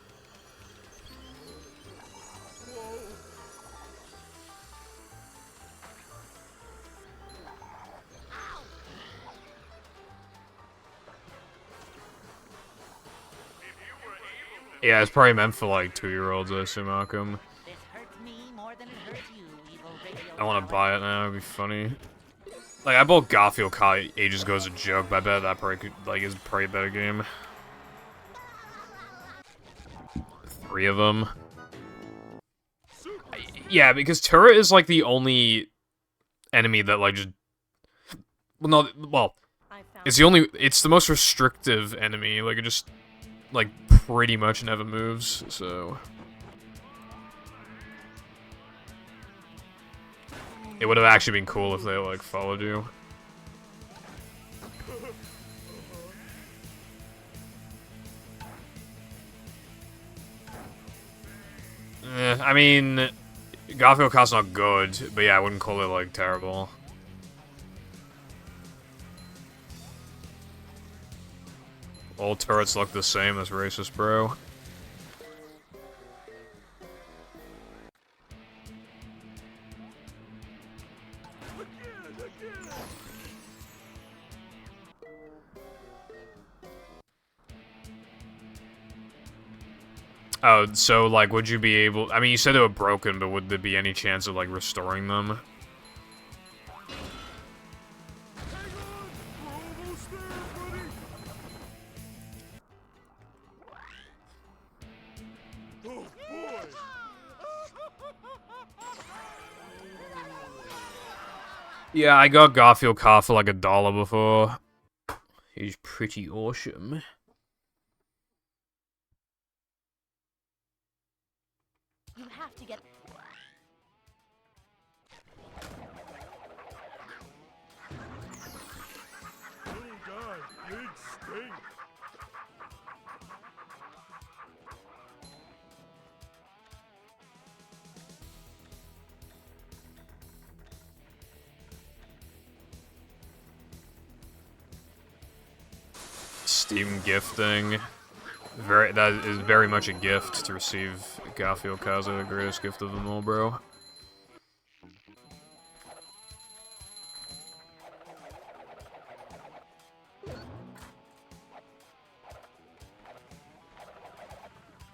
Yeah, it's probably meant for, like, 2-year-olds, I assume, Arkham. This hurts me more than it hurts you, evil radio. I want to talent. buy it now, it'd be funny. Like, I bought Garfield Kart ages ago as a joke, but I bet that probably could, like, is probably a better game. 3 of them. Yeah, because Turret is, like, the only enemy that, like, just... Well, no, well, I found. it's the most restrictive enemy, like, it just, like, pretty much never moves, so... It would have actually been cool if they, like, followed you. I mean, Garfield Kart's not good, but yeah, I wouldn't call it, like, terrible. All turrets look the same, that's racist, bro. Oh, so, like, would you be able... I mean, you said they were broken, but would there be any chance of, like, restoring them? Hang on! We're almost there, buddy! Oh, boy! Yeah, I got Garfield Kart for, like, $1 before. He's pretty awesome. You have to get. Little guy, big stink! Steam gifting. That is very much a gift to receive Garfield Kaza, the greatest gift of them all, bro.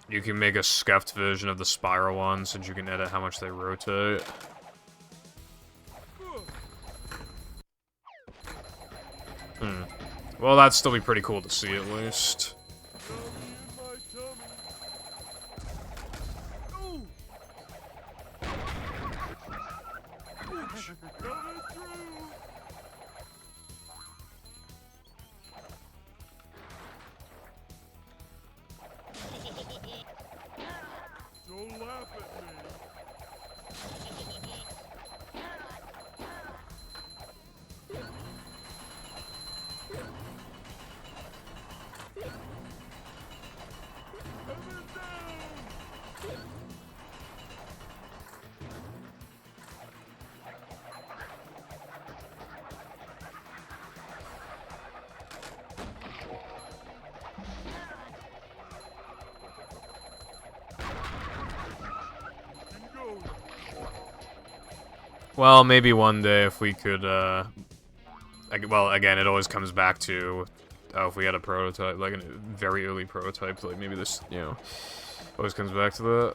You can make a scuffed version of the spiral ones, and you can edit how much they rotate. Well, that'd still be pretty cool to see, at least. Don't laugh at me. Well, maybe one day if we could, well, again, it always comes back to, if we had a prototype, like a very early prototype, like maybe this, you know, always comes back to that.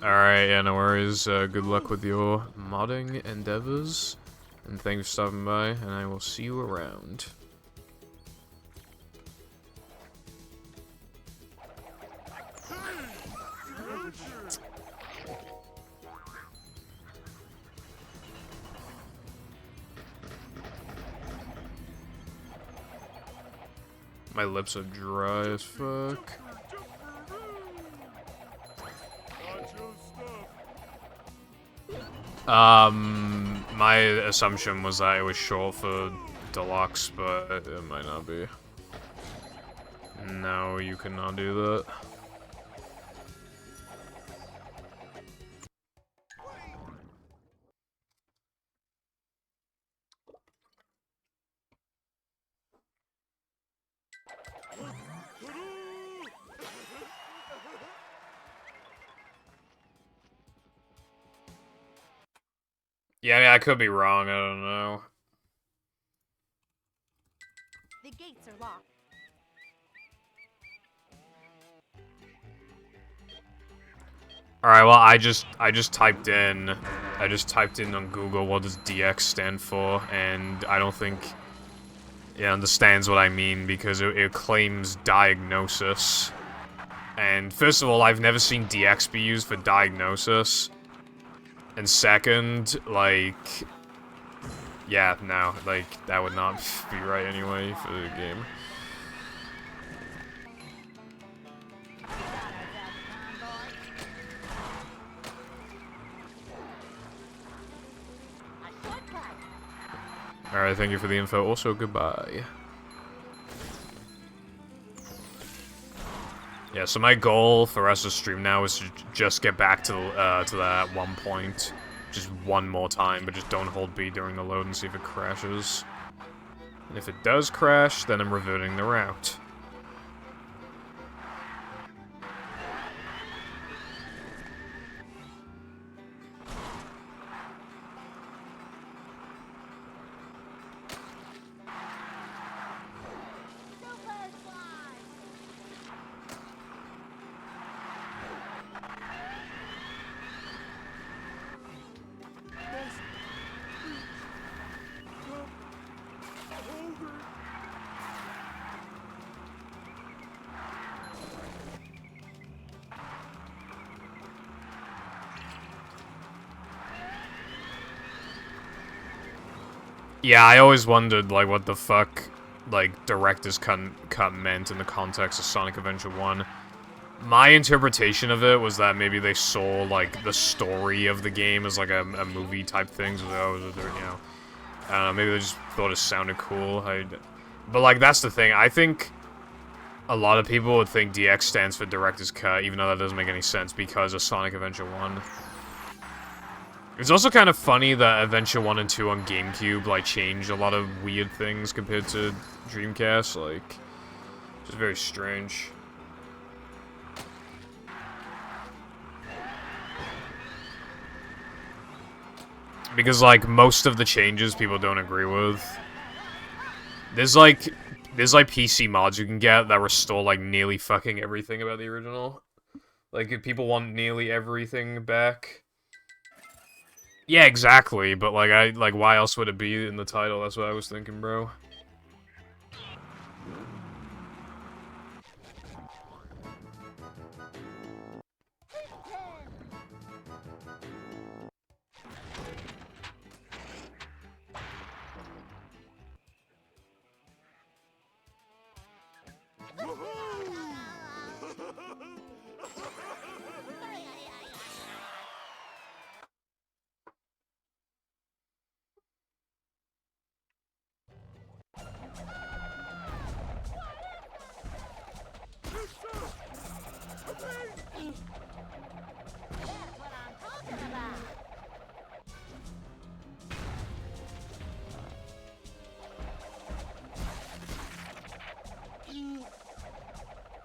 Alright, yeah, no worries. Good luck with your modding endeavors, and thanks for stopping by, and I will see you around. My lips are dry as fuck. My assumption was that it was short for deluxe, but it might not be. No, you cannot do that. Yeah, I mean, I could be wrong, I don't know. The gates are locked. Alright, well, I just typed in on Google what does DX stand for, and I don't think it understands what I mean, because it claims diagnosis. And first of all, I've never seen DX be used for diagnosis. And second, like, yeah, no, like, that would not be right anyway for the game. Alright, thank you for the info. Also, goodbye. Yeah, so my goal for us to stream now is to just get back to that one point. Just one more time, but just don't hold B during the load and see if it crashes. And if it does crash, then I'm reverting the route. Yeah, I always wondered, like, what the fuck, like, Director's Cut meant in the context of Sonic Adventure 1. My interpretation of it was that maybe they saw, like, the story of the game as, like, a movie-type thing, so, you know, I don't know, maybe they just thought it sounded cool. But, like, that's the thing, I think a lot of people would think DX stands for Director's Cut, even though that doesn't make any sense because of Sonic Adventure 1. It's also kind of funny that Adventure 1 and 2 on GameCube, like, changed a lot of weird things compared to Dreamcast, like, just very strange. Because, like, most of the changes people don't agree with. There's like PC mods you can get that restore, like, nearly fucking everything about the original. Like, if people want nearly everything back. Yeah, exactly, but, like, why else would it be in the title? That's what I was thinking, bro.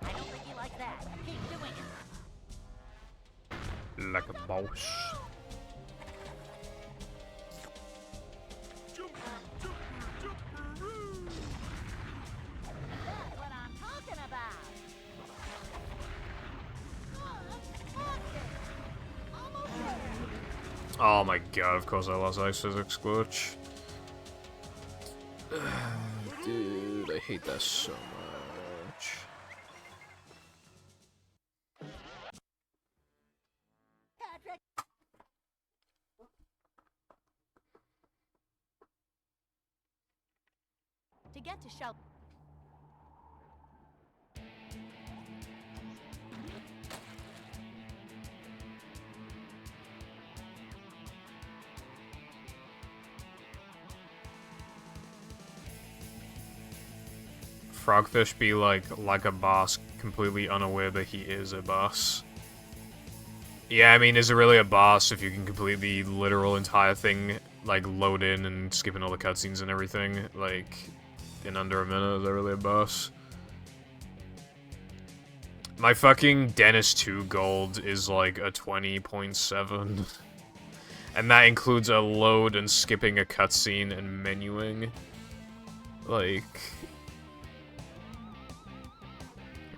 I don't think he likes that. Keep doing it. Like a boss. That's what I'm talking about. Oh my god, of course I lost Ice Physics Glitch. Dude, I hate that so much. Patrick. To get to shelter. Frogfish be like a boss, completely unaware that he is a boss. Yeah, I mean, is it really a boss if you can complete the literal entire thing, like, load in and skipping all the cutscenes and everything, like, in under a minute? Is that really a boss? My fucking Dennis 2 gold is like a 20.7. And that includes a load and skipping a cutscene and menuing. Like...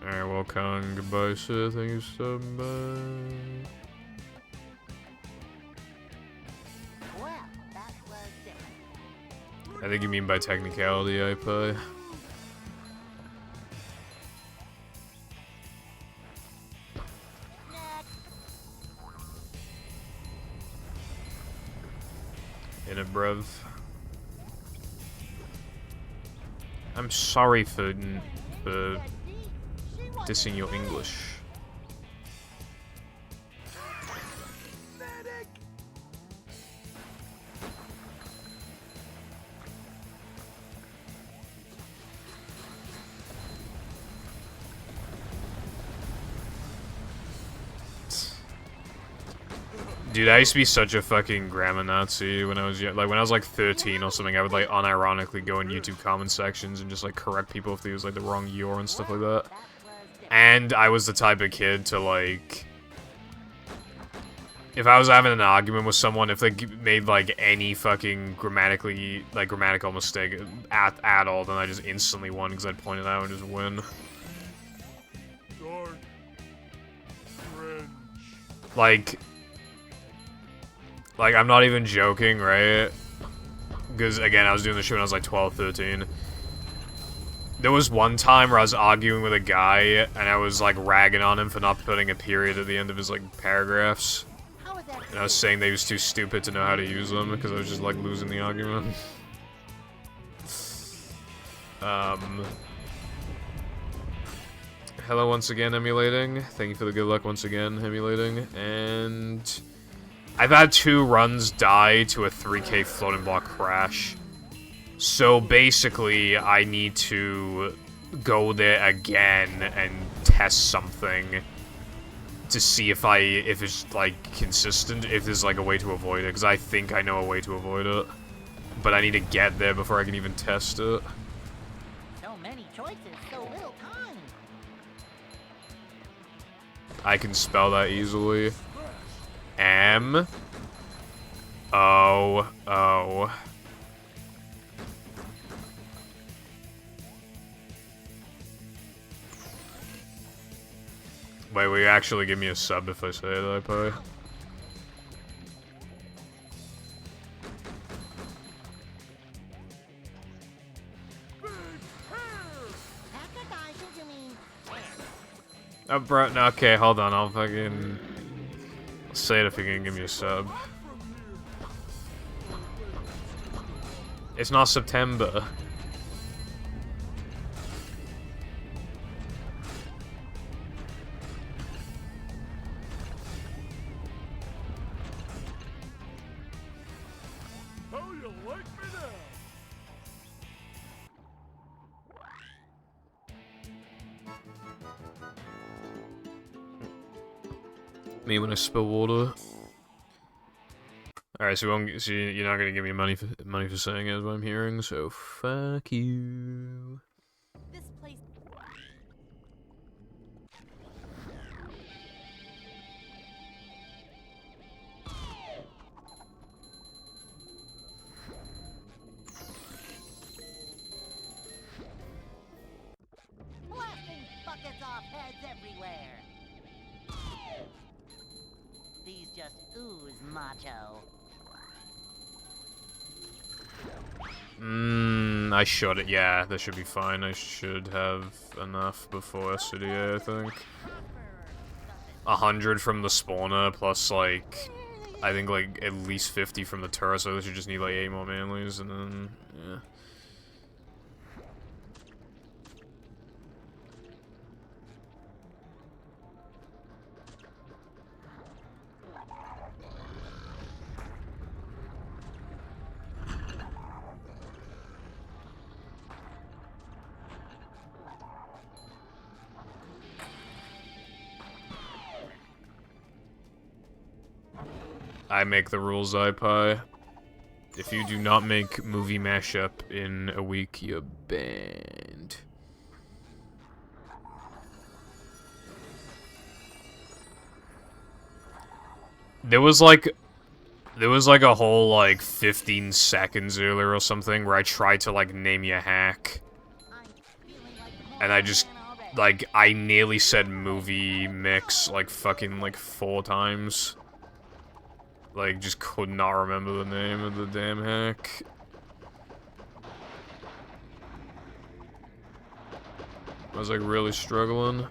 Alright, well, Kong, goodbye, sir. Thank you so much. Well, that was it. I think you mean by technicality, I play. In a bruv. I'm sorry for dissing your English. Dude, I used to be such a fucking grammar Nazi when I was young. Like, when I was like 13 or something, I would like unironically go in YouTube comment sections and just like correct people if they used like the wrong "your" and stuff like that. And I was the type of kid to like, if I was having an argument with someone, if they made like any fucking grammatical mistake at all, then I just instantly won because I'd point it out and just win. Dark. Cringe. Like, I'm not even joking, right? Because, again, I was doing this shit when I was like 12, 13. There was one time where I was arguing with a guy, and I was, like, ragging on him for not putting a period at the end of his, like, paragraphs. How is that? And I was saying that he was too stupid to know how to use them, because I was just, like, losing the argument. Hello once again, emulating. Thank you for the good luck once again, emulating. And... I've had 2 runs die to a 3K floating block crash. So basically, I need to go there again and test something to see if it's like consistent, if there's like a way to avoid it, because I think I know a way to avoid it. But I need to get there before I can even test it. So many choices, so little time. I can spell that easily. Oh, oh. Wait, will you actually give me a sub if I say that, probably? Oh, bro, no, okay, hold on, I'll fucking say it if you can give me a sub. It's not September. How you like me now? Me when I spill water. Alright, so, so you're not gonna give me money for saying it, is what I'm hearing, so fuck you. This place. Blasting buckets off heads everywhere. These just ooze macho. I should, yeah, that should be fine. I should have enough before SCDA, I think. 100 from the spawner, plus, like, I think, like, at least 50 from the turret, so I should just need, like, 8 more manlies, and then, yeah. I make the rules, iPie. If you do not make movie mashup in a week, you're banned. There was like a whole like 15 seconds earlier or something where I tried to like name you a hack. And I just like I nearly said movie mix like fucking like 4 times. Like, just could not remember the name of the damn hack. I was, like, really struggling.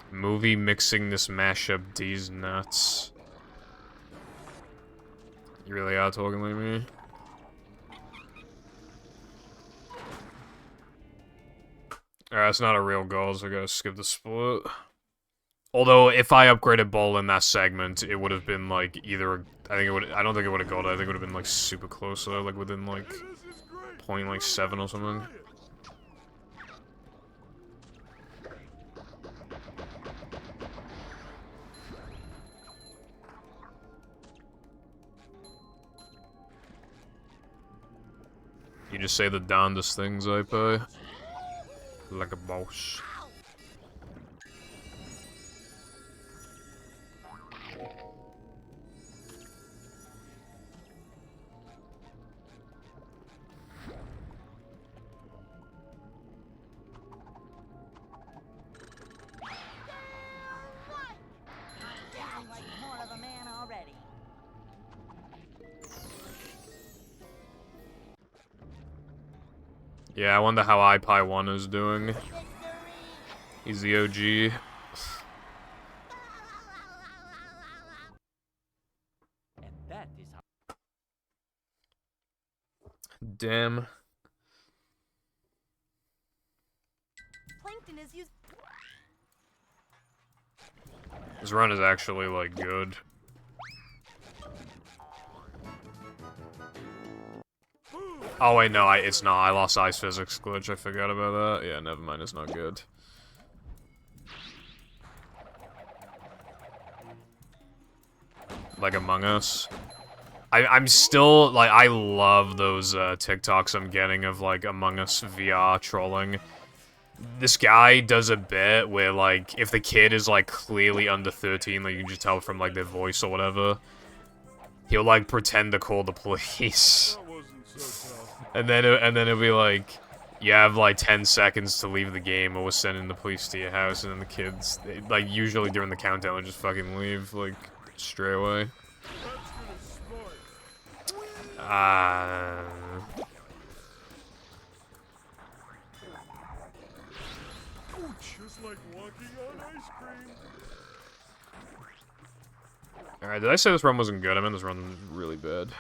Movie mixing this mashup, D's nuts. You really are talking like me? Alright, that's not a real goal, so I gotta skip the split. Although, if I upgraded Bull in that segment, it would have been, like, either... I don't think it would have got it. I think it would have been, like, super close, though. Like, within, like, point, like, 7 or something. You just say the darndest things, iPie. Like a boss. Yeah, I wonder how iPie1 is doing. He's the OG. And that is how. Damn. Plankton is used. This run is actually, like, good. Oh wait, no, it's not. I lost Ice Physics glitch. I forgot about that. Yeah, never mind. It's not good. like Among Us. I'm still, like, I love those TikToks I'm getting of, like, Among Us VR trolling. This guy does a bit where, like, if the kid is, like, clearly under 13, like, you can just tell from, like, their voice or whatever, he'll, like, pretend to call the police. That wasn't so tough. And then it'll be like, you have, like, 10 seconds to leave the game, or we're sending the police to your house, and then the kids, they, like, usually during the countdown, will just fucking leave, like, straight away. That's gonna smart. Ouch, it's like walking on ice cream. Alright, did I say this run wasn't good? I meant this run was really bad.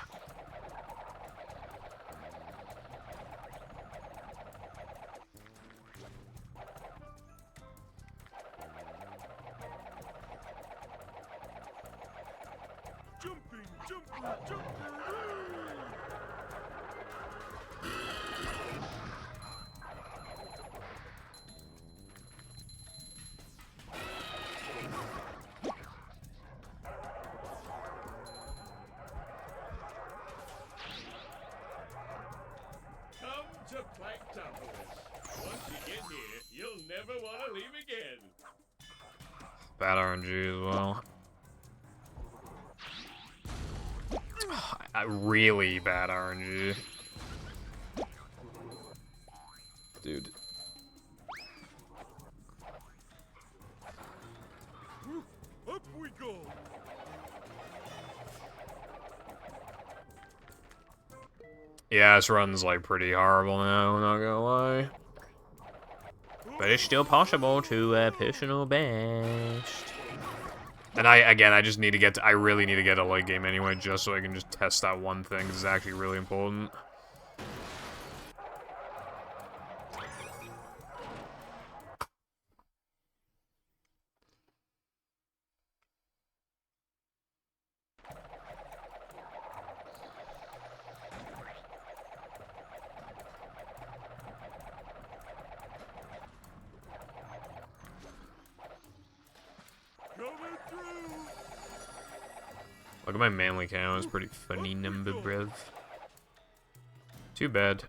Jumping, jumper, jumper. Come to Planktopolis. Once you get here, you'll never want to leave again. Bad RNG as well. Really bad RNG. Dude. Up we go. Yeah, this run's, like, pretty horrible now, I'm not gonna lie. But it's still possible to personal best. And I just need to get to, I really need to get a late game anyway, just so I can just test that one thing, 'cause it's actually really important. Coming through. Look at my manly count, it's pretty funny number, bruv. Too bad.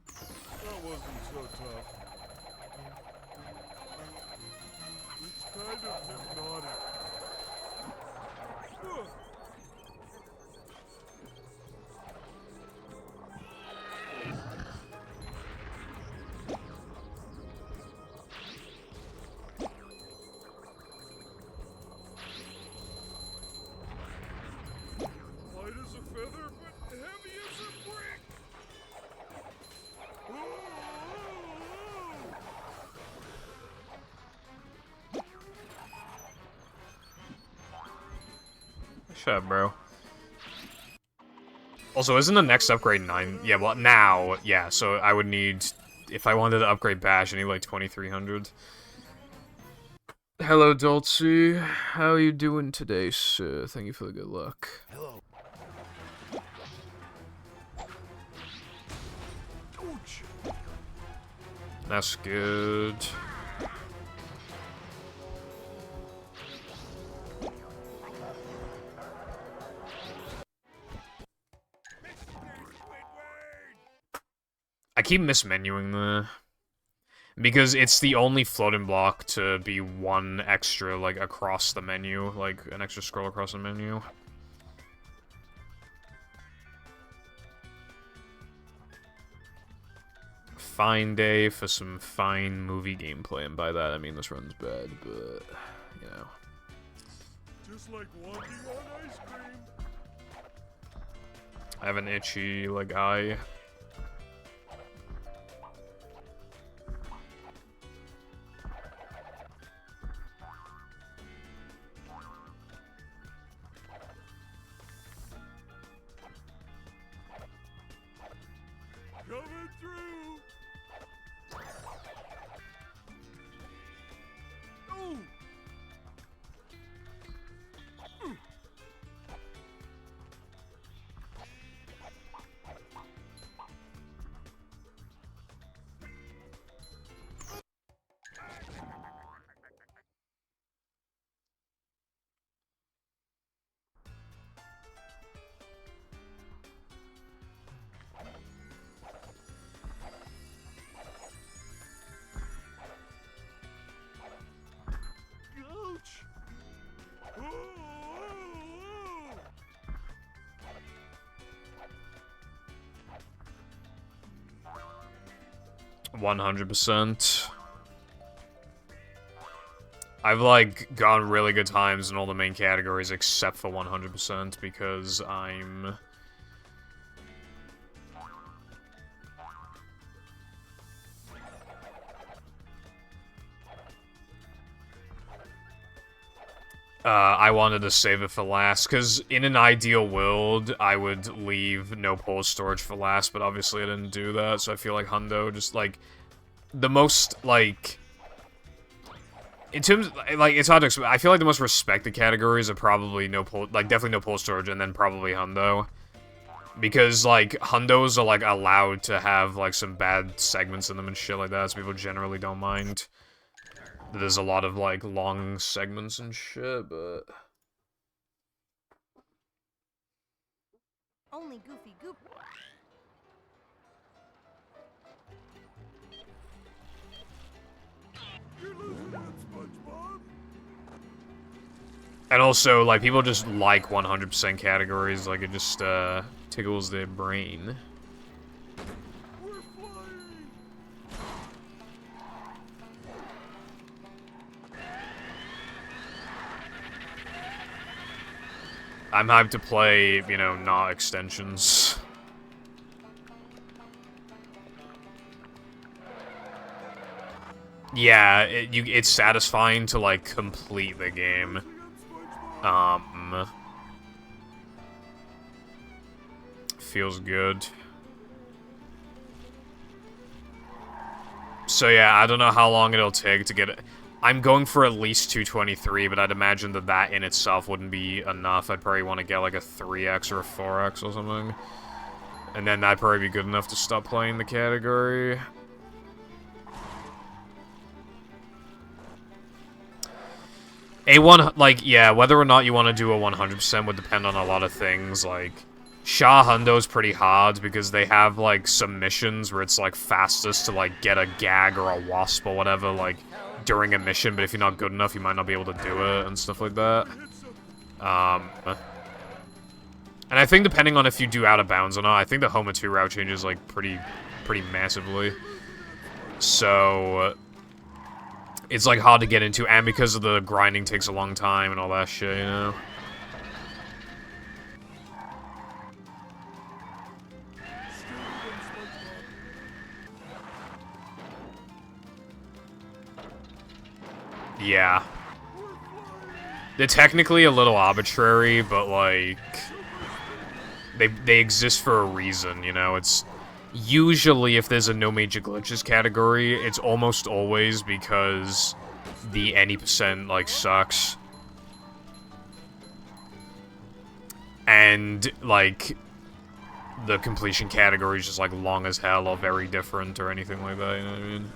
That wasn't so tough. It's kind of hypnotic. Ugh. Light as a feather, but heavy as a brick. Shut up, bro. Also, isn't the next upgrade 9? Yeah, well, now, yeah, so I would need, if I wanted to upgrade Bash, I need like 2300. Hello, Dolce. How are you doing today, sir? Thank you for the good luck. Hello. Ouch. That's good. I keep mismenuing the... Because it's the only floating block to be one extra, like, across the menu. Like, an extra scroll across the menu. Fine day for some fine movie gameplay, and by that I mean this run's bad, but, you know. Just like walking on ice cream. I have an itchy, like, eye. Coming through. Oh. 100%. I've, like, gotten really good times in all the main categories except for 100% because I'm... I wanted to save it for last, because in an ideal world, I would leave no pole storage for last, but obviously I didn't do that, so I feel like Hundo just, like, the most, like... In terms, like, it's hard to explain. I feel like the most respected categories are probably no pole, like, definitely no pole storage, and then probably Hundo. Because, like, Hundos are, like, allowed to have, like, some bad segments in them and shit like that, so people generally don't mind. There's a lot of, like, long segments and shit, but... Only Goofy Goop. You're losing that, SpongeBob. And also, like, people just like 100% categories, like, it just, tickles their brain. We're flying. I'm hyped to play, you know, not extensions. Yeah, it's satisfying to, like, complete the game. Feels good. So yeah, I don't know how long it'll take to get it. I'm going for at least 223, but I'd imagine that that in itself wouldn't be enough. I'd probably want to get like a 3x or a 4x or something. And then that'd probably be good enough to stop playing the category. A1, like, yeah, whether or not you want to do a 100% would depend on a lot of things, like... Shah Hundo's pretty hard because they have, like, some missions where it's, like, fastest to, like, get a gag or a wasp or whatever, like, during a mission, but if you're not good enough, you might not be able to do it and stuff like that. And I think depending on if you do out of bounds or not, I think the Homa 2 route changes, like, pretty massively. So... It's, like, hard to get into, and because of the grinding takes a long time and all that shit, you know? Yeah. They're technically a little arbitrary, but, like... They exist for a reason, you know? It's... Usually, if there's a no major glitches category, it's almost always because the any percent, like, sucks. And, like, the completion category is just, like, long as hell or very different or anything like that, you know what I mean?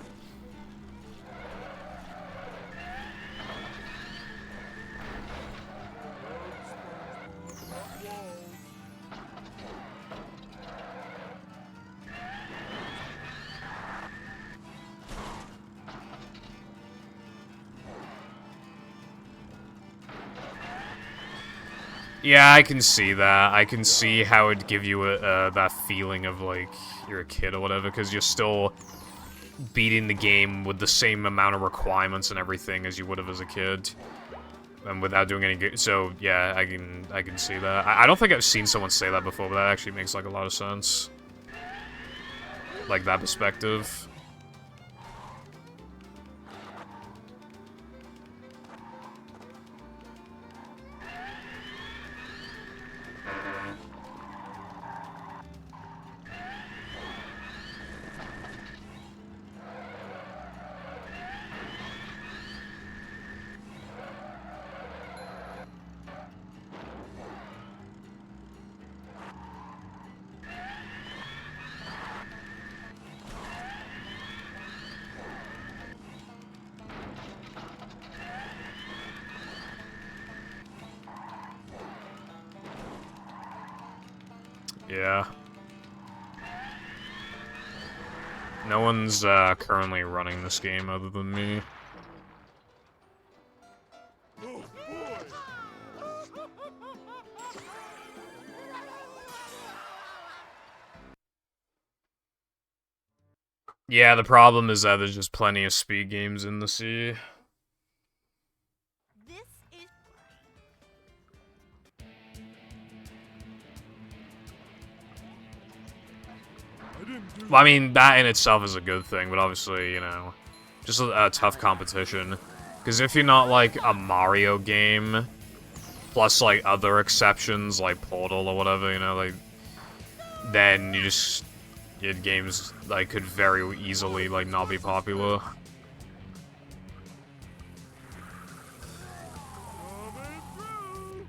Yeah, I can see that. I can see how it'd give you that feeling of, like, you're a kid or whatever, because you're still beating the game with the same amount of requirements and everything as you would have as a kid. And without doing any good... So, yeah, I can see that. I don't think I've seen someone say that before, but that actually makes, like, a lot of sense. Like, that perspective. Yeah. No one's currently running this game other than me. Oh, boy. Yeah, the problem is that there's just plenty of speed games in the sea. This is. I didn't do Well, I mean, that in itself is a good thing, but obviously, you know, just a tough competition. Because if you're not, like, a Mario game, plus, like, other exceptions, like Portal or whatever, you know, like, then you just, your games, like, could very easily, like, not be popular. coming through.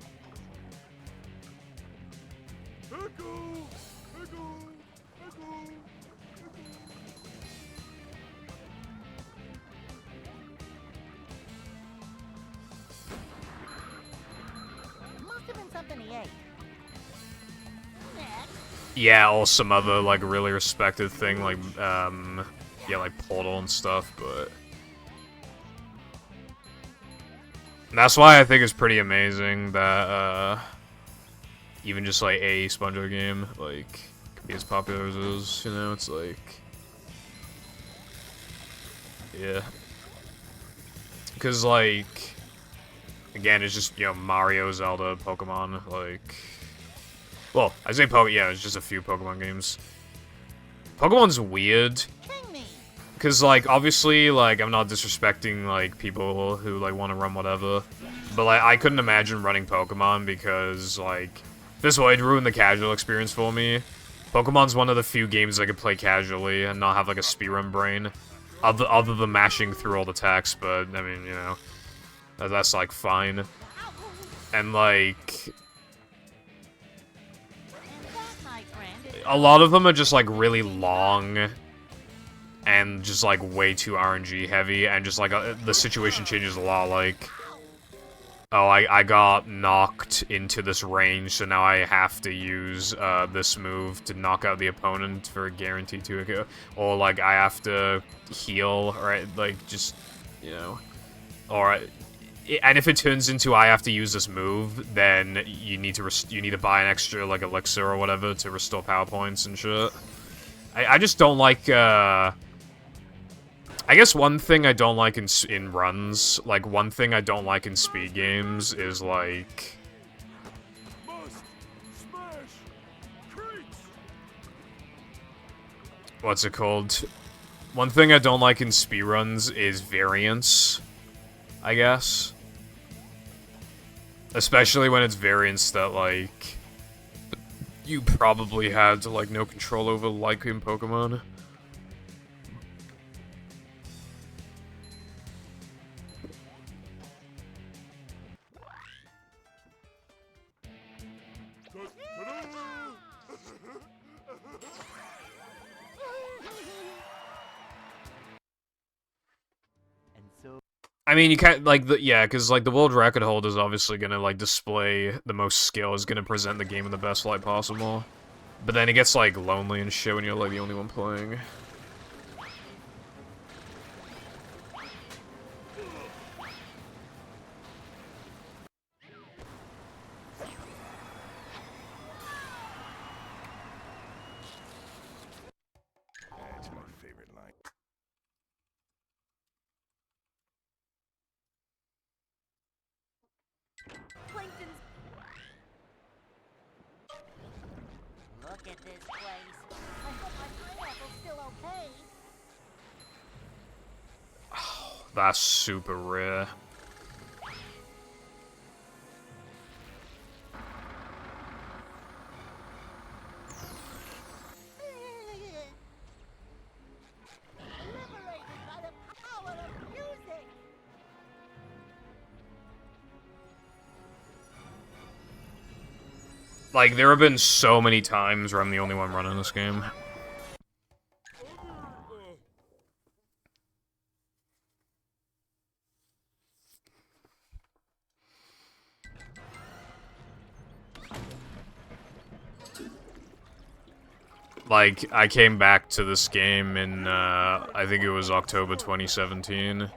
Pickle, pickle, pickle. Must have been something he ate. Next. Yeah, or some other, like, really respected thing, like, yeah, like Portal and stuff, but... That's why I think it's pretty amazing that, even just, like, a SpongeBob game, like, can be as popular as it is, you know, it's like... Yeah. Because, like... Again, it's just, you know, Mario, Zelda, Pokemon, like... Well, I say yeah, it's just a few Pokemon games. Pokemon's weird. King me. Because, like, obviously, like, I'm not disrespecting, like, people who, like, want to run whatever. But, like, I couldn't imagine running Pokemon because, like, this way, it'd ruin the casual experience for me. Pokemon's one of the few games I could play casually and not have, like, a speedrun brain. Other than mashing through all the text, but, I mean, you know, that's, like, fine. And, like... A lot of them are just, like, really long and just, like, way too RNG heavy, and just, like, the situation changes a lot, like, oh, I got knocked into this range, so now I have to use, this move to knock out the opponent for a guarantee to, or, like, I have to heal, right, like, just, you know, or... And if it turns into I have to use this move, then you need to buy an extra, like, elixir or whatever to restore power points and shit. I just don't like, I guess one thing I don't like in runs, like, one thing I don't like in speed games is, like... Must smash crates. What's it called? One thing I don't like in speedruns is variance, I guess. Especially when it's variants that, like, you probably had, like, no control over, like in Pokemon. And so I mean, you can't, like, yeah, because, like, the world record holder is obviously gonna, like, display the most skill, is gonna present the game in the best light possible. But then it gets, like, lonely and shit when you're, like, the only one playing. That's my favorite line. Plankton's. Look at this place. I hope my pineapple's still okay. That's super rare. Liberated by the power of music. Like, there have been so many times where I'm the only one running this game. Like, I came back to this game in, I think it was October 2017.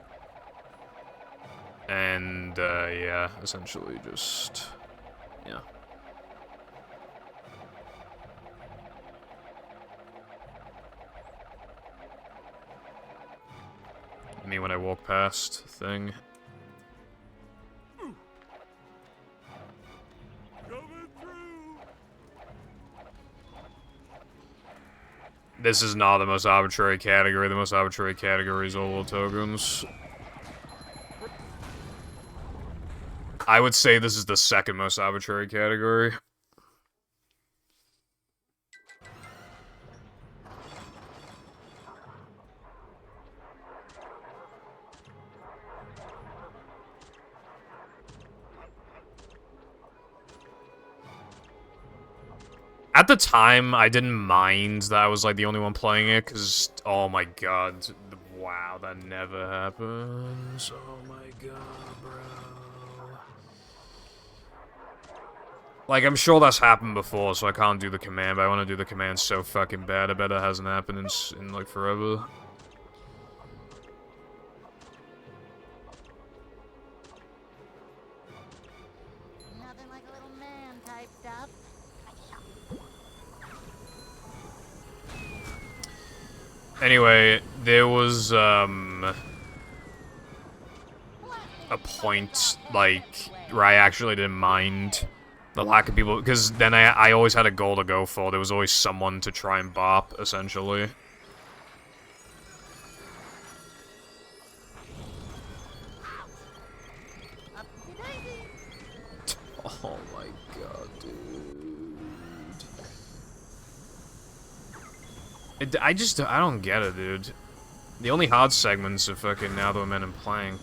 And, yeah, essentially just, yeah. me when I walk past thing. Coming through. This is not the most arbitrary category. The most arbitrary category is all tokens. I would say this is the second most arbitrary category. At the time, I didn't mind that I was, like, the only one playing it, because, oh my god, wow, that never happens. Oh my god, bro. Like, I'm sure that's happened before, so I can't do the command, but I want to do the command so fucking bad. I bet it hasn't happened in like, forever. Nothing like a little man type stuff. Anyway, there was, a point, like, where I actually didn't mind the lack of people, because then I always had a goal to go for. There was always someone to try and bop, essentially. Oh my god, dude. I don't get it, dude. The only hard segments are fucking Now the Men and Plank.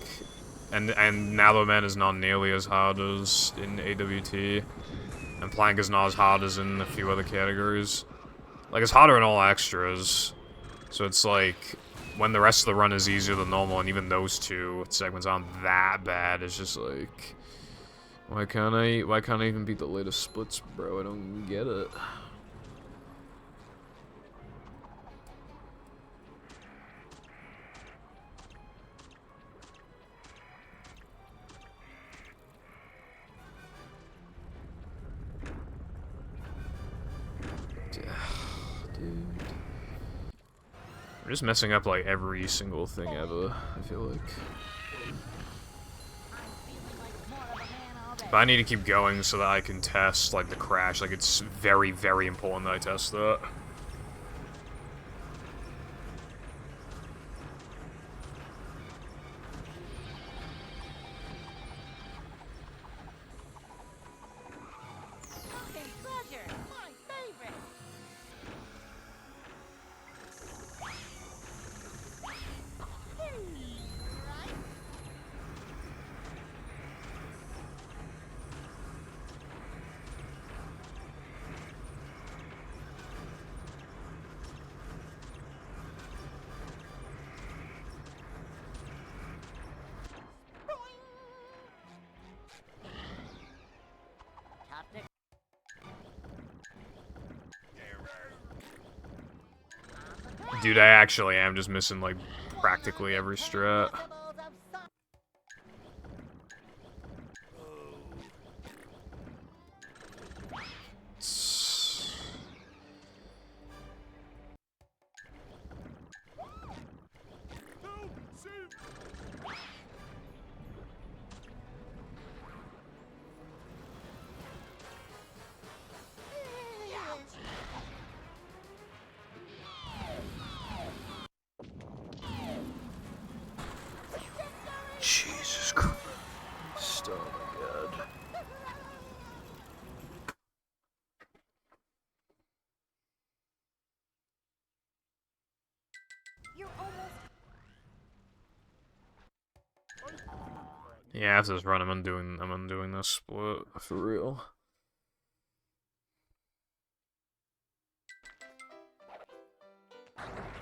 And Now the Men is not nearly as hard as in AWT. And Plank is not as hard as in a few other categories. Like, it's harder in all extras. So it's like, when the rest of the run is easier than normal, and even those two segments aren't that bad, it's just like... Why can't I even beat the latest splits, bro? I don't get it. Dude. We're just messing up, like, every single thing ever, I feel like. But I need to keep going so that I can test, like, the crash. Like, it's very, very important that I test that. Dude, I actually am just missing, like, practically every strat. Jesus Christ, oh my god. Yeah, after this run, I'm undoing this split, for real.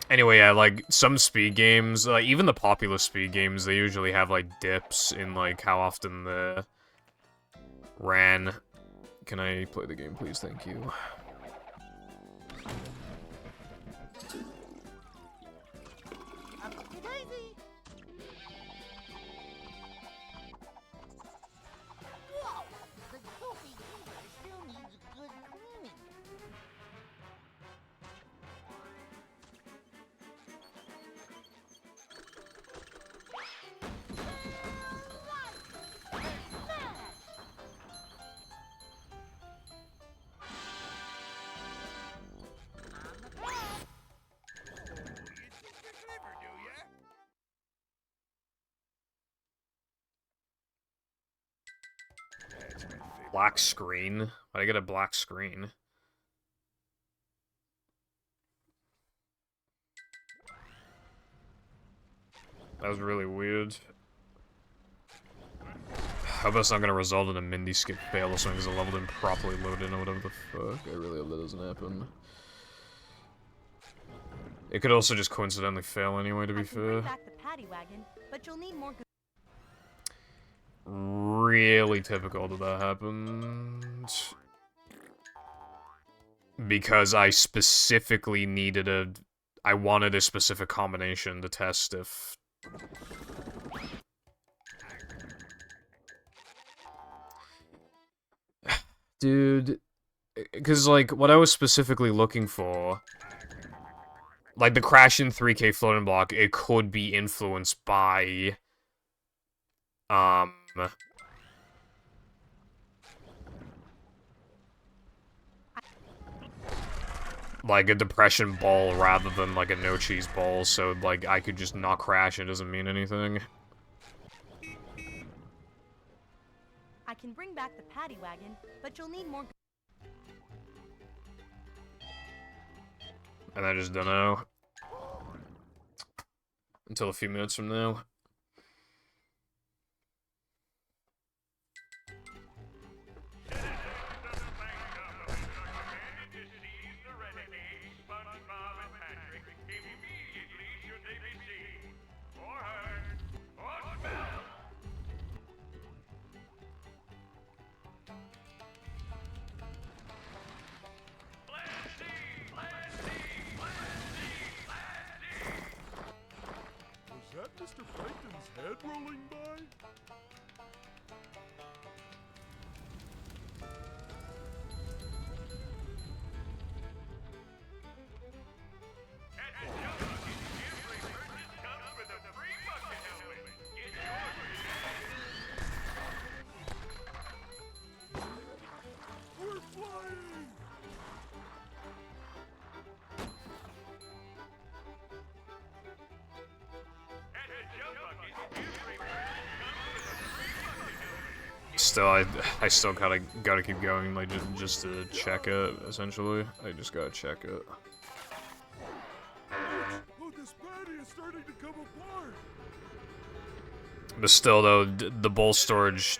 Anyway, yeah, like, some speed games, like, even the popular speed games, they usually have, like, dips in, like, how often the ran. Can I play the game, please? Thank you. Black screen? Why'd I get a black screen? That was really weird. I hope that's not gonna result in a Mindy skip fail or something because the level didn't properly load in or whatever the fuck. I really hope that doesn't happen. It could also just coincidentally fail anyway, to be I can fair. bring back the paddy wagon, but you'll need more. Really typical that happened. Because I specifically needed I wanted a specific combination to test if... Dude... Because, like, what I was specifically looking for... Like, the Crash in 3K floating block, it could be influenced by... Like a depression ball rather than like a no cheese ball, so like I could just not crash, it doesn't mean anything. I can bring back the paddy wagon, but you'll need more. And I just don't know. Until a few minutes from now. Was that Mr. Plankton's head rolling by? We're flying! Still, I still gotta keep going, like, just to check it, essentially. I just gotta check it. Oh, this patty is starting to come apart! But still, though, the bowl storage,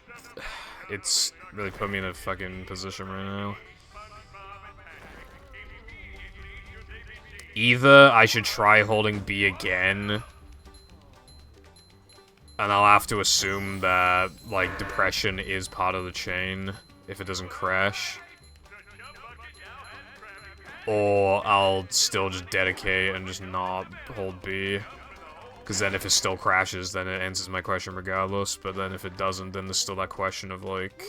it's really put me in a fucking position right now. Either I should try holding B again, and I'll have to assume that, like, depression is part of the chain if it doesn't crash. Or I'll still just dedicate and just not hold B. Because then if it still crashes, then it answers my question regardless. But then if it doesn't, then there's still that question of, like...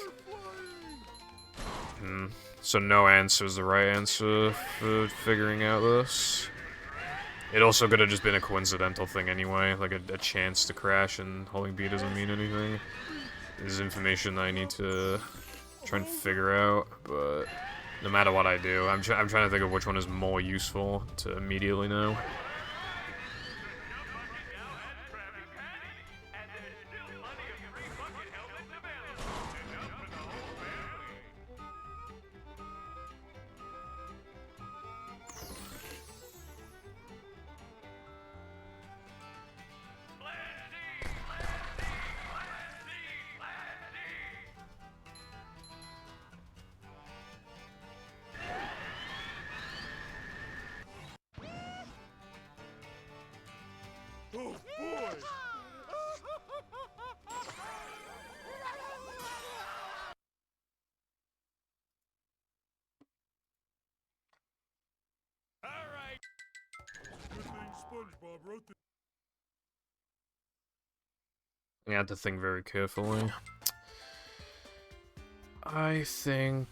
So no answer is the right answer for figuring out this. It also could have just been a coincidental thing anyway, like a chance to crash, and holding B doesn't mean anything. This is information that I need to try and figure out, but no matter what I do, I'm trying to think of which one is more useful to immediately know. Oh boy! Alright. Good thing SpongeBob wrote this. I have to think very carefully. I think,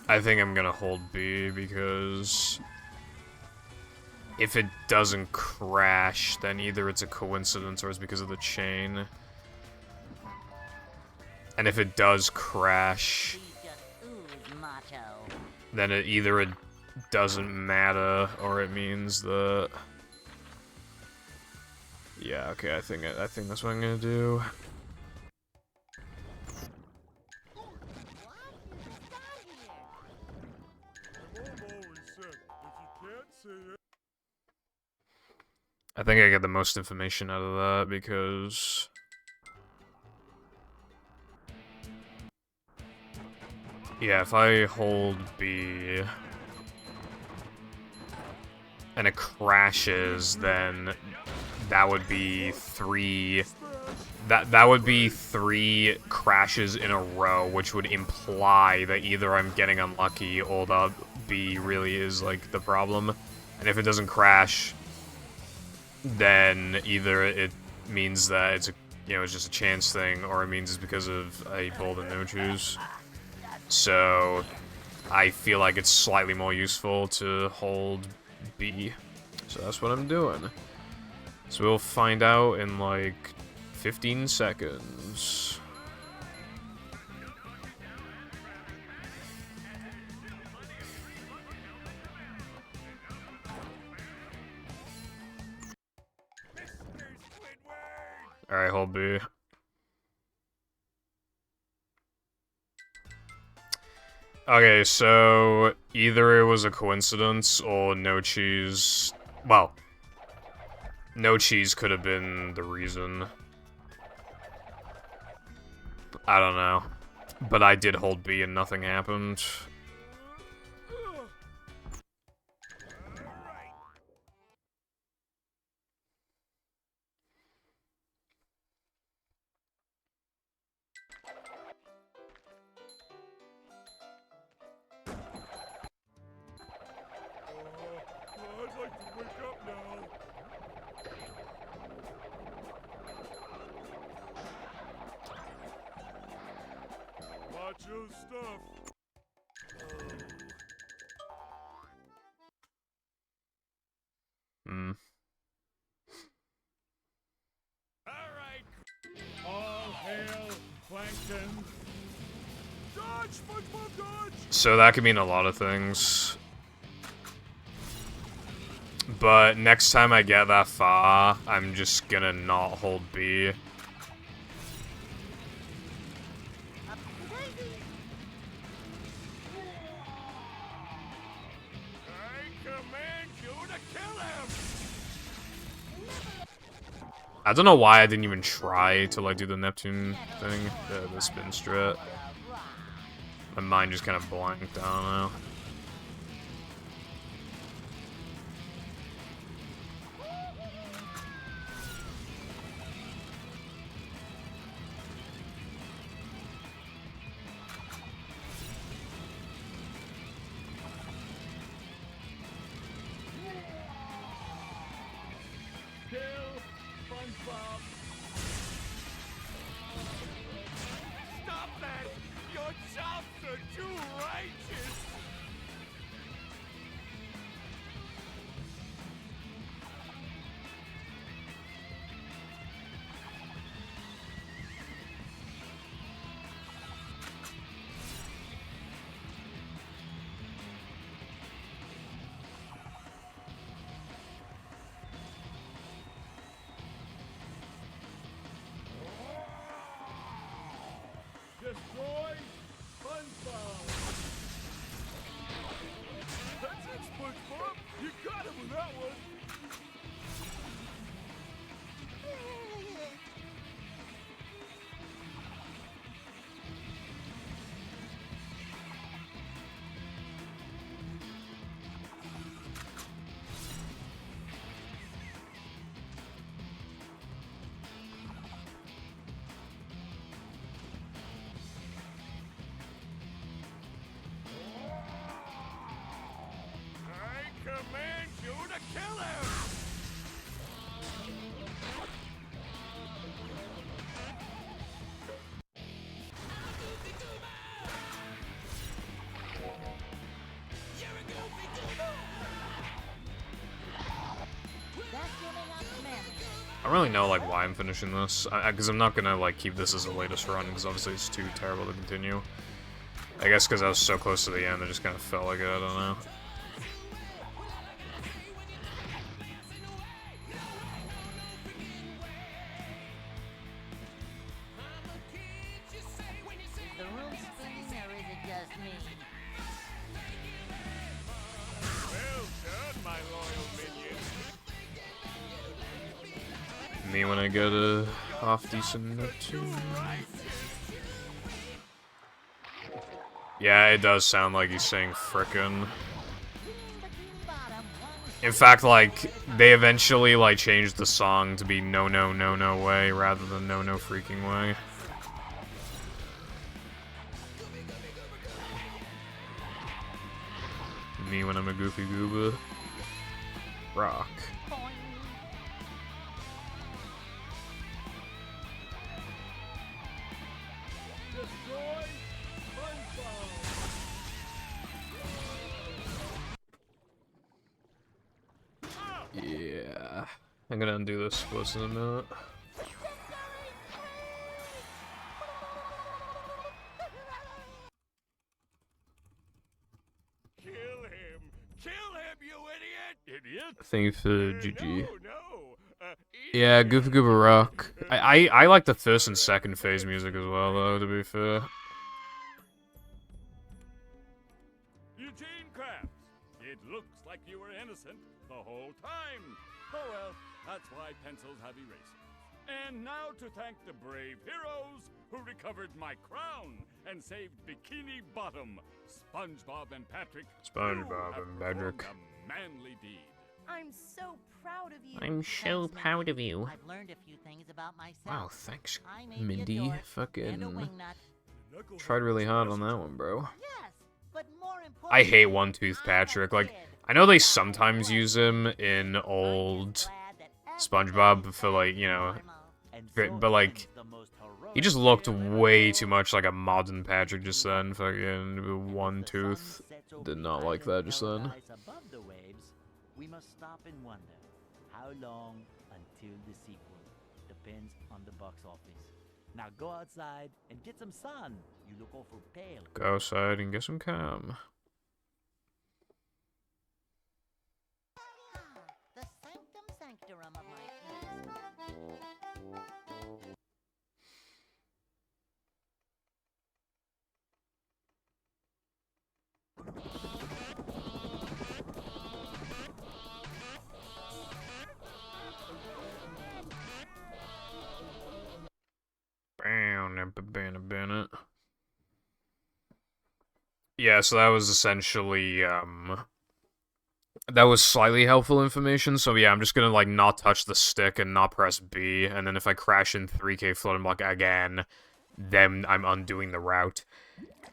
I think I'm gonna hold B because if it doesn't crash, then either it's a coincidence or it's because of the chain. And if it does crash, These just ooze macho. then it either doesn't matter, or it means that... Yeah, okay, I think that's what I'm gonna do. I think I get the most information out of that because... Yeah, if I hold B... and it crashes, then that would be 3... That would be 3 crashes in a row, which would imply that either I'm getting unlucky or the B really is, like, the problem. And if it doesn't crash, then either it means that it's it's just a chance thing, or it means it's because of a bold and no choose. So I feel like it's slightly more useful to hold B. So that's what I'm doing. So we'll find out in like 15 seconds. Alright, hold B. Okay, so either it was a coincidence or no cheese. Well, no cheese could have been the reason. I don't know. But I did hold B and nothing happened. I'd like to wake up now. Macho stuff. Hmm. Alright. All hail Plankton. Dodge, SpongeBob, dodge! So that could mean a lot of things. But next time I get that far, I'm just gonna not hold B. I command you to kill him. I don't know why I didn't even try to like do the Neptune thing, the spin strat. My mind just kind of blanked, I don't know. Kill SpongeBob. Stop that! Your chops are too righteous. Destroy SpongeBob. That's it, SpongeBob! You got him with that one! I command you to kill him. I don't really know like why I'm finishing this, because I'm not gonna like keep this as the latest run, because obviously it's too terrible to continue. I guess because I was so close to the end, I just kind of felt like it, I don't know. Me when I get a half decent Neptune. Yeah, it does sound like he's saying frickin'. In fact, like, they eventually, like, changed the song to be no no no no way rather than no no freaking way. Me when I'm a goofy gooba. Rock. Destroy SpongeBob. Yeah. I'm gonna undo this splits in a minute. Kill him! Kill him, you idiot! Idiot? Thank you for GG. No, no. Yeah, Goofy Gooba Rock. I like the first and second phase music as well, though, to be fair. Eugene Krabs, it looks like you were innocent the whole time. Oh well, that's why pencils have erasers. And now to thank the brave heroes who recovered my crown and saved Bikini Bottom, SpongeBob and Patrick. SpongeBob you and have Patrick. performed a manly deed. I'm so proud of you. I'm so Thanks, proud of you. I've learned a few things about myself. Wow, thanks, I may be a Mindy. dork and a Fucking wingnut. tried really hard on that one, bro. Yes, but more I hate importantly, One Tooth I'm a Patrick. Like, kid. I know they I'm sometimes a use him kid. in I'm just old glad that SpongeBob for, like, you know, but, like, he just looked way too much like a modern Patrick just then. Fucking One Tooth. Did not like that just then. Above the waves, we must stop and wonder how long until the sequel. Depends on the box office. Now go outside and get some sun. You look awful pale. Go outside and get some calm. The sanctum sanctorum of my penis. Bennett. Yeah, so that was essentially, that was slightly helpful information, so yeah, I'm just gonna, like, not touch the stick and not press B, and then if I crash in 3K floating block again, then I'm undoing the route.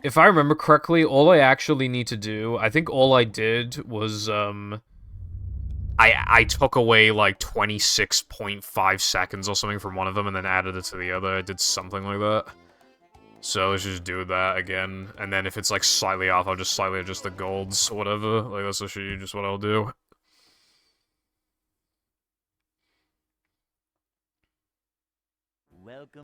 If I remember correctly, all I actually need to do, I think all I did was, I took away, like, 26.5 seconds or something from one of them and then added it to the other. I did something like that. So let's just do that again. And then if it's, like, slightly off, I'll just slightly adjust the golds or whatever. Like, that's literally just what I'll do. Welcome.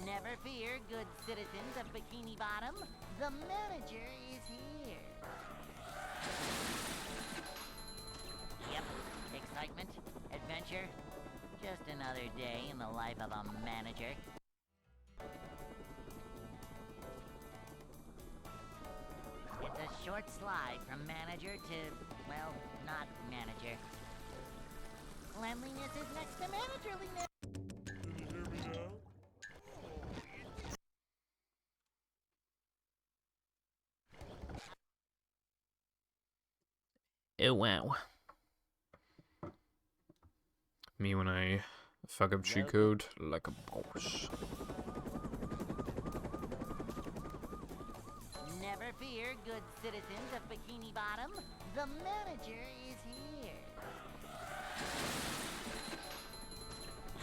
Never fear, good citizens of Bikini Bottom. The manager is here. Yep, excitement, adventure. Just another day in the life of a manager. It's a short slide from manager to, well, not manager. Cleanliness is next to managerliness. Can you hear me now? Oh, wow. Me when I fuck up cheat code like a boss. Never fear, good citizens of Bikini Bottom. The manager is here.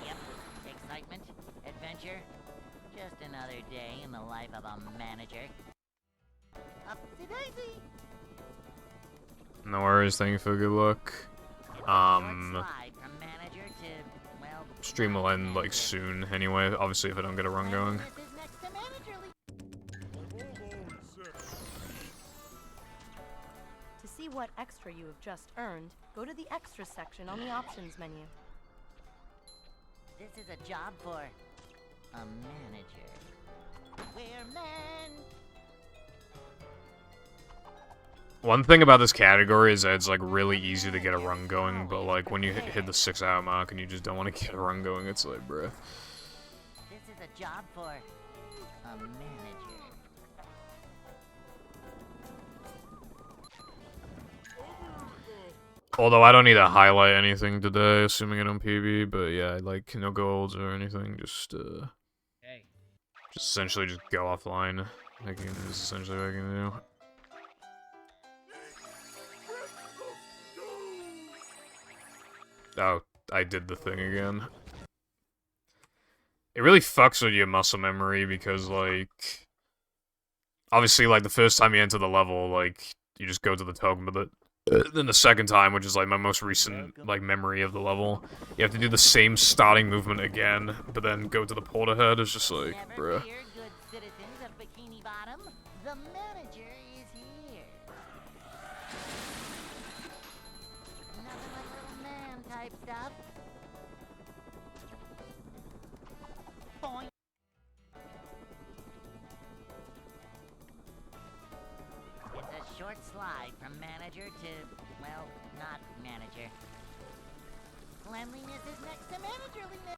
Yep, excitement, adventure. Just another day in the life of a manager. Upsy-daisy! No worries, thank you for good luck. It's a short slide from manager to, well, Stream will end, like, soon anyway, obviously if I don't get a run going. cleanliness is next to managerly. I've always said To see what extra you have just earned, go to the extra section on the options menu. This is a job for a manager. We're men. One thing about this category is that it's like really easy to get a run going, but like when you hit the 6-hour mark and you just don't want to get a run going, it's like, bruh. This is a job for a manager. Although I don't need to highlight anything today, assuming I don't PB, but yeah, like no golds or anything, just essentially just go offline. I can, is essentially what I can do. Oh, I did the thing again. It really fucks with your muscle memory because, like, obviously, like, the first time you enter the level, like, you just go to the token, but then the second time, which is, like, my most recent, like, memory of the level, you have to do the same starting movement again, but then go to the portal head. It's just like, Never bruh. fear, good citizens of Bikini Bottom. The manager is here. Nothing like little man type stuff. Boing. It's a short slide from manager to, well, not manager. Cleanliness is next to managerliness.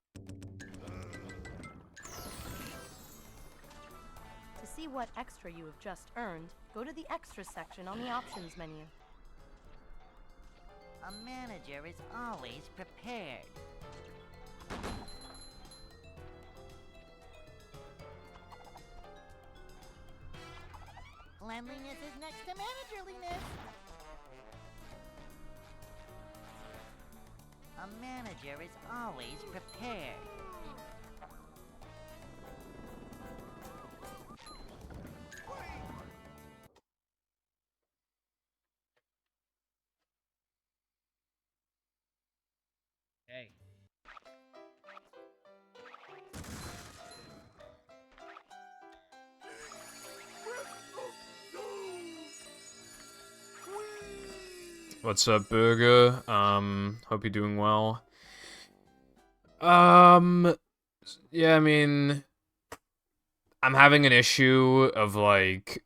To see what extra you have just earned, go to the extra section on the options menu. A manager is always prepared. Cleanliness is next to managerliness. A manager is always prepared. Hey. What's up, Burger? Hope you're doing well. Yeah, I mean, I'm having an issue of, like,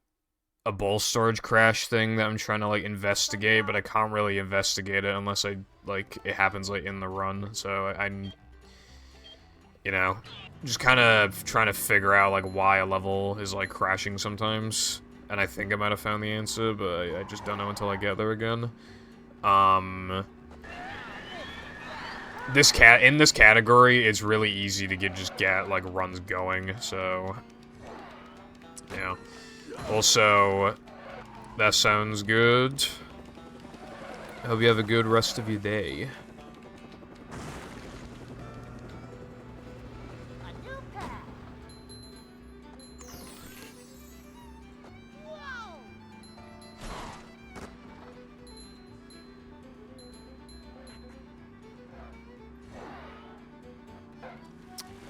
a ball storage crash thing that I'm trying to, like, investigate, but I can't really investigate it unless I, like, it happens, like, in the run, so I'm, you know, just kind of trying to figure out, like, why a level is, like, crashing sometimes, and I think I might have found the answer, but I just don't know until I get there again. In this category, it's really easy to get like runs going, so yeah. Also, that sounds good. I hope you have a good rest of your day. A new path. Whoa!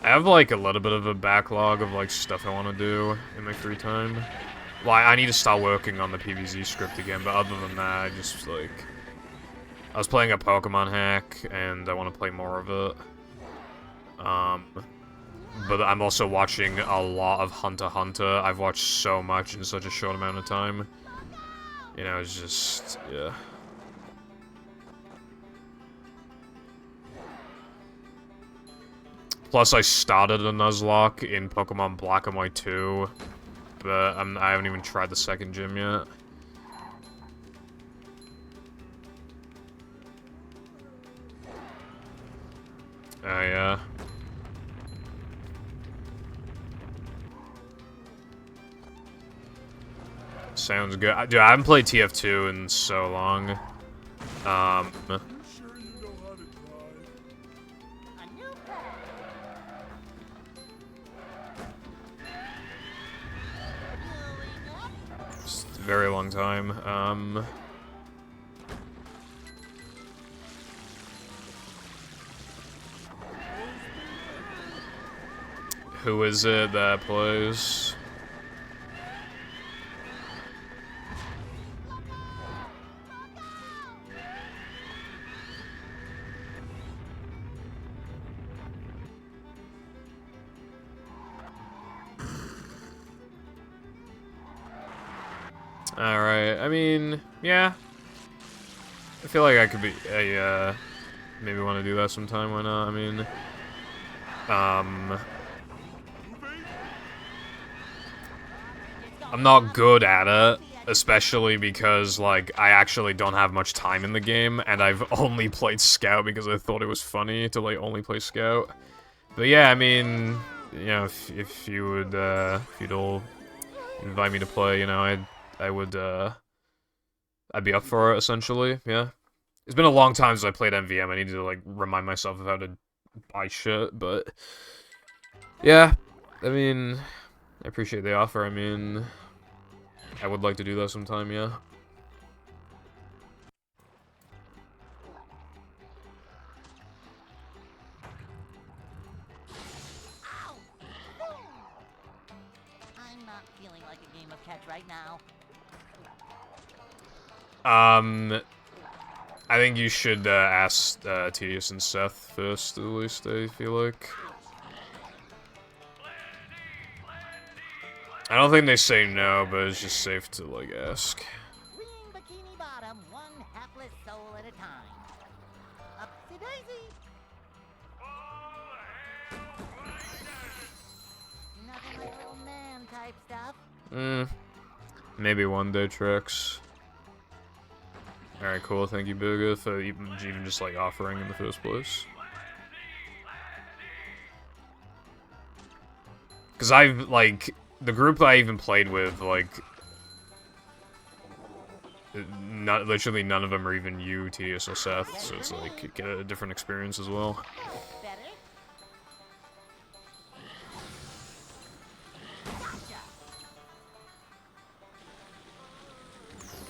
I have like a little bit of a backlog of like stuff I want to do in my free time. Well, I need to start working on the PvZ script again, but other than that, I just like... I was playing a Pokemon hack, and I want to play more of it. But I'm also watching a lot of Hunter x Hunter. I've watched so much in such a short amount of time. You know, it's just... yeah. Plus, I started a Nuzlocke in Pokemon Black and White 2, but I haven't even tried the second gym yet. Oh, yeah. Sounds good. Dude, I haven't played TF2 in so long. A new path. Going up. Just a very long time. Who is it that plays? Alright, I mean, yeah. I feel like I could be, maybe want to do that sometime, why not? I mean, I'm not good at it, especially because, like, I actually don't have much time in the game, and I've only played Scout because I thought it was funny to, like, only play Scout. But yeah, I mean, you know, if you would, if you'd all invite me to play, you know, I would, I'd be up for it, essentially, yeah. It's been a long time since I played MVM, I need to, like, remind myself of how to buy shit, but... Yeah, I mean, I appreciate the offer, I mean... I would like to do that sometime, yeah. Ow! I'm not feeling like a game of catch right now. I think you should ask Tedious and Seth first, at least, I feel like. I don't think they say no, but it's just safe to, like, ask. Green Bikini Bottom, one hapless soul at a time. Upsy daisy! Nothing like old man type stuff. Maybe one day, Trex. Alright, cool, thank you, Booga, for even just, like, offering in the first place. Because I've, like, the group that I even played with, like, literally none of them are even you, Tedious, or Seth, so it's like, you get a different experience as well. Better? Gotcha!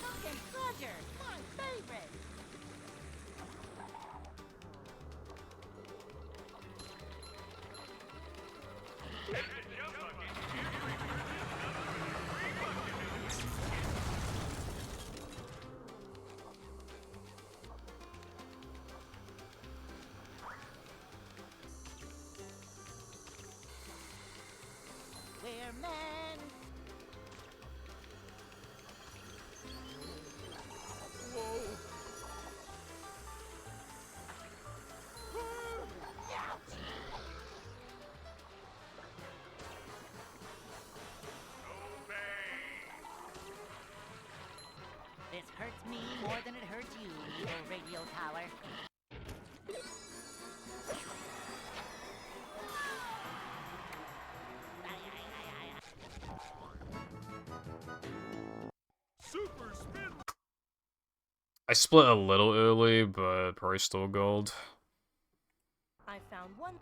Pumpkin Sludger, my favorite! We're men! This hurts me more than it hurts you, evil radio tower. Super spin. I split a little early, but probably still gold. I found one.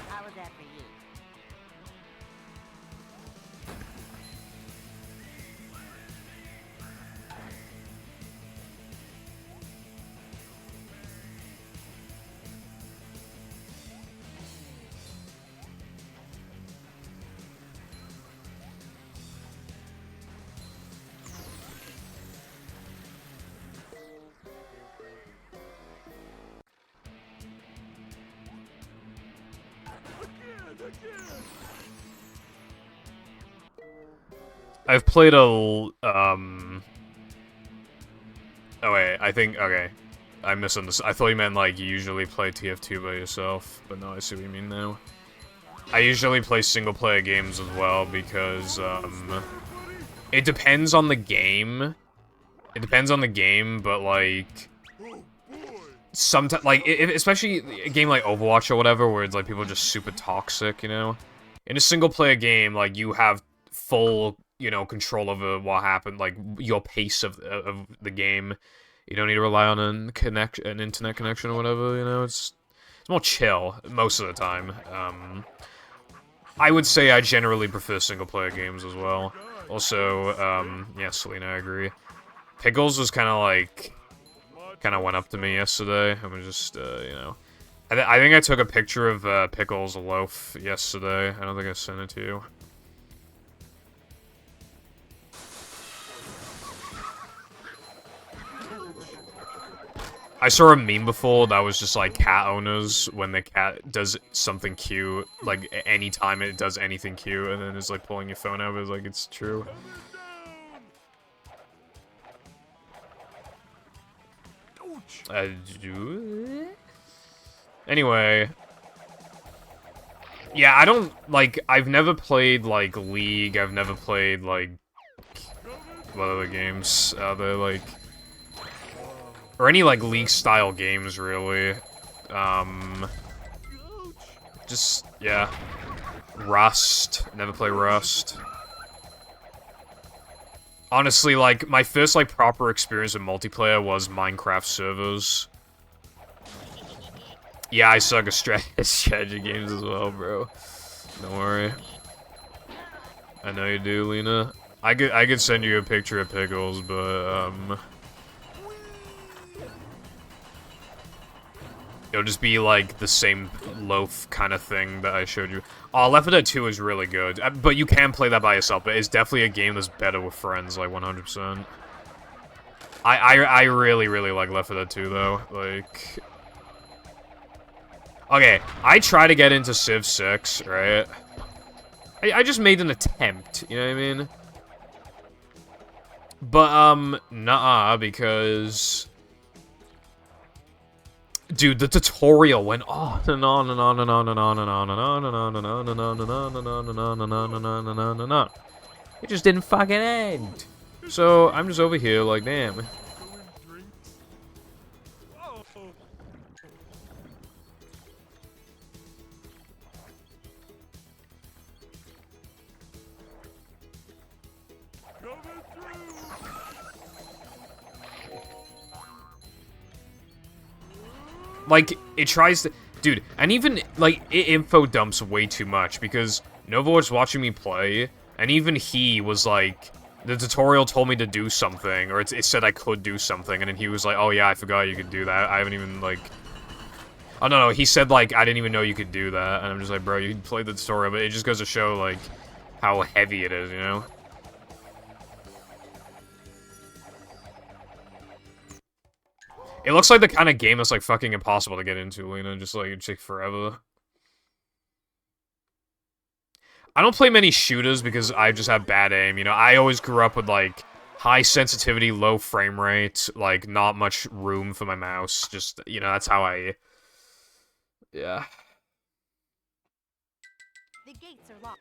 How was that for you? I've played a, oh wait, I think, okay. I misunderstood. I thought you meant, like, you usually play TF2 by yourself, but no, I see what you mean now. I usually play single-player games as well, because, it depends on the game. It depends on the game, but, like, sometimes, like, especially a game like Overwatch or whatever, where it's, like, people are just super toxic, you know? In a single-player game, like, you have full, you know, control over what happened, like, your pace of the game. You don't need to rely on an internet connection or whatever, you know? It's more chill, most of the time. I would say I generally prefer single-player games as well. Also, yeah, Selena, I agree. Pickles was kind of like, went up to me yesterday. I was just, you know. I think I took a picture of Pickles' loaf yesterday. I don't think I sent it to you. I saw a meme before that was just like cat owners when the cat does something cute, like anytime it does anything cute, and then it's like pulling your phone out. It's like it's true. Anyway, yeah, I don't like. I've never played like League. I've never played like what other games are there like. Or any, like, League-style games, really. Just, yeah. Rust. Never play Rust. Honestly, like, my first, like, proper experience with multiplayer was Minecraft servers. Yeah, I suck at strategy games as well, bro. Don't worry. I know you do, Lena. I could send you a picture of Pickles, but, it'll just be like the same loaf kind of thing that I showed you. Oh, Left 4 Dead 2 is really good, but you can play that by yourself, but it's definitely a game that's better with friends, like 100%. I really, really like Left 4 Dead 2, though, like... Okay, I try to get into Civ 6, right? I just made an attempt, you know what I mean? But, nah, because... Dude, the tutorial went on and on and on and on and on and on and on and on and on and on and on and on and on and on and on and on and on. It just didn't fucking end. So I'm just over here like, damn. Like, it tries to... Dude, and even, like, it info dumps way too much, because Nova was watching me play, and even he was like, the tutorial told me to do something, or it said I could do something, and then he was like, oh yeah, I forgot you could do that. I haven't even, like... Oh, no, he said, like, I didn't even know you could do that, and I'm just like, bro, you can play the tutorial, but it just goes to show, like, how heavy it is, you know? It looks like the kind of game that's, like, fucking impossible to get into, Lena. Just, like, it takes forever. I don't play many shooters because I just have bad aim, you know? I always grew up with, like, high sensitivity, low frame rate, like, not much room for my mouse. Just, you know, that's how I... Yeah. The gates are locked.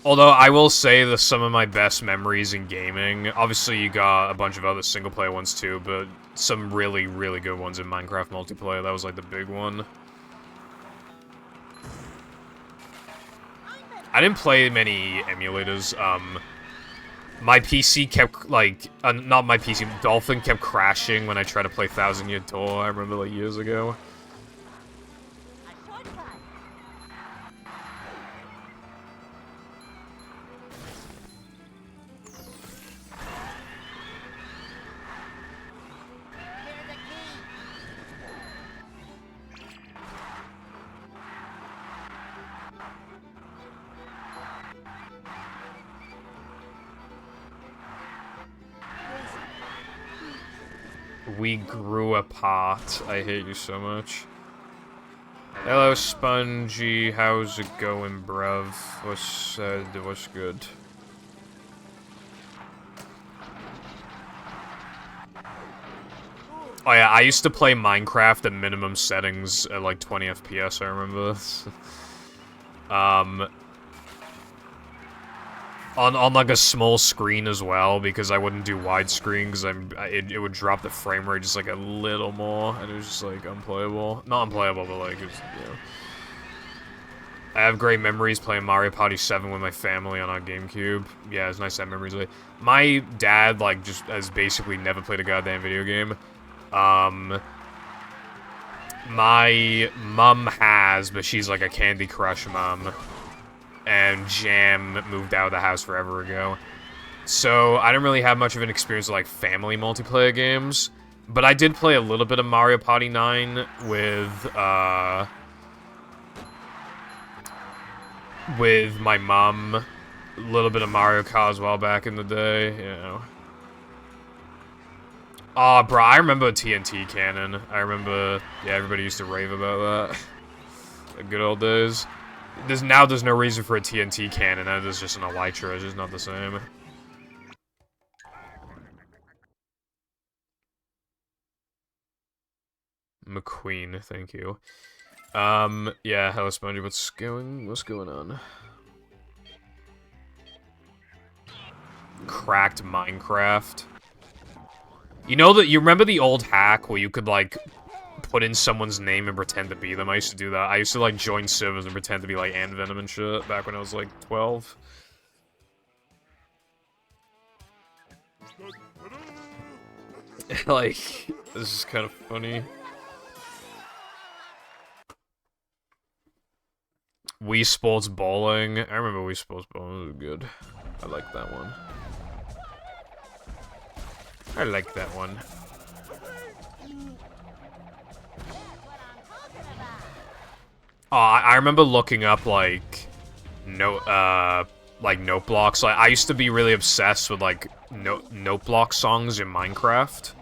Although, I will say that some of my best memories in gaming, obviously you got a bunch of other single-player ones too, but some really, really good ones in Minecraft multiplayer, that was like the big one. I didn't play many emulators, my PC kept, like, not my PC, Dolphin kept crashing when I tried to play Thousand Year Door, I remember, like, years ago. We grew apart. I hate you so much. Hello, Spongy. How's it going, bruv? What's good? Oh yeah, I used to play Minecraft at minimum settings at like 20 FPS, I remember. On like a small screen as well, because I wouldn't do widescreen, because it would drop the frame rate just like a little more, and it was just like unplayable. Not unplayable, but like, it's, you know. I have great memories playing Mario Party 7 with my family on our GameCube. Yeah, it's nice to have memories of it. My dad, like, just has basically never played a goddamn video game. My mom has, but she's like a Candy Crush mom. And Jam moved out of the house forever ago. So, I didn't really have much of an experience with, like, family multiplayer games. But I did play a little bit of Mario Party 9 with my mom. A little bit of Mario Kart as well back in the day, you know. Oh, bro, I remember TNT Cannon. I remember, yeah, everybody used to rave about that. The good old days. There's no reason for a TNT Cannon. There's just an Elytra. It's just not the same. McQueen, thank you. Yeah, hello Spongy, what's going on? Cracked Minecraft. You know that, you remember the old hack where you could, like, put in someone's name and pretend to be them? I used to do that. I used to, like, join servers and pretend to be, like, Ant Venom and shit back when I was, like, 12. Like, this is kind of funny. Wii Sports Bowling. I remember Wii Sports Bowling. It was good. I like that one. I like that one. Oh, I remember looking up, like, note blocks. Like, I used to be really obsessed with, like, note block songs in Minecraft.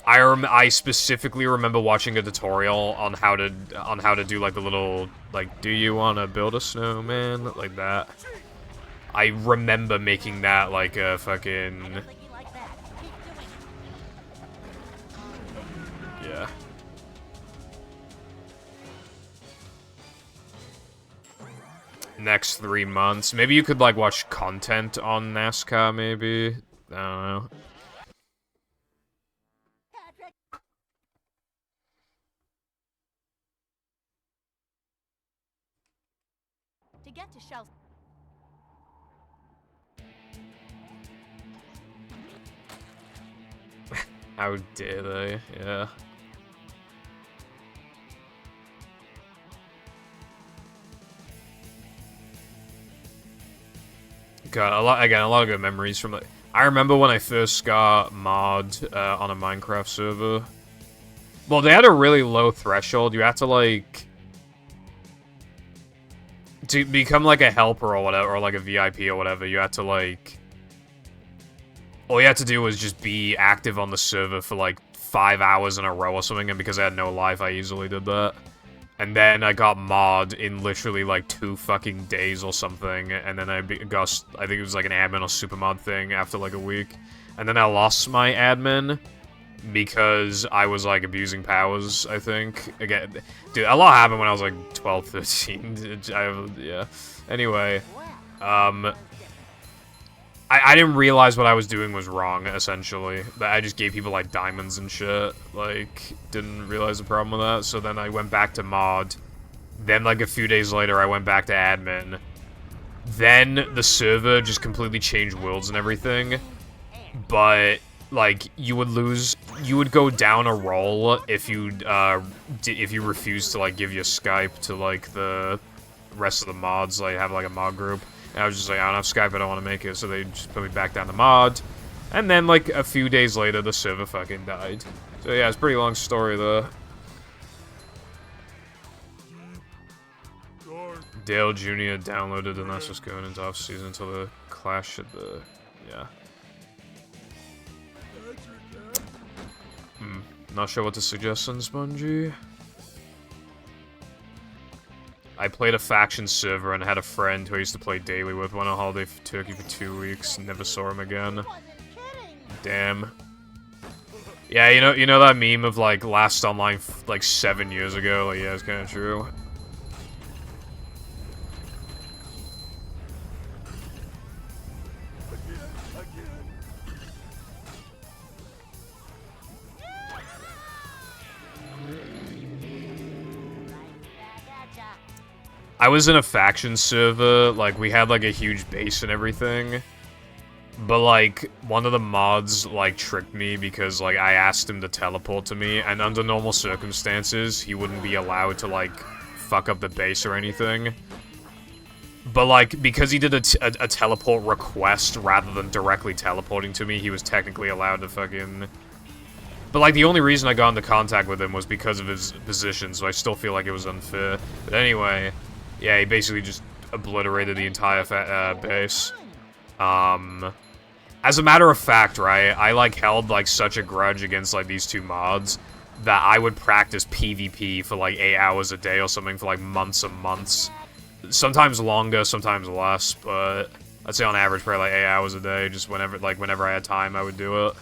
I specifically remember watching a tutorial on how to do, like, the little, like, do you want to build a snowman? Like that. I remember making that, like, a fucking... Yeah. Next 3 months. Maybe you could, like, watch content on NASCAR, maybe? I don't know. To get to Shell. How dare they? Yeah. God, a lot of good memories from like. I remember when I first got mod on a Minecraft server. Well, they had a really low threshold. You had to like to become like a helper or whatever, or like a VIP or whatever. You had to like. All you had to do was just be active on the server for like 5 hours in a row or something, and because I had no life, I easily did that. And then I got mod in literally like 2 fucking days or something, and then I got, I think it was like an admin or super mod thing after like a week. And then I lost my admin because I was like abusing powers, I think. Again, dude, a lot happened when I was like 12, 13. Yeah. Anyway, I didn't realize what I was doing was wrong, essentially. I just gave people, like, diamonds and shit. Like, didn't realize the problem with that. So then I went back to mod. Then, like, a few days later, I went back to admin. Then the server just completely changed worlds and everything. But, like, you would go down a roll if you refused to, like, give your Skype to, like, the rest of the mods. Like, have, like, a mod group. And I was just like, I don't have Skype, I don't want to make it, so they just put me back down to mod. And then, like, a few days later, the server fucking died. So yeah, it's a pretty long story, though. Dale Jr. downloaded, and that's just going into off-season until the clash at the... yeah. Not sure what to suggest on Spongy. I played a faction server and had a friend who I used to play daily with. Went on holiday for Turkey for 2 weeks. Never saw him again. Damn. Yeah, you know that meme of like last online like 7 years ago. Like, yeah, it's kind of true. I was in a faction server, like, we had, like, a huge base and everything, but, like, one of the mods, like, tricked me because, like, I asked him to teleport to me, and under normal circumstances, he wouldn't be allowed to, like, fuck up the base or anything. But, like, because he did a teleport request rather than directly teleporting to me, he was technically allowed to fucking... But, like, the only reason I got into contact with him was because of his position, so I still feel like it was unfair. But anyway, yeah, he basically just obliterated the entire base. As a matter of fact, right, I, like, held, like, such a grudge against, like, these two mods that I would practice PvP for, like, 8 hours a day or something for, like, months and months. Sometimes longer, sometimes less, but I'd say on average probably, like, 8 hours a day, just whenever I had time, I would do it.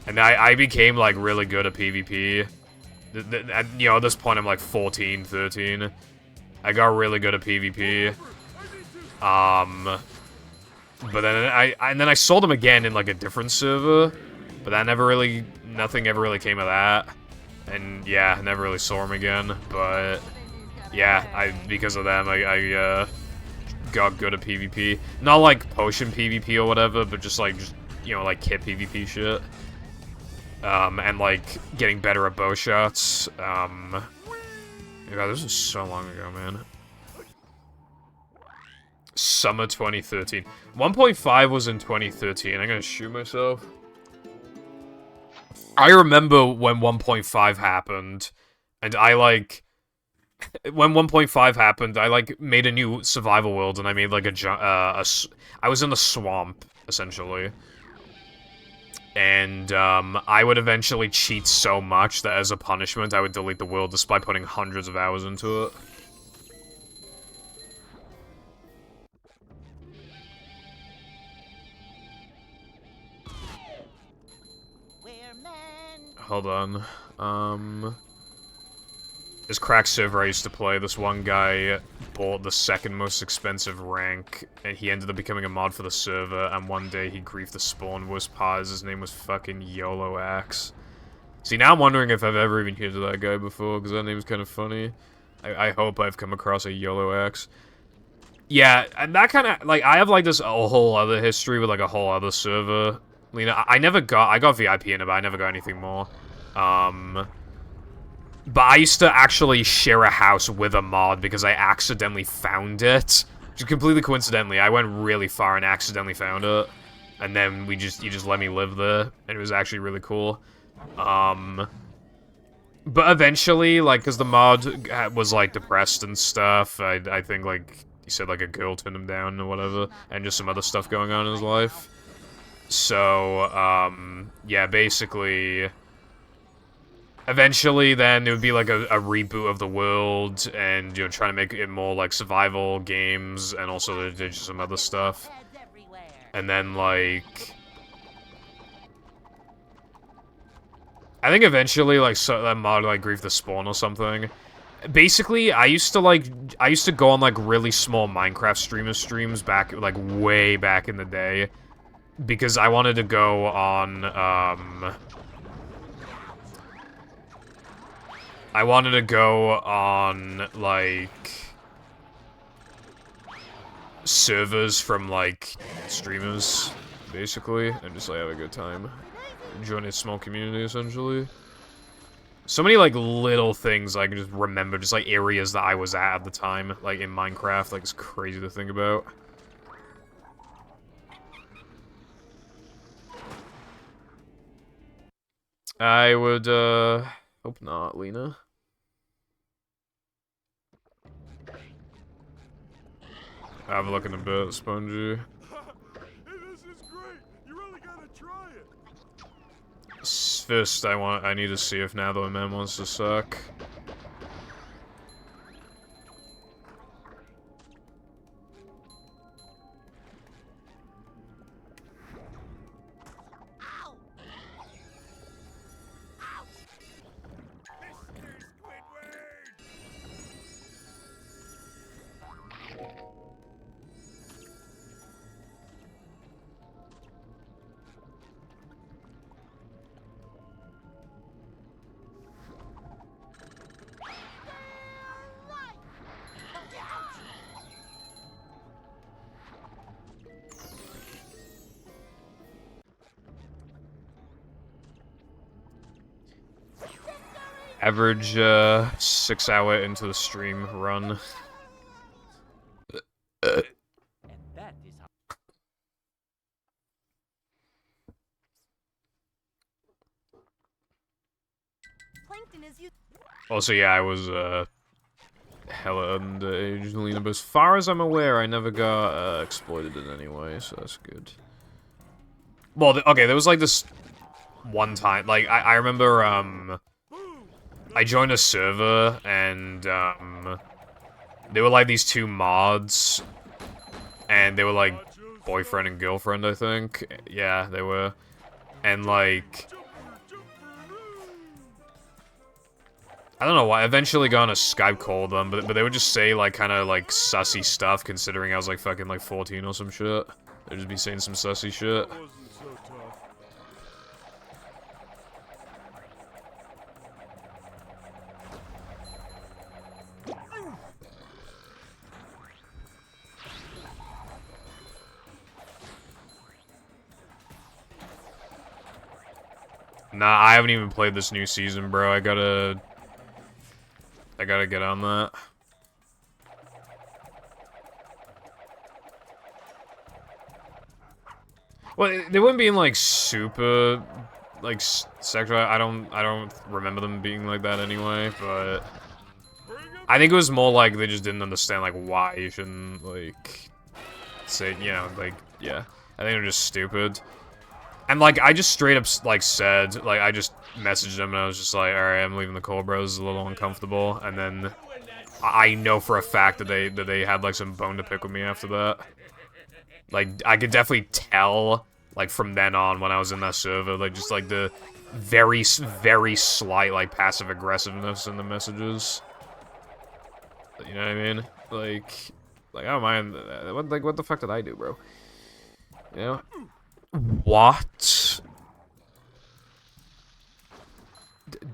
And I became, like, really good at PvP. You know, at this point, I'm, like, 14, 13. I got really good at PvP. But then I saw them again in, like, a different server. But that nothing ever really came of that. And, yeah, I never really saw them again. But, yeah, because of them, I got good at PvP. Not, like, potion PvP or whatever, but just, you know, like, kit PvP shit. And, like, getting better at bow shots. God, this was so long ago, man. Summer 2013. 1.5 was in 2013. I'm gonna shoot myself. I remember when 1.5 happened, and I, like... When 1.5 happened, I, like, made a new survival world, and I made, like, I was in the swamp, essentially. And, I would eventually cheat so much that as a punishment, I would delete the world despite putting hundreds of hours into it. Hold on. This crack server I used to play, this one guy bought the second most expensive rank, and he ended up becoming a mod for the server, and one day he griefed the spawn. Worst part is his name was fucking YOLO Axe. See, now I'm wondering if I've ever even heard of that guy before, because that name's kind of funny. I hope I've come across a YOLO Axe. Yeah, and that kind of, like, I have, like, this whole other history with, like, a whole other server. Lena, I got VIP in it, but I never got anything more. But I used to actually share a house with a mod because I accidentally found it. Just completely coincidentally, I went really far and accidentally found it. And then you just let me live there, and it was actually really cool. But eventually, like, because the mod was, like, depressed and stuff, I think, like, he said, like, a girl turned him down or whatever, and just some other stuff going on in his life. So, yeah, basically... Eventually, then, it would be, like, a reboot of the world, and, you know, trying to make it more, like, survival games, and also there's some other stuff. And then, like... I think eventually, like, that mod, like, Grief the Spawn or something. Basically, I used to go on, like, really small Minecraft streams back, like, way back in the day. Because I wanted to go on, like, servers from, like, streamers, basically, and just, like, have a good time. Join a small community, essentially. So many, like, little things I can just remember, just, like, areas that I was at the time, like, in Minecraft, like, it's crazy to think about. I would, hope not, Lena. Have a look in a bit, Spongy. This is great. You really gotta try it. First, I need to see if Now the Man wants to suck. Average, 6 hour into the stream run. acting as you. Also, yeah, I was, hella underage, Lena, but as far as I'm aware, I never got, exploited in any way, so that's good. Well, okay, there was, like, this one time, like, I remember, I joined a server, and, they were, like, these two mods, and they were, like, boyfriend and girlfriend, I think. Yeah, they were. And, like, I don't know why. I eventually got on a Skype call with them, but they would just say, like, kind of, like, sussy stuff, considering I was, like, fucking, like, 14 or some shit. They'd just be saying some sussy shit. Nah, I haven't even played this new season, bro. I gotta get on that. Well, they wouldn't be like super, like, sexual. I don't remember them being like that anyway, but I think it was more like they just didn't understand, like, why you shouldn't, like, say, you know, like, yeah. I think they're just stupid. And, like, I just straight up, like, said, like, I just messaged them and I was just like, alright, I'm leaving the Cobra, this is a little uncomfortable, and then I know for a fact that they had, like, some bone to pick with me after that. Like, I could definitely tell, like, from then on when I was in that server, like, just, like, the very, very slight, like, passive-aggressiveness in the messages. You know what I mean? Like, I don't mind, what the fuck did I do, bro? You know? What?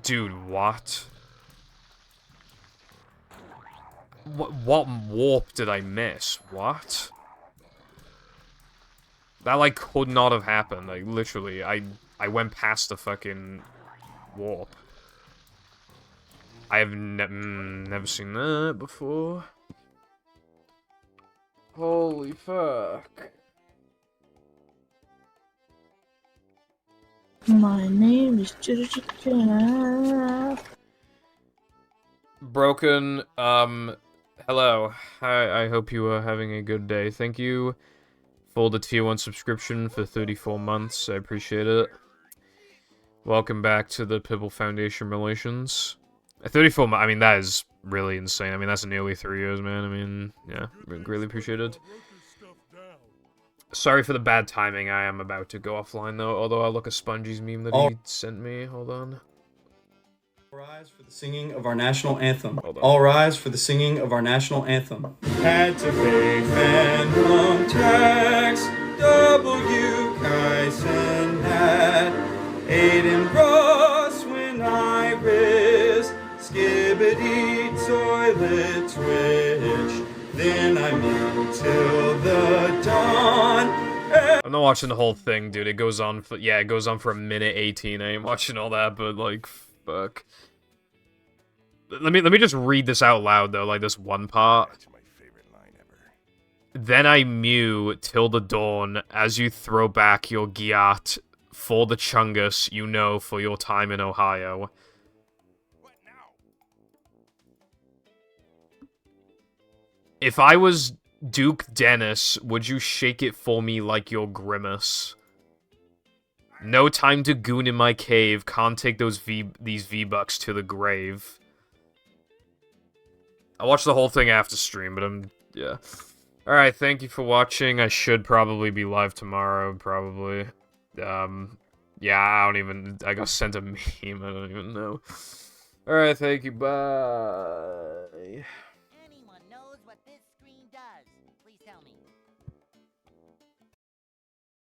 Dude, what? What warp did I miss? What? That, like, could not have happened. Like, literally, I went past the fucking warp. I have never seen that before. Holy fuck. My name is Giraffe. Broken, hello. Hi, I hope you are having a good day. Thank you for the tier 1 subscription for 34 months. I appreciate it. Welcome back to the Pibble Foundation Relations. 34 months, I mean, that is really insane. I mean, that's nearly 3 years, man. I mean, yeah, really appreciate it. Sorry for the bad timing. I am about to go offline, though, although I'll look at Spongey's meme that he sent me. Hold on. All rise for the singing of our national anthem. All rise for the singing of our national anthem. Had to pay phantom tax, W. Kyson Nat, Aiden Ross when Iris, Skibbity toilet twitch. Then I moved till the dawn. I'm not watching the whole thing, dude. It goes on for, yeah, it goes on for a minute 18. I ain't watching all that, but, like, fuck. Let me just read this out loud, though, like, this one part. That's my favorite line ever. Then I mew till the dawn, as you throw back your gyat for the chungus, you know, for your time in Ohio. What now? If I was Duke Dennis, would you shake it for me like your grimace? No time to goon in my cave, can't take these V-Bucks to the grave. I'll watch the whole thing after stream, but yeah. Alright, thank you for watching. I should probably be live tomorrow, probably. Yeah, I got sent a meme, I don't even know. Alright, thank you, bye.